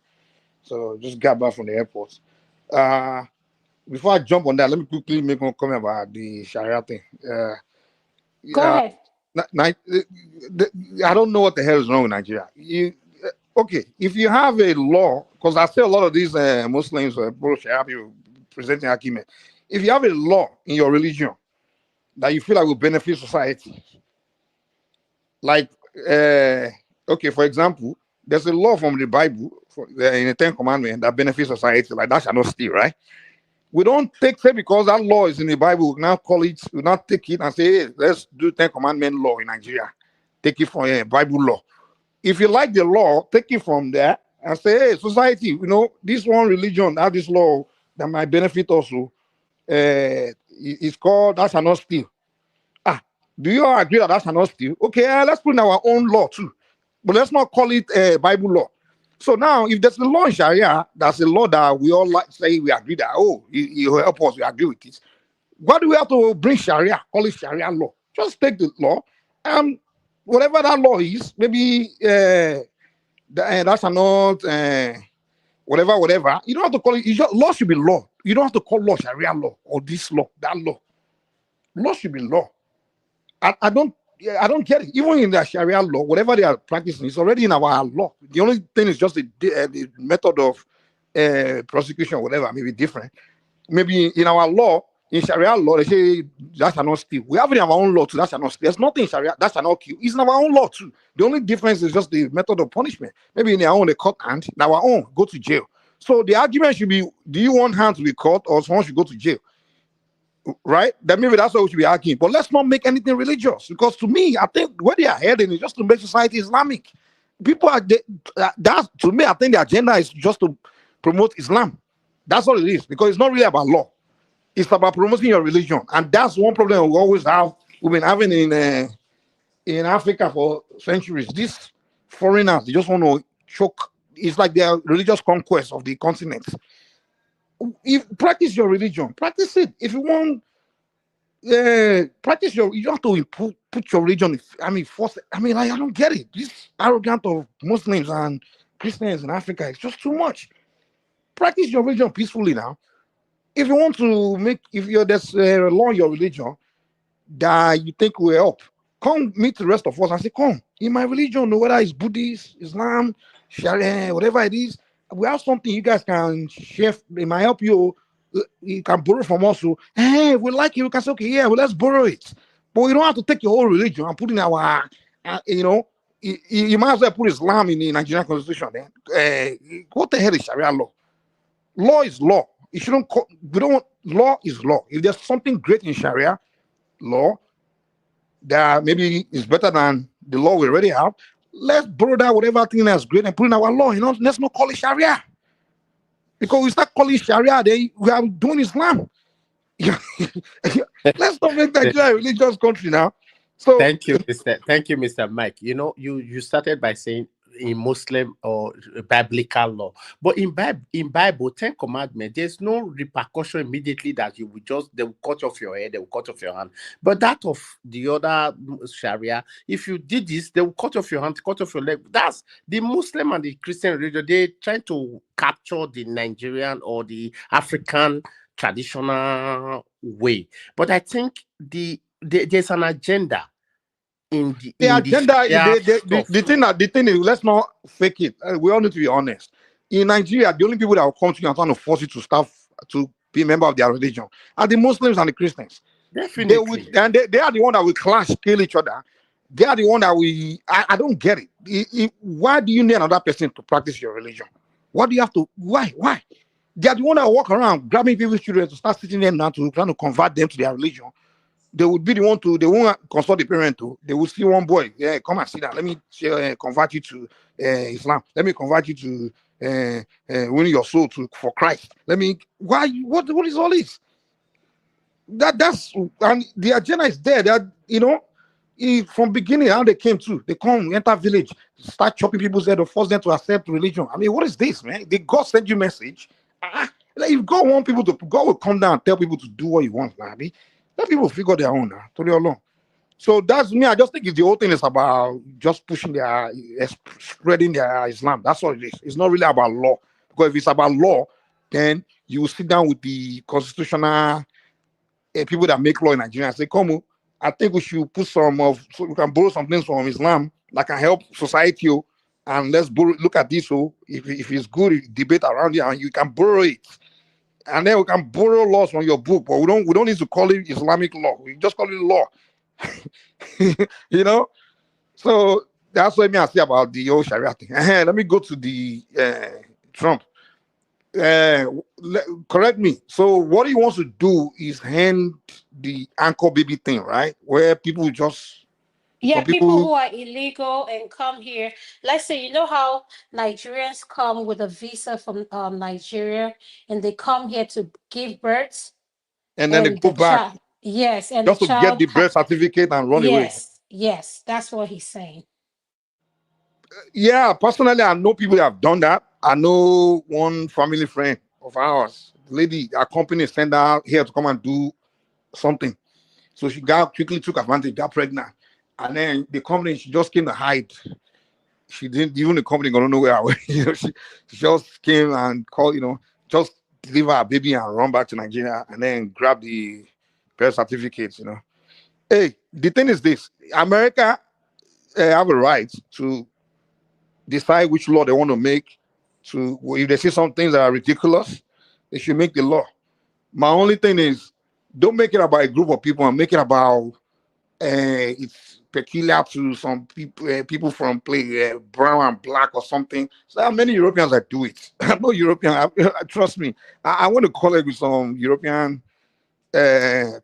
So just got back from the airport. Before I jump on that, let me quickly make one comment about the Sharia thing. Go ahead. I don't know what the hell is wrong with Nigeria. Okay, if you have a law, because I see a lot of these Muslims, Sharia people presenting argument. If you have a law in your religion that you feel like will benefit society, like, okay, for example, there's a law from the Bible in the 10 Commandments that benefits society, like that shall not steal, right? We don't say because that law is in the Bible, we now take it and say, hey, let's do 10 Commandment law in Nigeria. Take it from Bible law. If you like the law, take it from there and say, hey, society, this one religion have this law that might benefit also. It's called that shall not steal. Do you all agree that shall not steal? Okay, let's put in our own law too. But let's not call it Bible law. So now, if there's a law in Sharia, that's a law that we all say we agree that, you help us, we agree with it. Why do we have to bring Sharia, call it Sharia law? Just take the law, and whatever that law is, maybe that's not, whatever. You don't have to call it, law should be law. You don't have to call law Sharia law, or this law, that law. Law should be law. I don't get it. Even in the Sharia law, whatever they are practicing, it's already in our law. The only thing is just the method of prosecution, whatever, may be different. Maybe in our law, in Sharia law, they say that shall not steal. We have it in our own law too. That shall not steal. There's nothing in Sharia that shall not kill. It's in our own law too. The only difference is just the method of punishment. Maybe in their own, they cut hand. In our own, go to jail. So the argument should be: do you want hand to be cut, or someone should go to jail? Right? That maybe that's what we should be arguing. But let's not make anything religious, because to me, I think where they are heading is just to make society Islamic. People are that to me. I think the agenda is just to promote Islam. That's all it is, because it's not really about law. It's about promoting your religion, and that's one problem we always have. We've been having in Africa for centuries. These foreigners, they just want to choke it's like their religious conquest of the continent. If practice your religion, practice it. If you want, practice your. You don't have to put your religion. I mean, force. I mean, I don't get it. This arrogant of Muslims and Christians in Africa is just too much. Practice your religion peacefully now. If you want to make, if you're there's a law in your religion that you think will help, come meet the rest of us and say, come in my religion, whether it's Buddhist, Islam, Sharia, whatever it is, we have something you guys can share. It might help you. You can borrow from us. So, hey, we like it. We can say, okay, yeah, well, let's borrow it. But you don't have to take your whole religion and put in our, you might as well put Islam in the Nigerian constitution. Then, what the hell is Sharia law? Law is law. It shouldn't. We don't. Law is law. If there's something great in Sharia law that maybe is better than the law we already have, let's borrow that whatever thing that's great and put in our law. Let's not call it Sharia. Because we start calling Sharia, we are doing Islam. Let's not make Nigeria a religious country now. So thank you, Mr. Mike. You started by saying in Muslim or biblical law, but in Bible, 10 commandments, there's no repercussion immediately that they will cut off your head, they will cut off your hand. But that of the other Sharia, if you did this, they will cut off your hand, cut off your leg. That's the Muslim and the Christian religion. They're trying to capture the Nigerian or the African traditional way. But I think there's an agenda. The thing is, let's not fake it. We all need to be honest. In Nigeria, the only people that will come to you and trying to force you to be a member of their religion are the Muslims and the Christians. Definitely. They are the one that will clash, kill each other. They are the one that I don't get it. Why do you need another person to practice your religion? What do you have to? Why? They are the one that walk around grabbing people's children to start sitting them down to trying to convert them to their religion. They would be the one they won't consult the parent too. They will see one boy, come and sit down. Let me convert you to Islam. Let me convert you to winning your soul for Christ. What is all this? That's and the agenda is there. That from beginning how they came to, they come enter village, start chopping people's head, or force them to accept religion. I mean, what is this, man? Did God send you message? Like if God want people to, God will come down and tell people to do what He wants, man. Let people figure their own now, to their long. So that's me. I just think the whole thing is about just pushing spreading their Islam. That's all it is. It's not really about law. Because if it's about law, then you will sit down with the constitutional people that make law in Nigeria and say, come, I think we should put so we can borrow some things from Islam that can help society, and let's look at this. So if it's good, debate around it, and you can borrow it. And then we can borrow laws from your book, but we don't need to call it Islamic law. We just call it law. So that's what I say about the old Sharia thing. Let me go to the Trump. Correct me. So what he wants to do is hand the anchor baby thing, right? Where people just people who are illegal and come here. Let's say, you know how Nigerians come with a visa from Nigeria and they come here to give birth, and then they go back. Yes, and just to get the birth certificate and run away. Yes, that's what he's saying. Yeah, personally, I know people that have done that. I know one family friend of ours, the lady, our company sent her here to come and do something. So she quickly took advantage, got pregnant. And then the company, she just came to hide. She didn't, even the company gonna know where I went. She just came and called, just deliver a baby and run back to Nigeria and then grab the birth certificates, Hey, the thing is this: America have a right to decide which law they want to make. If they see some things that are ridiculous, they should make the law. My only thing is, don't make it about a group of people and make it about it's peculiar to some people from brown and black or something. So there are many Europeans that do it. I'm not European. Trust me. I want to college with some European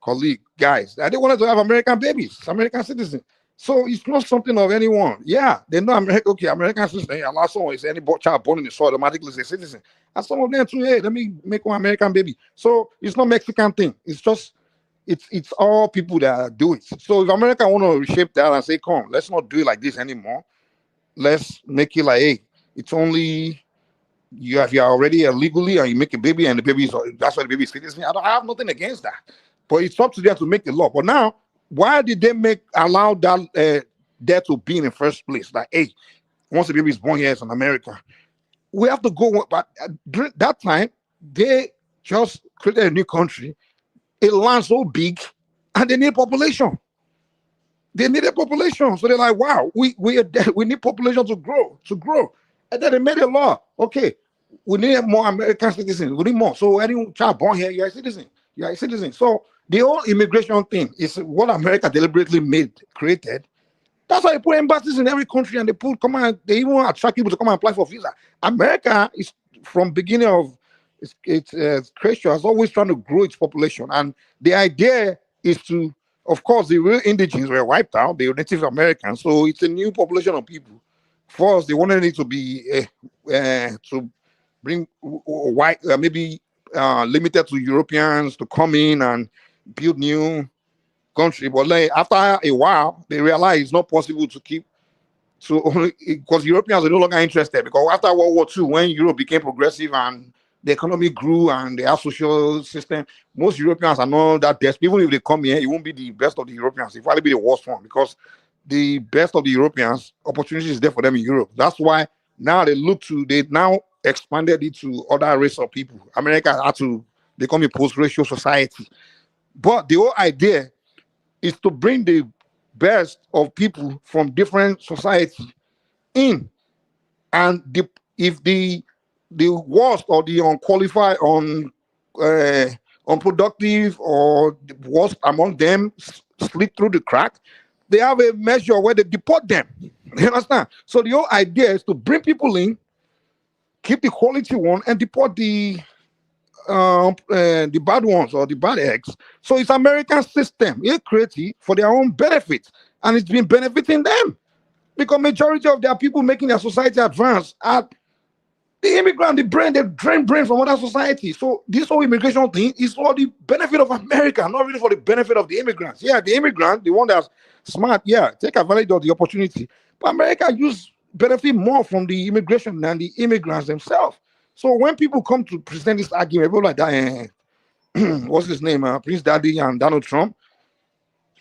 colleague guys. They wanted to have American babies, American citizens. So it's not something of anyone. Yeah, they know America. Okay, American citizen. Yeah, last one is any child born in the soil automatically is a citizen. And some of them too. Hey, let me make one American baby. So it's not Mexican thing. It's just it's all people that do it. So if America want to reshape that and say, come, let's not do it like this anymore. Let's make it like, hey, it's only if you are already illegally and you make a baby and the baby is, that's why the baby is citizen, I have nothing against that. But it's up to them to make the law. But now, why did they allow that there to be in the first place? Like, hey, once the baby is born here, it's in America. We have to go. But during that time, they just created a new country. It land so big, and they need population. They need a population, so they're like, "Wow, we need population to grow, And then they made a law. Okay, we need more American citizens. We need more. So any child born here, you're a citizen. You're a citizen. So the whole immigration thing is what America deliberately created. That's why they put embassies in every country, and they even attract people to come and apply for visa. America is from beginning of its creation has always trying to grow its population, and the idea is to, of course, the real indigenous were wiped out, the Native Americans, so it's a new population of people. First, they wanted it to be to bring white, maybe limited to Europeans to come in and build new country, but after a while, they realized it's not possible to keep. So only because Europeans are no longer interested, because after World War II, when Europe became progressive and the economy grew and they have social system, most Europeans are not that desperate. Even if they come here, it won't be the best of the Europeans. It will probably be the worst one, because the best of the Europeans, opportunity is there for them in Europe. That's why now they now expanded it to other race of people. America had to become a post-racial society. But the whole idea is to bring the best of people from different societies in, and if the worst or the unqualified, unproductive, or the worst among them slip through the crack, they have a measure where they deport them. You understand? So the whole idea is to bring people in, keep the quality one, and deport the bad ones or the bad eggs. So it's American system. It's created for their own benefit, and it's been benefiting them, because majority of their people making their society advance are the immigrant, they drain brain from other societies. So this whole immigration thing is for the benefit of America, not really for the benefit of the immigrants. Yeah, the immigrant, the one that's smart, yeah, take advantage of the opportunity. But America benefit more from the immigration than the immigrants themselves. So when people come to present this argument, people like that, what's his name, Prince Daddy and Donald Trump,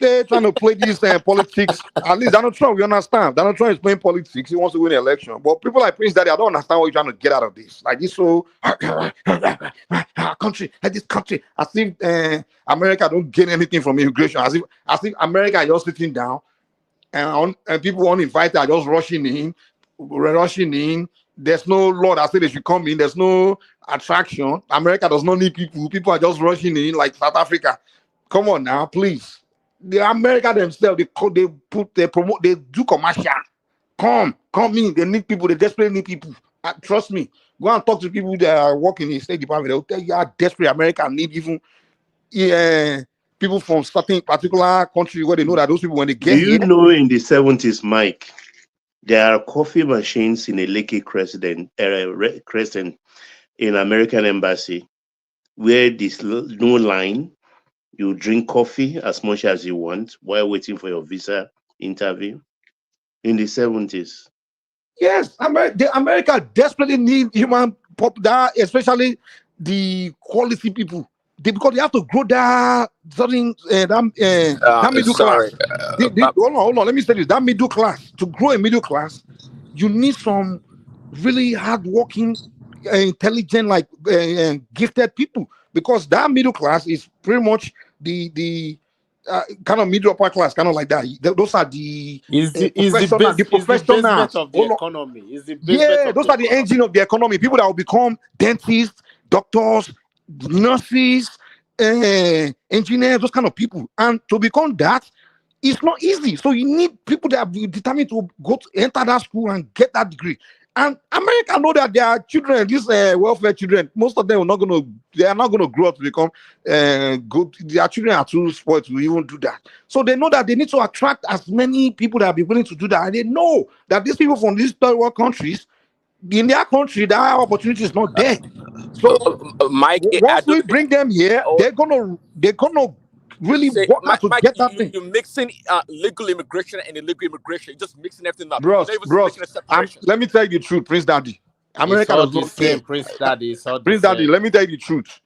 they're trying to play this politics. At least Donald Trump, we understand. Donald Trump is playing politics. He wants to win the election. But people like Prince Daddy, I don't understand what you're trying to get out of this. Like this whole country, like this country, as if America don't gain anything from immigration. As if America is just sitting down and people uninvited are just rushing in. There's no law that says they should come in. There's no attraction. America does not need people. People are just rushing in, like South Africa. Come on now, please. The America themselves, they promote, they do commercial. Come in. They need people. They desperately need people. Trust me. Go and talk to people that are working in the State Department. They'll tell you how desperate America need even people from certain particular country where they know that those people, when they get here. Know in the 70s, Mike, there are coffee machines in a Lekki Crescent in American Embassy where there's no line. You drink coffee as much as you want while waiting for your visa interview in the 70s. Yes, America desperately need human that, especially the quality people. Because they have to grow that certain that middle class. Hold on. Let me say this: that middle class, to grow a middle class, you need some really hardworking, intelligent, like gifted people. Because that middle class is pretty much the kind of middle upper class, kind of like that. Those are the professionals of the economy. Those are the engine of the economy. People that will become dentists, doctors, nurses, engineers, those kind of people. And to become that, it's not easy. So you need people that are determined to enter that school and get that degree. And America know that their children, these welfare children, most of them are not going to grow up to become good. Their children are too spoiled to even do that. So they know that they need to attract as many people that will be willing to do that. And they know that these people from these third world countries, in their country, that opportunity is not there. So Mike, once we bring them here, they're gonna really want to get that thing. You're mixing legal immigration and illegal immigration. You're just mixing everything up. Bros, let me tell you the truth, Prince Daddy. America all does the not care. same, Prince Daddy. It's all the Prince Daddy, same. let me tell you the truth.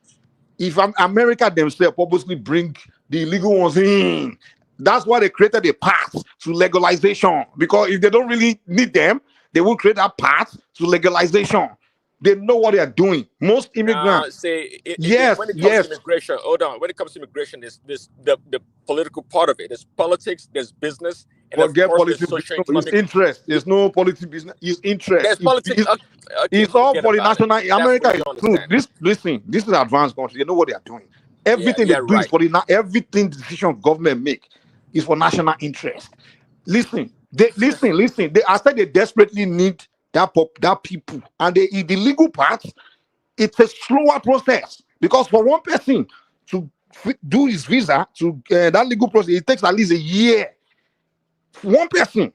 If America themselves purposely bring the illegal ones in, that's why they created a path to legalization. Because if they don't really need them, they will create that path to legalization. They know what they are doing. Most immigrants. Yes, When it comes to yes. immigration, hold on. When it comes to immigration, there's the political part of it. There's politics, there's business, and of Forget course there's politics. It's socio-economic. interest. There's no politics business. It's interest. There's politics. Okay, It's all forget for the about it. national. That's America what is you no, understand. this is advanced country. They know what they are doing. Yeah, Everything they yeah, do is right. for everything decision government make is for national interest. Listen, listen. I said they desperately need that people, and the legal part. It's a slower process because for one person to do his visa to that legal process, it takes at least a year. One person,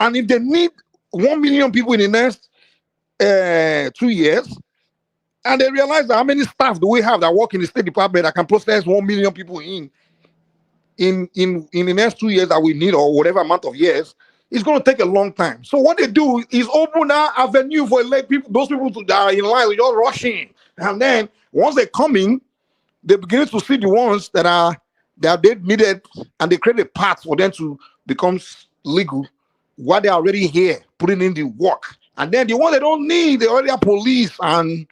and if they need 1 million people in the next 2 years, and they realize that how many staff do we have that work in the State Department that can process 1 million people in the next 2 years that we need, or whatever amount of years, it's going to take a long time. So what they do is open that avenue for those people that are in line, just rushing. And then once they come in, they begin to see the ones that they needed, and they create a path for them to become legal while they're already here, putting in the work. And then the one they don't need, they already have police and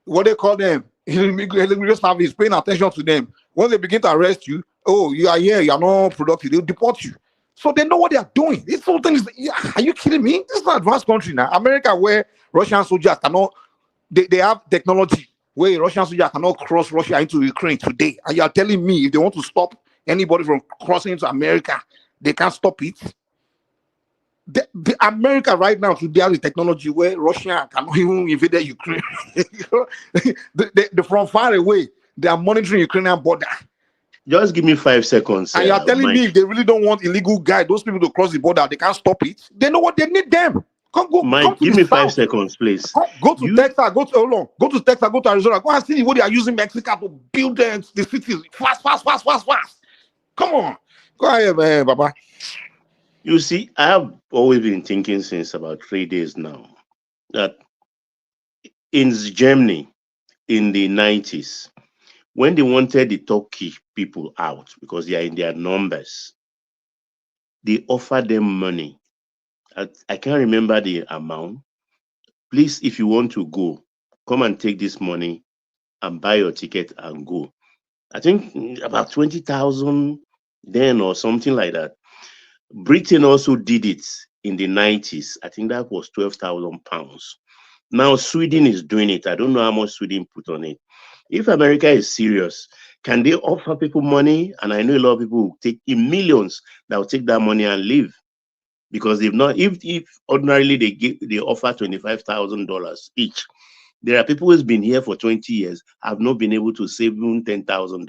what they call them, immigration service, paying attention to them. When they begin to arrest you, oh, you are here, you are not productive, they'll deport you. So they know what they are doing. This whole thing is, are you kidding me? This is an advanced country now. America, where Russian soldiers cannot, they have technology where Russian soldiers cannot cross Russia into Ukraine today. And you are telling me if they want to stop anybody from crossing into America, they can't stop it? The America right now today has the technology where Russia cannot even invade Ukraine. From far away, they are monitoring Ukrainian border. Just give me 5 seconds. And you are telling Mike. me if they really don't want illegal guys, those people to cross the border, they can't stop it. They know what they need them. Mike, come to give the me south. 5 seconds, please. Go to Texas, go to Texas, go to Arizona, go and see what they are using Mexico to build the cities fast. Come on. Go ahead, man, Baba. You see, I have always been thinking since about 3 days now that in Germany in the 90s, when they wanted the Turkey people out because they are in their numbers, they offered them money. I can't remember the amount. Please, if you want to go, come and take this money and buy your ticket and go. I think about 20,000 then or something like that. Britain also did it in the 90s. I think that was 12,000 pounds. Now Sweden is doing it. I don't know how much Sweden put on it. If America is serious, can they offer people money? And I know a lot of people will take in millions that will take that money and leave. Because they've not, if ordinarily they offer $25,000 each, there are people who's been here for 20 years, have not been able to save even $10,000.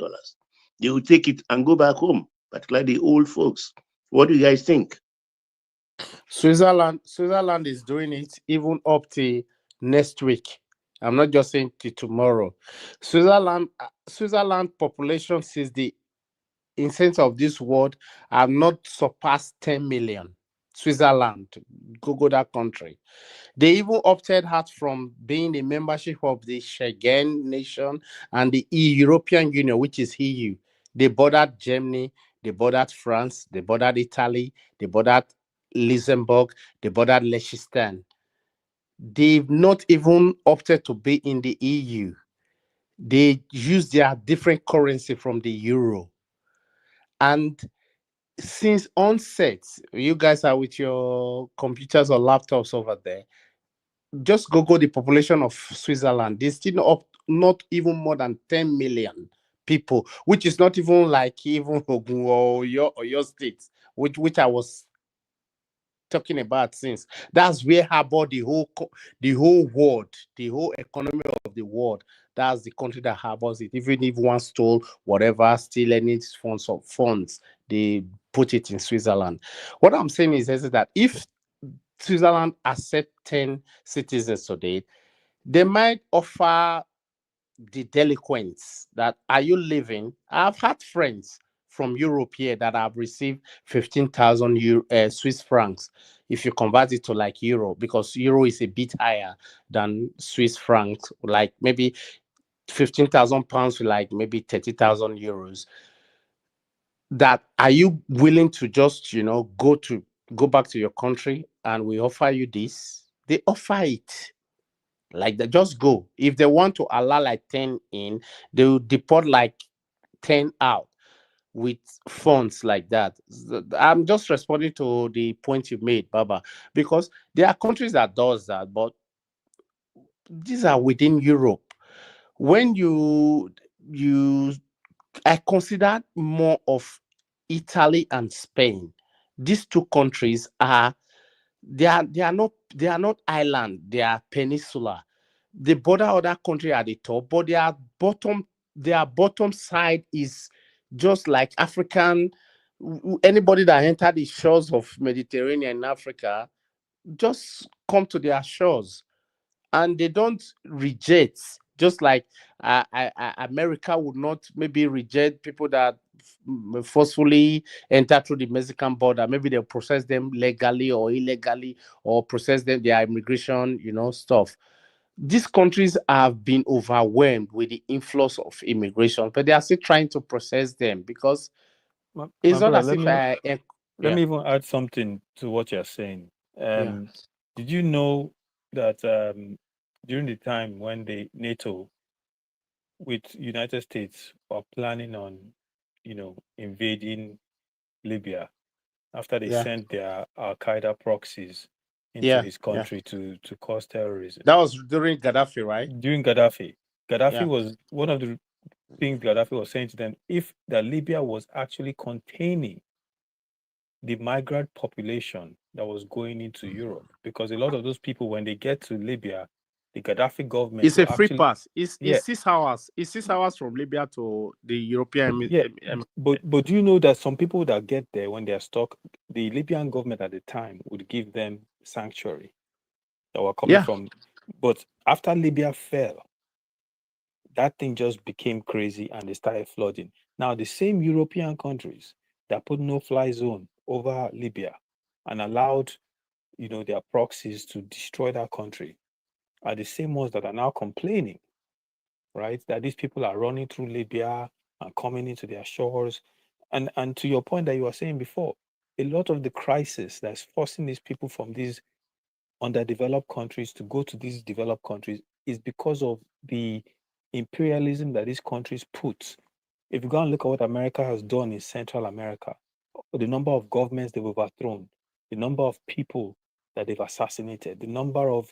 They will take it and go back home, particularly the old folks. What do you guys think? Switzerland is doing it even up to next week. I'm not just saying to tomorrow. Switzerland population since the instance of this world have not surpassed 10 million. Switzerland, Google that country. They even opted out from being a membership of the Schengen nation and the European Union, which is EU. They bordered Germany, they bordered France, they bordered Italy, they bordered Luxembourg, they bordered Liechtenstein. They've not even opted to be in the EU. They use their different currency from the euro. And since onset, you guys are with your computers or laptops over there. Just Google the population of Switzerland. There's still not even more than 10 million people, which is not even like even Ogun or your state, which I was talking about since. That's where about the whole world, the whole economy of the world. That's the country that harbors it. Even if one stole whatever, steal any funds, they put it in Switzerland. What I'm saying is that if Switzerland accept 10 citizens today, they might offer the delinquents that, are you living? I've had friends from Europe here that have received 15,000 Swiss francs. If you convert it to like euro, because euro is a bit higher than Swiss francs, like maybe 15,000 pounds to like maybe 30,000 euros. That are you willing to just go back to your country and we offer you this? They offer it. Like they just go. If they want to allow like 10 in, they will deport like 10 out with funds like that. I'm just responding to the point you made, Baba, because there are countries that does that, but these are within Europe. When I consider more of Italy and Spain. These two countries they are not island, they are peninsula. They border other country at the top, but their bottom side is just like African. Anybody that entered the shores of Mediterranean in Africa just come to their shores, and they don't reject, just like America would not maybe reject people that forcefully enter through the Mexican border. Maybe they'll process them legally or illegally, or process them their immigration, stuff. These countries have been overwhelmed with the influx of immigration, but they are still trying to process them because it's not brother, as if let me even add something to what you're saying. Did you know that during the time when the NATO with United States were planning on, invading Libya after they sent their Al Qaeda proxies into his country to cause terrorism? That was during Gaddafi, right? During Gaddafi. Gaddafi was one of the things Gaddafi was saying to them, if the Libya was actually containing the migrant population that was going into Europe, because a lot of those people, when they get to Libya, the Gaddafi government, it's a free pass. It's 6 hours. It's 6 hours from Libya to the European. But do you know that some people that get there, when they're stuck, the Libyan government at the time would give them sanctuary that were coming from. But after Libya fell, that thing just became crazy and they started flooding. Now, the same European countries that put no-fly zone over Libya and allowed, their proxies to destroy that country are the same ones that are now complaining, right? That these people are running through Libya and coming into their shores. And to your point that you were saying before, a lot of the crisis that's forcing these people from these underdeveloped countries to go to these developed countries is because of the imperialism that these countries put. If you go and look at what America has done in Central America, the number of governments they've overthrown, the number of people that they've assassinated, the number of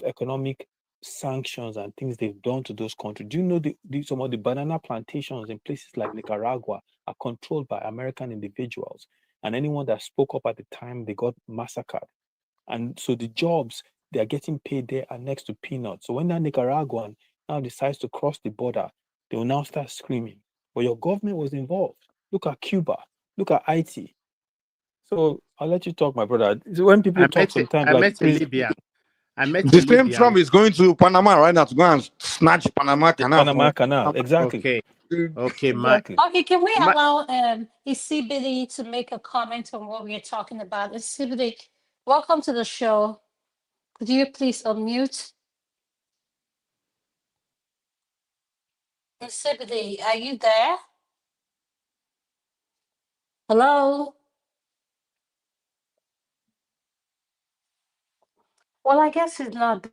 economic sanctions and things they've done to those countries. Do you know some of the banana plantations in places like Nicaragua are controlled by American individuals? And anyone that spoke up at the time, they got massacred. And so the jobs they are getting paid there are next to peanuts. So when that Nicaraguan now decides to cross the border, they will now start screaming. But your government was involved. Look at Cuba. Look at Haiti. So I'll let you talk, my brother. When people talk sometimes, I met in Libya. The same Trump is going to Panama right now to go and snatch Panama Canal. Panama Canal, exactly. Okay. Exactly. Okay, can we allow Isibidi to make a comment on what we are talking about? Isibidi, welcome to the show. Could you please unmute? Isibidi, are you there? Hello? Well, I guess it's not.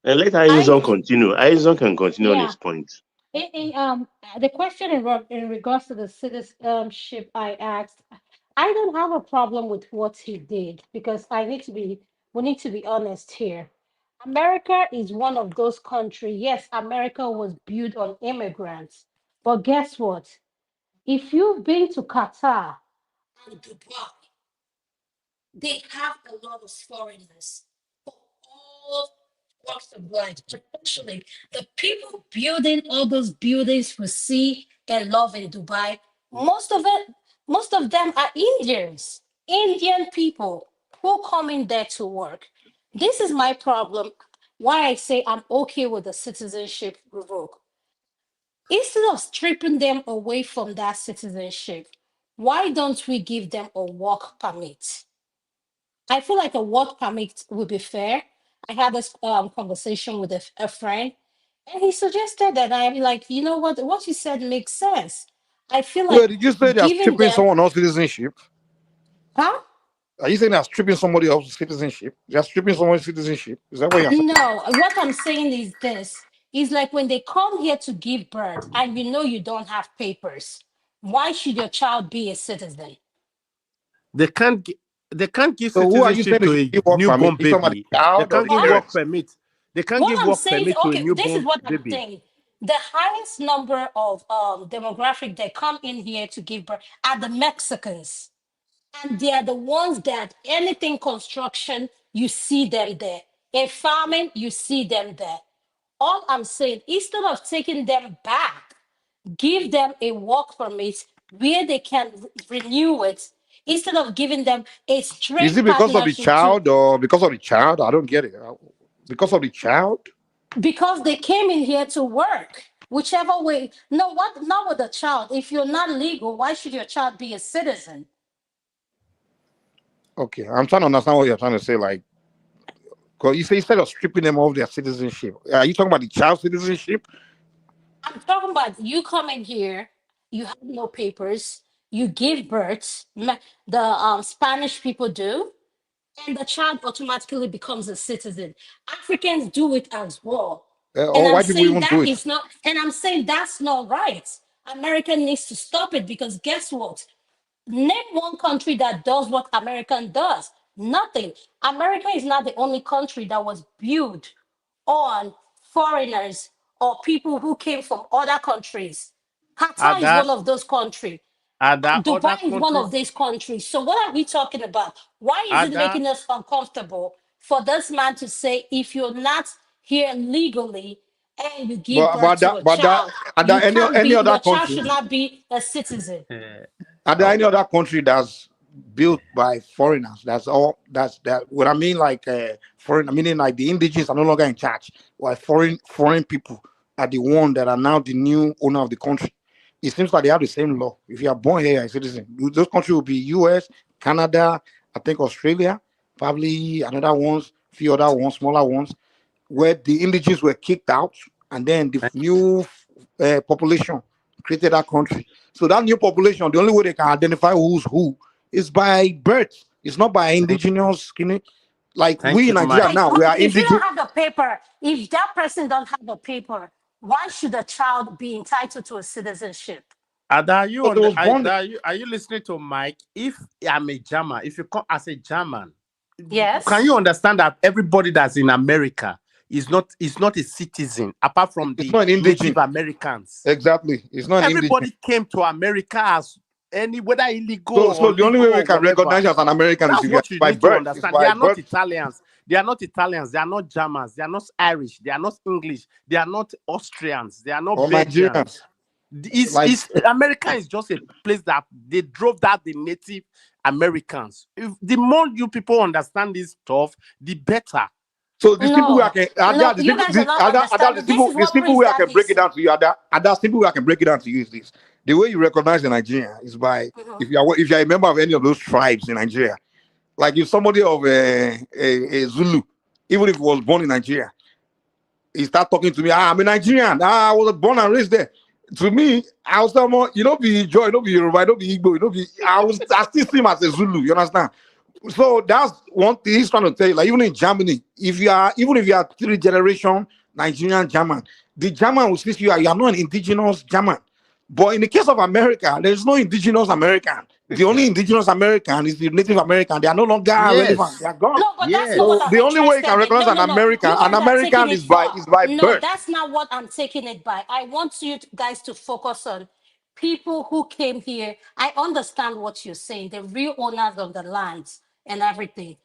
And let Aizon continue. Aizon can continue on his point. The question in regards to the citizenship I asked, I don't have a problem with what he did because we need to be honest here. America is one of those countries. Yes, America was built on immigrants, but guess what? If you've been to Qatar and Dubai, they have a lot of foreigners for all walks of life, especially the people building all those buildings we see and love in Dubai. Most of them are Indian people who come in there to work. This is my problem. why I say I'm okay with the citizenship revoke. Instead of stripping them away from that citizenship, why don't we give them a work permit? I feel like a work permit would be fair. I had this conversation with a friend, and he suggested that. I'm like, you know what you said makes sense. I feel like Wait, did you say they're giving stripping them, someone else's citizenship? huh? Are you saying they're stripping somebody else's citizenship? They're stripping someone's citizenship? Is that what you're saying? No, what I'm saying is this is like when they come here to give birth and you know you don't have papers, why should your child be a citizen? They can't they can't give So who are you saying citizenship they to should a give work permit? newborn You talking about baby. the They child or can't the give What? work parents? permit. They can't What give I'm work saying, permit to a okay, this is newborn what I'm baby. saying. The highest number of demographic that come in here to give birth are the Mexicans. And they are the ones that anything construction, you see them there. In farming, you see them there. All I'm saying, instead of taking them back, give them a work permit where they can renew it instead of giving them a Is straight it because of the partnership to child or because of the child? I don't get it. Because of the child? because they came in here to work. Whichever way, no, what not with the child. If you're not legal, why should your child be a citizen? Okay, I'm trying to understand what you're trying to say. Like, because you say instead of stripping them of their citizenship, are you talking about the child citizenship? I'm talking about you come in here, you have no papers, you give birth, the Spanish people do, and the child automatically becomes a citizen. Africans do it as well. And Or I'm white people saying even do that it? is not, and I'm saying that's not right. America needs to stop it because guess what? Name one country that does what America does. Nothing. America is not the only country that was built on foreigners or people who came from other countries. Are Qatar is there one of those countries. other Dubai is one of countries? these countries. So what are we talking about? Why is Are it there making us uncomfortable for this man to say if you're not here legally and you give birth But to that, a but that, child, are there you can't any be other your child country? should not be a citizen. Are there any other country that's built by foreigners? That's all. That's that. What I mean, like foreign, meaning like the indigenous are no longer in charge. While foreign people are the one that are now the new owner of the country. It seems like they have the same law. If you are born here as a citizen, those countries will be U.S., Canada, I think Australia, probably another ones, few other ones, smaller ones, where the indigenous were kicked out, and then the new population created that country. So that new population, the only way they can identify who's who is by birth. It's not by indigenous skinny. Like Thank we in you, Nigeria Mike. now, we But are if you don't indigenous. have the paper, if that person don't have the paper, why should the child be entitled to a citizenship? Ada, are you But on they was born. are you listening to Mike? If I'm a German, if you come as a German, can Yes. you understand that everybody that's in America is not a citizen apart from It's the not an Native indigene. Americans? Exactly. It's not an indigene. Everybody came to America as whether illegal So or the only legal way we or can whatever. recognize you as an American is That's if you are what you by need to birth. It's understand. They by are not birth. Italians. They are not Italians. They are not Germans. They are not Irish. They are not English. They are not Austrians. They are not Or Belgians. Nigerians. Like America is just a place that they drove that the Native Americans. If the more you people understand this stuff, the better. so these people where I No, can no, the you simple guys are not the understanding. This simple is what simple brings way I that can break it issue. down to you, Ada simple way I can break it down to you is this. The way you recognize in Nigeria is by if you're a member of any of those tribes in Nigeria. Like if somebody of a Zulu, even if he was born in Nigeria, he start talking to me, I'm a Nigerian, I was born and raised there. To me, I was someone, you don't be Joy, don't be Yoruba, don't be Igbo, you don't be I still see him as a Zulu, you understand? So that's one thing he's trying to tell you. Like even in Germany, even if you are 3 generation Nigerian German, the German will see you are not an indigenous German. But in the case of America, there is no indigenous American. The only indigenous American is the Native American. They are no longer relevant. They Yes. are gone. No, but that's not Yes. what So I'm the only way you can interested in. recognize No, no, no. You An guys are taking American it is by far. No, birth. that's not what I'm taking it by. I want you guys to focus on people who came here. I understand what you're saying, the real owners of the lands and everything.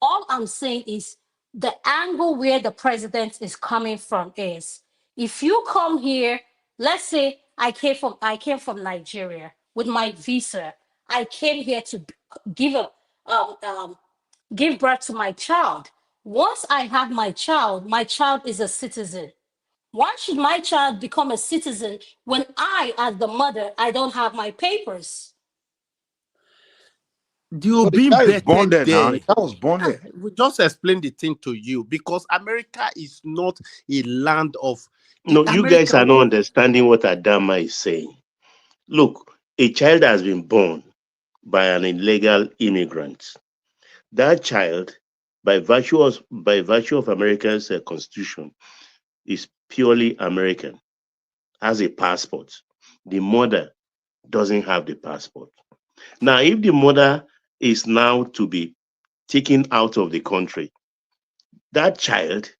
All I'm saying is the angle where the president is coming from is if you come here, let's say I came from Nigeria with my visa. I came here to give a give birth to my child. Once I have my child is a citizen. Why should my child become a citizen when I, as the mother, I don't have my papers? You're But the being child is born betted there now. there. The child was born there. We just explain the thing to you because America is not a land of. No, you guys America. are not understanding what Adama is saying. Look, a child has been born by an illegal immigrant. That child, by virtue of America's constitution, is purely American, has a passport. The mother doesn't have the passport. Now, if the mother is now to be taken out of the country, that child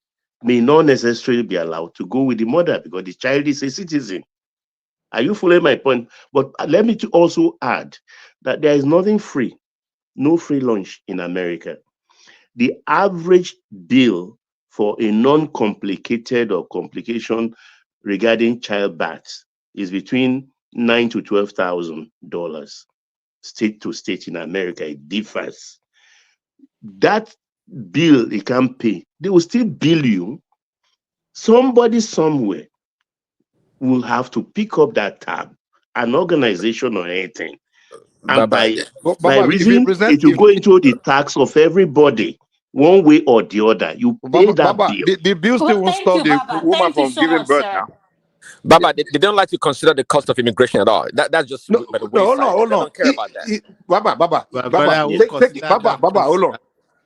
may not necessarily be allowed to go with the mother because the child is a citizen. Are you following my point? But let me to also add that there is nothing free, no free lunch in America. The average bill for a non-complicated or complication regarding childbirth is between $9,000 to $12,000. State to state in America, it differs. That bill they can pay, they will still bill you. Somebody somewhere will have to pick up that tab, an organization or anything. And by reason, it will go into the tax of everybody, one way or the other. You pay that bill. The bill still won't stop the woman from giving birth now. Baba, they don't like to consider the cost of immigration at all. That's just by the wayside. Hold on. They don't care about that. Baba, hold on.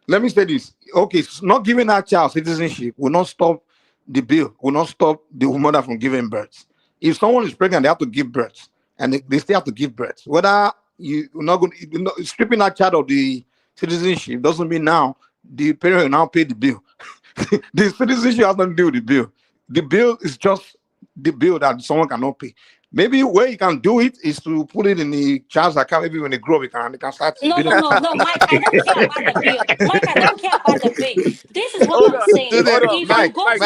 Let me say this. Okay, not giving our child citizenship will not stop the bill, will not stop the mother from giving birth. If someone is pregnant, they have to give birth, and they still have to give birth. Whether you're not going, stripping that child of the citizenship doesn't mean now the parent will now pay the bill. The citizenship has nothing to do with the bill. The bill is just the bill that someone cannot pay. Maybe where you can do it is to put it in the child's account. Maybe when they grow up, they can start. No, Mike, I don't care about the bill. Mike, I don't care about the bill. This is what I'm saying. If you go to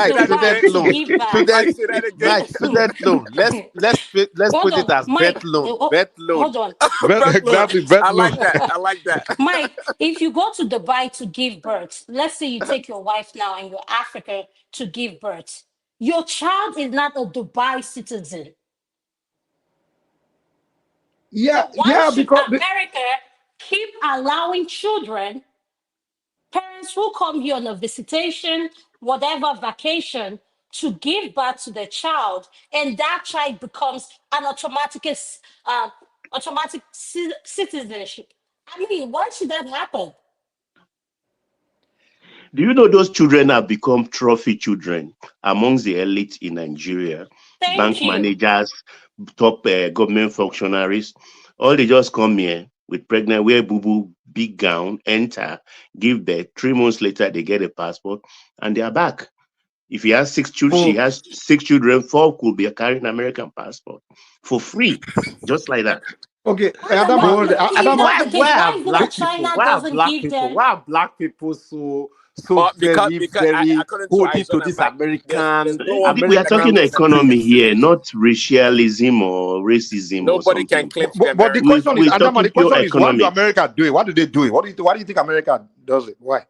Dubai to give back, Student loan. Let's put it as Mike, bet loan. Bet loan. Hold on. I like that. I like that. Mike, if you go to Dubai to give birth, let's say you take your wife now and you're Africa to give birth, your child is not a Dubai citizen. Yeah, so why should because America keep allowing children, parents who come here on a visitation, whatever vacation, to give birth to their child, and that child becomes an automatic citizenship? I mean, why should that happen? Do you know those children have become trophy children amongst the elite in Nigeria? Bank managers, top government functionaries. All they just come here with pregnant, wear boo-boo, big gown, enter, give birth. 3 months later, they get a passport and they are back. If he has 6 children, she has 6 children, 4 could be carrying American passport for free, just like that. Okay, why are black people so very holding to this American? We are talking economy here, not racialism or racism. Nobody can claim to be But the question is, Adama, the question is, what do economics. America do it? What do they do it? Why do you think America does it? Why?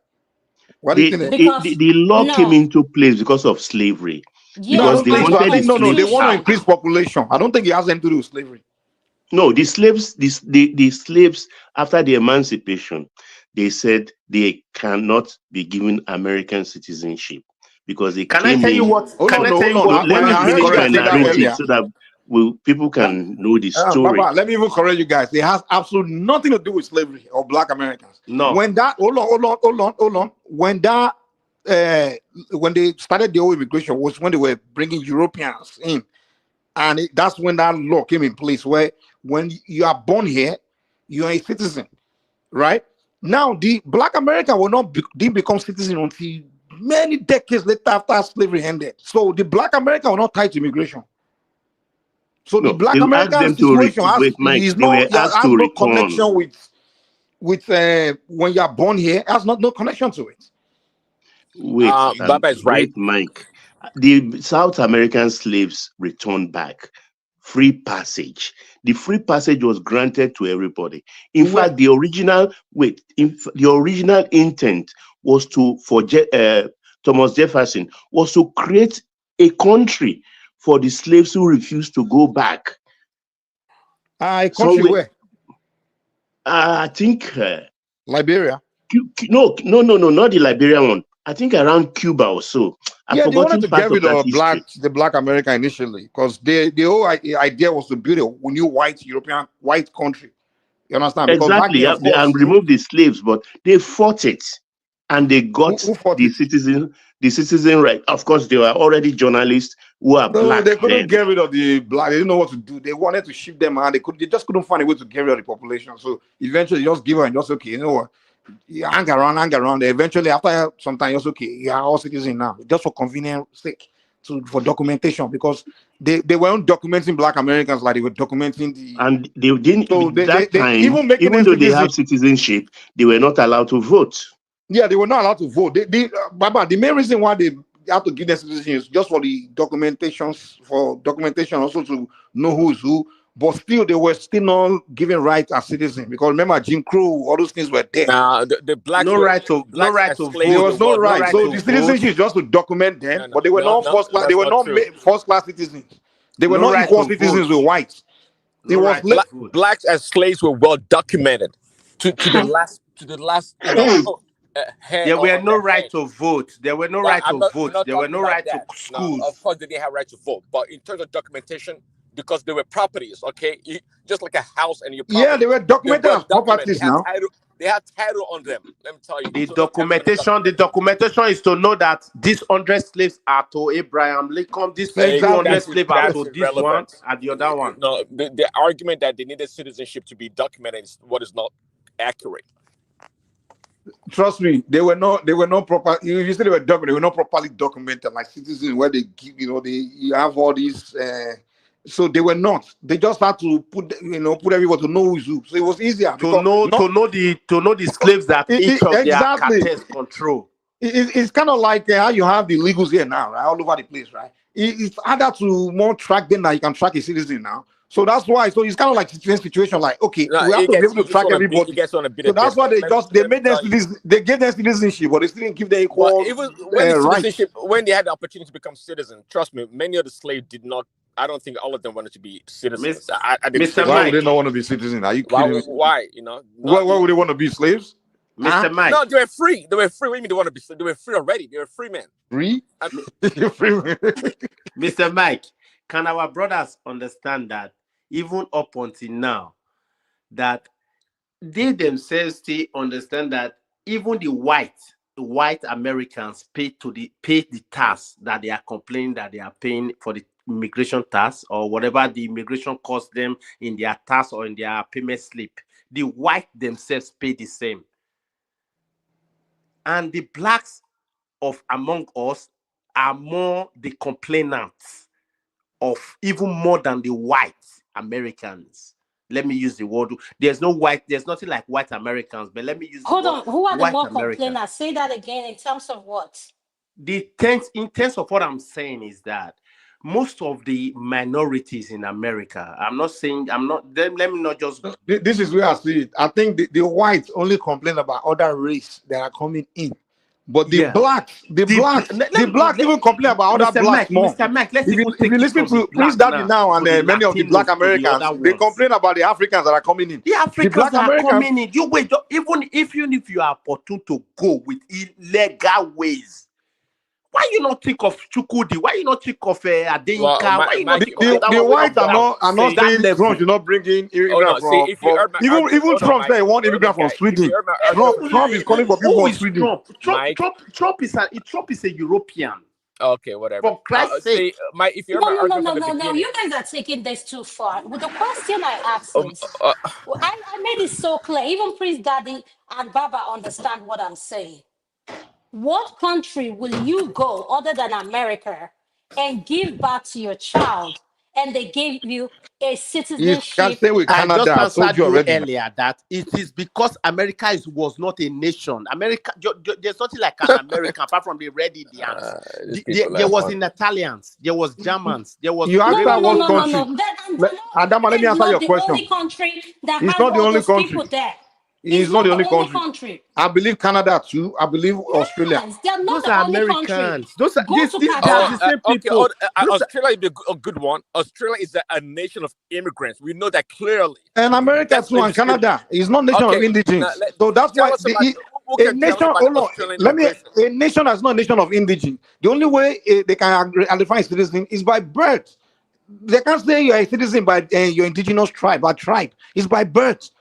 What do you think? The law came into place because of slavery. Because they wanted they want to out. increase population. I don't think it has anything to do with slavery. No, the slaves, the slaves, after the emancipation, they said they cannot be given American citizenship because they Can I tell you what? Let me finish my narrative so that people can know the story. Baba, let me even correct you guys. It has absolutely nothing to do with slavery or black Americans. No. When that, hold on. When that, when they started the whole immigration was when they were bringing Europeans in. And that's when that law came in place where when you are born here, you are a citizen, right? Now, the black American didn't become citizen until many decades later after slavery ended. So the black American were not tied to immigration. So the black American situation has no connection with when you are born here, has no connection to it. Baba is right, Mike. The South American slaves returned back. Free passage. The free passage was granted to everybody. In fact, the original intent was Thomas Jefferson was to create a country for the slaves who refused to go back. A country where? I think Liberia. No, not the Liberian one. I think around Cuba or so. I've Yeah, they wanted to get rid of the Black America initially, because the whole idea was to build a new European white country. You understand? Because exactly, back then, and remove the slaves, but they fought it, and they got the citizen right. Of course, they were already journalists who are black. They couldn't get rid of the black. They didn't know what to do. They wanted to ship them out. They just couldn't find a way to get rid of the population. So eventually, just give her and just okay. You know what? You hang around. Eventually, after some time, just okay. You are all citizens now, just for convenience sake, for documentation, because they weren't documenting Black Americans like they were documenting the. And they didn't. So even though they have citizenship, they were not allowed to vote. Yeah, they were not allowed to vote. Baba, the main reason why they have to give them citizenship is just for the documentation, also to know who is who. But still, they were still not given rights as citizens, because remember, Jim Crow, all those things were there. The blacks right to vote. There was no right. So the citizenship is just to document them, but they were not first class. They were not first class citizens. They were not equal citizens with whites. It was blacks as slaves were well documented to the last. There were no right to vote. There were no right to vote. There were no right to schools. No, of course, they didn't have right to vote. But in terms of documentation, because they were properties, okay, just like a house and your property. Yeah, they were documented as properties now. They had title on them. Let me tell you. The documentation is to know that these 100 slaves are to Abraham Lincoln. These 200 slaves are to this one and the other one. No, the argument that they needed citizenship to be documented is what is not accurate. Trust me, they were not proper. You said they were documented. They were not properly documented like citizens, where they give, you have all these. So they were not. They just had to put everyone to know who's who. So it was easier to know the slaves that each of their cartels control. It's kind of like how you have the illegals here now, right, all over the place, right? It's harder to more track them than you can track a citizen now. So that's why. So it's kind of like a situation like, okay, we have to be able to track everybody. So that's why they made them they gave them citizenship, but they still didn't give them equal rights. When they had the opportunity to become citizens, trust me, many of the slaves did not. I don't think all of them wanted to be citizens. Why would they not want to be citizens? Are you kidding me? Why? Why would they want to be slaves? Mr. Mike. No, they were free. They were free. What do you mean they want to be? They were free already. They were free men. Free? Mr. Mike, can our brothers understand that even up until now, that they themselves still understand that even the white Americans pay the tax that they are complaining that they are paying for the immigration tax or whatever the immigration costs them in their tax or in their payment slip. The white themselves pay the same. And the blacks of among us are more the complainants of even more than the white Americans. Let me use the word. There's nothing like white Americans, but let me use Hold on, who are the more Americans. complainants? Say that again in terms of what? In terms of what I'm saying is that most of the minorities in America, let me not just. This is where I see it. I think the whites only complain about other race that are coming in. But the blacks even complain about other blacks more. Mr. Mike, if you listen to Prince Daddy now and many of the black Americans, they complain about the Africans that are coming in. The Africans are coming in. You wait, even if you are opportune to go with illegal ways. Why you not think of Chukudi? Why you not think of Adenka? Why you not think of the whites are not saying Trump should not bring in immigrants from even Trump said he want immigrants from Sweden. Trump is calling for people from Sweden. Trump is a European. Okay, whatever. For Christ's sake, if you're no. You guys are taking this too far. With the question I asked is, I made it so clear. Even Prince Daddy and Baba understand what I'm saying. What country will you go other than America and give back to your child, and they gave you a citizenship? I just answered you earlier that it is because America was not a nation. America, there's nothing like an American apart from the Red Indians. There was in Italians, there was Germans, there was. You asked that one country. Adama, let me answer your question. It's not the only country that it's has not the all only those country. people there. It's not the only country. country. I believe Canada too. I believe Australia. Yes, they are not Those the are only Americans. country. Those are Go this, to they are the Qatar. same Okay, people. Australia is a good one. Australia is a nation of immigrants. We know that clearly. And America That's too, and Canada is not nation okay. of indigents. Now, So that's tell why us about who a can tell us nation. about Oh no, Australian let me. immigration. A nation that's not a nation of indigents. The only way they can identify a citizen is by birth. They can't say you are a citizen by your indigenous tribe or tribe. It's by birth.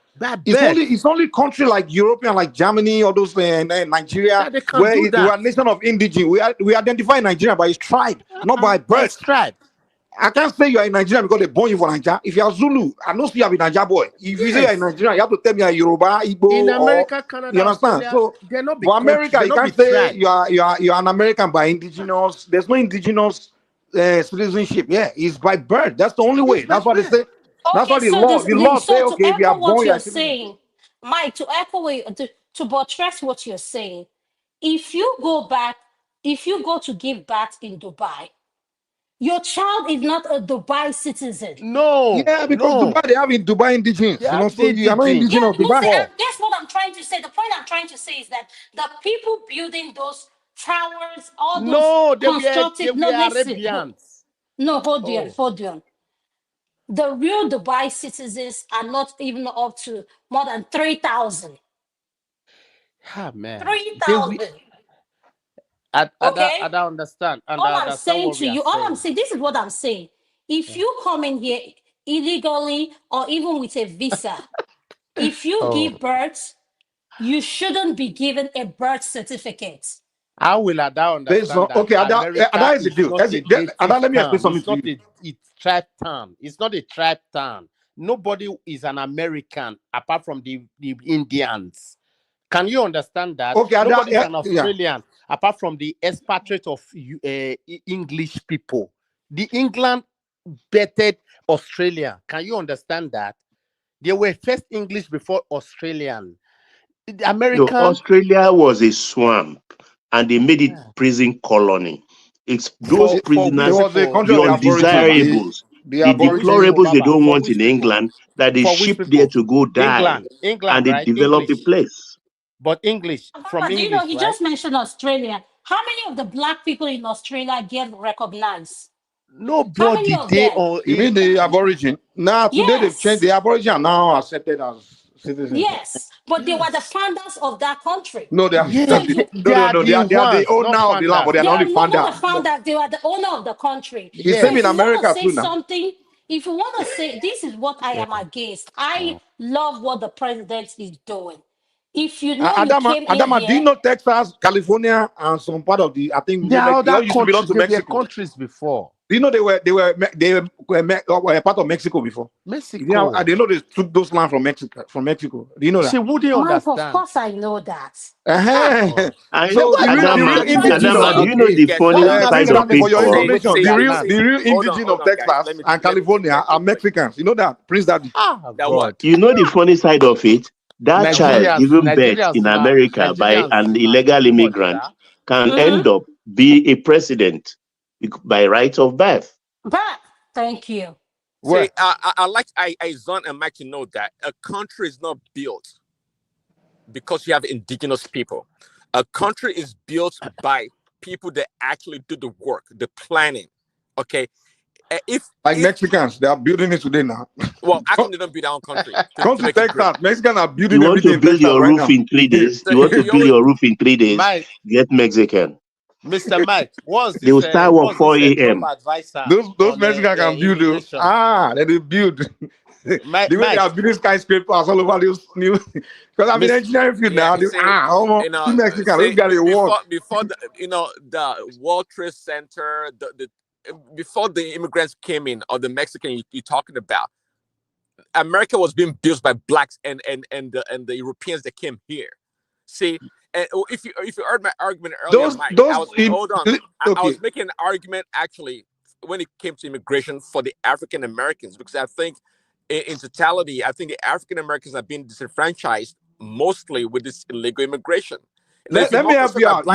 It's only country like European, like Germany, or those Nigeria, they can where do we that. are a nation of indigent. We identify Nigeria by its tribe, not by birth. Tribe. I can't say you are in Nigeria because they born you for Nigeria. If you are Zulu, I know you are a Nigeria boy. If you say you are in Nigeria, you have to tell me you are Yoruba, Igbo, In America, or, Canada, you understand? Australia, So, they're not big for America, countries, you they're can't not big say tribes. you are an American by indigenous. There's no indigenous citizenship. Yeah, it's by birth. That's the only way. That's what they say. That's Okay, what the so law say. so to Okay, if you echo are born, what you are you're a citizen. saying, Mike, to echo to buttress what you're saying, if you go to give birth in Dubai, your child is not a Dubai citizen. No. Yeah, because Dubai, they have in Dubai indigenous. They You know, have so you are not indigenous Yeah, of Dubai. that's what I'm trying to say. The point I'm trying to say is that the people building those towers, all No, those they constructive. were No, listen. Arabians. No, hold Oh. on. The real Dubai citizens are not even up to more than 3,000. Ah, man. 3,000. I Okay? don't understand. And All I I'm understand saying what to we are you, saying. this is what I'm saying. If you come in here illegally or even with a visa, if you give birth, you shouldn't be given a birth certificate. How will Ada Based on, understand that okay, America that is the is deal. not a native Let me explain town? something It's to not you. a tribe town. It's not a tribe town. Nobody is an American apart from the Indians. Can you understand that? Okay, Nobody is an yeah. Australian apart from the expatriate of English people. The England bettered Australia. Can you understand that? They were first English before Australian. The No, American. Australia was a swamp, and they made it prison colony. It's those prisoners, was a country the of the undesirables, the the deplorables they don't want in England, that they For which ship people? there to go die, England, and they right? develop the English. place. But English, from Do you know, English, he right? just mentioned Australia. How many of the black people in Australia get recognized? How many Nobody of they them? or You mean the Aborigine? Now today they've changed. The Aborigine are now accepted as citizens. Yes, but they were the founders of that country. No, they are So you, no. They are the owner of the land, but they are they not are the not founder. the founders. They were the owner of the country. It's So same if in you want to America say too now. something, if you want to say this is what I am against, I love what the president is doing. If you know you came in Adama, do you here, know Texas, California, and some part of the There are they other all used to belong countries. to They were Mexico. countries before. Do you know they were part of Mexico before? Mexico. They know they took those land from Mexico. Do you know that? She wouldn't Mike, of understand. course I know that. So the real indigene Adama, do of you know the funny side of for it? your Or information, the real indigene of Texas and California are Mexicans. You know that, Prince Daddy. God. You know the funny side of it? That child given birth in America by an illegal immigrant can end up be a president by right of birth. But thank you. See, I Zon and Mike to know that a country is not built because you have indigenous people. A country is built by people that actually do the work, the planning. Okay, if Mexicans, they are building it today now. Well, actually, they don't build their own country. Come to Texas. Mexicans are building You want everything to build your right roof now. in 3 days? So You want to you build your roof in 3 days? Mike, Get Mexican. Mr. Mike, They will start work 4 a.m. Those Mexicans can build those. They build. The way they are building skyscrapers all over this new. Because I'm in engineering field now. Mexican, those guys they work. Before the World Trade Center, before the immigrants came in, or the Mexican you're talking about, America was being built by blacks and the Europeans that came here. See, and if you heard my argument earlier, Mike, I was making an argument actually when it came to immigration for the African Americans, because I think in totality, I think the African Americans are being disenfranchised mostly with this illegal immigration. Let me help you out.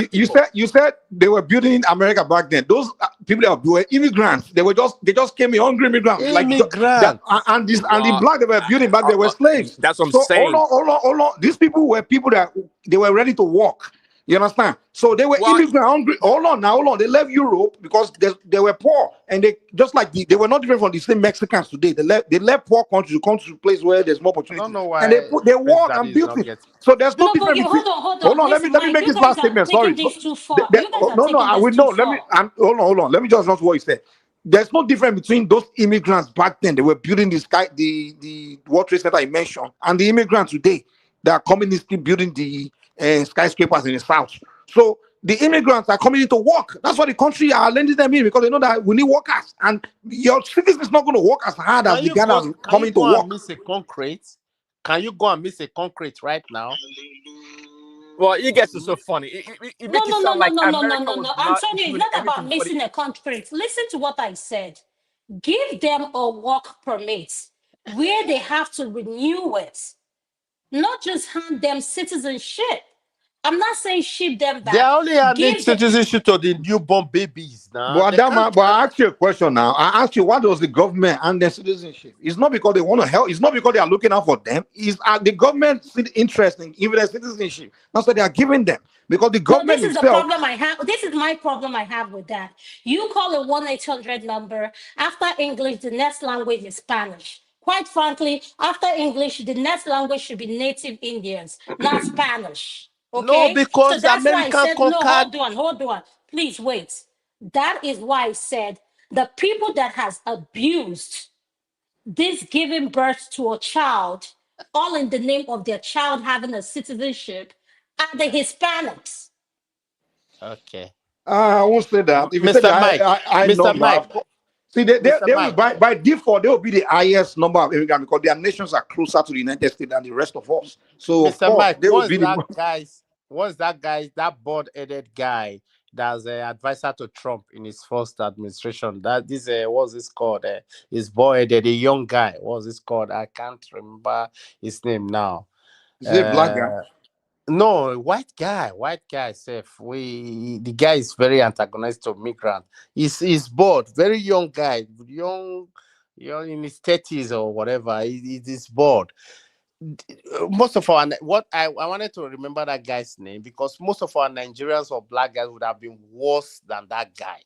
You said they were building America back then. Those people that were immigrants. They just came in, hungry immigrants. And the black they were building back, they were slaves. That's what I'm so saying. Hold on. These people were people that they were ready to work. You understand? So they were immigrant hungry. Hold on. They left Europe because they were poor, and they just like they were not different from the same Mexicans today. They left poor countries to come to a place where there's more opportunity. I don't know why. And they work and built it. So there's no difference between. Hold on. Let me make this last statement. Sorry. This too far. You guys are taking I this will too know. far. Hold on. Let me just not what you said. There's no difference between those immigrants back then. They were building the World Trade Center I mentioned, and the immigrants today that are coming still building the skyscrapers in the south. So the immigrants are coming into work. That's why the country are lending them in, because they know that we need workers, and your citizen is not going to work as hard as the Ghanaians coming to work. Can you go and miss a concrete right now? Well, you guys are so funny. It makes it sound like America was I'm not telling you, it's doing not about everything for the- missing a concrete. Listen to what I said. Give them a work permit where they have to renew it, not just hand them citizenship. I'm not saying ship them back. They only need citizenship to the newborn babies now. But I ask you a question now. I ask you, what does the government and their citizenship? It's not because they want to help. It's not because they are looking out for them. It's the government's interest in even their citizenship. That's what they are giving them. Because the government this is itself. the problem I have. This is my problem I have with that. You call a 1-800 number. After English, the next language is Spanish. Quite frankly, after English, the next language should be native Indians, not Spanish. Okay? No, because so that's American why I said, conquered. no, hold on. Please wait. That is why I said the people that has abused this giving birth to a child, all in the name of their child having a citizenship, are the Hispanics. Okay. I won't say that. If you Mr. say Mike, I Mr. number, Mike. see, they will Mike. by default they will be the highest number of immigrants because their nations are closer to the United States than the rest of us. So of Mr. course Mike, they will be that board-headed guy that's an advisor to Trump in his first administration? That this what's this called? His boy-headed, a young guy. What's this called? I can't remember his name now. Is it a black guy? No, white guy. Safe. The guy is very antagonistic to migrant. He's bored. Very young guy. Young in his 30s or whatever. He's bored. Most of I wanted to remember that guy's name because most of our Nigerians or black guys would have been worse than that guy.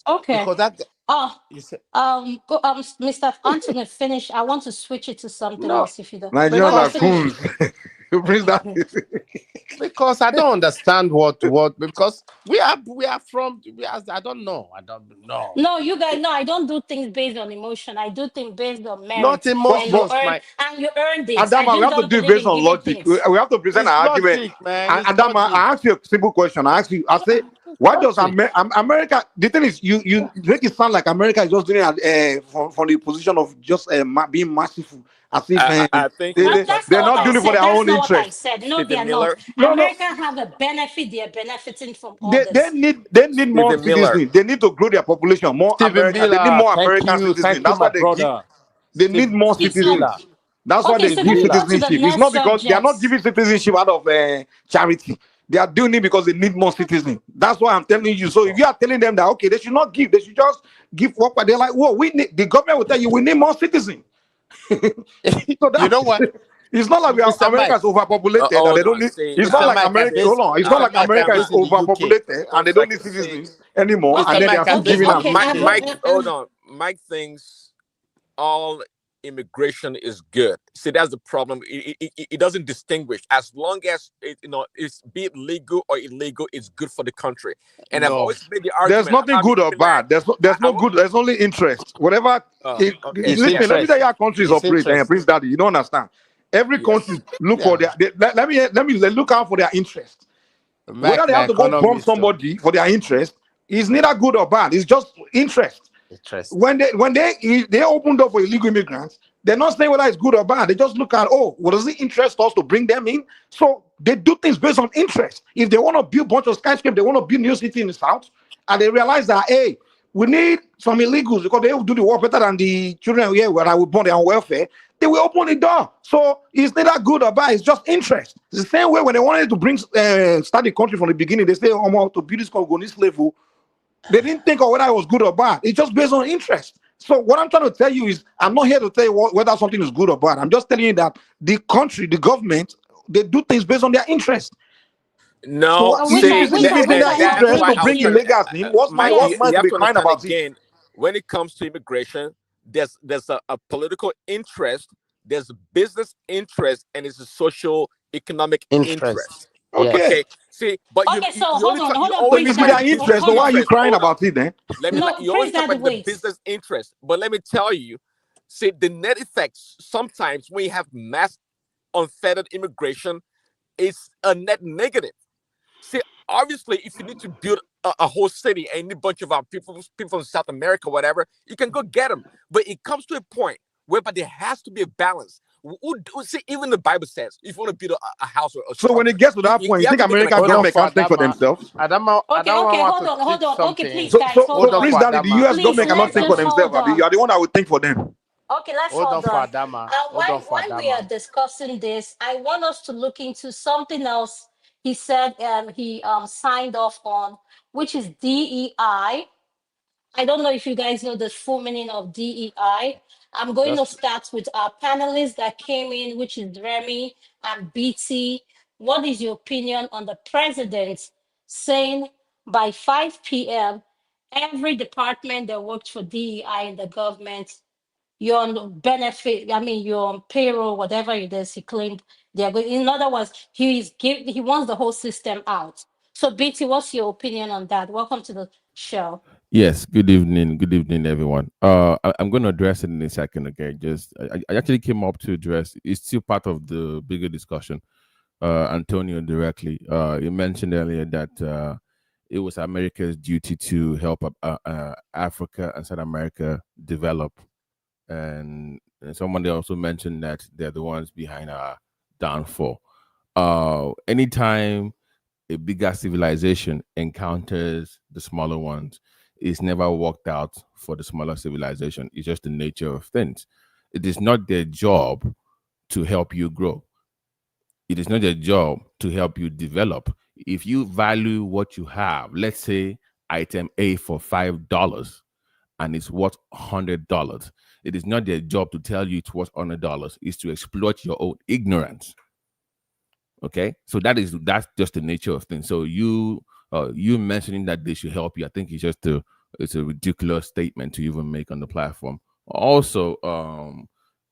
Okay. Because that Mr. Anthony, finish. I want to switch it to something else if you don't. Nigerians are coons. You bring that because I don't understand what because we are from I don't know. No, you guys know I don't do things based on emotion. I do things based on merit. Not emotions, and you earn this. Adama, we have to do it based on logic. We have to present our argument. Adama, I ask you a simple question. I say, why does America? The thing is, you make it sound like America is just doing it from the position of just being merciful. As if I think they're not doing it for their own interest. No, they are not. America have a benefit. They are benefiting from all this. They need more citizens. They need to grow their population. More Americans. They need more American citizens. That's why they need more citizens. That's why they give citizenship. It's not because they are not giving citizenship out of charity. They are doing it because they need more citizens. That's why I'm telling you. So if you are telling them that okay, they should not give, they should just give work. But they're like, whoa, the government will tell you we need more citizens. So you know what? It's not like America is overpopulated. And they don't need, it's not like America. Hold on. It's not like America is overpopulated and they don't need citizens anymore. And then they are still giving them. Mike, hold on. Mike thinks all immigration is good. See, that's the problem. It doesn't distinguish. As long as it's be it legal or illegal, it's good for the country. And I've always made the argument. There's nothing good or bad. There's no good. There's only interest. Whatever. Listen, let me tell you how countries operate. Prince Daddy, you don't understand. Every country look for their. Let me look out for their interest. Whether they have to go bomb somebody for their interest is neither good or bad. It's just interest. When they opened up for illegal immigrants, they're not saying whether it's good or bad. They just look at, what does it interest us to bring them in? So they do things based on interest. If they want to build a bunch of skyscrapers, they want to build new city in the south, and they realize that, hey, we need some illegals because they will do the work better than the children here where I will born on welfare. They will open the door. So it's neither good or bad. It's just interest. It's the same way when they wanted to start the country from the beginning, they say, to build this Congolese level. They didn't think of whether it was good or bad. It's just based on interest. So what I'm trying to tell you is, I'm not here to tell you whether something is good or bad. I'm just telling you that the country, the government, they do things based on their interest. No, So see, if it's in their that's interest why to I was bring trying to, illegal thing, what's Mike, mine you to have be to crying understand about it? again, when it comes to immigration, there's a political interest, there's a business interest, and it's a socio-economic interest. Okay. See, but Okay, so you only hold you on, always Prince If it's find their the Daddy. business interest, so Hold why are on. you crying Hold on. about it then? You always Prince talk Daddy, about the wait. business interest, but let me tell you, see, the net effects sometimes when you have mass unfettered immigration, it's a net negative. See, obviously, if you need to build a whole city and you need a bunch of our people from South America, whatever, you can go get them. But it comes to a point whereby there has to be a balance. See, even the Bible says, if you want to build a house or a So when structure, it gets to that point, you have think to take American into government account. can't think for themselves? Okay, hold on. Okay, please, So, guys, hold on. Prince Daddy, the US Please, government cannot let's think for just hold themselves. Abi, on. you are the one that would think for them. Okay, let's hold on. While we are discussing this, I want us to look into something else. He said he signed off on, which is DEI. I don't know if you guys know the full meaning of DEI. I'm going to start with our panelists that came in, which is Remy and BT. What is your opinion on the president saying by 5 p.m., every department that works for DEI in the government, you're on benefit, you're on payroll, whatever it is, he claimed they're going. In other words, he wants the whole system out. So, BT, what's your opinion on that? Welcome to the show. Yes, good evening. Good evening, everyone. I'm going to address it in a second, okay? I actually came up to address, it's still part of the bigger discussion. Antonio directly. You mentioned earlier that it was America's duty to help Africa and South America develop. And someone also mentioned that they're the ones behind our downfall. Anytime a bigger civilization encounters the smaller ones, it's never worked out for the smaller civilization. It's just the nature of things. It is not their job to help you grow. It is not their job to help you develop. If you value what you have, let's say item A for $5 and it's worth $100, it is not their job to tell you it's worth $100. It's to exploit your own ignorance. Okay, so that's just the nature of things. So you mentioning that they should help you, I think it's a ridiculous statement to even make on the platform. Also,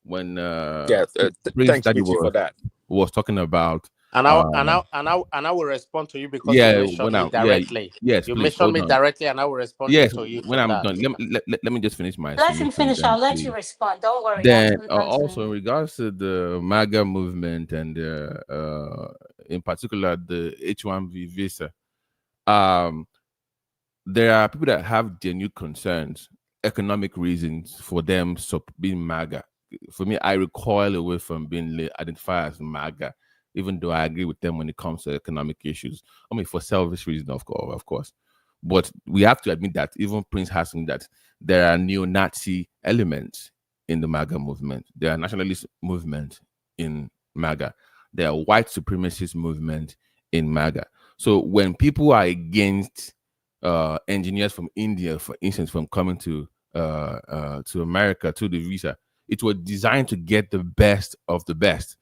when Prince Thanks, Daddy BT, for that. was talking about, And I will respond to you because you mentioned me directly. Yes, You please, mentioned me hold on. directly, and I will respond Yes, to you when for I'm that. done, let me just finish my Let him submission. finish. I'll let you respond. Don't worry. Then also in regards to the MAGA movement and in particular the H-1B visa, there are people that have genuine concerns, economic reasons for them being MAGA. For me, I recoil away from being identified as MAGA, even though I agree with them when it comes to economic issues. I mean, for selfish reasons, of course. But we have to admit that even Prince has seen that there are neo-Nazi elements in the MAGA movement. There are nationalist movement in MAGA. There are white supremacist movement in MAGA. So when people are against engineers from India, for instance, from coming to America to the visa, it was designed to get the best of the best.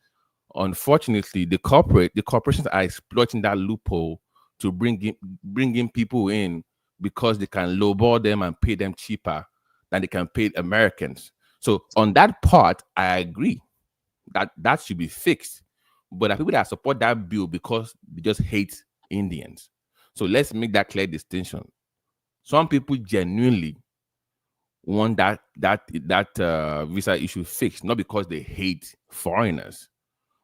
Unfortunately, the corporations are exploiting that loophole to bring in people in because they can lowball them and pay them cheaper than they can pay Americans. So on that part, I agree that should be fixed. But there are people that support that bill because they just hate Indians. So let's make that clear distinction. Some people genuinely want that visa issue fixed, not because they hate foreigners,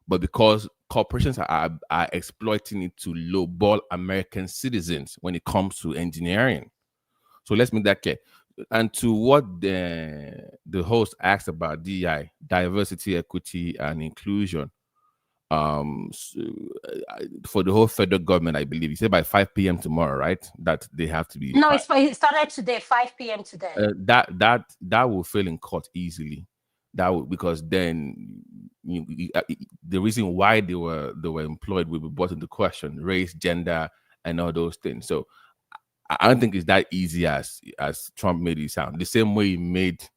but because corporations are exploiting it to lowball American citizens when it comes to engineering. So let's make that clear. And to what the host asked about DEI, diversity, equity, and inclusion, for the whole federal government, I believe he said by 5 p.m. tomorrow, right? That they have to be. No, it started today, 5 p.m. today. That will fail in court easily. That would, because then the reason why they were employed will be brought into question: race, gender, and all those things. So I don't think it's that easy as Trump made it sound. The same way he made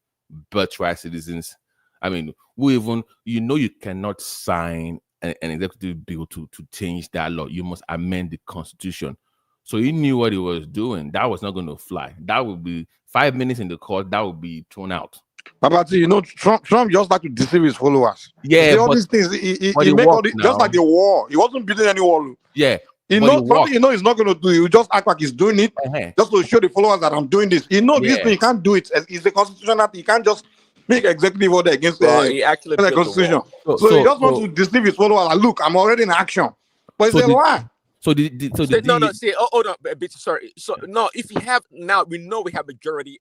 birthright citizens. I mean, you cannot sign an executive bill to change that law. You must amend the Constitution. So he knew what he was doing. That was not going to fly. That would be 5 minutes in the court. That would be thrown out. Babati, you know, Trump just like to deceive his followers. Yeah, all but, these things. He but make all now. just like the war. He wasn't building any wall. Yeah. He knows something. He's not going to do. He will just act like he's doing it, just to show the followers that I'm doing this. He knows this thing. He can't do it. It's a constitutional thing. He can't just make executive order against he actually the Constitution. So he just wants to deceive his followers. Like, look, I'm already in action, but it's a lie. See, hold on, sorry. So no, if you have now, we know we have majority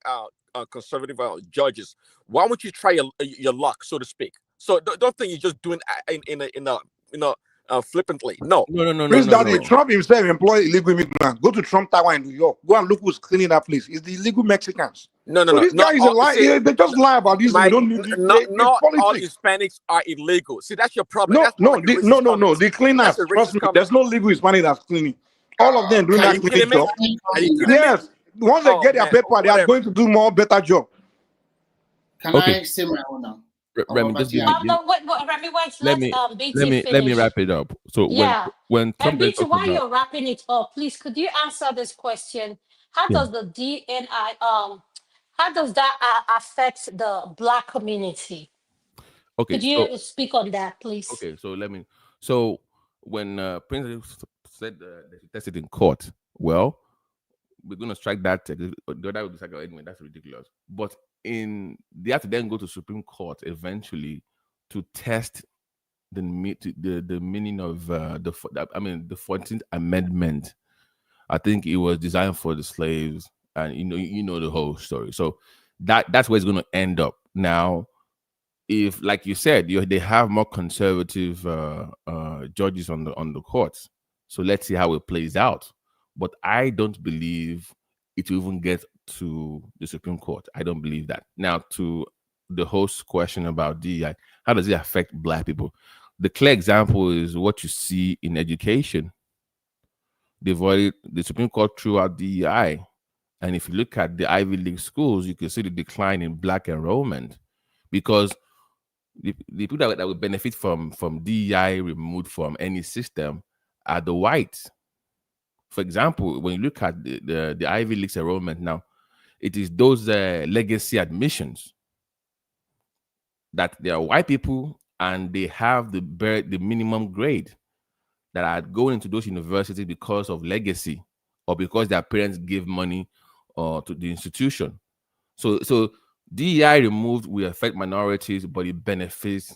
conservative judges. Why won't you try your luck, so to speak? So don't think you're just doing flippantly. No. Prince Daddy, Trump himself employed illegal immigrants. Go to Trump Tower in New York. Go and look who's cleaning that place. It's the illegal Mexicans. No. This guy is a lie. They just lie about this. Not all Hispanics are illegal. See, that's your problem. No. The cleaners. Trust me, there's no legal Hispanic that's cleaning. All of them doing that cleaning job. Yes. Once they get their paper, they are going to do better job. Can I say my own now? Remy, just give me. Remy, wait, let me wrap it up. So when Trump BT, while you're wrapping it up, please could you answer this question? How does the DNI how does that affect the Black community? Okay, could you speak on that, please? Okay, so when Prince said that he tested in court, well, we're going to strike that. The other will be like, anyway, that's ridiculous. But they have to then go to Supreme Court eventually to test the meaning of the 14th Amendment. I think it was designed for the slaves, and you know the whole story. So that's where it's going to end up. Now, if, like you said, they have more conservative judges on the courts, so let's see how it plays out. But I don't believe it will even get to the Supreme Court. I don't believe that. Now, to the host's question about DEI, how does it affect Black people? The clear example is what you see in education. The Supreme Court threw out DEI. And if you look at the Ivy League schools, you can see the decline in Black enrollment, because the people that will benefit from DEI removed from any system are the whites. For example, when you look at the Ivy League's enrollment now, it is those legacy admissions that they are white people and they have the minimum grade that are going into those universities because of legacy or because their parents give money to the institution. So DEI removed will affect minorities, but it benefits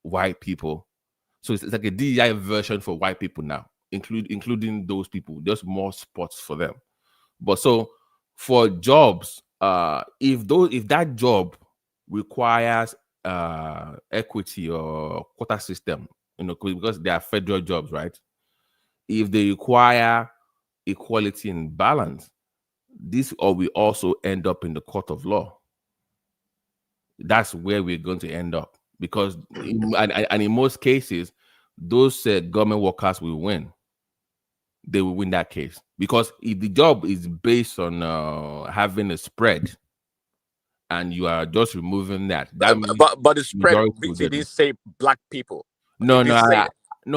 white people. So it's like a DEI version for white people now, including those people. There's more spots for them. But so for jobs, if that job requires equity or quota system, because they are federal jobs, right? If they require equality and balance, this will also end up in the court of law. That's where we're going to end up, because in most cases, those government workers will win. They will win that case, because if the job is based on having a spread, and you are just removing that means but the spread didn't say Black people. No,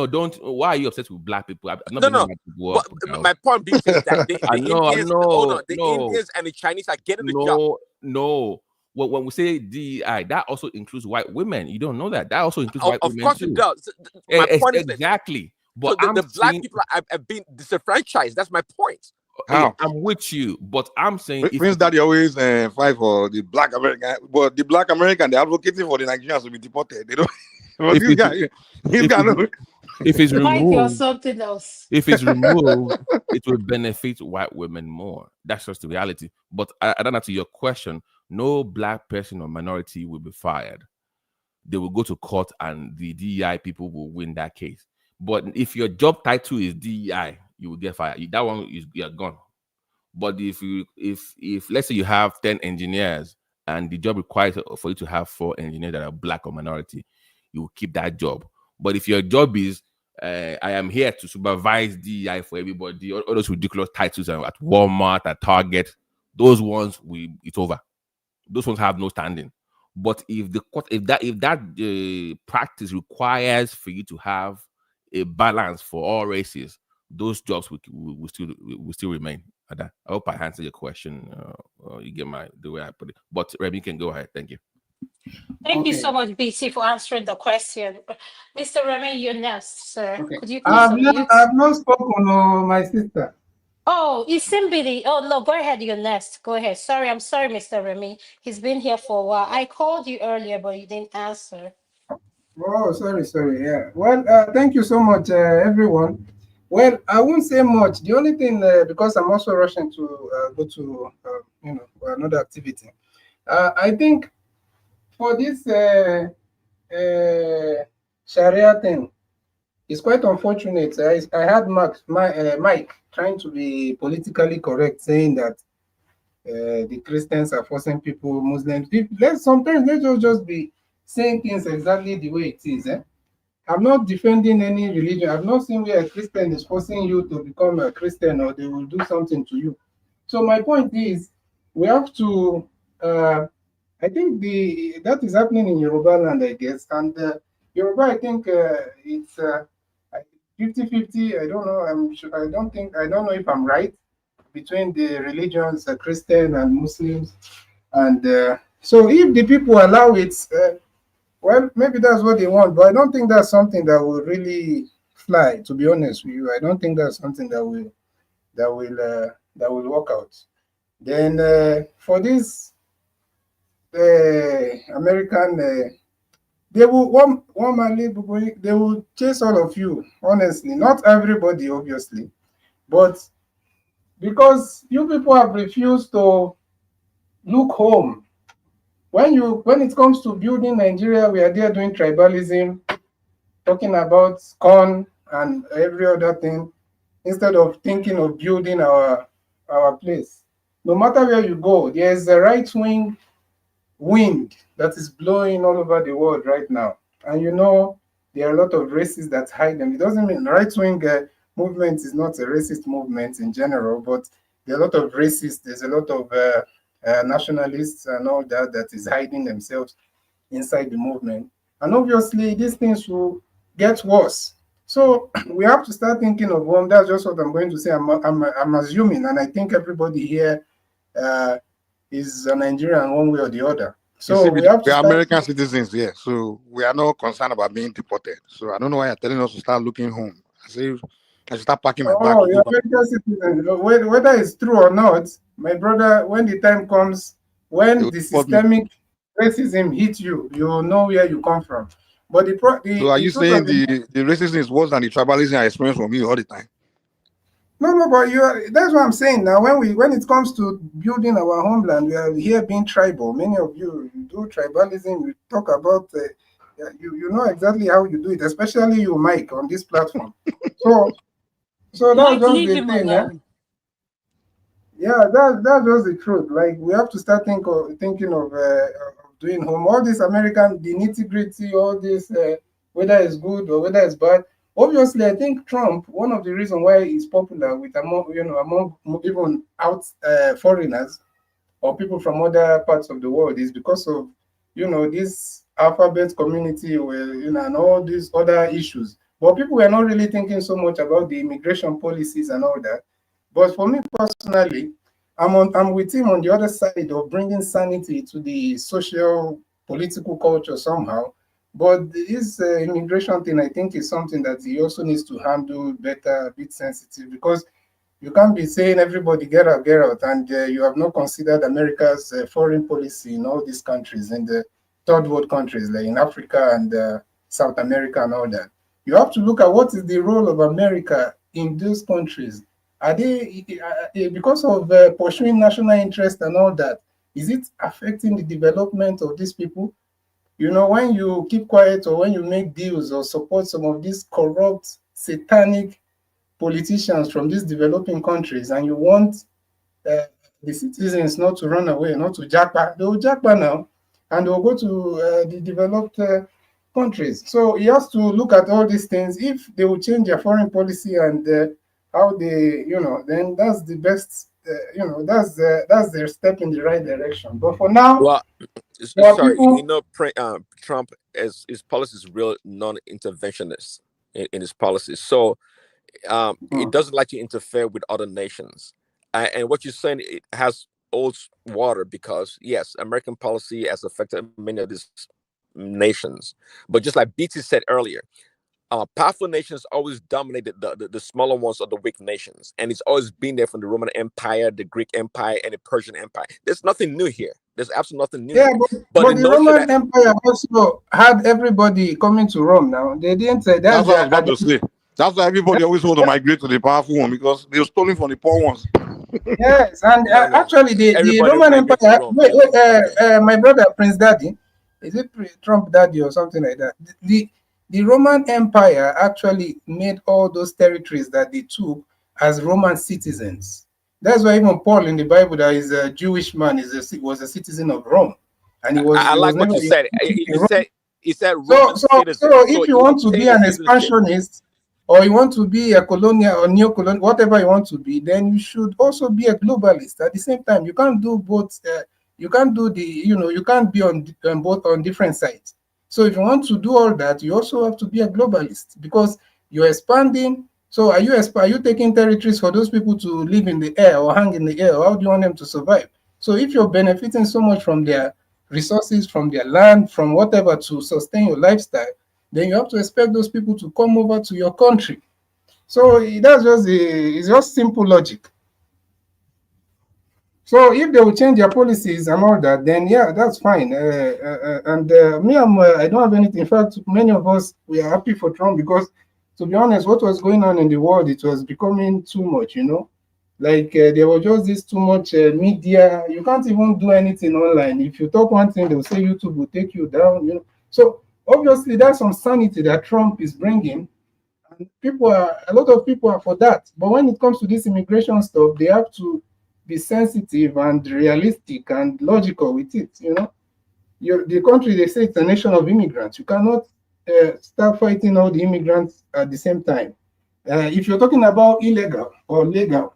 don't. Why are you obsessed with Black people? I'm not Black people up, my point being is that the Indians and the Chinese are getting the job. No. Well, when we say DEI, that also includes white women. You don't know that. That also includes white women. Of course, it does. My point is exactly. But so the Black people have been disenfranchised. That's my point. How? I'm with you, but I'm saying Prince Daddy always fight for the Black American, but the Black American, they're advocating for the Nigerians to be deported. They don't. If it's removed, something else. If it's removed, it will benefit white women more. That's just the reality. But I don't know, to your question, no Black person or minority will be fired. They will go to court, and the DEI people will win that case. But if your job title is DEI, you will get fired. That one you're gone. But if let's say you have 10 engineers and the job requires for you to have 4 engineers that are Black or minority, you will keep that job. But if your job is I am here to supervise DEI for everybody. All those ridiculous titles at Walmart, at Target, those ones it's over. Those ones have no standing. But if that practice requires for you to have a balance for all races, those jobs will still remain. I hope I answered your question. You get the way I put it. But Remy can go ahead. Thank you. Thank you so much, BC, for answering the question. Mr. Remy, you're next, sir. Okay. Could you please unmute? I've not spoken, my sister. Oh, it's Simbidi. Oh, no, go ahead. You're next. Go ahead. I'm sorry, Mr. Remy. He's been here for a while. I called you earlier, but you didn't answer. Oh, sorry. Yeah. Well, thank you so much, everyone. Well, I won't say much. The only thing, because I'm also rushing to go to, another activity. I think for this Sharia thing, it's quite unfortunate. I had Mike trying to be politically correct, saying that the Christians are forcing people, Muslims. Sometimes let's just be saying things exactly the way it is. I'm not defending any religion. I've not seen where a Christian is forcing you to become a Christian or they will do something to you. So my point is, we have to. I think that is happening in Yoruba land, I guess, and Yoruba. I think it's 50-50. I don't know. I don't know if I'm right between the religions, Christian and Muslims, and so if the people allow it, well, maybe that's what they want. But I don't think that's something that will really fly. To be honest with you, I don't think that's something that will work out. Then for this American. They will chase all of you, honestly. Not everybody, obviously, but because you people have refused to look home. When it comes to building Nigeria, we are there doing tribalism, talking about corn and every other thing, instead of thinking of building our place. No matter where you go, there's a right-wing wind that is blowing all over the world right now, and there are a lot of racists that hide them. It doesn't mean right-wing movement is not a racist movement in general, but there are a lot of racists. There's a lot of nationalists and all that is hiding themselves inside the movement, and obviously these things will get worse. So we have to start thinking of one. That's just what I'm going to say. I'm assuming, and I think everybody here is a Nigerian one way or the other. So we have to are American citizens here, so we are not concerned about being deported. So I don't know why you're telling us to start looking home. I should start packing my bag. You're American citizens. Whether it's true or not, my brother, when the time comes, when the systemic racism hits you, you'll know where you come from. But so are you saying the racism is worse than the tribalism I experience from you all the time? No, but that's what I'm saying. Now, when it comes to building our homeland, we are here being tribal. Many of you do tribalism. You talk about, you know exactly how you do it, especially you, Mike, on this platform. So that's just the thing. Yeah, that's just the truth. Like, we have to start thinking of doing home. All this American, the nitty-gritty, all this, whether it's good or whether it's bad. Obviously, I think Trump, one of the reasons why he's popular among even foreigners or people from other parts of the world is because of, this alphabet community and all these other issues. But people were not really thinking so much about the immigration policies and all that. But for me personally, I'm with him on the other side of bringing sanity to the socio-political culture somehow. But this immigration thing, I think, is something that he also needs to handle better, a bit sensitive, because you can't be saying everybody get out, and you have not considered America's foreign policy in all these countries, in the third world countries, like in Africa and South America and all that. You have to look at what is the role of America in those countries. Are they, because of pursuing national interest and all that, is it affecting the development of these people? When you keep quiet or when you make deals or support some of these corrupt, satanic politicians from these developing countries, and you want the citizens not to run away, not to japa, they will japa now, and they will go to the developed countries. So he has to look at all these things. If they will change their foreign policy and how they, then that's the best. That's their step in the right direction. But for now, Well, there are sorry, people. Trump his policy is real non-interventionist in his policies. So it doesn't like to interfere with other nations. And what you're saying, it has old water because yes, American policy has affected many of these nations. But just like BT said earlier, powerful nations always dominated the smaller ones or the weak nations, and it's always been there from the Roman Empire, the Greek Empire, and the Persian Empire. There's nothing new here. There's absolutely nothing new Yeah, here. but The the notion Roman that Empire also had everybody coming to Rome. Now they didn't say That's that's what I was their about to say. That's why everybody always want to migrate to the powerful one because they were stolen from the poor ones. Yes, and no, actually, the everybody Roman migrate to Empire. Rome. Wait, No, my brother Prince Daddy, is it Trump Daddy or something like that? The Roman Empire actually made all those territories that they took as Roman citizens. That's why even Paul in the Bible, that is a Jewish man, was a citizen of Rome, and I he was like what never you said. in He Rome. said So, Roman so, citizen. so So if you he want to be obtained an a citizenship. expansionist, or you want to be a colonial or neo-colonial, whatever you want to be, then you should also be a globalist. At the same time, you can't do both. You can't do you can't be on both on different sides. So if you want to do all that, you also have to be a globalist because you're expanding. So are you taking territories for those people to live in the air or hang in the air? Or how do you want them to survive? So if you're benefiting so much from their resources, from their land, from whatever to sustain your lifestyle, then you have to expect those people to come over to your country. So it's just simple logic. So if they will change their policies and all that, then yeah, that's fine. I don't have anything. In fact, many of us, we are happy for Trump because, to be honest, what was going on in the world, it was becoming too much. Like there was just this too much media. You can't even do anything online. If you talk one thing, they'll say YouTube will take you down. So obviously, there's some sanity that Trump is bringing. A lot of people are for that. But when it comes to this immigration stuff, they have to be sensitive and realistic and logical with it. The country, they say it's a nation of immigrants. You cannot start fighting all the immigrants at the same time. If you're talking about illegal or legal,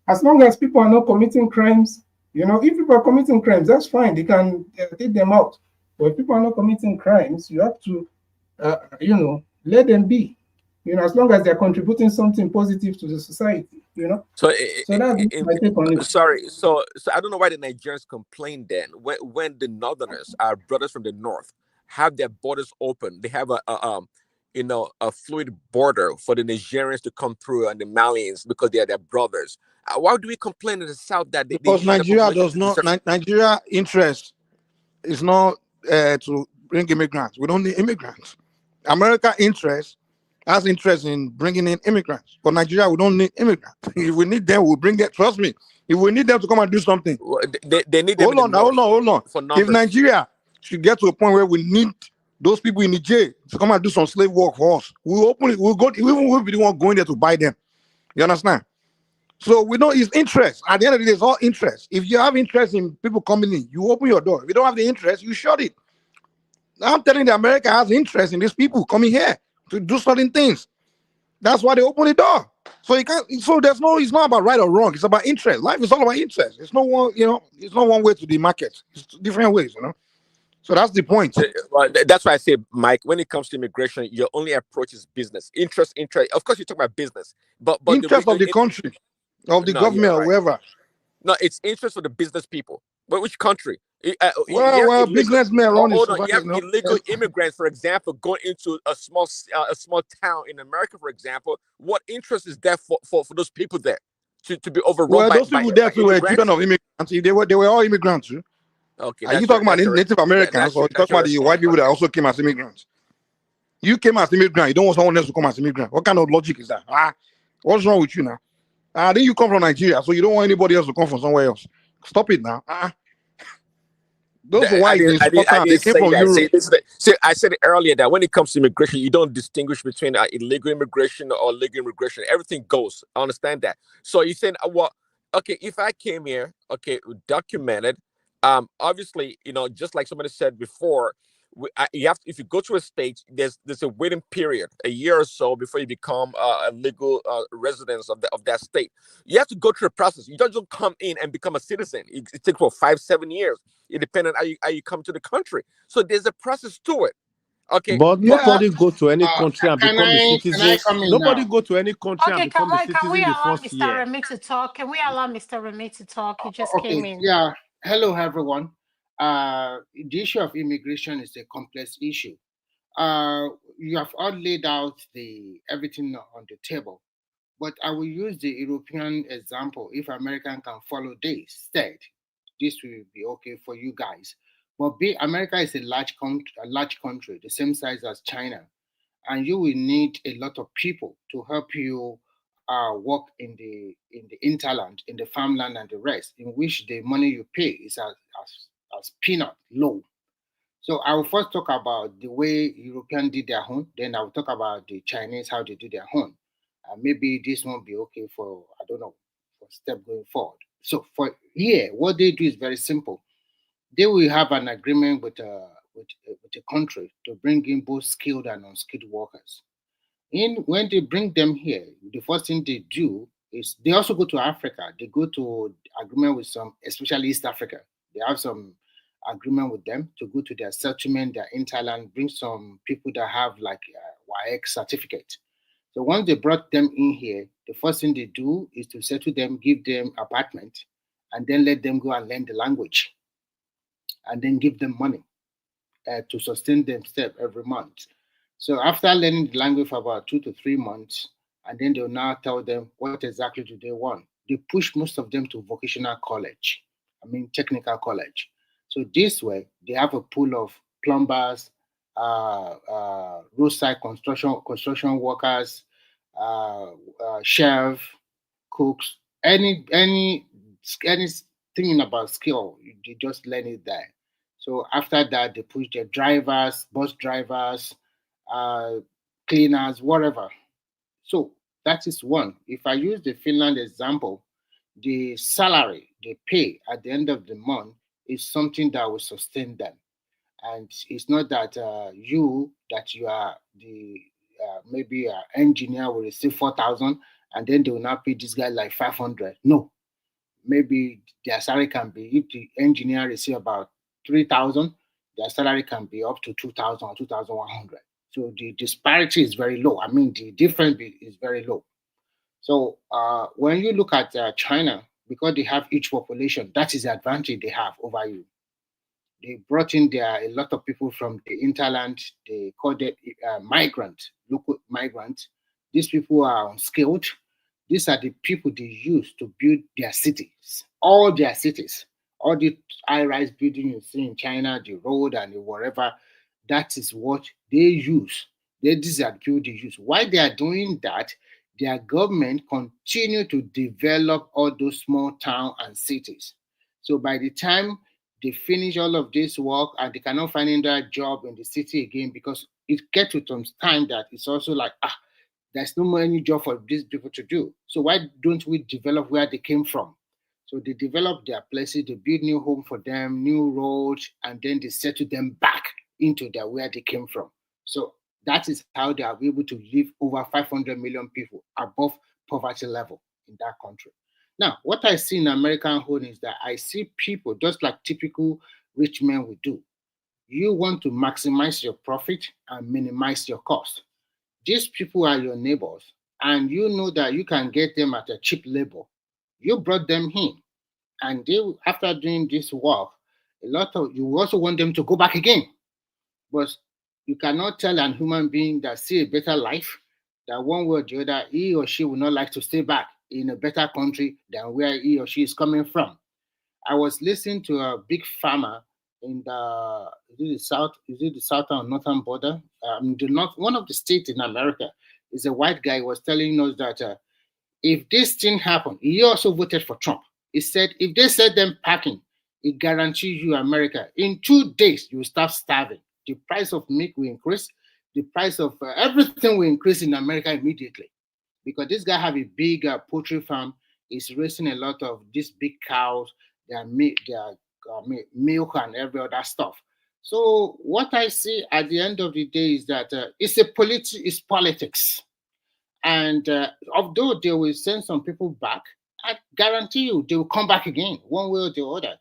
as long as people are not committing crimes, if people are committing crimes, that's fine. They can take them out. But if people are not committing crimes, you have to, let them be. As long as they're contributing something positive to the society. So, So that's my take on it. sorry. So I don't know why the Nigerians complain then when the Northerners, our brothers from the North, have their borders open. They have a fluid border for the Nigerians to come through and the Malians because they are their brothers. Why do we complain in the South that they Because use their Nigeria population does to not. deter- Nigeria interest is not to bring immigrants. We don't need immigrants. America interest has interest in bringing in immigrants. But Nigeria, we don't need immigrants. If we need them, we'll bring them. Trust me. If we need them to come and do something, They need them in the North hold on. for If numbers. Nigeria should get to a point where we need those people in Niger to come and do some slave work for us, we'll open it. We'll go. We'll be the one going there to buy them. You understand? So we know it's interest. At the end of the day, it's all interest. If you have interest in people coming in, you open your door. If you don't have the interest, you shut it. I'm telling you, America has interest in these people coming here to do certain things. That's why they open the door. So you can't. So it's not about right or wrong. It's about interest. Life is all about interest. It's not one. It's not one way to the market. It's different ways. So that's the point. Well, that's why I say, Mike, when it comes to immigration, your only approach is business. Interest. Of course, you talk about business, but Interest of the country, of the No, government, yeah, or right. whoever. No, it's interest for the business people. But which country? You have illegal, businessmen run the hold on. You society. have illegal immigrants, for example, going into a small town in America, for example. What interest is there for those people there to be overrun Those people there too were children of immigrants. They were all immigrants too. Okay, Are you talking about Native Americans or you talking about the white people that also came as immigrants? You came as immigrant. You don't want someone else to come as immigrant. What kind of logic is that? What's wrong with you now? Then you come from Nigeria, so you don't want anybody else to come from somewhere else. Stop it now. Those whites, I didn't came say from that. Europe. See, I said it earlier that when it comes to immigration, you don't distinguish between illegal immigration or legal immigration. Everything goes. I understand that. So you're saying, well, okay, if I came here, okay, documented, obviously, just like somebody said before, You have if you go to a state, there's a waiting period, a year or so before you become a legal resident of that state. You have to go through a process. You don't just come in and become a citizen. It takes 5-7 years. It depends on how you come to the country. So there's a process to it. Okay, but nobody go to any country and Can become a I citizen. come in Nobody now? go to any country and Okay, become a can we citizen the allow first Mr. year. Remy to talk? Can we allow Mr. Remy to talk? He just came Okay, in. yeah. Hello, everyone. The issue of immigration is a complex issue. You have all laid out everything on the table, but I will use the European example. If American can follow this, this will be okay for you guys. But America is a large country, the same size as China, and you will need a lot of people to help you work in the interland, in the farmland, and the rest, in which the money you pay is as peanut low. So I will first talk about the way Europeans did their own. Then I will talk about the Chinese, how they do their own. Maybe this won't be okay for, I don't know, for step going forward. So for here, what they do is very simple. They will have an agreement with a country to bring in both skilled and unskilled workers. When they bring them here, the first thing they do is they also go to Africa. They go to agreement with some, especially East Africa. They have some agreement with them to go to their settlement, their interland, bring some people that have like YX certificate. So once they brought them in here, the first thing they do is to settle them, give them apartment, and then let them go and learn the language, and then give them money to sustain themselves every month. So after learning the language for about 2 to 3 months, and then they'll now tell them what exactly do they want. They push most of them to vocational college, technical college. So this way, they have a pool of plumbers, roadside construction workers, chef, cooks, anything about skill, you just learn it there. So after that, they push their drivers, bus drivers, cleaners, whatever. So that is one. If I use the Finland example, the salary they pay at the end of the month is something that will sustain them. And it's not that you are the maybe an engineer will receive 4,000 and then they will not pay this guy like 500. No, maybe their salary can be, if the engineer receive about 3,000, their salary can be up to 2,000 or 2,100. So the disparity is very low. The difference is very low. So when you look at China, because they have each population, that is the advantage they have over you. They brought in a lot of people from the interland. They call them local migrants. These people are unskilled. These are the people they use to build their cities, all their cities, all the high-rise building you see in China, the road and the whatever. That is what they use. These are the people they use. Why they are doing that? Their government continue to develop all those small towns and cities. So by the time they finish all of this work and they cannot find another job in the city again, because it gets to some time that it's also like, there's no more any job for these people to do. So why don't we develop where they came from? So they develop their places, they build new home for them, new roads, and then they settle them back into where they came from. So that is how they are able to live over 500 million people above poverty level in that country. Now, what I see in American home is that I see people just like typical rich men would do. You want to maximize your profit and minimize your cost. These people are your neighbors, and you know that you can get them at a cheap labor. You brought them in, and they, after doing this work, you also want them to go back again. But you cannot tell a human being that see a better life that one way or the other, he or she will not like to stay back in a better country than where he or she is coming from. I was listening to a big farmer in the southern or northern border, one of the states in America. Is a white guy was telling us that if this thing happened, he also voted for Trump. He said if they set them packing, it guarantees you America in 2 days you will start starving. The price of meat will increase. The price of everything will increase in America immediately, because this guy have a big poultry farm. He's raising a lot of these big cows, their milk and every other stuff. So what I see at the end of the day is that it's politics. And although they will send some people back, I guarantee you they will come back again, one way or the other.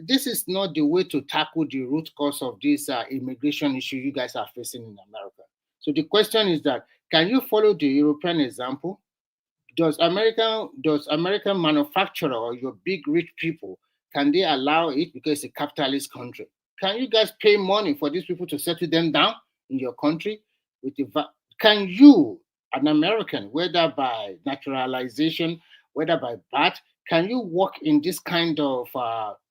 This is not the way to tackle the root cause of this immigration issue you guys are facing in America. So the question is that, can you follow the European example? Does American manufacturer or your big rich people, can they allow it because it's a capitalist country? Can you guys pay money for these people to settle them down in your country? Can you, an American, whether by naturalization, whether by birth, can you work in this kind of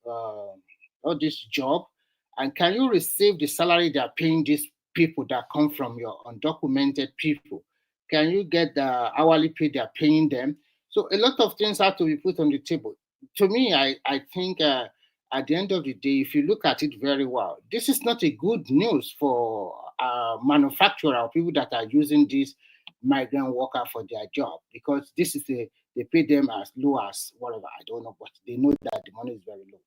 or this job, and can you receive the salary they are paying these people that come from your undocumented people? Can you get the hourly pay they are paying them? So a lot of things have to be put on the table. To me, I think at the end of the day, if you look at it very well, this is not a good news for manufacturer or people that are using this migrant worker for their job, because this is they pay them as low as whatever, I don't know, but they know that the money is very low.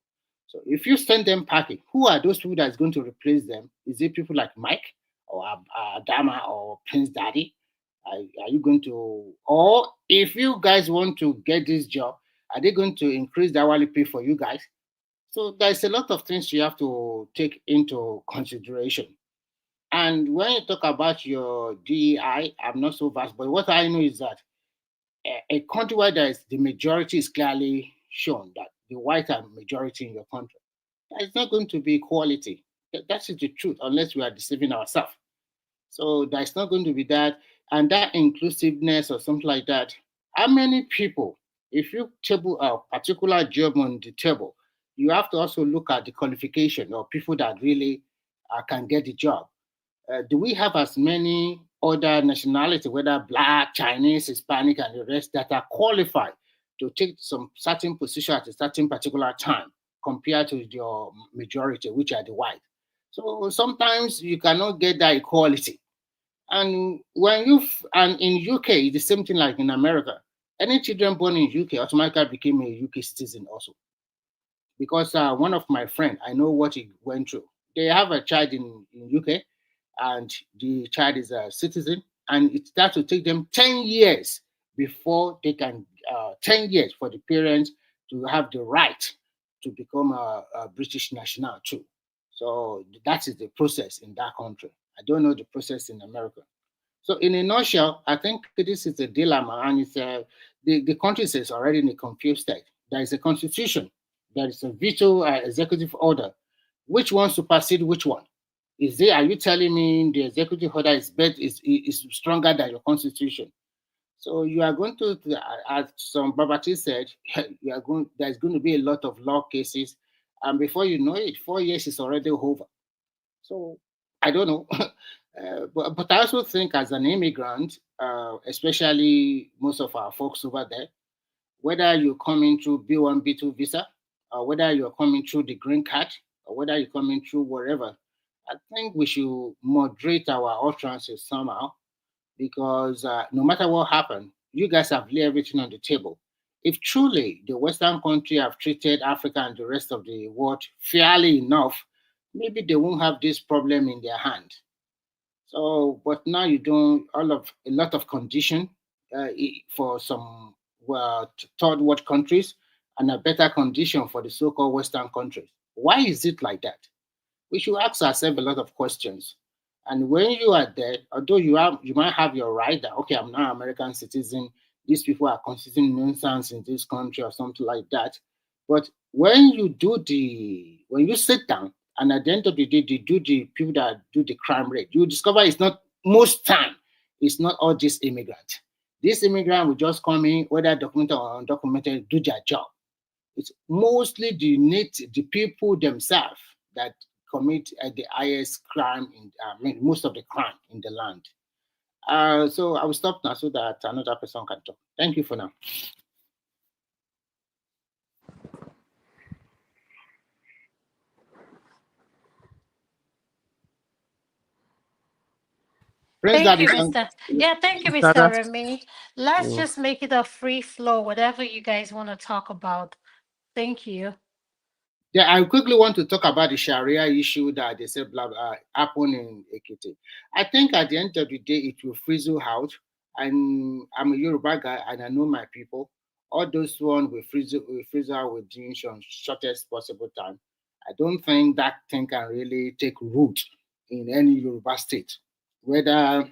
So if you send them packing, who are those people that's going to replace them? Is it people like Mike or Adama or Prince Daddy? Are you going to, or if you guys want to get this job, are they going to increase the hourly pay for you guys? So there's a lot of things you have to take into consideration. And when you talk about your DEI, I'm not so vast, but what I know is that a country where the majority is clearly shown, that the white are majority in your country, it's not going to be equality. That's the truth, unless we are deceiving ourselves. So there's not going to be that, and that inclusiveness or something like that. How many people, if you table a particular job on the table, you have to also look at the qualification of people that really can get the job. Do we have as many other nationalities, whether Black, Chinese, Hispanic, and the rest, that are qualified to take some certain position at a certain particular time compared to your majority, which are the white? So sometimes you cannot get that equality. And and in UK, it's the same thing like in America. Any children born in UK automatically became a UK citizen also. Because one of my friends, I know what he went through. They have a child in UK, and the child is a citizen, and it starts to take them 10 years before they can, 10 years for the parents to have the right to become a British national too. So that is the process in that country. I don't know the process in America. So in a nutshell, I think this is a dilemma, and it's the country is already in a confused state. There is a constitution, there is a veto executive order. Which one supersedes which one? Are you telling me the executive order is stronger than your constitution? So you are going to, as some Babati said, there's going to be a lot of law cases, and before you know it, 4 years is already over. So I don't know. But I also think as an immigrant, especially most of our folks over there, whether you're coming through B1, B2 visa, or whether you're coming through the green card, or whether you're coming through wherever, I think we should moderate our utterances somehow, because no matter what happens, you guys have laid everything on the table. If truly the Western country have treated Africa and the rest of the world fairly enough, maybe they won't have this problem in their hand. So, but now you don't a lot of condition for some third world countries, and a better condition for the so-called Western countries. Why is it like that? We should ask ourselves a lot of questions. And when you are there, although you might have your right that, okay, I'm now an American citizen, these people are constituting nonsense in this country or something like that. But when you sit down, and at the end of the day, they do the people that do the crime rate, you discover it's not all these immigrants. This immigrant will just come in, whether documented or undocumented, do their job. It's mostly the people themselves that commit the highest crime, most of the crime in the land. So I will stop now so that another person can talk. Thank you for now. Thank you, Mr. Yeah, thank you, Mr. Remy. Let's just make it a free flow, whatever you guys want to talk about. Thank you. Yeah, I quickly want to talk about the Sharia issue that they said happened in Ekiti. I think at the end of the day, it will fizzle out. And I'm a Yoruba guy, and I know my people. All those one will fizzle out within shortest possible time. I don't think that thing can really take root in any Yoruba state, whether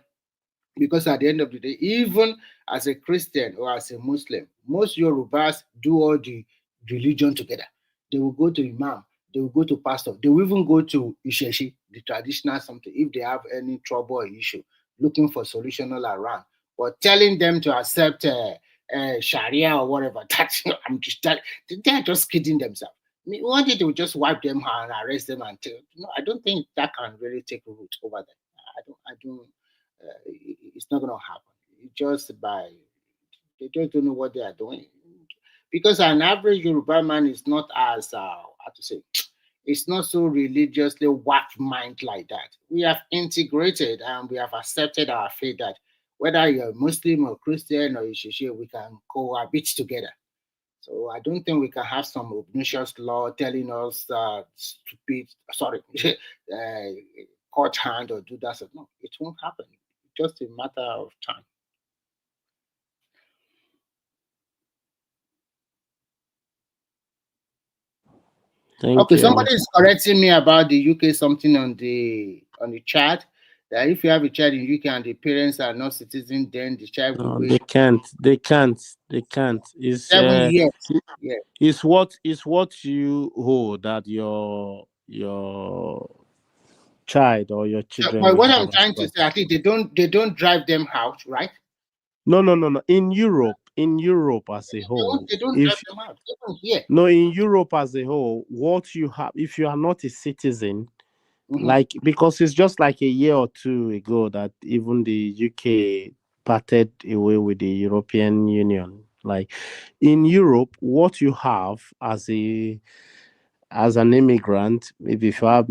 because at the end of the day, even as a Christian or as a Muslim, most Yorubas do all the religion together. They will go to Imam, they will go to pastor, they will even go to Isheshi, the traditional something, if they have any trouble or issue, looking for solution all around. But telling them to accept Sharia or whatever, that's they're just kidding themselves. I mean, one day they will just wipe them and arrest them and tell. No, I don't think that can really take root over there. I don't. It's not going to happen. They just don't know what they are doing. Because an average Yoruba man is not as how to say, it's not so religiously warped mind like that. We have integrated and we have accepted our faith that whether you're Muslim or Christian or Ishishi, we can cohabit together. So I don't think we can have some obnoxious law telling us court hand or do that. So no, it won't happen. It's just a matter of time. Thank you. Somebody is correcting me about the UK something on the chat. That if you have a child in UK and the parents are not citizens, then the child will They can't. It's 7 years. Yeah. It's what you hold that your child or your children. But what I'm trying to say, I think they don't drive them out, right? No. In Europe as a whole, they don't drive them out. They don't here. No, in Europe as a whole, what you have, if you are not a citizen, like, because it's just like a year or two ago that even the UK parted away with the European Union. Like in Europe, what you have as an immigrant, maybe if you have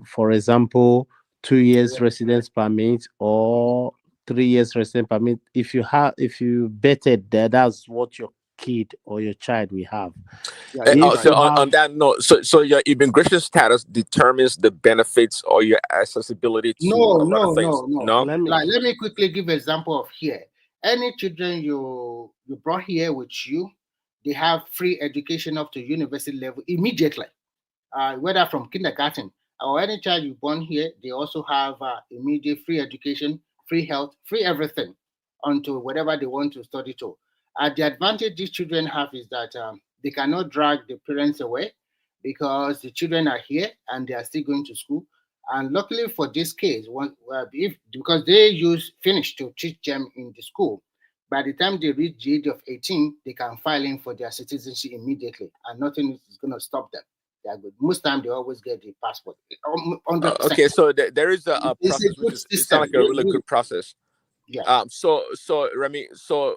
for example, 2 years residence permit or 3 years residence permit, if you betted that, that's what your kid or your child will have. So on that note, so your immigration status determines the benefits or your accessibility to a lot of things. No. Let me quickly give an example of here. Any children you brought here with you, they have free education up to university level immediately, whether from kindergarten or any child you born here, they also have immediate free education, free health, free everything until whatever they want to study to. The advantage these children have is that they cannot drag the parents away because the children are here and they are still going to school. And luckily for this case, because they finish to teach them in the school, by the time they reach the age of 18, they can file in for their citizenship immediately, and nothing is going to stop them. They are good. Most time they always get the passport. Okay, so there is a process which is like a really good process. Yeah. So Remy, so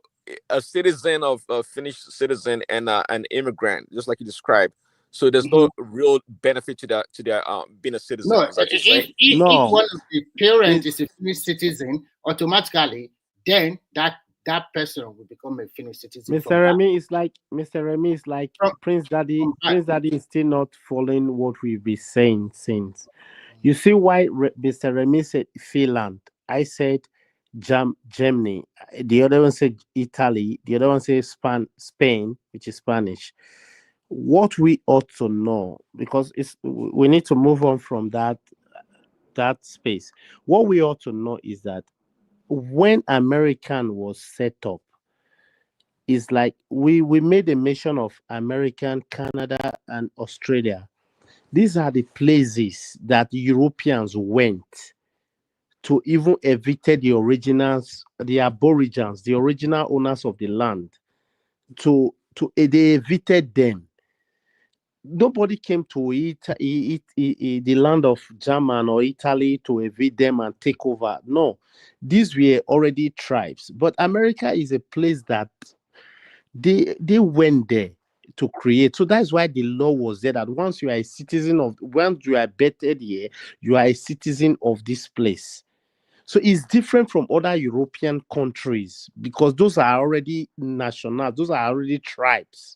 a citizen of a Finnish citizen and an immigrant, just like you described. So there's no real benefit to their being a citizen. No, is that if one of the parents is a Finnish citizen, automatically, then that person will become a Finnish citizen. Mr. Remy is like Prince Daddy. Prince Daddy is still not following what we've been saying since. You see why Mr. Remy said Finland. I said Germany. The other one said Italy. The other one says Spain, which is Spanish. What we ought to know, because we need to move on from that space. What we ought to know is that when American was set up, is like we made a mention of American, Canada, and Australia. These are the places that Europeans went to even evict the originals, the aborigines, the original owners of the land. They evicted them. Nobody came to the land of German or Italy to evict them and take over. No, these were already tribes. But America is a place that they went there to create. So that's why the law was there that once you are betted here, you are a citizen of this place. So it's different from other European countries because those are already national, those are already tribes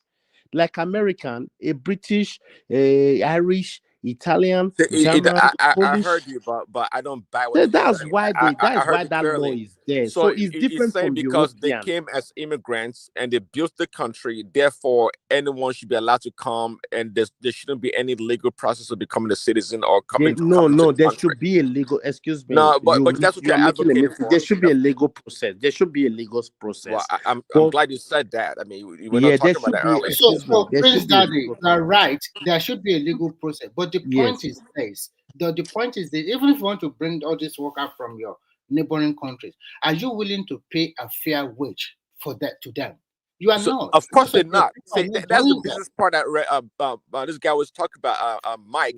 like American, a British, a Irish, Italian, German, I Polish. heard you, but I don't buy what you're That's saying. why I heard why you that law clearly. is there. So So it's you're different saying from because they European. came as immigrants and they built the country, therefore anyone should be allowed to come, and there shouldn't be any legal process of becoming a citizen or coming to No, the there country. should be a legal. Excuse me. No, but that's what You you're are making a advocating mistake. for. There should be a legal process. There should be a legal process. Well, I'm But glad you said that. I mean, we were yeah, not there talking about should that be. earlier. Excuse me. So There Prince should be a Daddy, legal you're process. right. There should be a legal process. But the point is this. The point is that even if you want to bring all this work out from your neighboring countries, are you willing to pay a fair wage for that to them? You are not. Of course Most of they're the not. people are See, not that's the doing that. business part that this guy was talking about, Mike.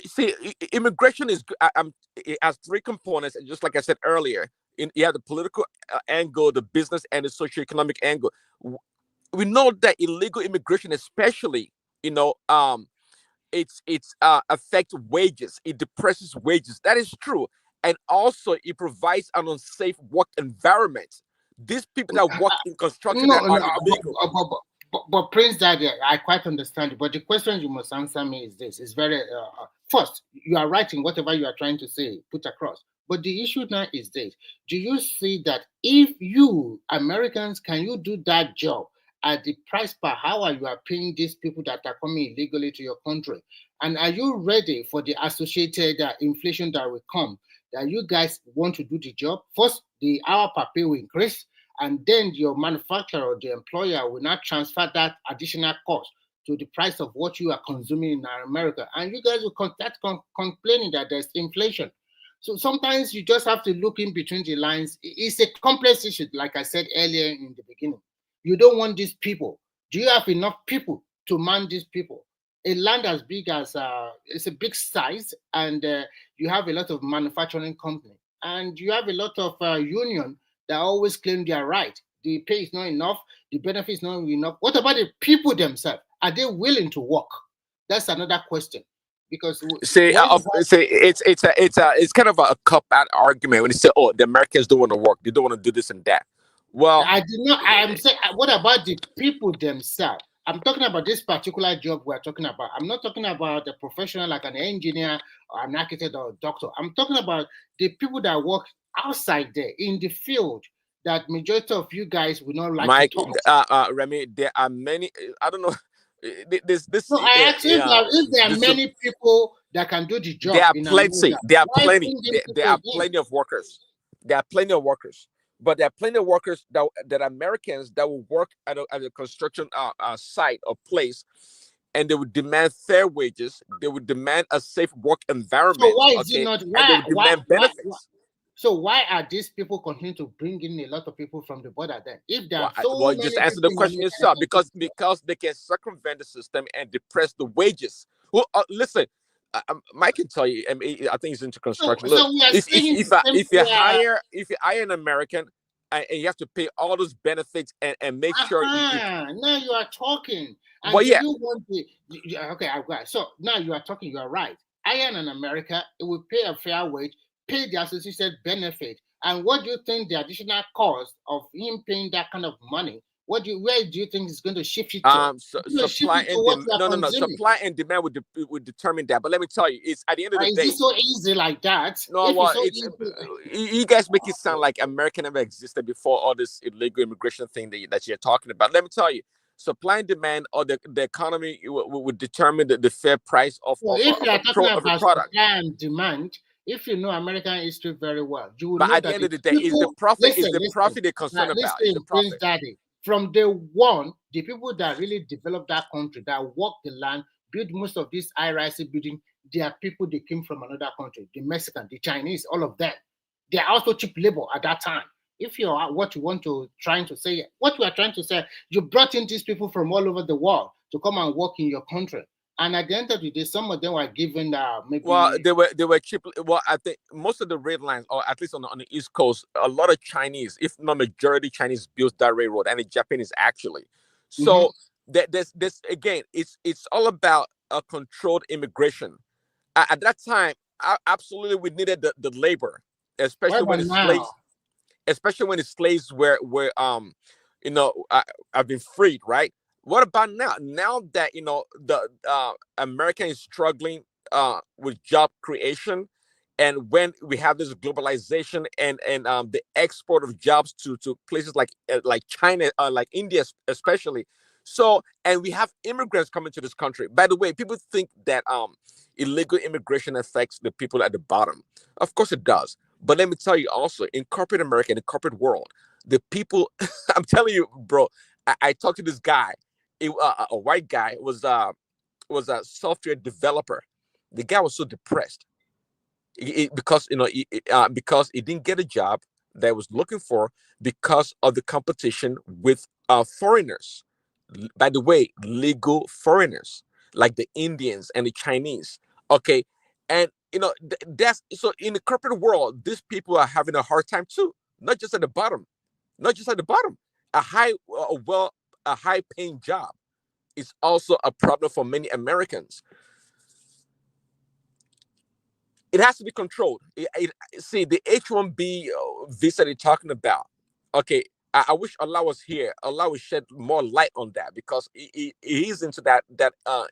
See, immigration is it has three components, and just like I said earlier, you have the political angle, the business, and the socio-economic angle. We know that illegal immigration, especially, it's affects wages. It depresses wages. That is true, and also it provides an unsafe work environment. These people that work in construction that are illegal. But Prince Daddy, I quite understand. But the question you must answer me is this: it's very first, you are right in whatever you are trying to say, put across. But the issue now is this: do you see that if you Americans can you do that job at the price per hour you are paying these people that are coming illegally to your country? And are you ready for the associated inflation that will come? That you guys want to do the job? First, the hour per pay will increase, and then your manufacturer or the employer will not transfer that additional cost to the price of what you are consuming in America. And you guys will start complaining that there's inflation. So sometimes you just have to look in between the lines. It's a complex issue, like I said earlier in the beginning. You don't want these people. Do you have enough people to man these people? A land as big as it's a big size, and you have a lot of manufacturing company, and you have a lot of union that always claim their right. The pay is not enough, the benefit is not enough. What about the people themselves? Are they willing to work? That's another question. Because it's kind of a cop out argument when you say, "Oh, the Americans don't want to work; they don't want to do this and that." Well, I did not. I am saying, what about the people themselves? I'm talking about this particular job we're talking about. I'm not talking about a professional like an engineer or an architect or a doctor. I'm talking about the people that work outside there in the field that majority of you guys will not like Mike, to talk. Remy, there are many. I don't know. This. No, I asked if there are many people that can do the job. There are in plenty. America. There are Why plenty. bring them There are people plenty of workers. There are plenty of workers. But there are plenty of workers that Americans that will work at a construction site or place, and they would demand fair wages. They would demand a safe work environment. So why is it not? And they would demand benefits. So why are these people continue to bring in a lot of people from the border then? If there are Well, just answer the question yourself, because they can circumvent the system and depress the wages. Well, listen, Mike can tell you. I mean, I think he's into construction. So we are if you hire an American and you have to pay all those benefits and make sure now you are talking. And well, yeah. You want okay, I've got it. So now you are talking. You are right. Iron in America, it will pay a fair wage, pay the associated benefit. And what do you think the additional cost of him paying that kind of money? Where do you think it's going to shift it to? Supply and demand would determine that. But let me tell you, it's at the end of the day. Is it so easy like that? No, well, you guys make it sound like America never existed before all this illegal immigration thing that you're talking about. Let me tell you, supply and demand or the economy would determine the fair price of if you are talking about product. Supply and demand. If you know American history very well, you will know at that the end of the day, is the profit they're concerned about? Is the profit. Daddy, from day one, the people that really developed that country, that worked the land, built most of these high-rise buildings, they are people that came from another country, the Mexican, the Chinese, all of them. They are also cheap labor at that time. If you are what you are trying to say, you brought in these people from all over the world to come and work in your country. And at the end of the day, some of them were given maybe. Well, they were cheap. Well, I think most of the red lines, or at least on the East Coast, a lot of Chinese, if not majority Chinese, built that railroad, and the Japanese actually. So this again, it's all about a controlled immigration. At that time, absolutely, we needed the labor, especially when the slaves were have been freed, right? What about now? Now that the America is struggling with job creation, and when we have this globalization and the export of jobs to places like China, like India especially. So, and we have immigrants coming to this country. By the way, people think that illegal immigration affects the people at the bottom. Of course it does. But let me tell you also, in corporate America, in the corporate world, the people, I'm telling you, bro, I talked to this guy, a white guy, was a software developer. The guy was so depressed because because he didn't get a job that he was looking for because of the competition with foreigners. By the way, legal foreigners like the Indians and the Chinese. Okay, and that's so in the corporate world, these people are having a hard time too. Not just at the bottom, not just at the bottom. A high paying job is also a problem for many Americans. It has to be controlled. See, the H-1B visa they're talking about. Okay, I wish Allah was here. Allah would shed more light on that because he's into that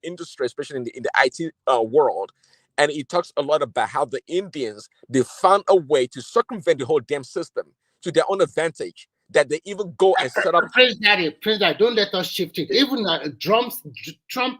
industry, especially in the IT world. And he talks a lot about how the Indians, they found a way to circumvent the whole damn system to their own advantage. That they even go and set up. Prince Daddy, don't let us shift it. Even Trump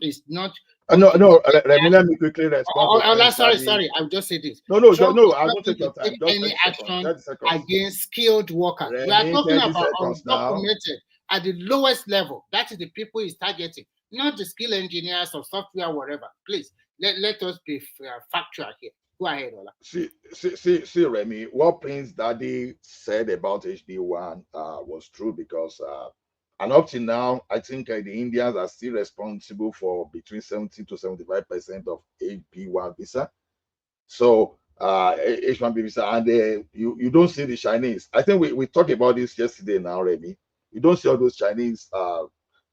is not. No. Let me quickly respond. Sorry. I'll just say this. No. I won't take your time. Just any action against skilled workers. We are talking about undocumented at the lowest level. That is the people he's targeting, not the skilled engineers or software, whatever. Please let us be factual here. Go ahead, Ola. See, Remy, what Prince Daddy said about HD1 was true because, and up to now, I think the Indians are still responsible for between 70 to 75% of HP1 visa. So, H1B visa, and you don't see the Chinese. I think we talked about this yesterday now, Remy. You don't see all those Chinese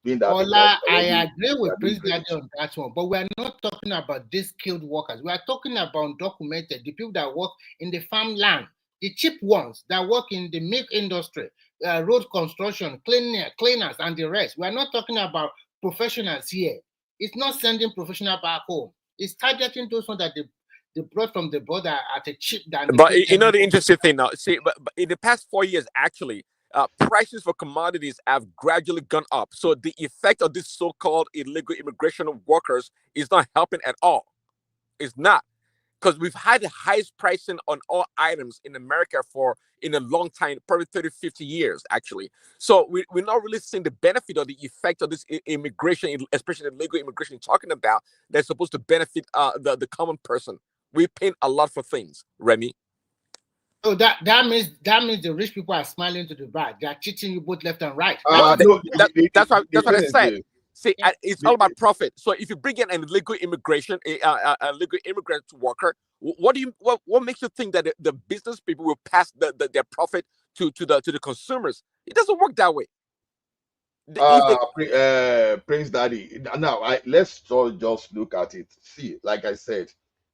being that. Ola, I agree with Prince Daddy on that one, but we are not talking about these skilled workers. We are talking about undocumented, the people that work in the farmland, the cheap ones that work in the milk industry, road construction, cleaners, and the rest. We are not talking about professionals here. It's not sending professional back home. It's targeting those ones that they brought from the border at a cheap. But the interesting thing now, see, but in the past 4 years, actually, prices for commodities have gradually gone up. So the effect of this so-called illegal immigration of workers is not helping at all. It's not. Because we've had the highest pricing on all items in America in a long time, probably 30, 50 years, actually. So we're not really seeing the benefit or the effect of this immigration, especially the legal immigration you're talking about, that's supposed to benefit the common person. We're paying a lot for things, Remy. So that means the rich people are smiling to the bad. They are cheating you both left and right. That's what I said. See, it's all about profit. So if you bring in an illegal immigration, a legal immigrant worker, what makes you think that the business people will pass their profit to the consumers? It doesn't work that way. Prince Daddy. Now, let's just look at it. See, like I said,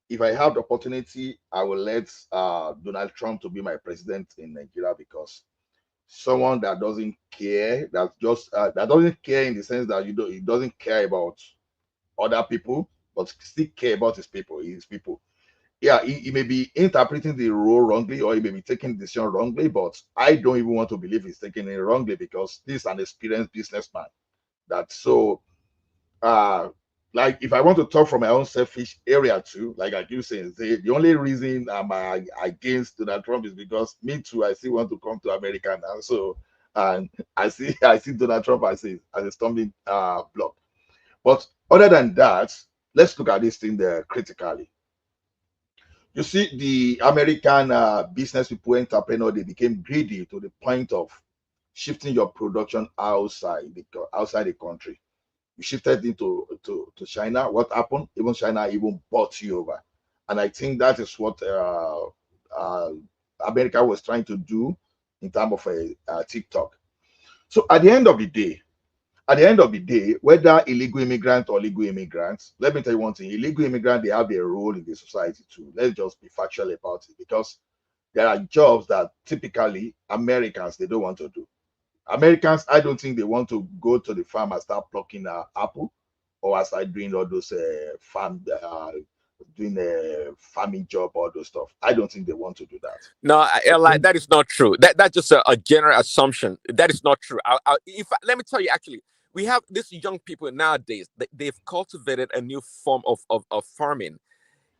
if I have the opportunity, I will let Donald Trump to be my president in Nigeria because someone that doesn't care, that doesn't care in the sense that he doesn't care about other people, but still care about his people. Yeah, he may be interpreting the role wrongly, or he may be taking the decision wrongly, but I don't even want to believe he's taking it wrongly because this is an experienced businessman. Like if I want to talk from my own selfish area too, like I keep saying, the only reason I'm against Donald Trump is because me too, I still want to come to America now. So, and I see Donald Trump as a stumbling block. But other than that, let's look at this thing there critically. You see, the American business people, entrepreneurs, they became greedy to the point of shifting your production outside the country. You shifted into to China. What happened? Even China bought you over, and I think that is what America was trying to do in terms of a TikTok. So at the end of the day, whether illegal immigrant or legal immigrants, let me tell you one thing: illegal immigrants, they have a role in the society too. Let's just be factual about it, because there are jobs that typically Americans they don't want to do. Americans, I don't think they want to go to the farm and start plucking apple, or start doing all those doing a farming job, all those stuff. I don't think they want to do that. No, like that is not true. That's just a general assumption. That is not true. Let me tell you, actually, we have these young people nowadays. They've cultivated a new form of farming.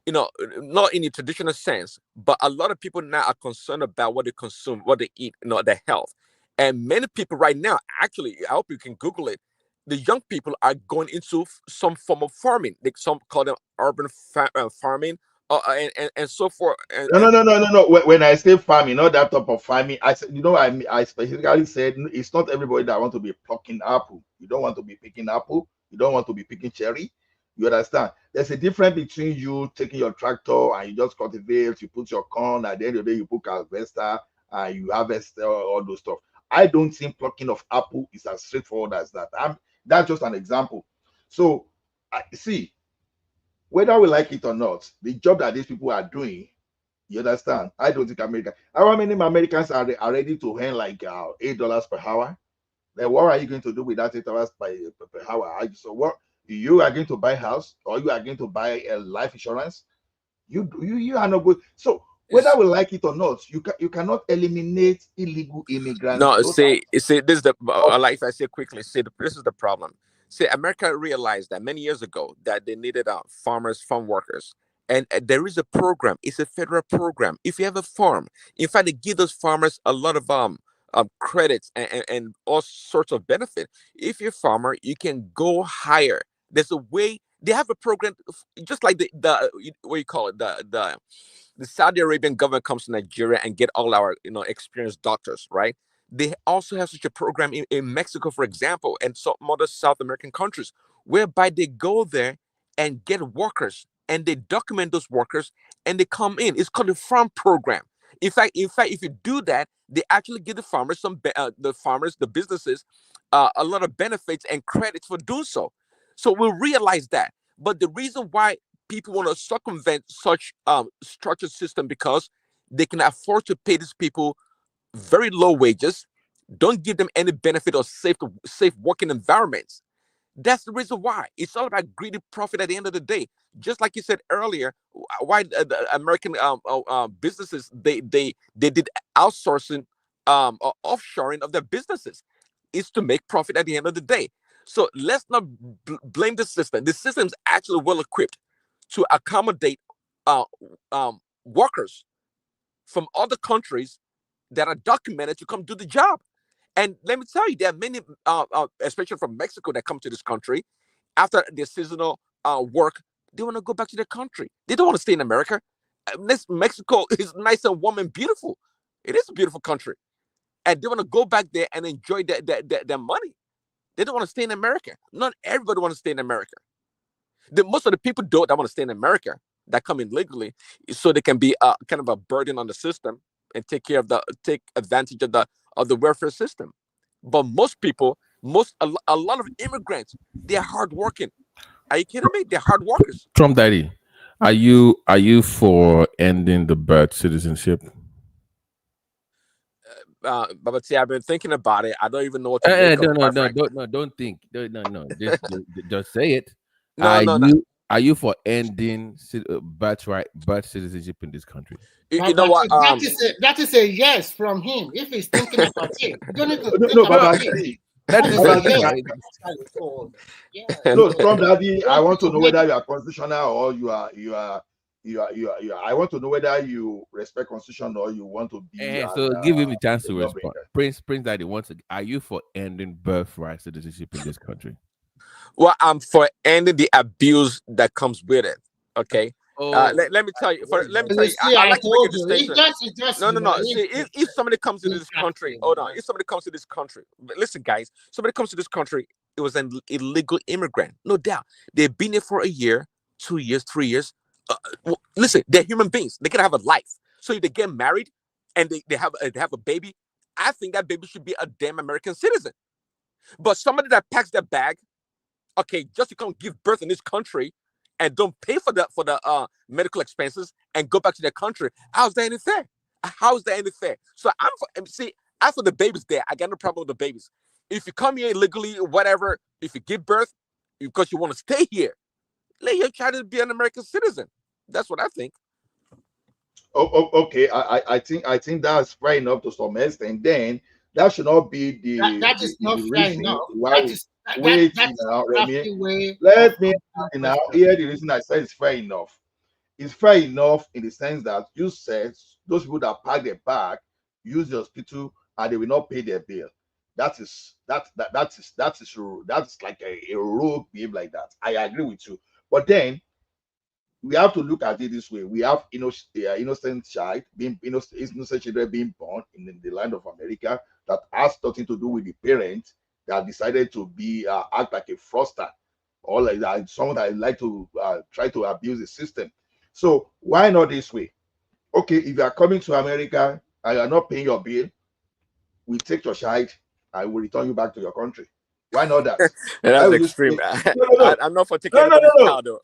You know, not in the traditional sense, but a lot of people now are concerned about what they consume, what they eat, their health. And many people right now, actually, I hope you can Google it. The young people are going into some form of farming. Some call them urban farming, and so forth. No. When I say farming, not that type of farming. I said, I specifically said it's not everybody that want to be plucking apple. You don't want to be picking apple. You don't want to be picking cherry. You understand? There's a difference between you taking your tractor and you just cultivate, you put your corn, at the end of the day, you put harvester and you harvest all those stuff. I don't think plucking of apple is as straightforward as that. That's just an example. So, see, whether we like it or not, the job that these people are doing, you understand? I don't think America. How many Americans are ready to earn like $8 per hour? Then what are you going to do with that $8 per hour? So what? You are going to buy a house, or you are going to buy a life insurance? You are not good. So whether we like it or not, you cannot eliminate illegal immigrants. No, see, this is the like if I say quickly, see, this is the problem. See, America realized that many years ago that they needed farm workers, and there is a program. It's a federal program. If you have a farm, in fact, they give those farmers a lot of credits and all sorts of benefit. If you're a farmer, you can go higher. There's a way. They have a program, just like the what you call it, the Saudi Arabian government comes to Nigeria and get all our experienced doctors, right? They also have such a program in Mexico, for example, and some other South American countries, whereby they go there and get workers and they document those workers and they come in. It's called a farm program. In fact, if you do that, they actually give the farmers the businesses, a lot of benefits and credits for doing so. So we'll realize that. But the reason why people want to circumvent such structured system because they can afford to pay these people very low wages, don't give them any benefit or safe working environments. That's the reason why. It's all about greedy profit at the end of the day. Just like you said earlier, why the American businesses they did outsourcing or offshoring of their businesses is to make profit at the end of the day. So let's not blame the system. The system is actually well equipped to accommodate workers from other countries that are documented to come do the job. And let me tell you, there are many, especially from Mexico, that come to this country after their seasonal work. They want to go back to their country. They don't want to stay in America. Mexico is nice and warm and beautiful. It is a beautiful country. And they want to go back there and enjoy their money. They don't want to stay in America. Not everybody wants to stay in America. Most of the people that want to stay in America that come in legally, so they can be kind of a burden on the system and take advantage of the welfare system. But most people, a lot of immigrants, they are hardworking. Are you kidding me? They're hard workers. Trump Daddy, are you for ending the birth citizenship? But see, I've been thinking about it. I don't even know what to make of it. Don't think. No. Just say it. No. Are you for ending birth citizenship in this country? You know what? That is a yes from him. If he's thinking about it, you don't need to think about it. That is no, Trump Daddy. I want to know whether you are constitutional or you are. I want to know whether you respect constitution or you want to be. So give him a chance to respond. Prince Daddy wants to. Are you for ending birthright citizenship in this country? Well, I'm for ending the abuse that comes with it. Okay. Let me tell you. I like to make a distinction. No. See, if somebody comes to this country, hold on. If somebody comes to this country, listen, guys. Somebody comes to this country. It was an illegal immigrant, no doubt. They've been here for a year, 2 years, 3 years. Listen, they're human beings. They can have a life. So if they get married and they have a baby, I think that baby should be a damn American citizen. But somebody that packs their bag, okay, just to come give birth in this country and don't pay for the medical expenses and go back to their country, how's that any fair? How's that any fair? So As for the babies there, I got no problem with the babies. If you come here illegally or whatever, if you give birth because you want to stay here, let your child be an American citizen. That's what I think. Okay, I think that's fair enough to some extent. Then that should not be That is not the fair reason enough. why we wait That's now, a Remy. crafty way of Let me answering now question. hear the reason I said it's fair enough. It's fair enough in the sense that you said those people that pack their bag use the hospital and they will not pay their bill. That is like a rogue behavior like that. I agree with you. But then we have to look at it this way. We have innocent child being innocent children being born in the land of America that has nothing to do with the parents that decided to be act like a fraudster or like that, someone that like to try to abuse the system. So why not this way? Okay, if you are coming to America and you are not paying your bill, we take your child and we return you back to your country. Why not that? Why That's will you extreme. stay? No. I'm not for taking anybody's child though.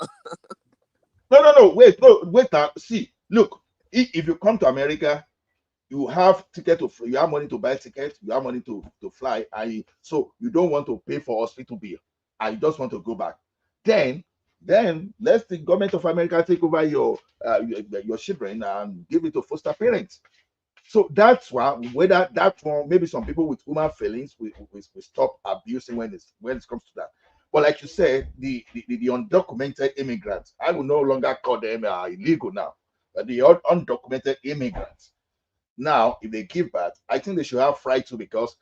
No. Wait now. See, look, if you come to America, you have ticket to you have money to buy tickets, you have money to fly, and so you don't want to pay for hospital bill, and you just want to go back. Then let the government of America take over your children and give it to foster parents. So that's why whether that one maybe some people with human feelings we stop abusing when it comes to that. But like you said, the undocumented immigrants, I will no longer call them illegal now. The undocumented immigrants. Now, if they give birth, I think they should have right to, because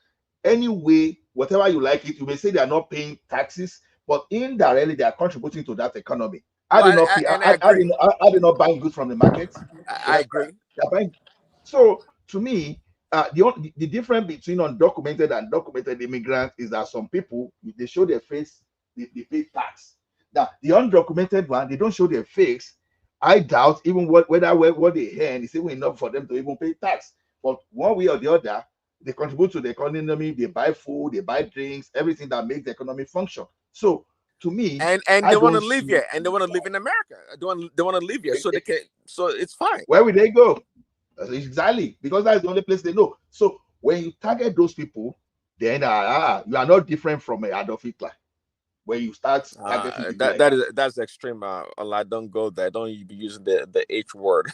anyway, whatever you like it, you may say they are not paying taxes, but indirectly they are contributing to that economy. Well, Are they not I agree. are they not buying goods from the market? I agree. They're buying. So to me, the difference between undocumented and documented immigrants is that some people they show their face, they pay tax. Now the undocumented one, they don't show their face. I doubt even what they earn is even enough for them to even pay tax. But one way or the other, they contribute to the economy. They buy food, they buy drinks, everything that makes the economy function. So to me, And they want to live here, and they want to live in America. They want to live here, so they can. So it's fine. Where will they go? Exactly, because that's the only place they know. So when you target those people, then you are not different from Adolf Hitler. When you start targeting that's extreme. I don't go there. Don't be using the H word.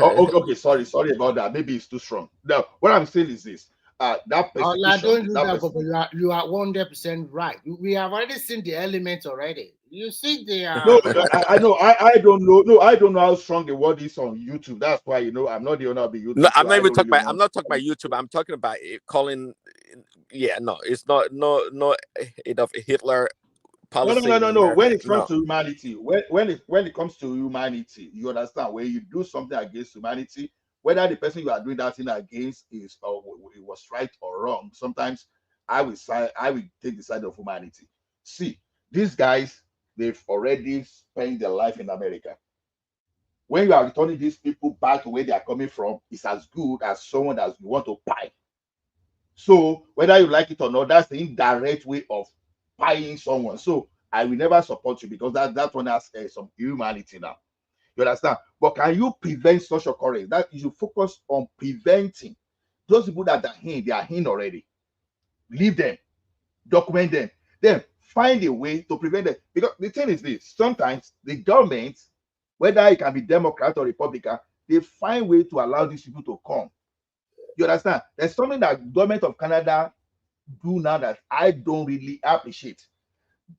Okay, sorry about that. Maybe it's too strong. Now, what I'm saying is this: that persecution. Don't use that, but you are 100% right. We have already seen the elements already. You see the No, I know. I don't know. No, I don't know how strong the word is on YouTube. That's why I'm not the owner of the YouTube. No, I'm not even talking about. I'm not talking about YouTube. I'm talking about calling. Yeah, no, it's no enough Hitler policy. No. When it comes to humanity, when it comes to humanity, you understand, when you do something against humanity, whether the person you are doing that thing against is or it was right or wrong, sometimes I will take the side of humanity. See, these guys, they've already spent their life in America. When you are returning these people back to where they are coming from, it's as good as someone that you want to buy. So whether you like it or not, that's the indirect way of buying someone. So I will never support you, because that one has some humanity now. You understand? But can you prevent social occurrence? That you should focus on preventing those people that are in already. Leave them, document them, then find a way to prevent them. Because the thing is this: sometimes the government, whether it can be Democrat or Republican, they find way to allow these people to come. You understand? There's something that government of Canada do now that I don't really appreciate.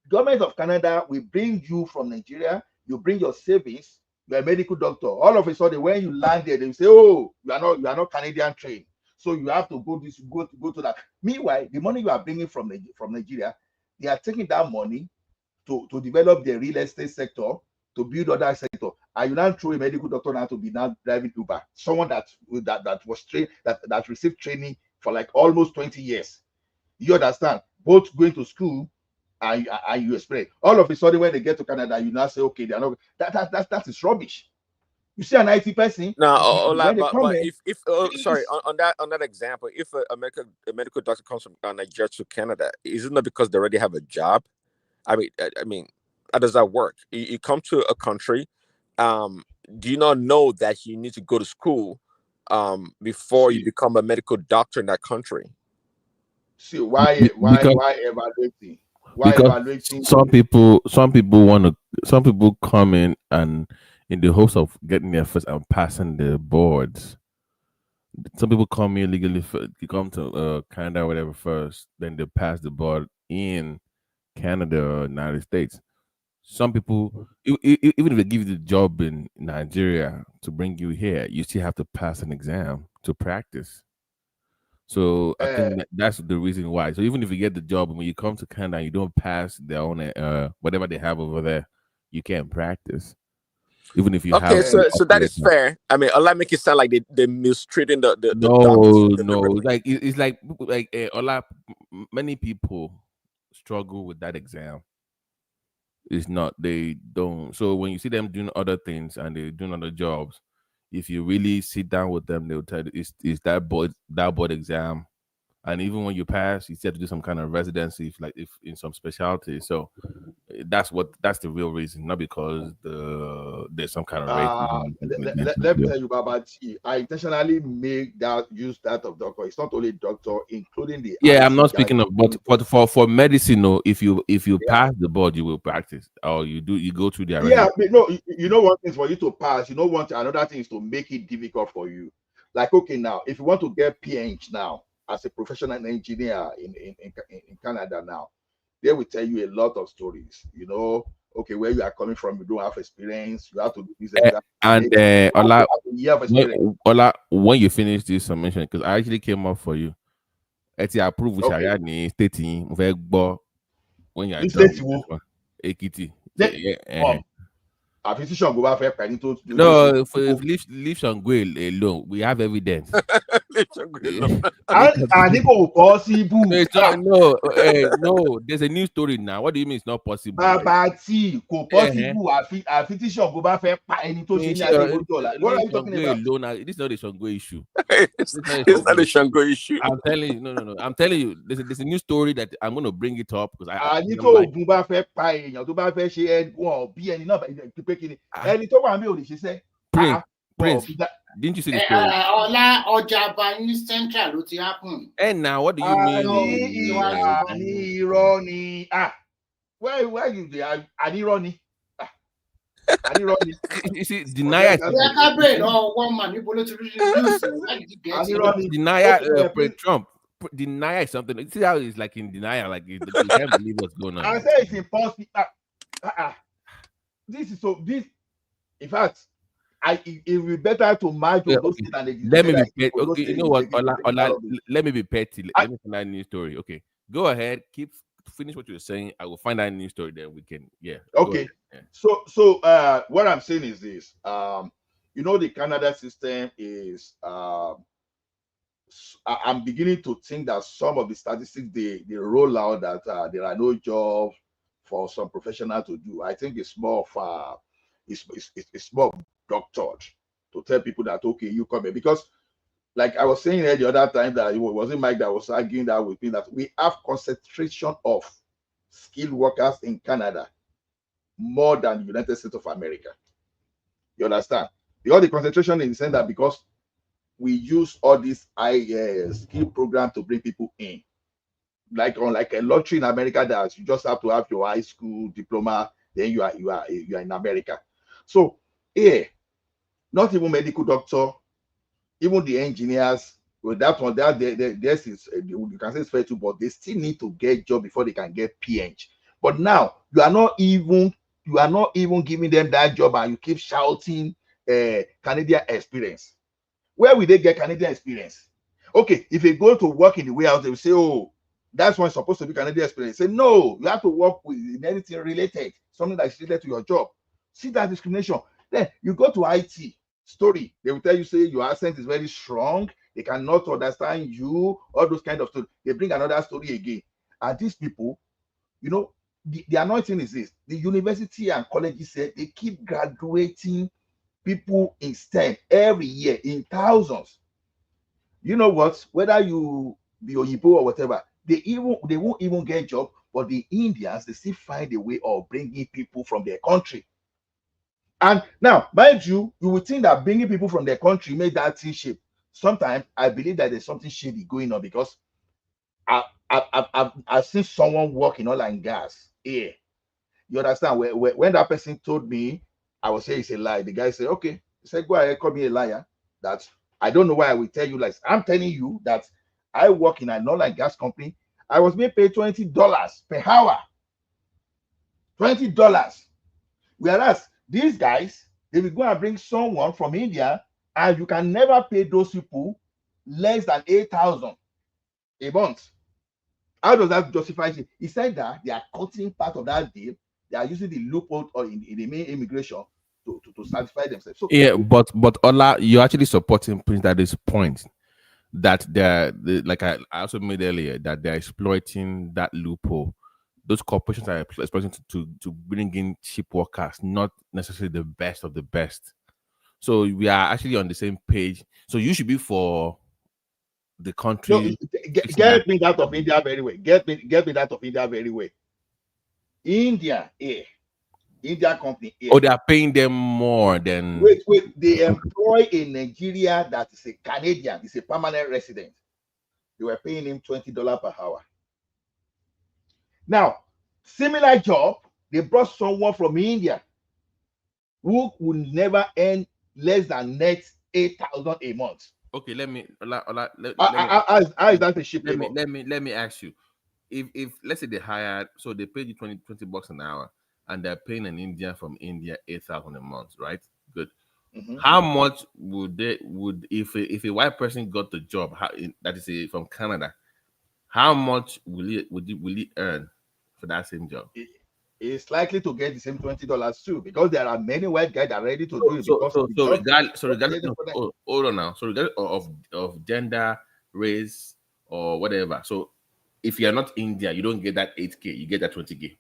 Government of Canada will bring you from Nigeria, you bring your savings, you're a medical doctor. All of a sudden, when you land there, they will say, "Oh, you are not Canadian trained, so you have to go to that." Meanwhile, the money you are bringing from Nigeria, they are taking that money to develop the real estate sector, to build other sector, and you now throw a medical doctor now to be now driving Uber, someone that was trained, that received training for like almost 20 years. You understand? Both going to school and you explain. All of a sudden, when they get to Canada, you now say, "Okay, they are not." That is rubbish. You see an IT person. No, but if sorry, on that example, if a medical doctor comes from Nigeria to Canada, is it not because they already have a job? I mean, how does that work? You come to a country, do you not know that you need to go to school before you become a medical doctor in that country? See why Because evaluating? Why because evaluating? some people come in and in the hopes of getting there first and passing the boards. Some people come here legally. You come to Canada or whatever first, then they pass the board in Canada or United States. Some people, even if they give you the job in Nigeria to bring you here, you still have to pass an exam to practice. So I think that's the reason why. So even if you get the job and when you come to Canada and you don't pass their own whatever they have over there, you can't practice. Even if you have Okay, so that is fair. I mean, Allah make it sound like they mistreating the doctors. No, like it's like a lot. Many people struggle with that exam. It's not, they don't. So when you see them doing other things and they're doing other jobs, if you really sit down with them, they'll tell you it's that board exam. And even when you pass, you still have to do some kind of residency, if in some specialty. So that's the real reason, not because there's some kind of racism. Let me tell you, Baba T, I intentionally use that of doctor. It's not only doctor, including the I'm not speaking of, but for medicine, no. If you pass the board, you will practice, or you go through the but no, you know one thing for you to pass. You know another thing is to make it difficult for you. Like, okay, now if you want to get PhD now as a professional engineer in Canada now, they will tell you a lot of stories. You know, okay, where you are coming from, you don't have experience, you have to do this exam. And Ola, when you finish this submission, because I actually came up for you. Eti approve with Sharia ni stating when you are done. Ekiti. A physician go back to no, leave Shangwe alone. We have evidence. Possible. No, there's a new story now. What do you mean it's not possible? Possible. A physician go back what are you talking about? This is not a Shangwe issue. It's not a Shango issue. I'm telling you, no. I'm telling you, there's a new story that I'm going to bring it up because Prince, didn't you see the story? Central happen. And now, what do you mean? Where you there? You see, denial. Trump. Deny something. See how he's like in denial, like you can't believe what's going on. I say it's impossible. This is so. This, in fact, it will be better to match those things than let me be petty. Okay, you know what? Let me be petty. Let me find out a new story. Okay, go ahead. Finish what you're saying. I will find out a new story. Then we can. Yeah. Okay. So what I'm saying is this. You know, the Canada system is. I'm beginning to think that some of the statistics they roll out that there are no jobs for some professional to do. I think it's more of it's more doctored to tell people that okay, you come here, because like I was saying here the other time that it wasn't Mike that was arguing that with me that we have concentration of skilled workers in Canada more than the United States of America. You understand? Because the concentration in the sense that because we use all these skill program to bring people in, like a lottery in America, that you just have to have your high school diploma, then you are in America. So not even medical doctor, even the engineers, with that one, this is you can say it's fair too, but they still need to get job before they can get PhD. But now you are not even giving them that job, and you keep shouting Canadian experience. Where will they get Canadian experience? Okay, if they go to work in the warehouse, they will say, oh, that's what's supposed to be Canadian experience. Say, no, you have to work with anything related, something that is related to your job. See that discrimination. Then you go to IT story, they will tell you, say, your accent is very strong, they cannot understand you, all those kind of stuff. They bring another story again. And these people, you know, the annoying is this: the university and colleges say they keep graduating people in STEM every year in thousands. You know what? Whether you be Oyibo or whatever, they won't even get job. But the Indians, they still find a way of bringing people from their country. And now, mind you, you would think that bringing people from their country made that thing shape. sometimes I believe that there's something shady going on because I've seen someone work in oil and gas here. You understand? When that person told me, I would say it's a lie. The guy said, okay. He said, go ahead, call me a liar. That I don't know why I will tell you lies. I'm telling you that I work in an oil and gas company. I was being paid $20 per hour. $20. Whereas these guys, they will go and bring someone from India, and you can never pay those people less than 8,000 a month. How does that justify it? He said that they are cutting part of that deal. They are using the loophole or in the main immigration to satisfy themselves. So yeah, but Ola, you're actually supporting Prince Daddy's point that like I also made earlier, that they're exploiting that loophole. Those corporations are exploiting to bring in cheap workers, not necessarily the best of the best. So we are actually on the same page. So you should be for the country. No, get me that of India very well. Get me that of India very well. India, India company. Oh, they are paying them more than. Wait. They employ a Nigeria that is a Canadian, is a permanent resident. They were paying him $20 per hour. Now, similar job, they brought someone from India who would never earn less than net 8,000 a month. Okay, let me. How is that a cheap labor? Let me ask you, if let's say they hired, so they paid you 20 bucks an hour, and they're paying an Indian from India 8,000 a month, right? Good. Mm-hmm. How much would if a white person got the job, that is from Canada, how much will he earn for that same job? It's likely to get the same $20 too, because there are many white guys that are ready to do it. Regardless, hold on now. So regardless of gender, race, or whatever. So if you're not India, you don't get that 8K. You get that 20K.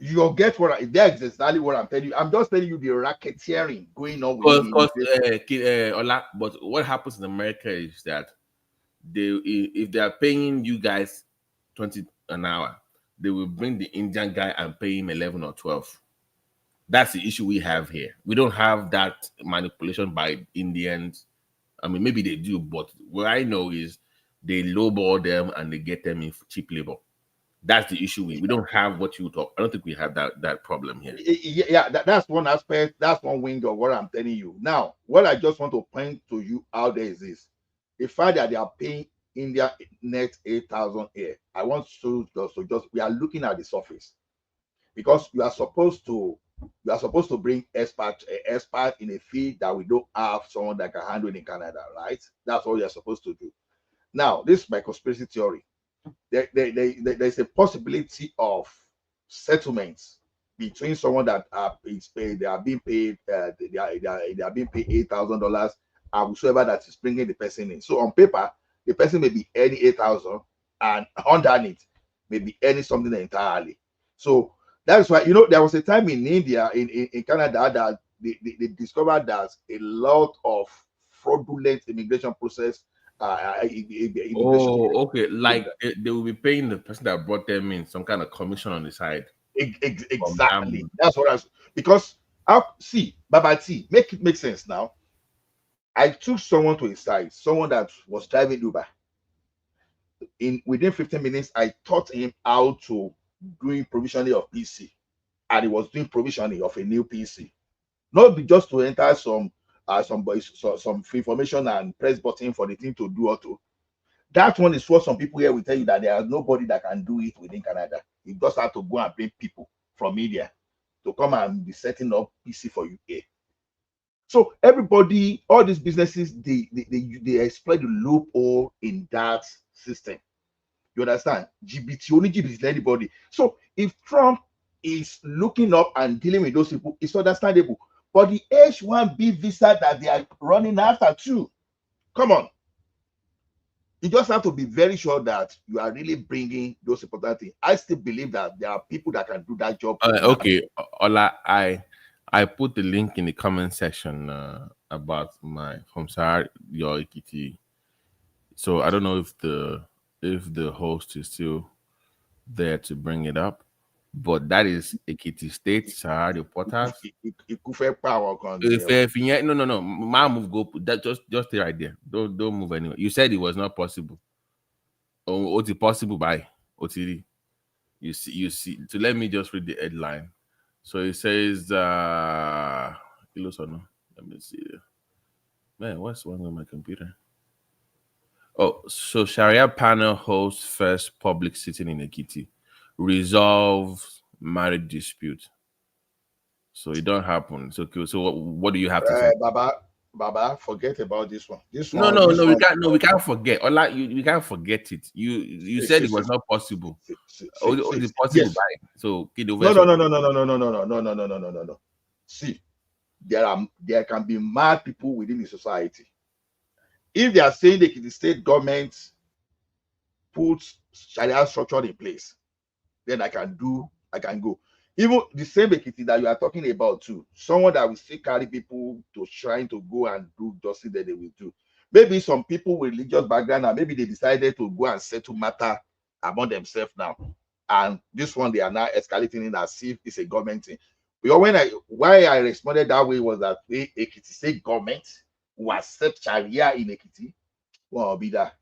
You'll get that's exactly what I'm telling you. I'm just telling you the racketeering going on with but what happens in America is that if they are paying you guys 20 an hour, they will bring the Indian guy and pay him 11 or 12. That's the issue we have here. We don't have that manipulation by Indians. I mean, maybe they do, but what I know is they lowball them and they get them in cheap labor. That's the issue. We don't have what you talk. I don't think we have that problem here. Yeah, that's one aspect. That's one wing of what I'm telling you. Now, what I just want to point to you out there is this: the fact that they are paying India net 8,000 here. I want to just we are looking at the surface, because you are supposed to bring expert in a field that we don't have someone that can handle in Canada, right? That's what you are supposed to do. Now, this is my conspiracy theory. There's a possibility of settlements between someone that they are being paid $8,000 and whoever that is bringing the person in. So on paper, the person may be earning 8,000, and underneath may be earning something entirely. So that's why, there was a time in India, in Canada, that they discovered that a lot of fraudulent immigration process. Okay. Like they will be paying the person that brought them in some kind of commission on the side. Exactly. That's what I was, because Babati, make it make sense now. I took someone to his side, someone that was driving Uber. Within 15 minutes, I taught him how to doing provisioning of PC, and he was doing provisioning of a new PC, not just to enter some information and press button for the thing to do auto. That one is what some people here will tell you, that there is nobody that can do it within Canada. You just have to go and bring people from India to come and be setting up PC for you here. So everybody, all these businesses, they exploit the loophole in that system. You understand? GBT, only GBT is anybody. So if Trump is looking up and dealing with those people, it's understandable. But the H-1B visa that they are running after too, come on. You just have to be very sure that you are really bringing those important things. I still believe that there are people that can do that job. Okay, Ola, I put the link in the comment section about from your Ekiti. So I don't know if the host is still there to bring it up. But that is Ekiti State, Sharia reporters. No. My move go that just stay right there. Don't move anywhere. You said it was not possible. Oh, what's it possible by Otiri? You see. So let me just read the headline. So it says let me see. Man, what's wrong with my computer? Oh, so Sharia panel hosts first public sitting in Ekiti. Resolves marriage dispute. So it don't happen. So what do you have to say? Baba, forget about this one. No, we can't forget. We can't forget it. You said it was not possible. It's possible yes. by so No. See, there can be mad people within the society. If they are saying the state government puts Sharia structure in place, then I can go. Even the same Ekiti that you are talking about too, someone that will still carry people to trying to go and do justice that they will do. Maybe some people with religious background and maybe they decided to go and settle matter among themselves now. And this one they are now escalating in as if it's a government thing. Because why I responded that way was that Ekiti state government will accept Sharia in Ekiti. Well, be that.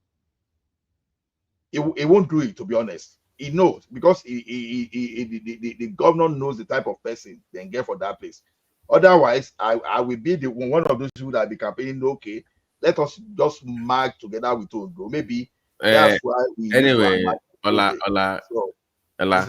It won't do it, to be honest. He knows because the governor knows the type of person they get for that place. Otherwise, I will be one of those people that be campaigning. Okay, let us just march together with Ondo. Maybe that's why we anyway. This is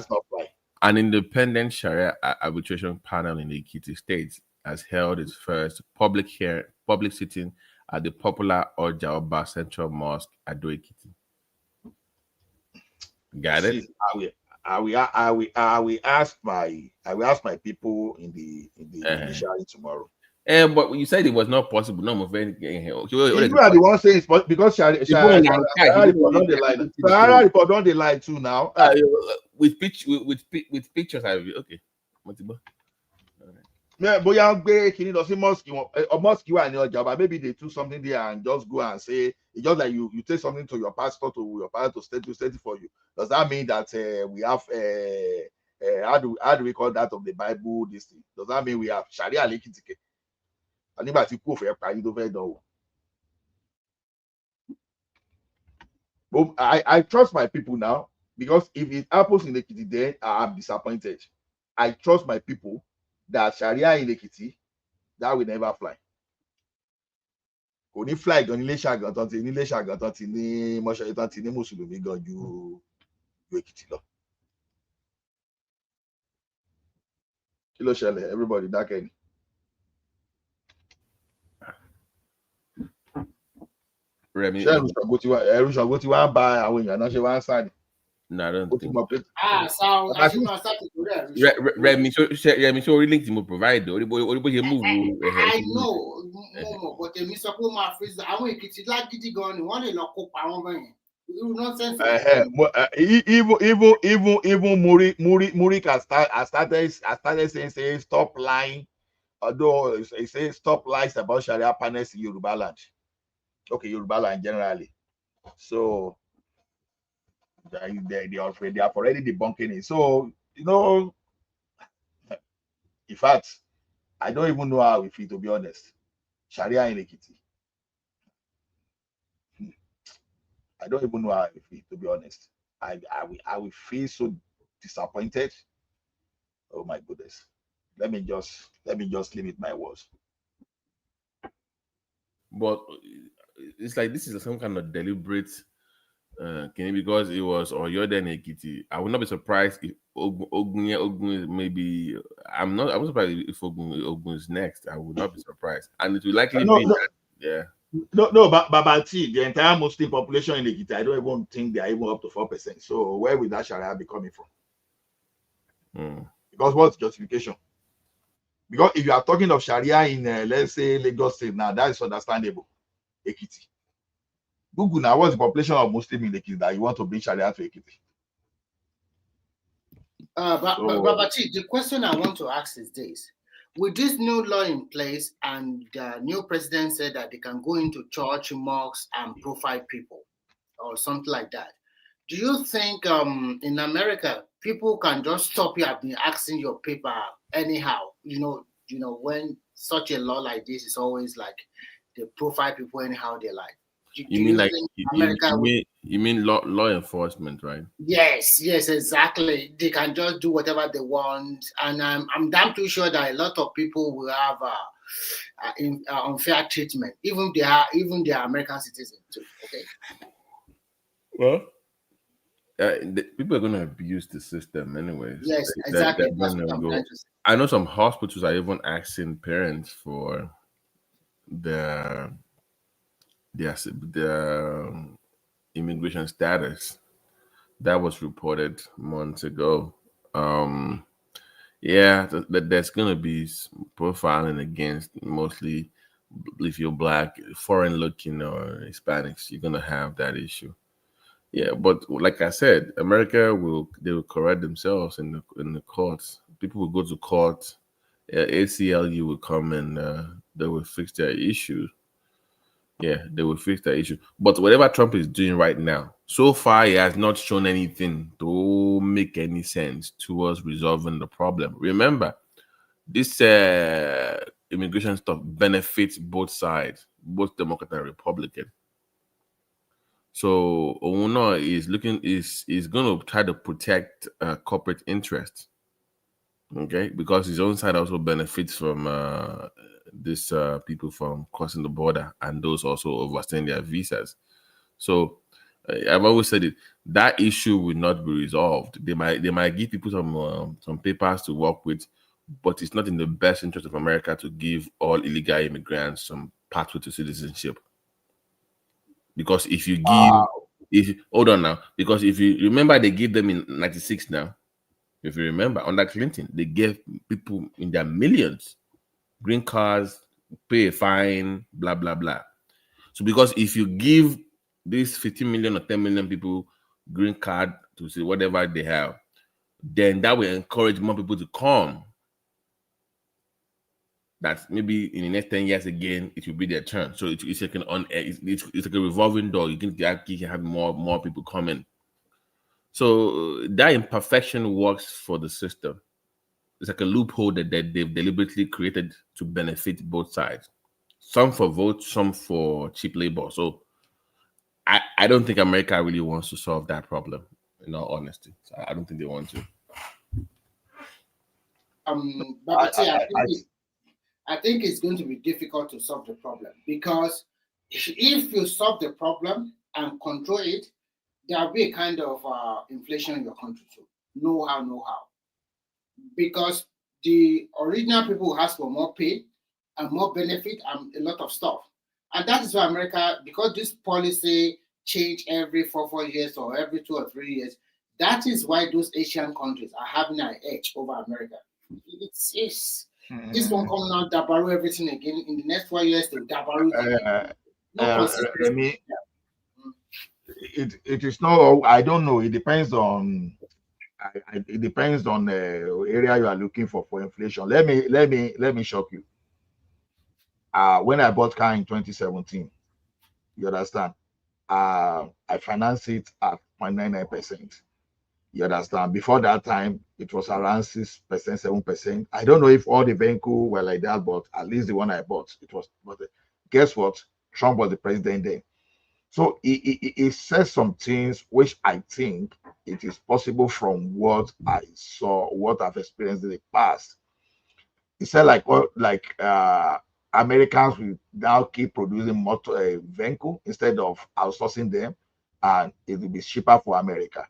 not right. An independent Sharia arbitration panel in the Ekiti State has held its first public sitting at the popular Ojaoba Central Mosque at Ekiti. Got it? I will ask my people in the judiciary tomorrow. But you said it was not possible. No more. You are the one saying it's because Sharia report on the line too now. With pictures, I will. Okay. Yeah, but mosque maybe they do something there and just go and say it's just like you take something to your pastor to state for you. Does that mean that we have how do we call that of the Bible this thing? Does that mean we have Sharia lekitike? Anybody go for but I trust my people now because if it happens in Ekiti, then I'm disappointed. I trust my people that Sharia in Ekiti, that will never fly. Kò ní fly gan nílé ṣàgàntàn tí nílé ṣàgàntàn tí ní mọ́ṣáláṣí tí ní mùsùlùmí gan ju Ekiti lọ. Kí ló ṣẹlẹ̀? Everybody dákẹ́ ni. Ṣé ẹ̀rù ṣàngó tí wá ń ba àwọn èèyàn náà ṣe wá ń sá ni? No, I don't think. Remy, so link to provide. I know, but the Mr. Poma freeze. I want to like Kitty gun. One in lock up. I want nonsense. Even Muri has started saying stop lying. Although he says stop lies about Sharia panels in Yoruba land. Okay, Yoruba land generally. So they are already debunking it. So in fact, I don't even know how we feel, to be honest. Sharia in Ekiti. I don't even know how I feel, to be honest. I will feel so disappointed. Oh my goodness. Let me just limit my words. But it's like this is some kind of deliberate because it was Oyo then Ekiti. I would not be surprised if Ogun maybe I was surprised if Ogun is next. I would not be surprised. And it will likely be that, yeah. No, but the entire Muslim population in Ekiti, I don't even think they are even up to 4%. So where will that Sharia be coming from? Because what's justification? Because if you are talking of Sharia in let's say Lagos State now, that is understandable. Ekiti. Google now, what's the population of Muslim in Ekiti that you want to bring Sharia to Ekiti? Babati, the question I want to ask is this. With this new law in place and the new president said that they can go into church, mosques and profile people or something like that, do you think in America people can just stop you and be asking your paper anyhow. When such a law like this is always like they profile people anyhow they like. Do You you mean like think you, America would? you mean law enforcement, right? Yes, exactly. They can just do whatever they want, and I'm damn too sure that a lot of people will have unfair treatment, even they are American citizens too. Okay. Well, people are going to abuse the system anyways. Yes, exactly. That's what I'm trying to say. I know some hospitals are even asking parents for their immigration status. That was reported months ago. Yeah, there's gonna be profiling against mostly if you're black, foreign looking or Hispanics. You're gonna have that issue. Yeah, but like I said, they will correct themselves in the courts. People will go to court. ACLU will come and they will fix their issue. Yeah, they will fix that issue. But whatever Trump is doing right now, so far he has not shown anything to make any sense towards resolving the problem. Remember, this immigration stuff benefits both sides, both Democrat and Republican. So Owuno is going to try to protect corporate interests, okay? Because his own side also benefits from this people from crossing the border and those also overstaying their visas. So I've always said it, that issue will not be resolved. They might give people some papers to work with, but it's not in the best interest of America to give all illegal immigrants some pathway to citizenship. Because if you give, hold on now, because if you remember, they gave them in '96 now. If you remember, under Clinton, they gave people in their millions green cards, pay a fine, blah, blah, blah. So because if you give these 15 million or 10 million people green card to see whatever they have, then that will encourage more people to come. That maybe in the next 10 years again, it will be their turn. So it's like it's like a revolving door. You can have more people coming. So that imperfection works for the system. It's like a loophole that they've deliberately created to benefit both sides. Some for votes, some for cheap labor. So I don't think America really wants to solve that problem, in all honesty. So I don't think they want to. I think it's going to be difficult to solve the problem, because if you solve the problem and control it, there will be a kind of inflation in your country too. No how. Because the original people will ask for more pay and more benefit and a lot of stuff. And that is why America, because this policy change every 4 years or every 2 or 3 years, that is why those Asian countries are having an edge over America. It's this one coming out, dabaru everything again. In the next 4 years, they'll dabaru Remy, it is not. I don't know. It depends on. It depends on the area you are looking for inflation. Let me shock you. When I bought car in 2017, you understand? I financed it at 0.99%. You understand? Before that time, it was around 6%, 7%. I don't know if all the vehicles were like that, but at least the one I bought, it was. But guess what? Trump was the president then. So it says some things which I think it is possible from what I saw, what I've experienced in the past. He said Americans will now keep producing motor vehicle instead of outsourcing them, and it will be cheaper for America.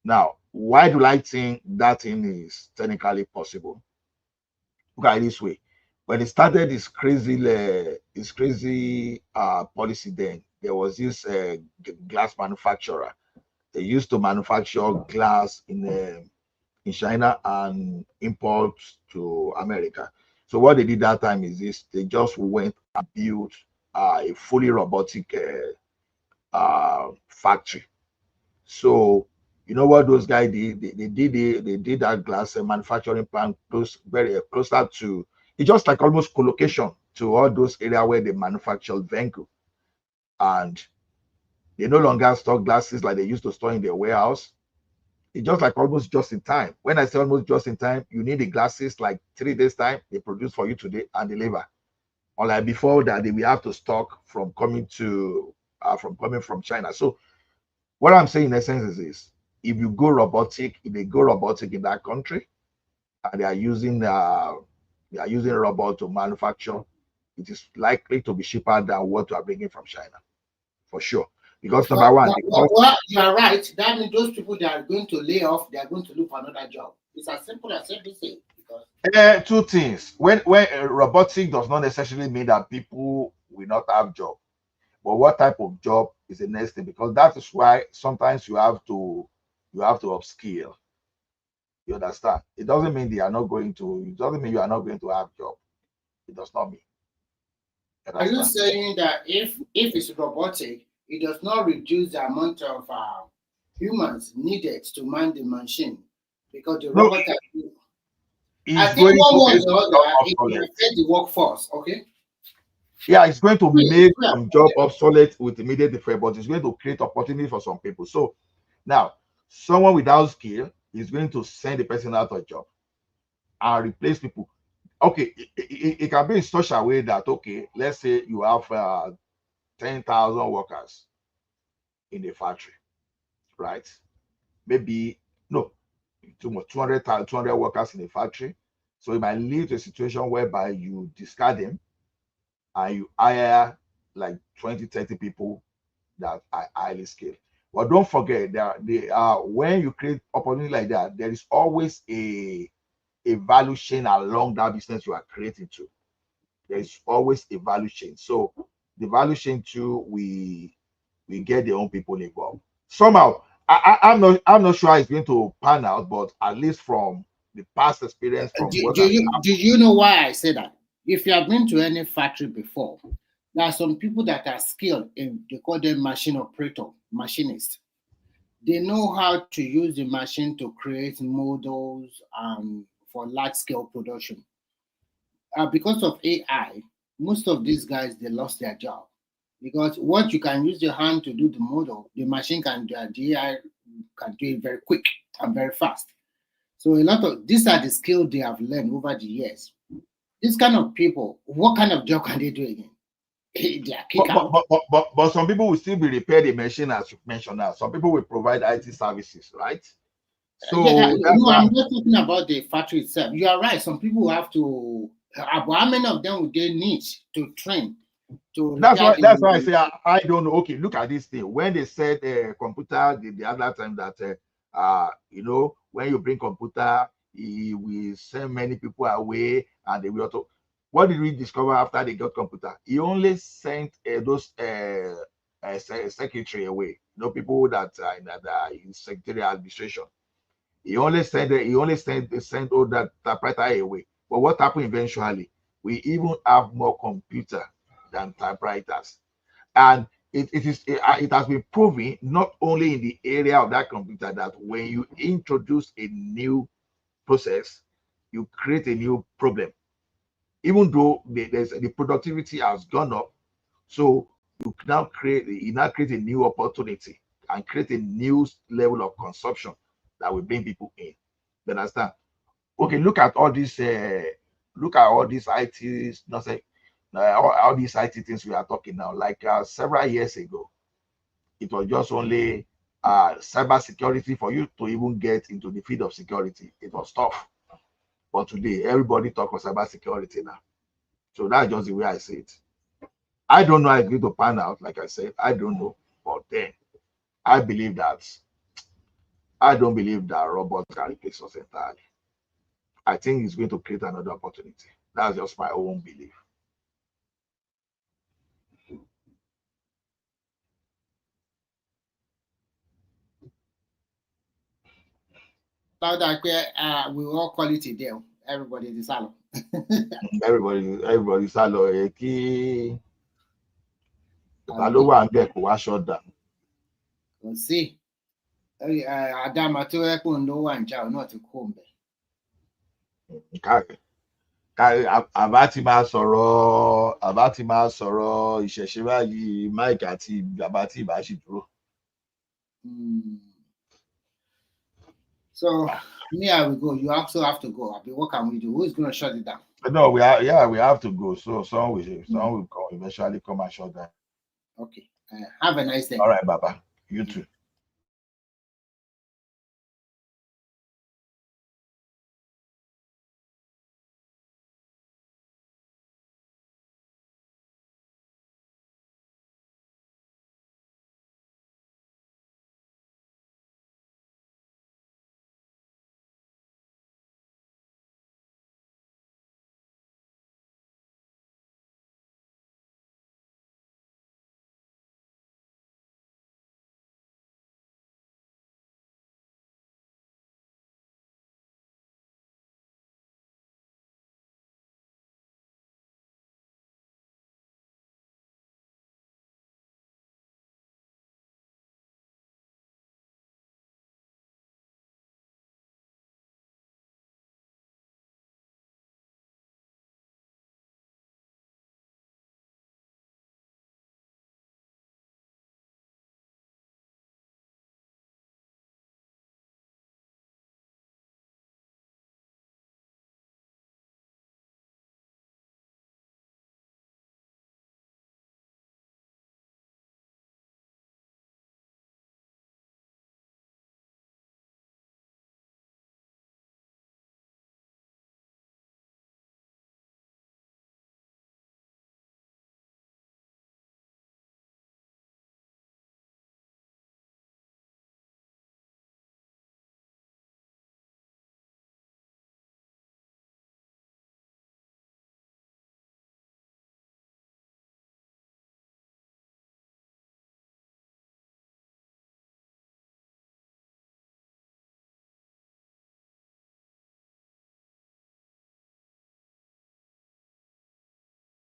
Now, why do I think that thing is technically possible? Look at it this way. When it started this crazy policy, then there was this glass manufacturer. They used to manufacture glass in China and import to America. So what they did that time is this: they just went and built a fully robotic factory. So you know what those guys did? They did that glass manufacturing plant very closer to. It's just like almost collocation to all those areas where they manufacture vehicle, and they no longer store glasses like they used to store in their warehouse. It's just like almost just in time. When I say almost just in time, you need the glasses like 3 days time. They produce for you today and deliver. Unlike before that, they will have to stock from coming from China. So what I'm saying in essence is this: if you go robotic, if they go robotic in that country, and they are using robot to manufacture, it is likely to be cheaper than what you are bringing from China, for sure. Because number one, well, you are right. That means those people that are going to lay off, they are going to look for another job. It's as simple as everything. Because two things. When robotic does not necessarily mean that people will not have job, but what type of job is the next thing? Because that is why sometimes you have to upskill. You understand? It doesn't mean they are not going to. It doesn't mean you are not going to have job. It does not mean. Are you saying that if it's robotic, it does not reduce the amount of humans needed to man the machine? Because the robot I think one way or the other, it will affect the workforce, okay? Yeah, it's going to make some job obsolete with immediate effect, but it's going to create opportunity for some people. So now, someone without skill is going to send the person out of job and replace people. Okay, it can be in such a way that, okay, let's say you have 10,000 workers in a factory, right? Maybe, no, 200 workers in a factory. So it might lead to a situation whereby you discard them and you hire like 20, 30 people that are highly skilled. But don't forget that when you create opportunity like that, there is always a value chain along that business you are creating to. There is always a value chain. So the value chain too, we get their own people involved. Somehow, I'm not sure it's going to pan out, but at least from the past experience, from do you know why I say that? If you have been to any factory before, there are some people that are skilled in, they call them machine operator, machinist. They know how to use the machine to create models for large scale production. Because of AI, most of these guys, they lost their job. Because what you can use your hand to do the model, the machine can do, the AI can do it very quick and very fast. So a lot of these are the skills they have learned over the years. These kind of people, what kind of job can they do again? They are kicked out. But some people will still be repair the machine, as you mentioned now. Some people will provide IT services, right? So I'm not talking about the factory itself. You are right. Some people have to. How many of them would they need to train? That's why I say I don't know. Okay, look at this thing. When they said computer the other time that when you bring computer, it will send many people away, and they will also. What did we discover after they got computer? He only sent those secretary away. People that are in secretary administration. He only sent all that typewriter away. But what happened eventually? We even have more computer than typewriters, and it has been proven not only in the area of that computer that when you introduce a new process, you create a new problem. Even though the productivity has gone up, so you now create a new opportunity and create a new level of consumption that will bring people in. You understand? Okay, look at all these IT, not say all these IT things we are talking now. Like several years ago, it was just only cyber security for you to even get into the field of security. It was tough. But today, everybody talk about cyber security now. So that's just the way I see it. I don't know how it's going to pan out. Like I said, I don't know. But then, I don't believe that robots can replace us entirely. I think it's going to create another opportunity. That's just my own belief. Now that we all call it a deal, everybody is salon. Everybody salon. Ló wà ń bẹ̀ kó wá shut down. Kò sí. Àdàmà tó yẹ kó ń lọ wà ń jà náà ti kó ń bẹ̀. Àbá ti máa sọ̀rọ̀ ìṣẹ̀ṣe báyìí Mike àti bàbá tí ìbá sì dúró. So me, I will go. You also have to go. I'll be what can we do? Who is going to shut it down? No, we have to go. So some will come, eventually come and shut down. Okay. Have a nice day. All right, Baba. You too.